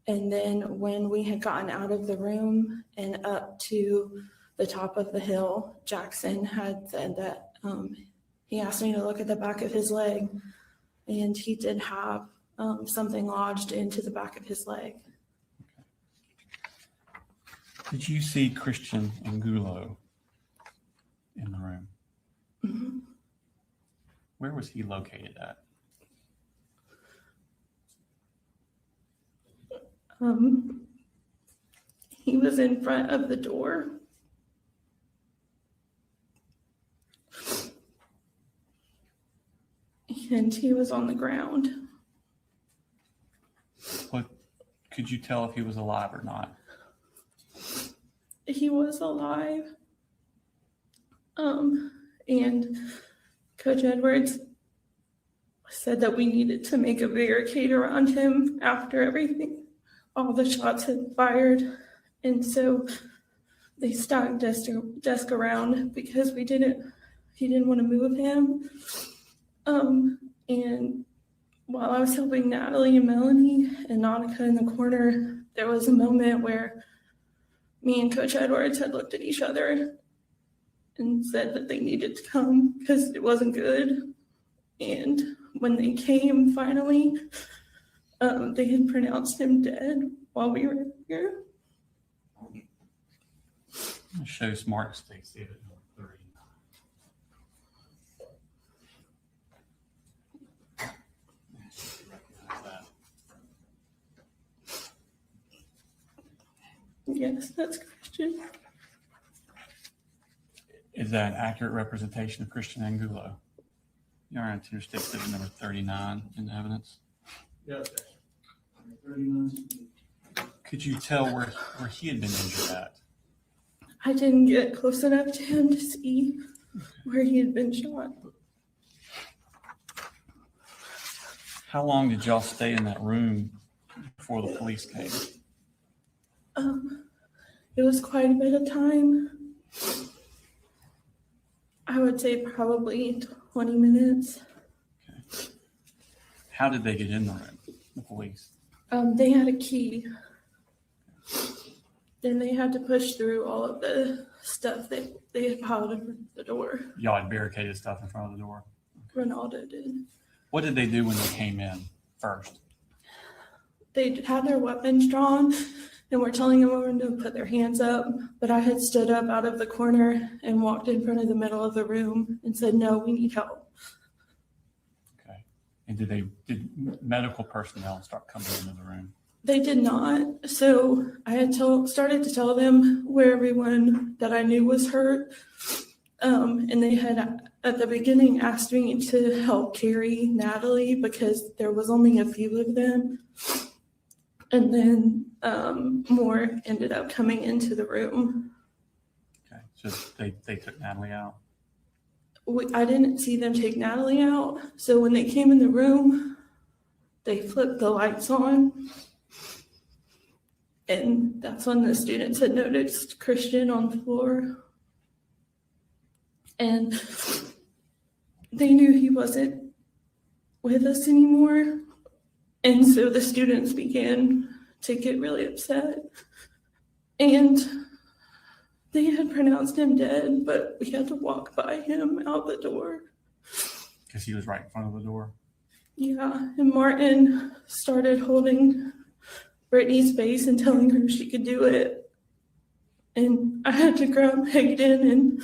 And then when we had gotten out of the room and up to the top of the hill, Jackson had said that he asked me to look at the back of his leg, and he did have something lodged into the back of his leg. Did you see Christian Angulo in the room? Mm-hmm. Where was he located at? He was in front of the door. And he was on the ground. What, could you tell if he was alive or not? He was alive. And Coach Edwards said that we needed to make a barricade around him after everything, all the shots had fired. And so they stacked desk around because he didn't want to move him. And while I was helping Natalie and Melanie and Nautica in the corner, there was a moment where me and Coach Edwards had looked at each other and said that they needed to come because it wasn't good. And when they came finally, they had pronounced him dead while we were here. It shows Mark States David number 30. Recognize that. Yes, that's Christian. Is that an accurate representation of Christian Angulo? You're on Interstate Exhibit number 39 in the evidence. Yes, sir. 39. Could you tell where he had been injured at? I didn't get close enough to him to see where he had been shot. How long did y'all stay in that room before the police came? It was quite a bit of time. I would say probably 20 minutes. Okay. How did they get in the room, the police? They had a key. Then they had to push through all of the stuff that they had piled in front of the door. Y'all had barricaded stuff in front of the door. Ronaldo did. What did they do when they came in first? They had their weapons drawn and were telling them to put their hands up. But I had stood up out of the corner and walked in front of the middle of the room and said, "No, we need help." Okay. And did medical personnel start coming into the room? They did not. So I had started to tell them where everyone that I knew was hurt. And they had at the beginning asked me to help carry Natalie because there was only a few of them. And then more ended up coming into the room. Okay. So they took Natalie out? I didn't see them take Natalie out. So when they came in the room, they flipped the lights on. And that's when the students had noticed Christian on the floor. And they knew he wasn't with us anymore. And so the students began to get really upset. And they had pronounced him dead, but we had to walk by him out the door. Because he was right in front of the door? Yeah, and Martin started holding Brittany's face and telling her she could do it. And I had to grab Hayden and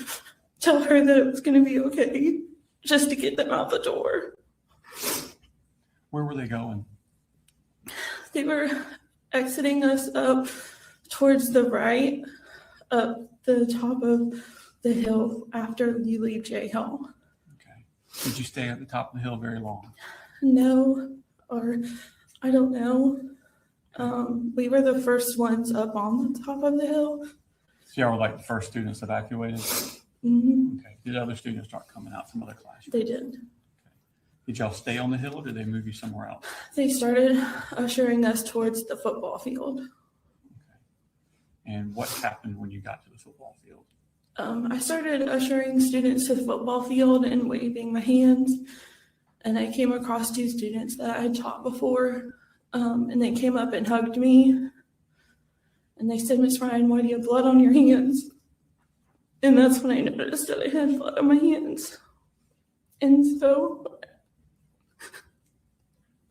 tell her that it was going to be okay just to get them out the door. Where were they going? They were exiting us up towards the right, up the top of the hill after you leave J Hall. Okay. Did you stay at the top of the hill very long? No, or I don't know. We were the first ones up on the top of the hill. So y'all were like the first students evacuated? Mm-hmm. Okay. Did other students start coming out from other classrooms? They did. Did y'all stay on the hill or did they move you somewhere else? They started ushering us towards the football field. And what happened when you got to the football field? I started ushering students to the football field and waving my hands. And I came across 2 students that I had taught before. And they came up and hugged me. And they said, "Miss Ryan, why do you have blood on your hands?" And that's when I noticed that I had blood on my hands. And so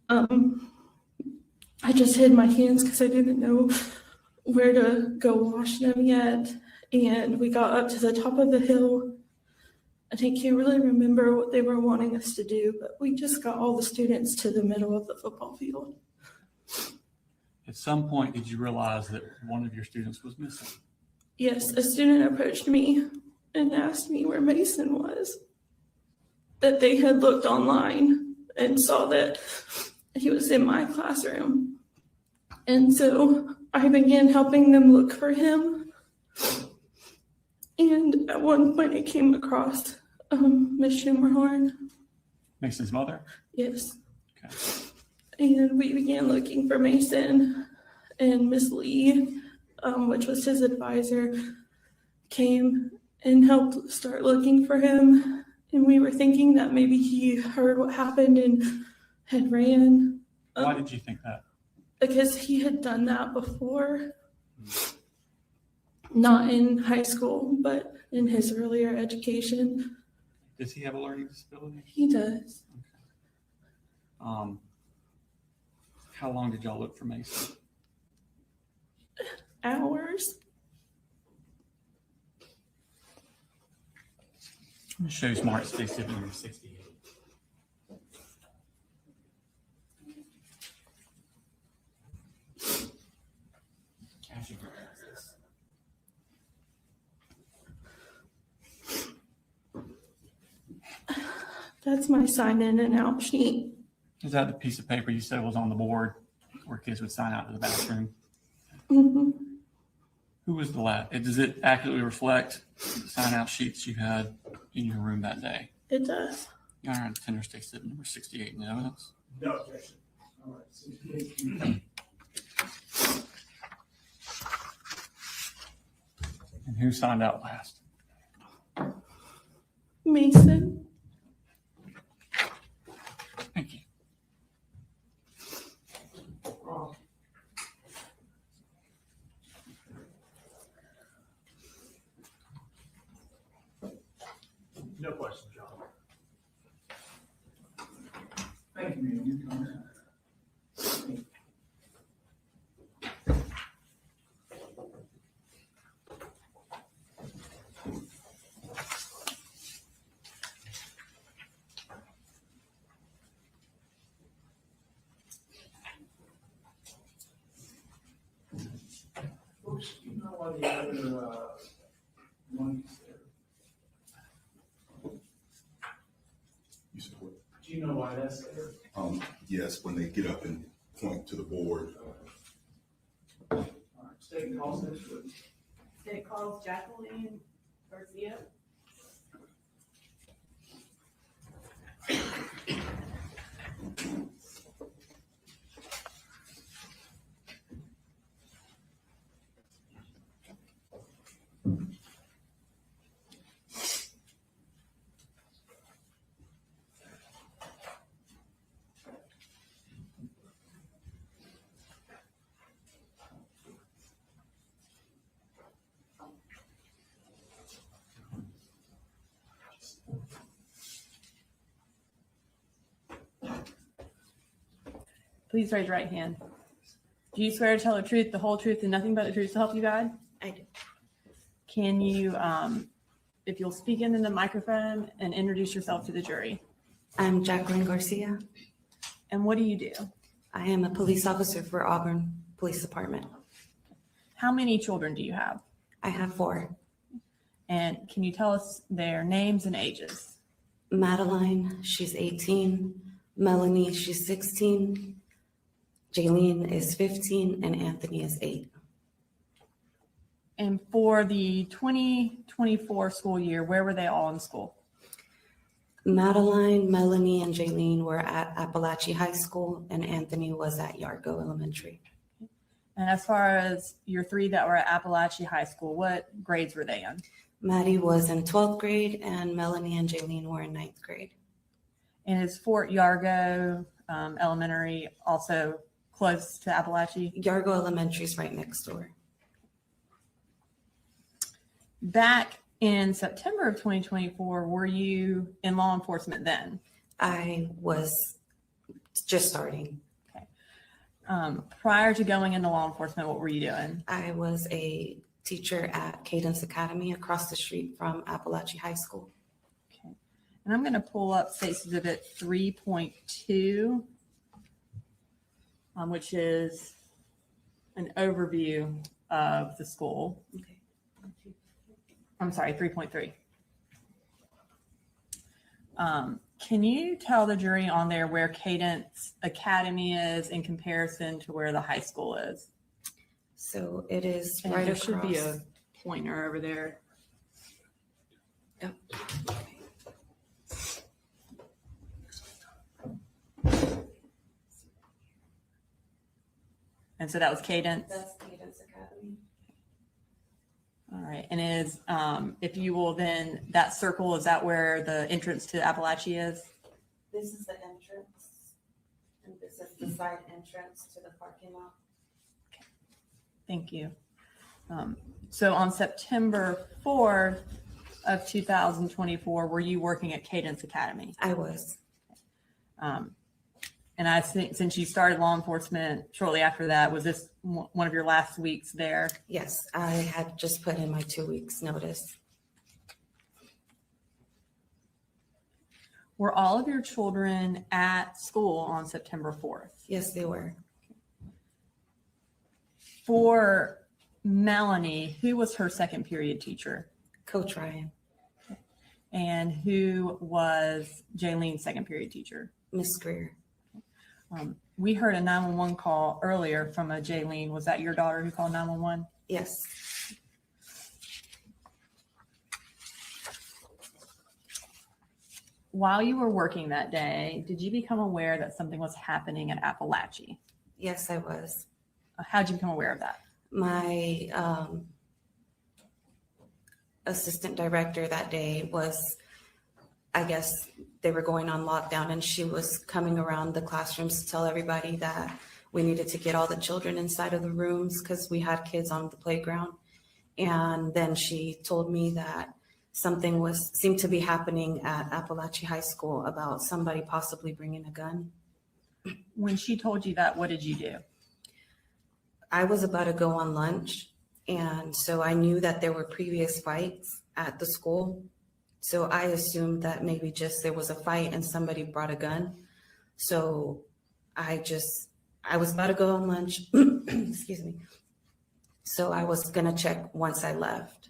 I just hid my hands because I didn't know where to go wash them yet. And we got up to the top of the hill. And I can't really remember what they were wanting us to do, but we just got all the students to the middle of the football field. At some point, did you realize that one of your students was missing? Yes, a student approached me and asked me where Mason was. That they had looked online and saw that he was in my classroom. And so I began helping them look for him. And at one point I came across Miss Schumerhorn. Mason's mother? Yes. Okay. And we began looking for Mason, and Miss Lee, which was his advisor, came and helped start looking for him. And we were thinking that maybe he heard what happened and had ran. Why did you think that? Because he had done that before. Not in high school, but in his earlier education. Does he have a learning disability? He does. How long did y'all look for Mason? Hours. It shows March 67 and 68. That's my sign in and out sheet. Is that the piece of paper you said was on the board where kids would sign out to the bathroom? Mm-hmm. Who was the last? Does it accurately reflect the sign out sheets you had in your room that day? It does. Your Honor, attender states that number 68 in the evidence. No objection. All right, 68. And who signed out last? Mason. Thank you. No question, John. Thank you, ma'am. Folks, you know why the other monkeys there? Do you know why that's there? Yes, when they get up and point to the board. All right, state calls next week. State calls Jacqueline Garcia. Please raise your right hand. Do you swear to tell the truth, the whole truth, and nothing but the truth to help you God? I do. Can you, if you'll speak into the microphone and introduce yourself to the jury? I'm Jacqueline Garcia. And what do you do? I am a police officer for Auburn Police Department. How many children do you have? I have 4. And can you tell us their names and ages? Madeline, she's 18. Melanie, she's 16. Jaylene is 15, and Anthony is 8. And for the 2024 school year, where were they all in school? Madeline, Melanie, and Jaylene were at Apalachee High School, and Anthony was at Yargo Elementary. And as far as your 3 that were at Apalachee High School, what grades were they in? Maddie was in 12th grade, and Melanie and Jaylene were in 9th grade. And is Fort Yargo Elementary also close to Apalachee? Yargo Elementary is right next door. Back in September of 2024, were you in law enforcement then? I was just starting. Okay. Prior to going into law enforcement, what were you doing? I was a teacher at Cadence Academy across the street from Apalachee High School. Okay. And I'm going to pull up State's Exhibit 3.2, which is an overview of the school. Okay. I'm sorry, 3.3. Can you tell the jury on there where Cadence Academy is in comparison to where the high school is? So it is And right there across. should be a pointer over there. Yep. And so that was Cadence. That's Cadence Academy. All right. And is, if you will, then that circle, is that where the entrance to Apalachee is? This is the entrance, and this is the side entrance to the parking lot. Thank you. So on September 4th of 2024, were you working at Cadence Academy? I was. And I think since you started law enforcement shortly after that, was this one of your last weeks there? Yes, I had just put in my 2 weeks notice. Were all of your children at school on September 4th? Yes, they were. For Melanie, who was her second period teacher? Coach Ryan. And who was Jaylene's second period teacher? Miss Greer. We heard a 911 call earlier from a Jaylene. Was that your daughter who called 911? Yes. While you were working that day, did you become aware that something was happening at Apalachee? Yes, I was. How'd you become aware of that? My assistant director that day was, I guess they were going on lockdown, and she was coming around the classrooms to tell everybody that we needed to get all the children inside of the rooms because we had kids on the playground. And then she told me that something seemed to be happening at Apalachee High School about somebody possibly bringing a gun. When she told you that, what did you do? I was about to go on lunch, and so I knew that there were previous fights at the school. So I assumed that maybe just there was a fight and somebody brought a gun. So I was about to go on lunch, excuse me. So I was gonna check once I left.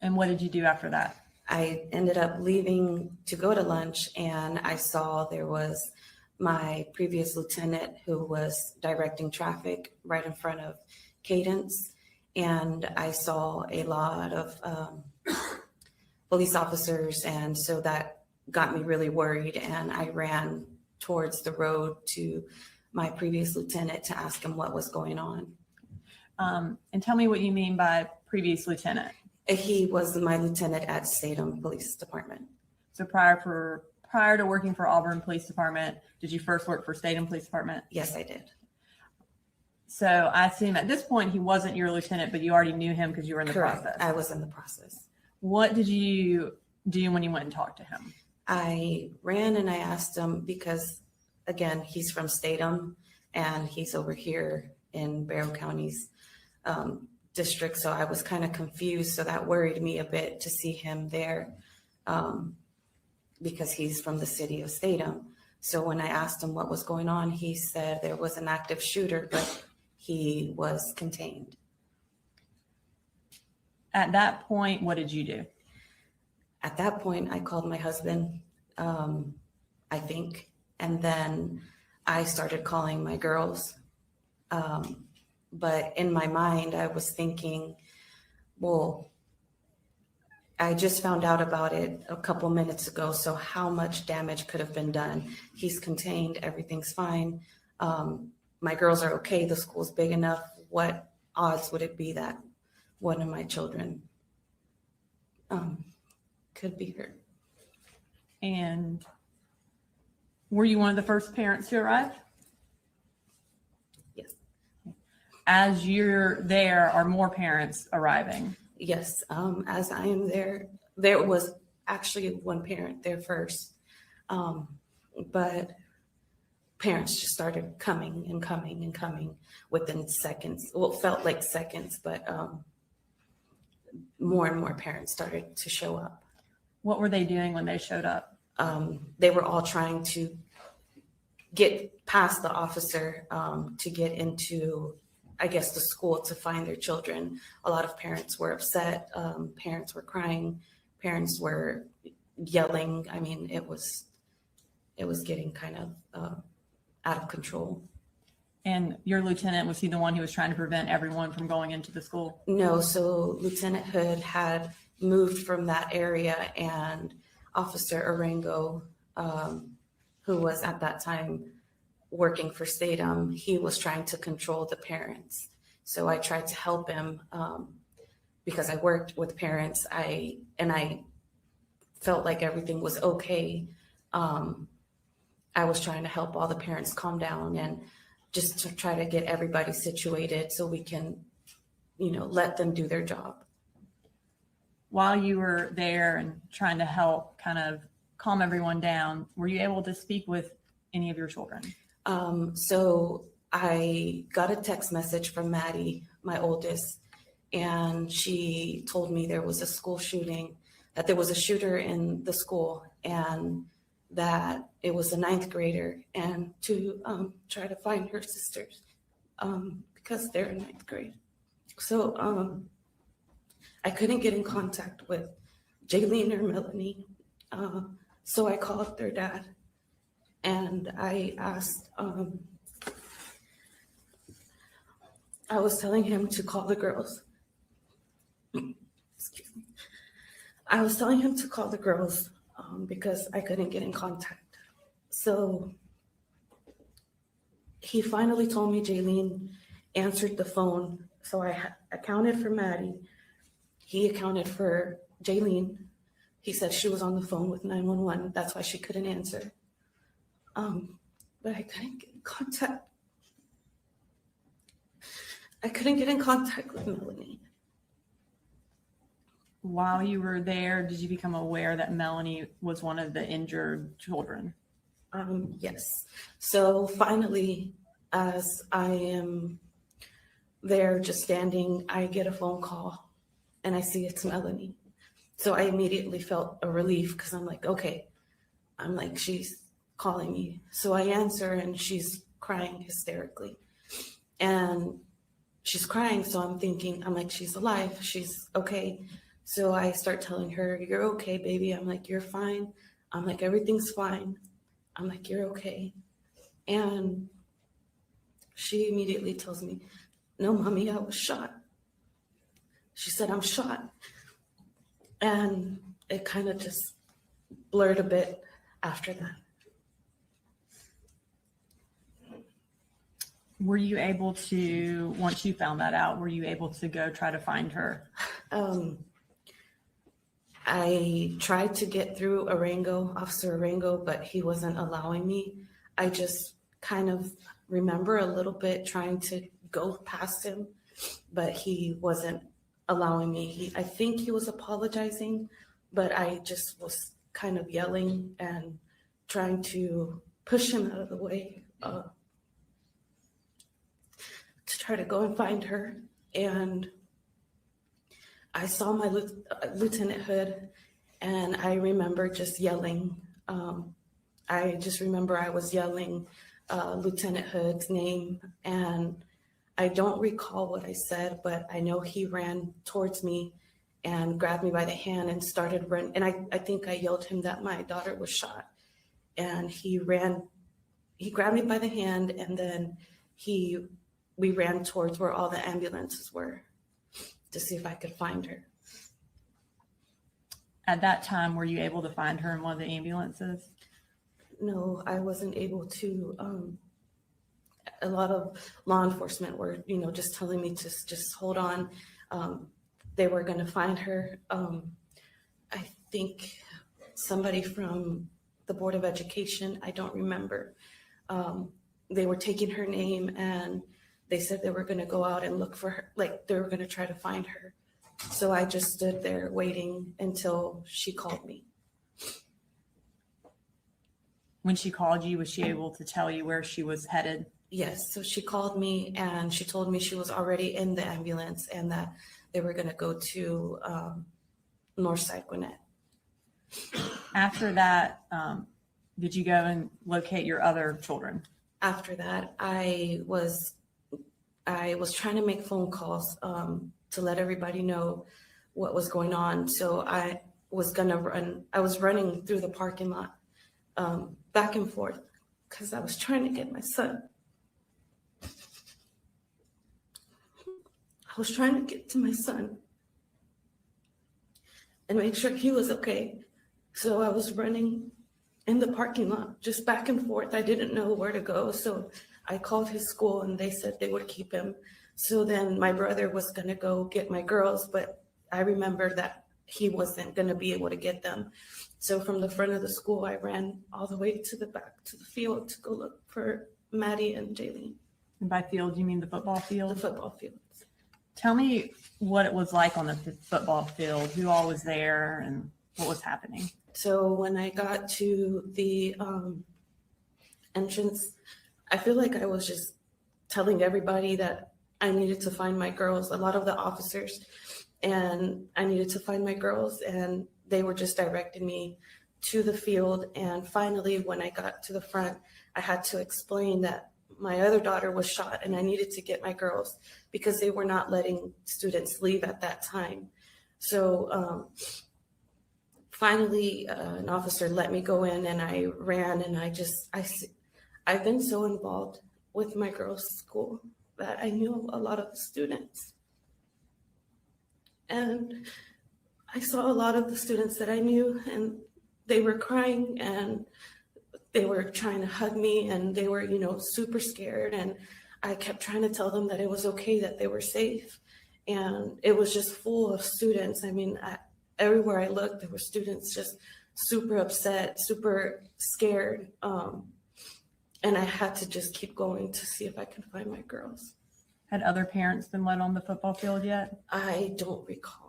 And what did you do after that? I ended up leaving to go to lunch, and I saw there was my previous lieutenant who was directing traffic right in front of Cadence. And I saw a lot of police officers, and so that got me really worried, and I ran towards the road to my previous lieutenant to ask him what was going on. And tell me what you mean by previous lieutenant. He was my lieutenant at Statham Police Department. So prior to working for Auburn Police Department, did you first work for Statham Police Department? Yes, I did. So I assume at this point he wasn't your lieutenant, but you already knew him because you were in the Correct. process. I was in the process. What did you do when you went and talked to him? I ran and I asked him because, again, he's from Statham and he's over here in Barrow County's district. So I was kind of confused. So that worried me a bit to see him there because he's from the city of Statham. So when I asked him what was going on, he said there was an active shooter, but he was contained. At that point, what did you do? At that point, I called my husband, I think, and then I started calling my girls. But in my mind, I was thinking, well, I just found out about it a couple minutes ago, so how much damage could have been done? He's contained, everything's fine. My girls are okay, the school's big enough. What odds would it be that one of my children could be her. And were you one of the first parents to arrive? Yes. As you're there, are more parents arriving? Yes, as I am there, there was actually one parent there first, but parents just started coming and coming and coming within seconds. Well, it felt like seconds, but more and more parents started to show up. What were they doing when they showed up? They were all trying to get past the officer to get into, I guess, the school to find their children. A lot of parents were upset. Parents were crying. Parents were yelling. I mean, it was getting kind of out of control. And your lieutenant, was he the one who was trying to prevent everyone from going into the school? No, so Lieutenant Hood had moved from that area, and Officer Arango, who was at that time working for Statham, he was trying to control the parents. So I tried to help him because I worked with parents. I felt like everything was okay. I was trying to help all the parents calm down and just to try to get everybody situated so we can, let them do their job. While you were there and trying to help kind of calm everyone down, were you able to speak with any of your children? So I got a text message from Maddie, my oldest, and she told me there was a school shooting, that there was a shooter in the school, and that it was a 9th grader, and to try to find her sisters because they're in 9th grade. So I couldn't get in contact with Jaylene or Melanie, so I called their dad, and I asked, I was telling him to call the girls. Excuse me. I was telling him to call the girls because I couldn't get in contact. So he finally told me Jaylene answered the phone. So I accounted for Maddie. He accounted for Jaylene. He said she was on the phone with 911. That's why she couldn't answer. But I couldn't get in contact. I couldn't get in contact with Melanie. While you were there, did you become aware that Melanie was one of the injured children? Yes. So finally, as I am there just standing, I get a phone call and I see it's Melanie. So I immediately felt a relief because I'm like, okay, I'm like, she's calling me. So I answer and she's crying hysterically. And she's crying, so I'm thinking, I'm like, she's alive, she's okay. So I start telling her, you're okay, baby. I'm like, you're fine. I'm like, everything's fine. I'm like, you're okay. And she immediately tells me, no, mommy, I was shot. She said, I'm shot. And it kind of just blurred a bit after that. Were you able to, once you found that out, were you able to go try to find her? I tried to get through Officer Arango, but he wasn't allowing me. I just kind of remember a little bit trying to go past him, but he wasn't allowing me. I think he was apologizing, but I just was kind of yelling and trying to push him out of the way to try to go and find her. And I saw my Lieutenant Hood, and I remember just yelling. I just remember I was yelling Lieutenant Hood's name, and I don't recall what I said, but I know he ran towards me and grabbed me by the hand and started running. And I think I yelled him that my daughter was shot. And he grabbed me by the hand, and then we ran towards where all the ambulances were to see if I could find her. At that time, were you able to find her in one of the ambulances? No, I wasn't able to. A lot of law enforcement were, just telling me to just hold on. They were going to find her. I think somebody from the Board of Education, I don't remember. They were taking her name and they said they were going to go out and look for her, like they were going to try to find her. So I just stood there waiting until she called me. When she called you, was she able to tell you where she was headed? Yes, so she called me and she told me she was already in the ambulance and that they were going to go to Northside Gwinnett. After that, did you go and locate your other children? After that, I was trying to make phone calls to let everybody know what was going on. So I was running through the parking lot back and forth because I was trying to get my son. I was trying to get to my son and make sure he was okay. So I was running in the parking lot, just back and forth. I didn't know where to go. So I called his school and they said they would keep him. So then my brother was going to go get my girls, but I remember that he wasn't going to be able to get them. So from the front of the school, I ran all the way to the back to the field to go look for Maddie and Jaylene. And by field, you mean the football field? The football field. Tell me what it was like on the football field, who all was there and what was happening. So when I got to the entrance, I feel like I was just telling everybody that I needed to find my girls, a lot of the officers, and I needed to find my girls, and they were just directing me to the field. And finally, when I got to the front, I had to explain that my other daughter was shot and I needed to get my girls because they were not letting students leave at that time. So finally, an officer let me go in and I ran, and I've been so involved with my girls' school that I knew a lot of the students. And I saw a lot of the students that I knew, and they were crying and they were trying to hug me, and they were, super scared. And I kept trying to tell them that it was okay, that they were safe. And it was just full of students. I mean, everywhere I looked, there were students just super upset, super scared. And I had to just keep going to see if I could find my girls. Had other parents been let on the football field yet? I don't recall.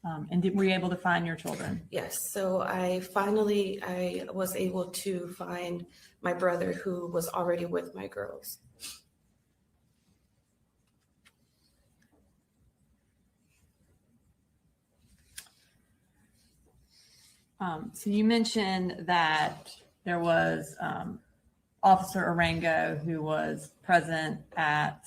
And were you able to find your children? Yes. So I was able to find my brother, who was already with my girls. So you mentioned that there was Officer Arango who was present at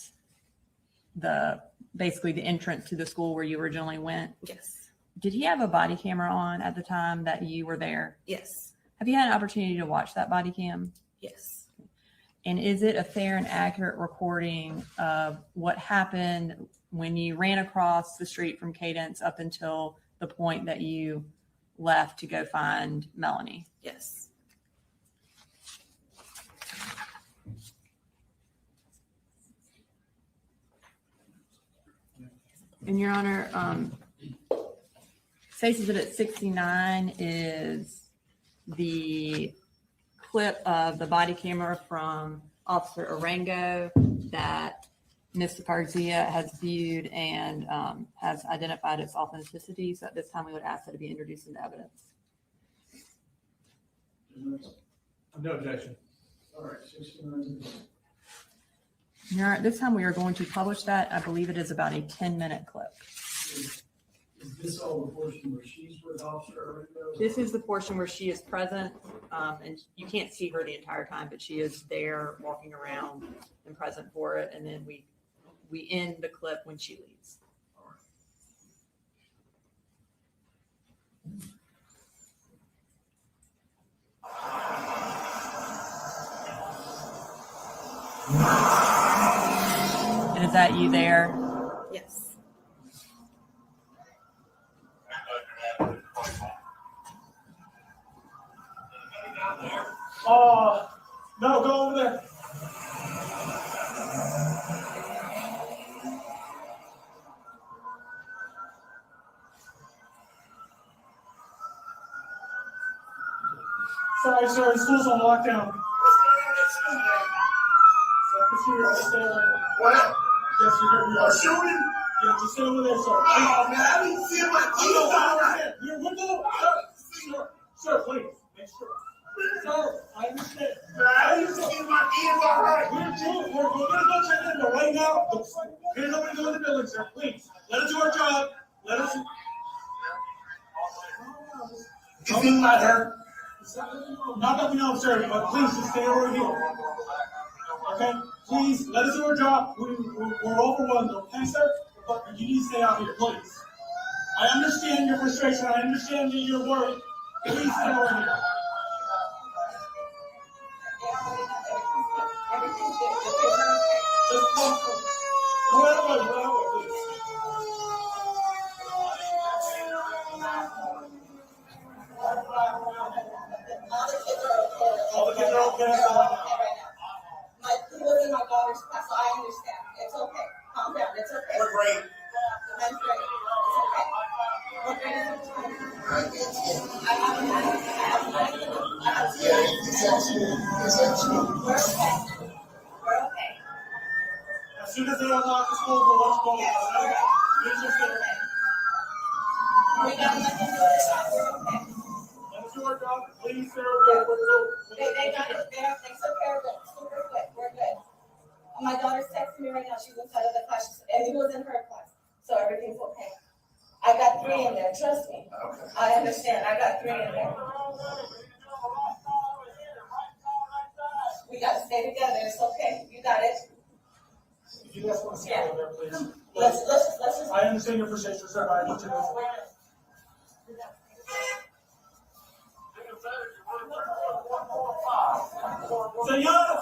basically the entrance to the school where you originally went. Yes. Did he have a body camera on at the time that you were there? Yes. Have you had an opportunity to watch that body cam? Yes. And is it a fair and accurate recording of what happened when you ran across the street from Cadence up until the point that you left to go find Melanie? Yes. And Your Honor, Stacy said at 69 is the clip of the body camera from Officer Arango that Mr. Garcia has viewed and has identified its authenticity. So at this time, we would ask that it be introduced into evidence. No objection. All right, 69. Your Honor, at this time, we are going to publish that. I believe it is about a 10-minute clip. Is this all the portion where she's with Officer Arango? This is the portion where she is present, and you can't see her the entire time, but she is there walking around and present for it. And then we end the clip when she leaves. And is that you there? Yes. Oh, no, go over there. Sorry, sir, the school's on lockdown. What? Yes, you heard me. A shooting? Yeah, just stay over there, sir. Oh, man, I didn't see my kids. You're with them? Sir, please, make sure. Sir, I understand. Man, I didn't see my kids all right. We're gonna go check in there right now. There's nobody go in the building, sir. Please, let us do our job. Let us. You feel my hurt? Not that we know, sir, but please just stay over here. Okay? Please, let us do our job. We're overwhelmed, okay, sir? But you need to stay out here, please. I understand your frustration. I understand that you're worried. Please stay over here. Just go right away, please. All the kids are okay. He was in my daughter's class, so I understand. It's okay. Calm down. It's okay. What grade? That's great. It's okay. What grade is it? I haven't had it. Yeah, he's at you. We're okay. We're okay. As soon as they unlock the school, we'll let you go. Yes, we're okay. Please just stay. We got nothing to do with that. We're okay. Let us do our job. Please, sir. They got it. They took care of it. Super quick. We're good. My daughter's texting me right now. She's inside of the class. And he was in her class. So everything's okay. I got 3 in there. Trust me. I understand. I got 3 in there. We got to stay together. It's okay. You got it. If you guys want to stay over there, please. Let's just. I understand your frustration, sir, but I need to know.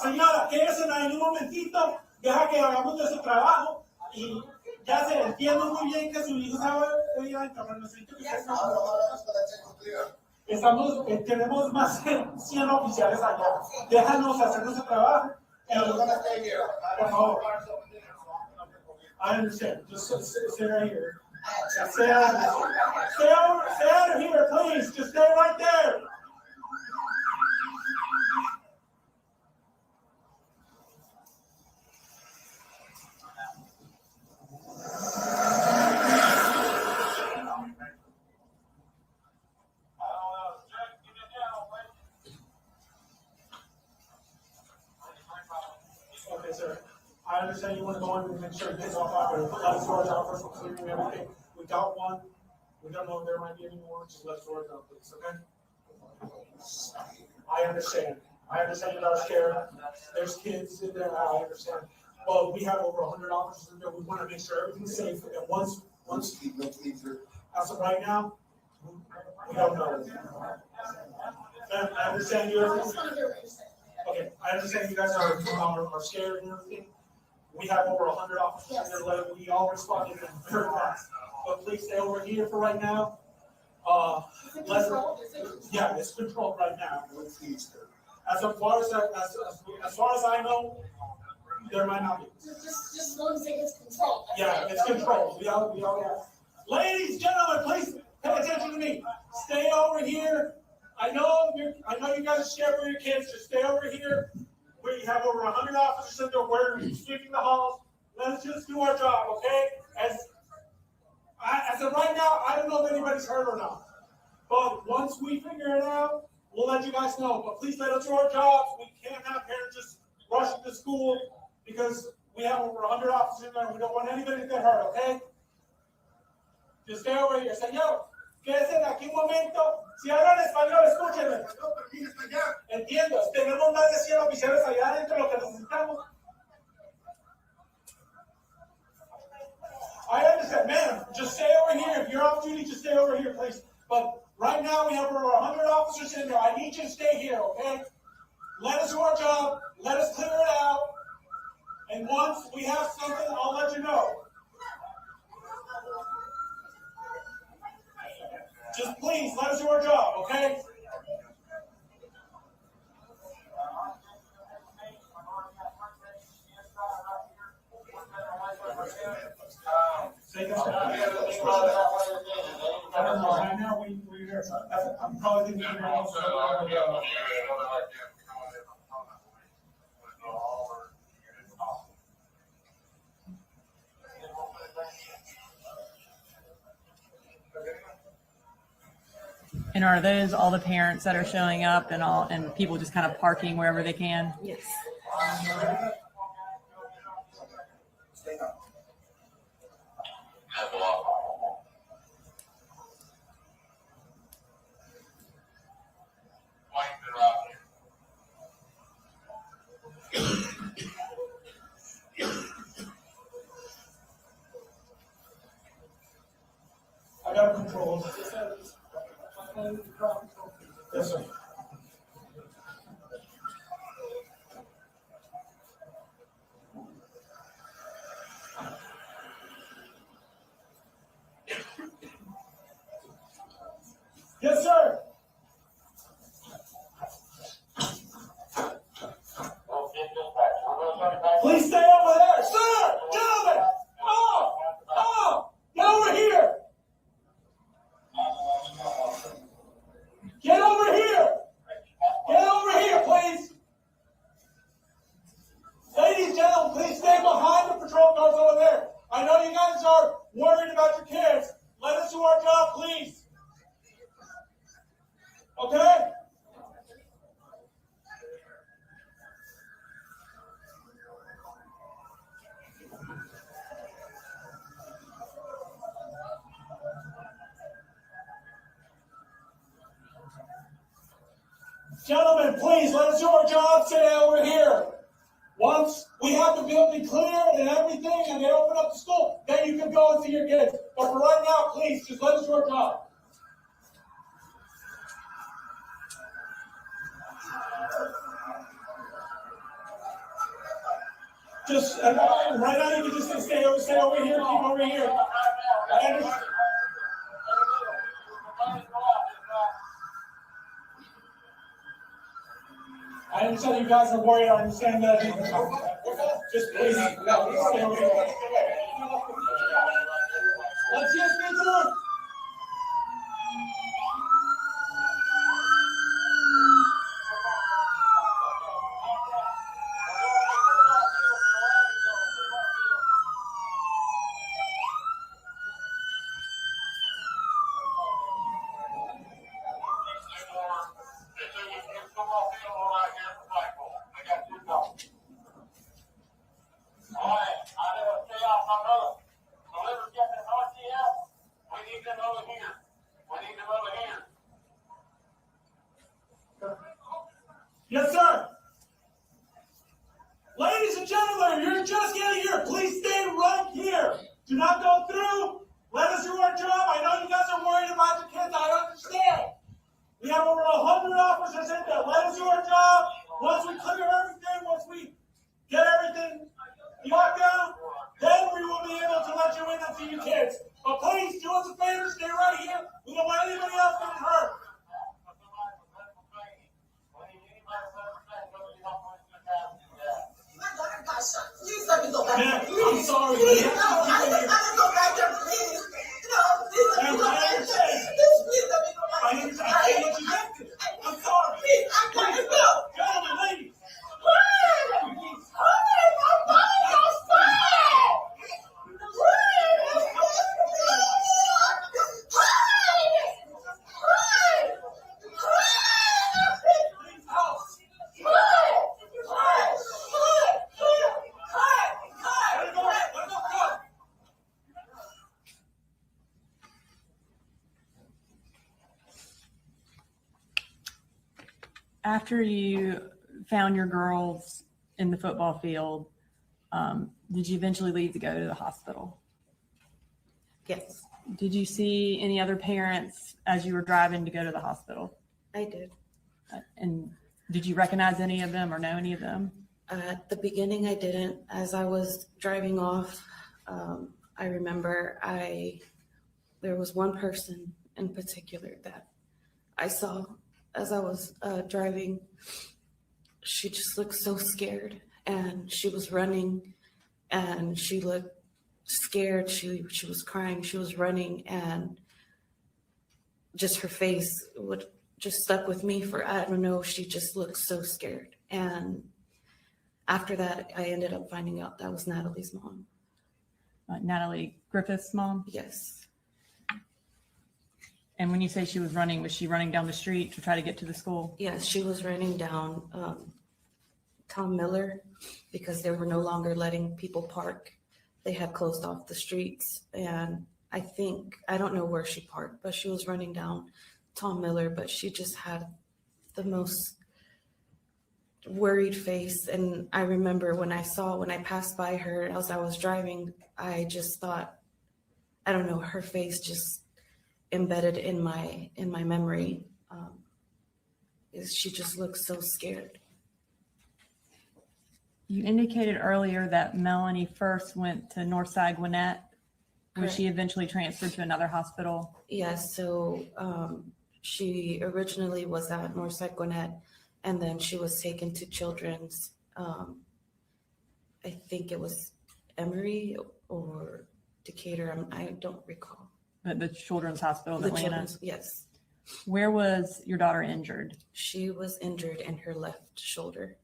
Señora, quédese ahí un momentito, deja que hagamos nuestro trabajo y ya se entiende muy bien que su hijo sabe ir a entrar. Tenemos más de 100 oficiales allá. Déjanos hacer nuestro trabajo. Por favor. I understand. Just stay right here. Stay out of here, please. Just stay right there. Okay, sir. I understand you want to go in and make sure it gets off out there. Let us sort out first, we're clearing everything. We got one. We don't know if there might be any more. Just let us sort out, please, okay? I understand. I understand you're not scared. There's kids in there. I understand. But we have over 100 officers in there. We want to make sure everything's safe. And once as of right now, we don't know. I understand you. Okay, I understand you guys are scared and everything. We have over 100 officers in there. We all responded very fast. But please stay over here for right now. Yeah, it's controlled right now. As far as I know, there might not be. Just as long as it gets controlled. Yeah, it's controlled. We all have. Ladies, gentlemen, please pay attention to me. Stay over here. I know you guys are scared for your kids. Just stay over here. We have over 100 officers in there. We're sweeping the halls. Let's just do our job, okay? As of right now, I don't know if anybody's hurt or not. But once we figure it out, we'll let you guys know. But please let us do our jobs. We can't have parents just rushing to school because we have over 100 officers in there. We don't want anybody to get hurt, okay? Just stay over here. Señor, quédese aquí un momento. Si hablan español, escúchenme. Entiendo, tenemos más de 100 oficiales allá adentro, lo que necesitamos. I understand, ma'am. Just stay over here. If you're off duty, just stay over here, please. But right now, we have over 100 officers in there. I need you to stay here, okay? Let us do our job. Let us clear it out. And once we have something, I'll let you know. Just please, let us do our job, okay? Right now, we here. I'm probably thinking of also. And are those all the parents that are showing up and people just kind of parking wherever they can? Yes. I got control. Yes, sir. Yes, sir. Please stay over there. Sir, gentlemen. Get over here. Get over here. Get over here, please. Ladies, gentlemen, please stay behind the patrol cars over there. I know you guys are worried about your kids. Let us do our job, please. Okay? Gentlemen, please, let us do our job. Stay over here. Once we have the building cleared and everything, and they open up the school, then you can go and see your kids. But for right now, please, just let us do our job. Just right now, you can just stay over here, keep over here. I understand you guys are worried. I understand that. Just please stay over here. Let's just get through. Yes, sir. Ladies and gentlemen, you're just getting here. Please stay right here. Do not go through. Let us do our job. I know you guys are worried about your kids. I understand. We have over 100 officers in there. Let us do our job. Once we clear everything, once we get everything locked down, then we will be able to let you in and see your kids. But please, do us a favor. Stay right here. We don't want anybody else getting hurt. Please let me go back there. I'm sorry. Please, no, I didn't go back there, please. No, please let me go back there. Please let me go back there. I can't let you back there. I'm sorry. Please, I got to go. Gentlemen, ladies. After you found your girls in the football field, did you eventually leave to go to the hospital? Yes, Did you see any other parents as you were driving to go to the hospital? I did. And did you recognize any of them or know any of them? At the beginning, I didn't. As I was driving off, I remember there was one person in particular that I saw as I was driving. She just looked so scared, and she was running, and she looked scared. She was crying. She was running, and just her face would just stuck with me for, I don't know, she just looked so scared. And after that, I ended up finding out that was Natalie's mom. Natalie Griffith's mom? Yes. And when you say she was she running down the street to try to get to the school? Yes, she was running down Tom Miller because they were no longer letting people park. They had closed off the streets. And I don't know where she parked, but she was running down Tom Miller, but she just had the most worried face. And I remember when I passed by her as I was driving, I just thought, I don't know, her face just embedded in my memory. She just looked so scared. You indicated earlier that Melanie first went to Northside Gwinnett. Was she eventually transferred to another hospital? Yes, so she originally was at Northside Gwinnett, and then she was taken to Children's, I think it was Emory or Decatur, I don't recall. The Children's Hospital in Atlanta? Yes. Where was your daughter injured? She was injured in her left shoulder.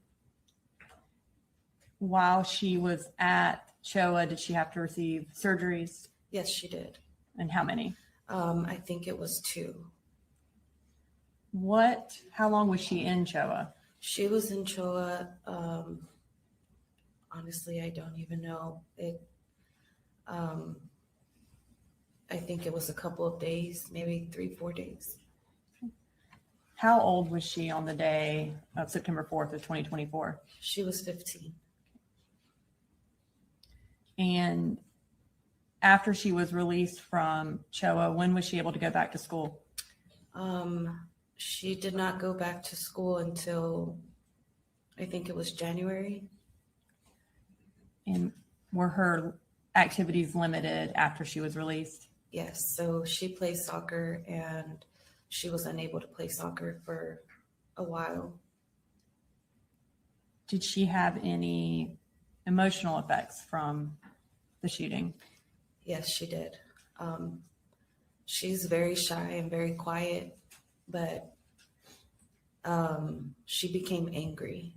While she was at CHOA, did she have to receive surgeries? Yes, she did. And how many? I think it was 2. How long was she in CHOA? She was in CHOA, honestly, I don't even know. I think it was a couple of days, maybe 3-4 days. How old was she on the day of September 4th of 2024? She was 15. And after she was released from CHOA, when was she able to go back to school? She did not go back to school until, I think it was January. And were her activities limited after she was released? Yes, so she plays soccer and she was unable to play soccer for a while. Did she have any emotional effects from the shooting? Yes, she did. She's very shy and very quiet, but she became angry.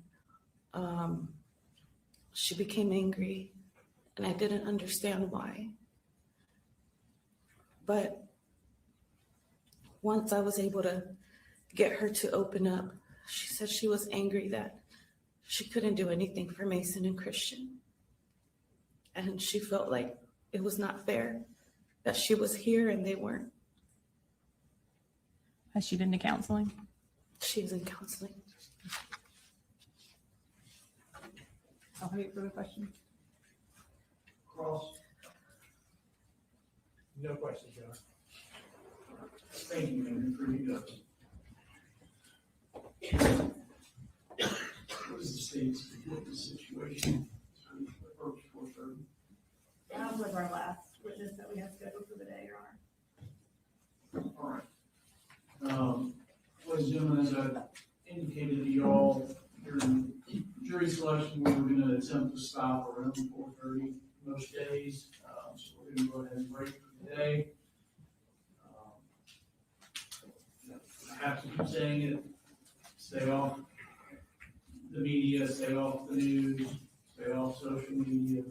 She became angry, and I didn't understand why. But once I was able to get her to open up, she said she was angry that she couldn't do anything for Mason and Christian. And she felt like it was not fair that she was here and they weren't. Has she been to counseling? She's in counseling. I'll have you for the question. Cross. No questions, John. Thank you, Andrew, for your What is the state's situation? Approach 4:30. That was our last witness that we have scheduled for the day, Your Honor. All right. Ladies and gentlemen, as I indicated to you all during jury selection, we were going to attempt to stop around 4:30 most days. So we're going to go ahead and break for today. I have to keep saying it. Stay off the media, stay off the news, stay off social media.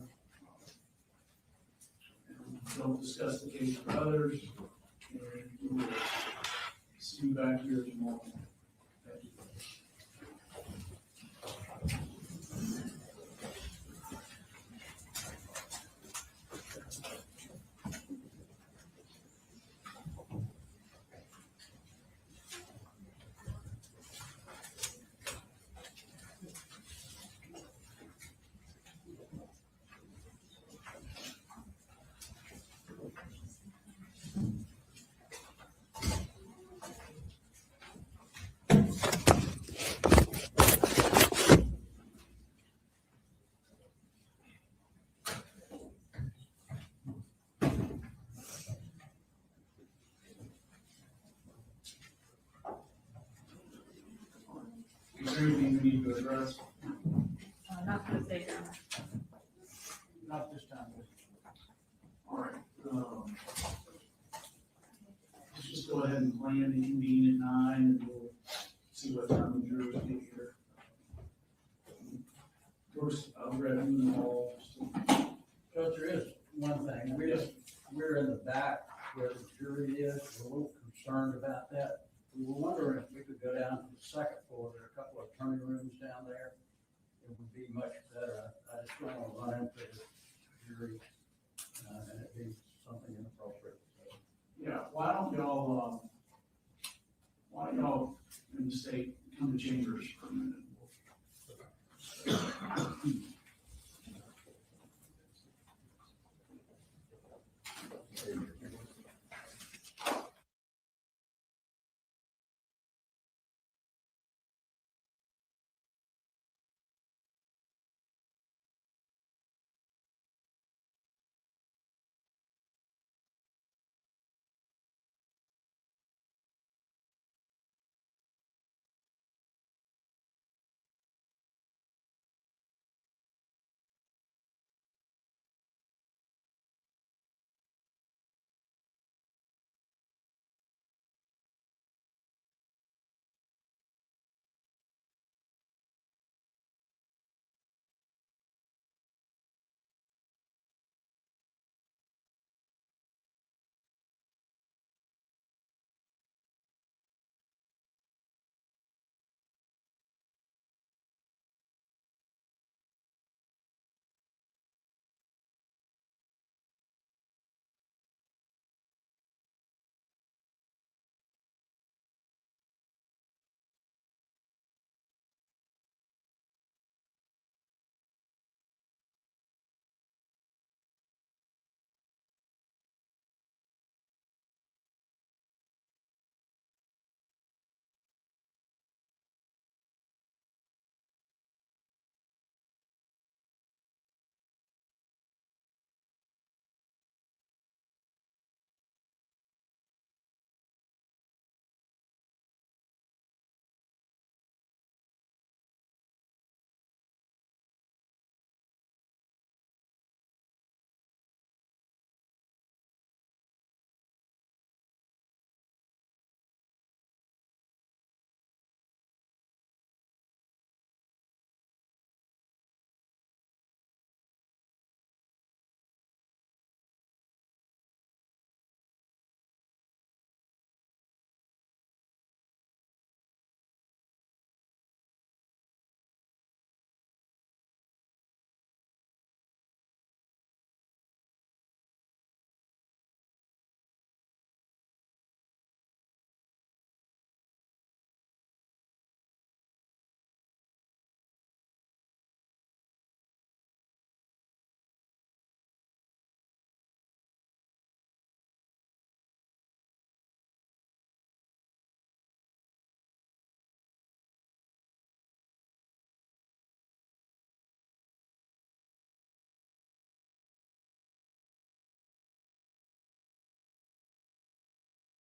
Don't discuss the case with others. And we will see you back here tomorrow. Thank you. Is there anything we need to address? Not for the sake of. Not this time. All right. Let's just go go ahead and plan to convene at 9, and we'll see what time the jurors get here. Of course, I'll grab you in the hall. Judge, there is one thing. We're in the back where the jury is. We're a little concerned about that. We were wondering if we could go down to the second floor. There are a couple of attorney rooms down there. It would be much better. I just don't want to run into the jury and it be something inappropriate. So, Yeah, why don't y'all in the state come to chambers for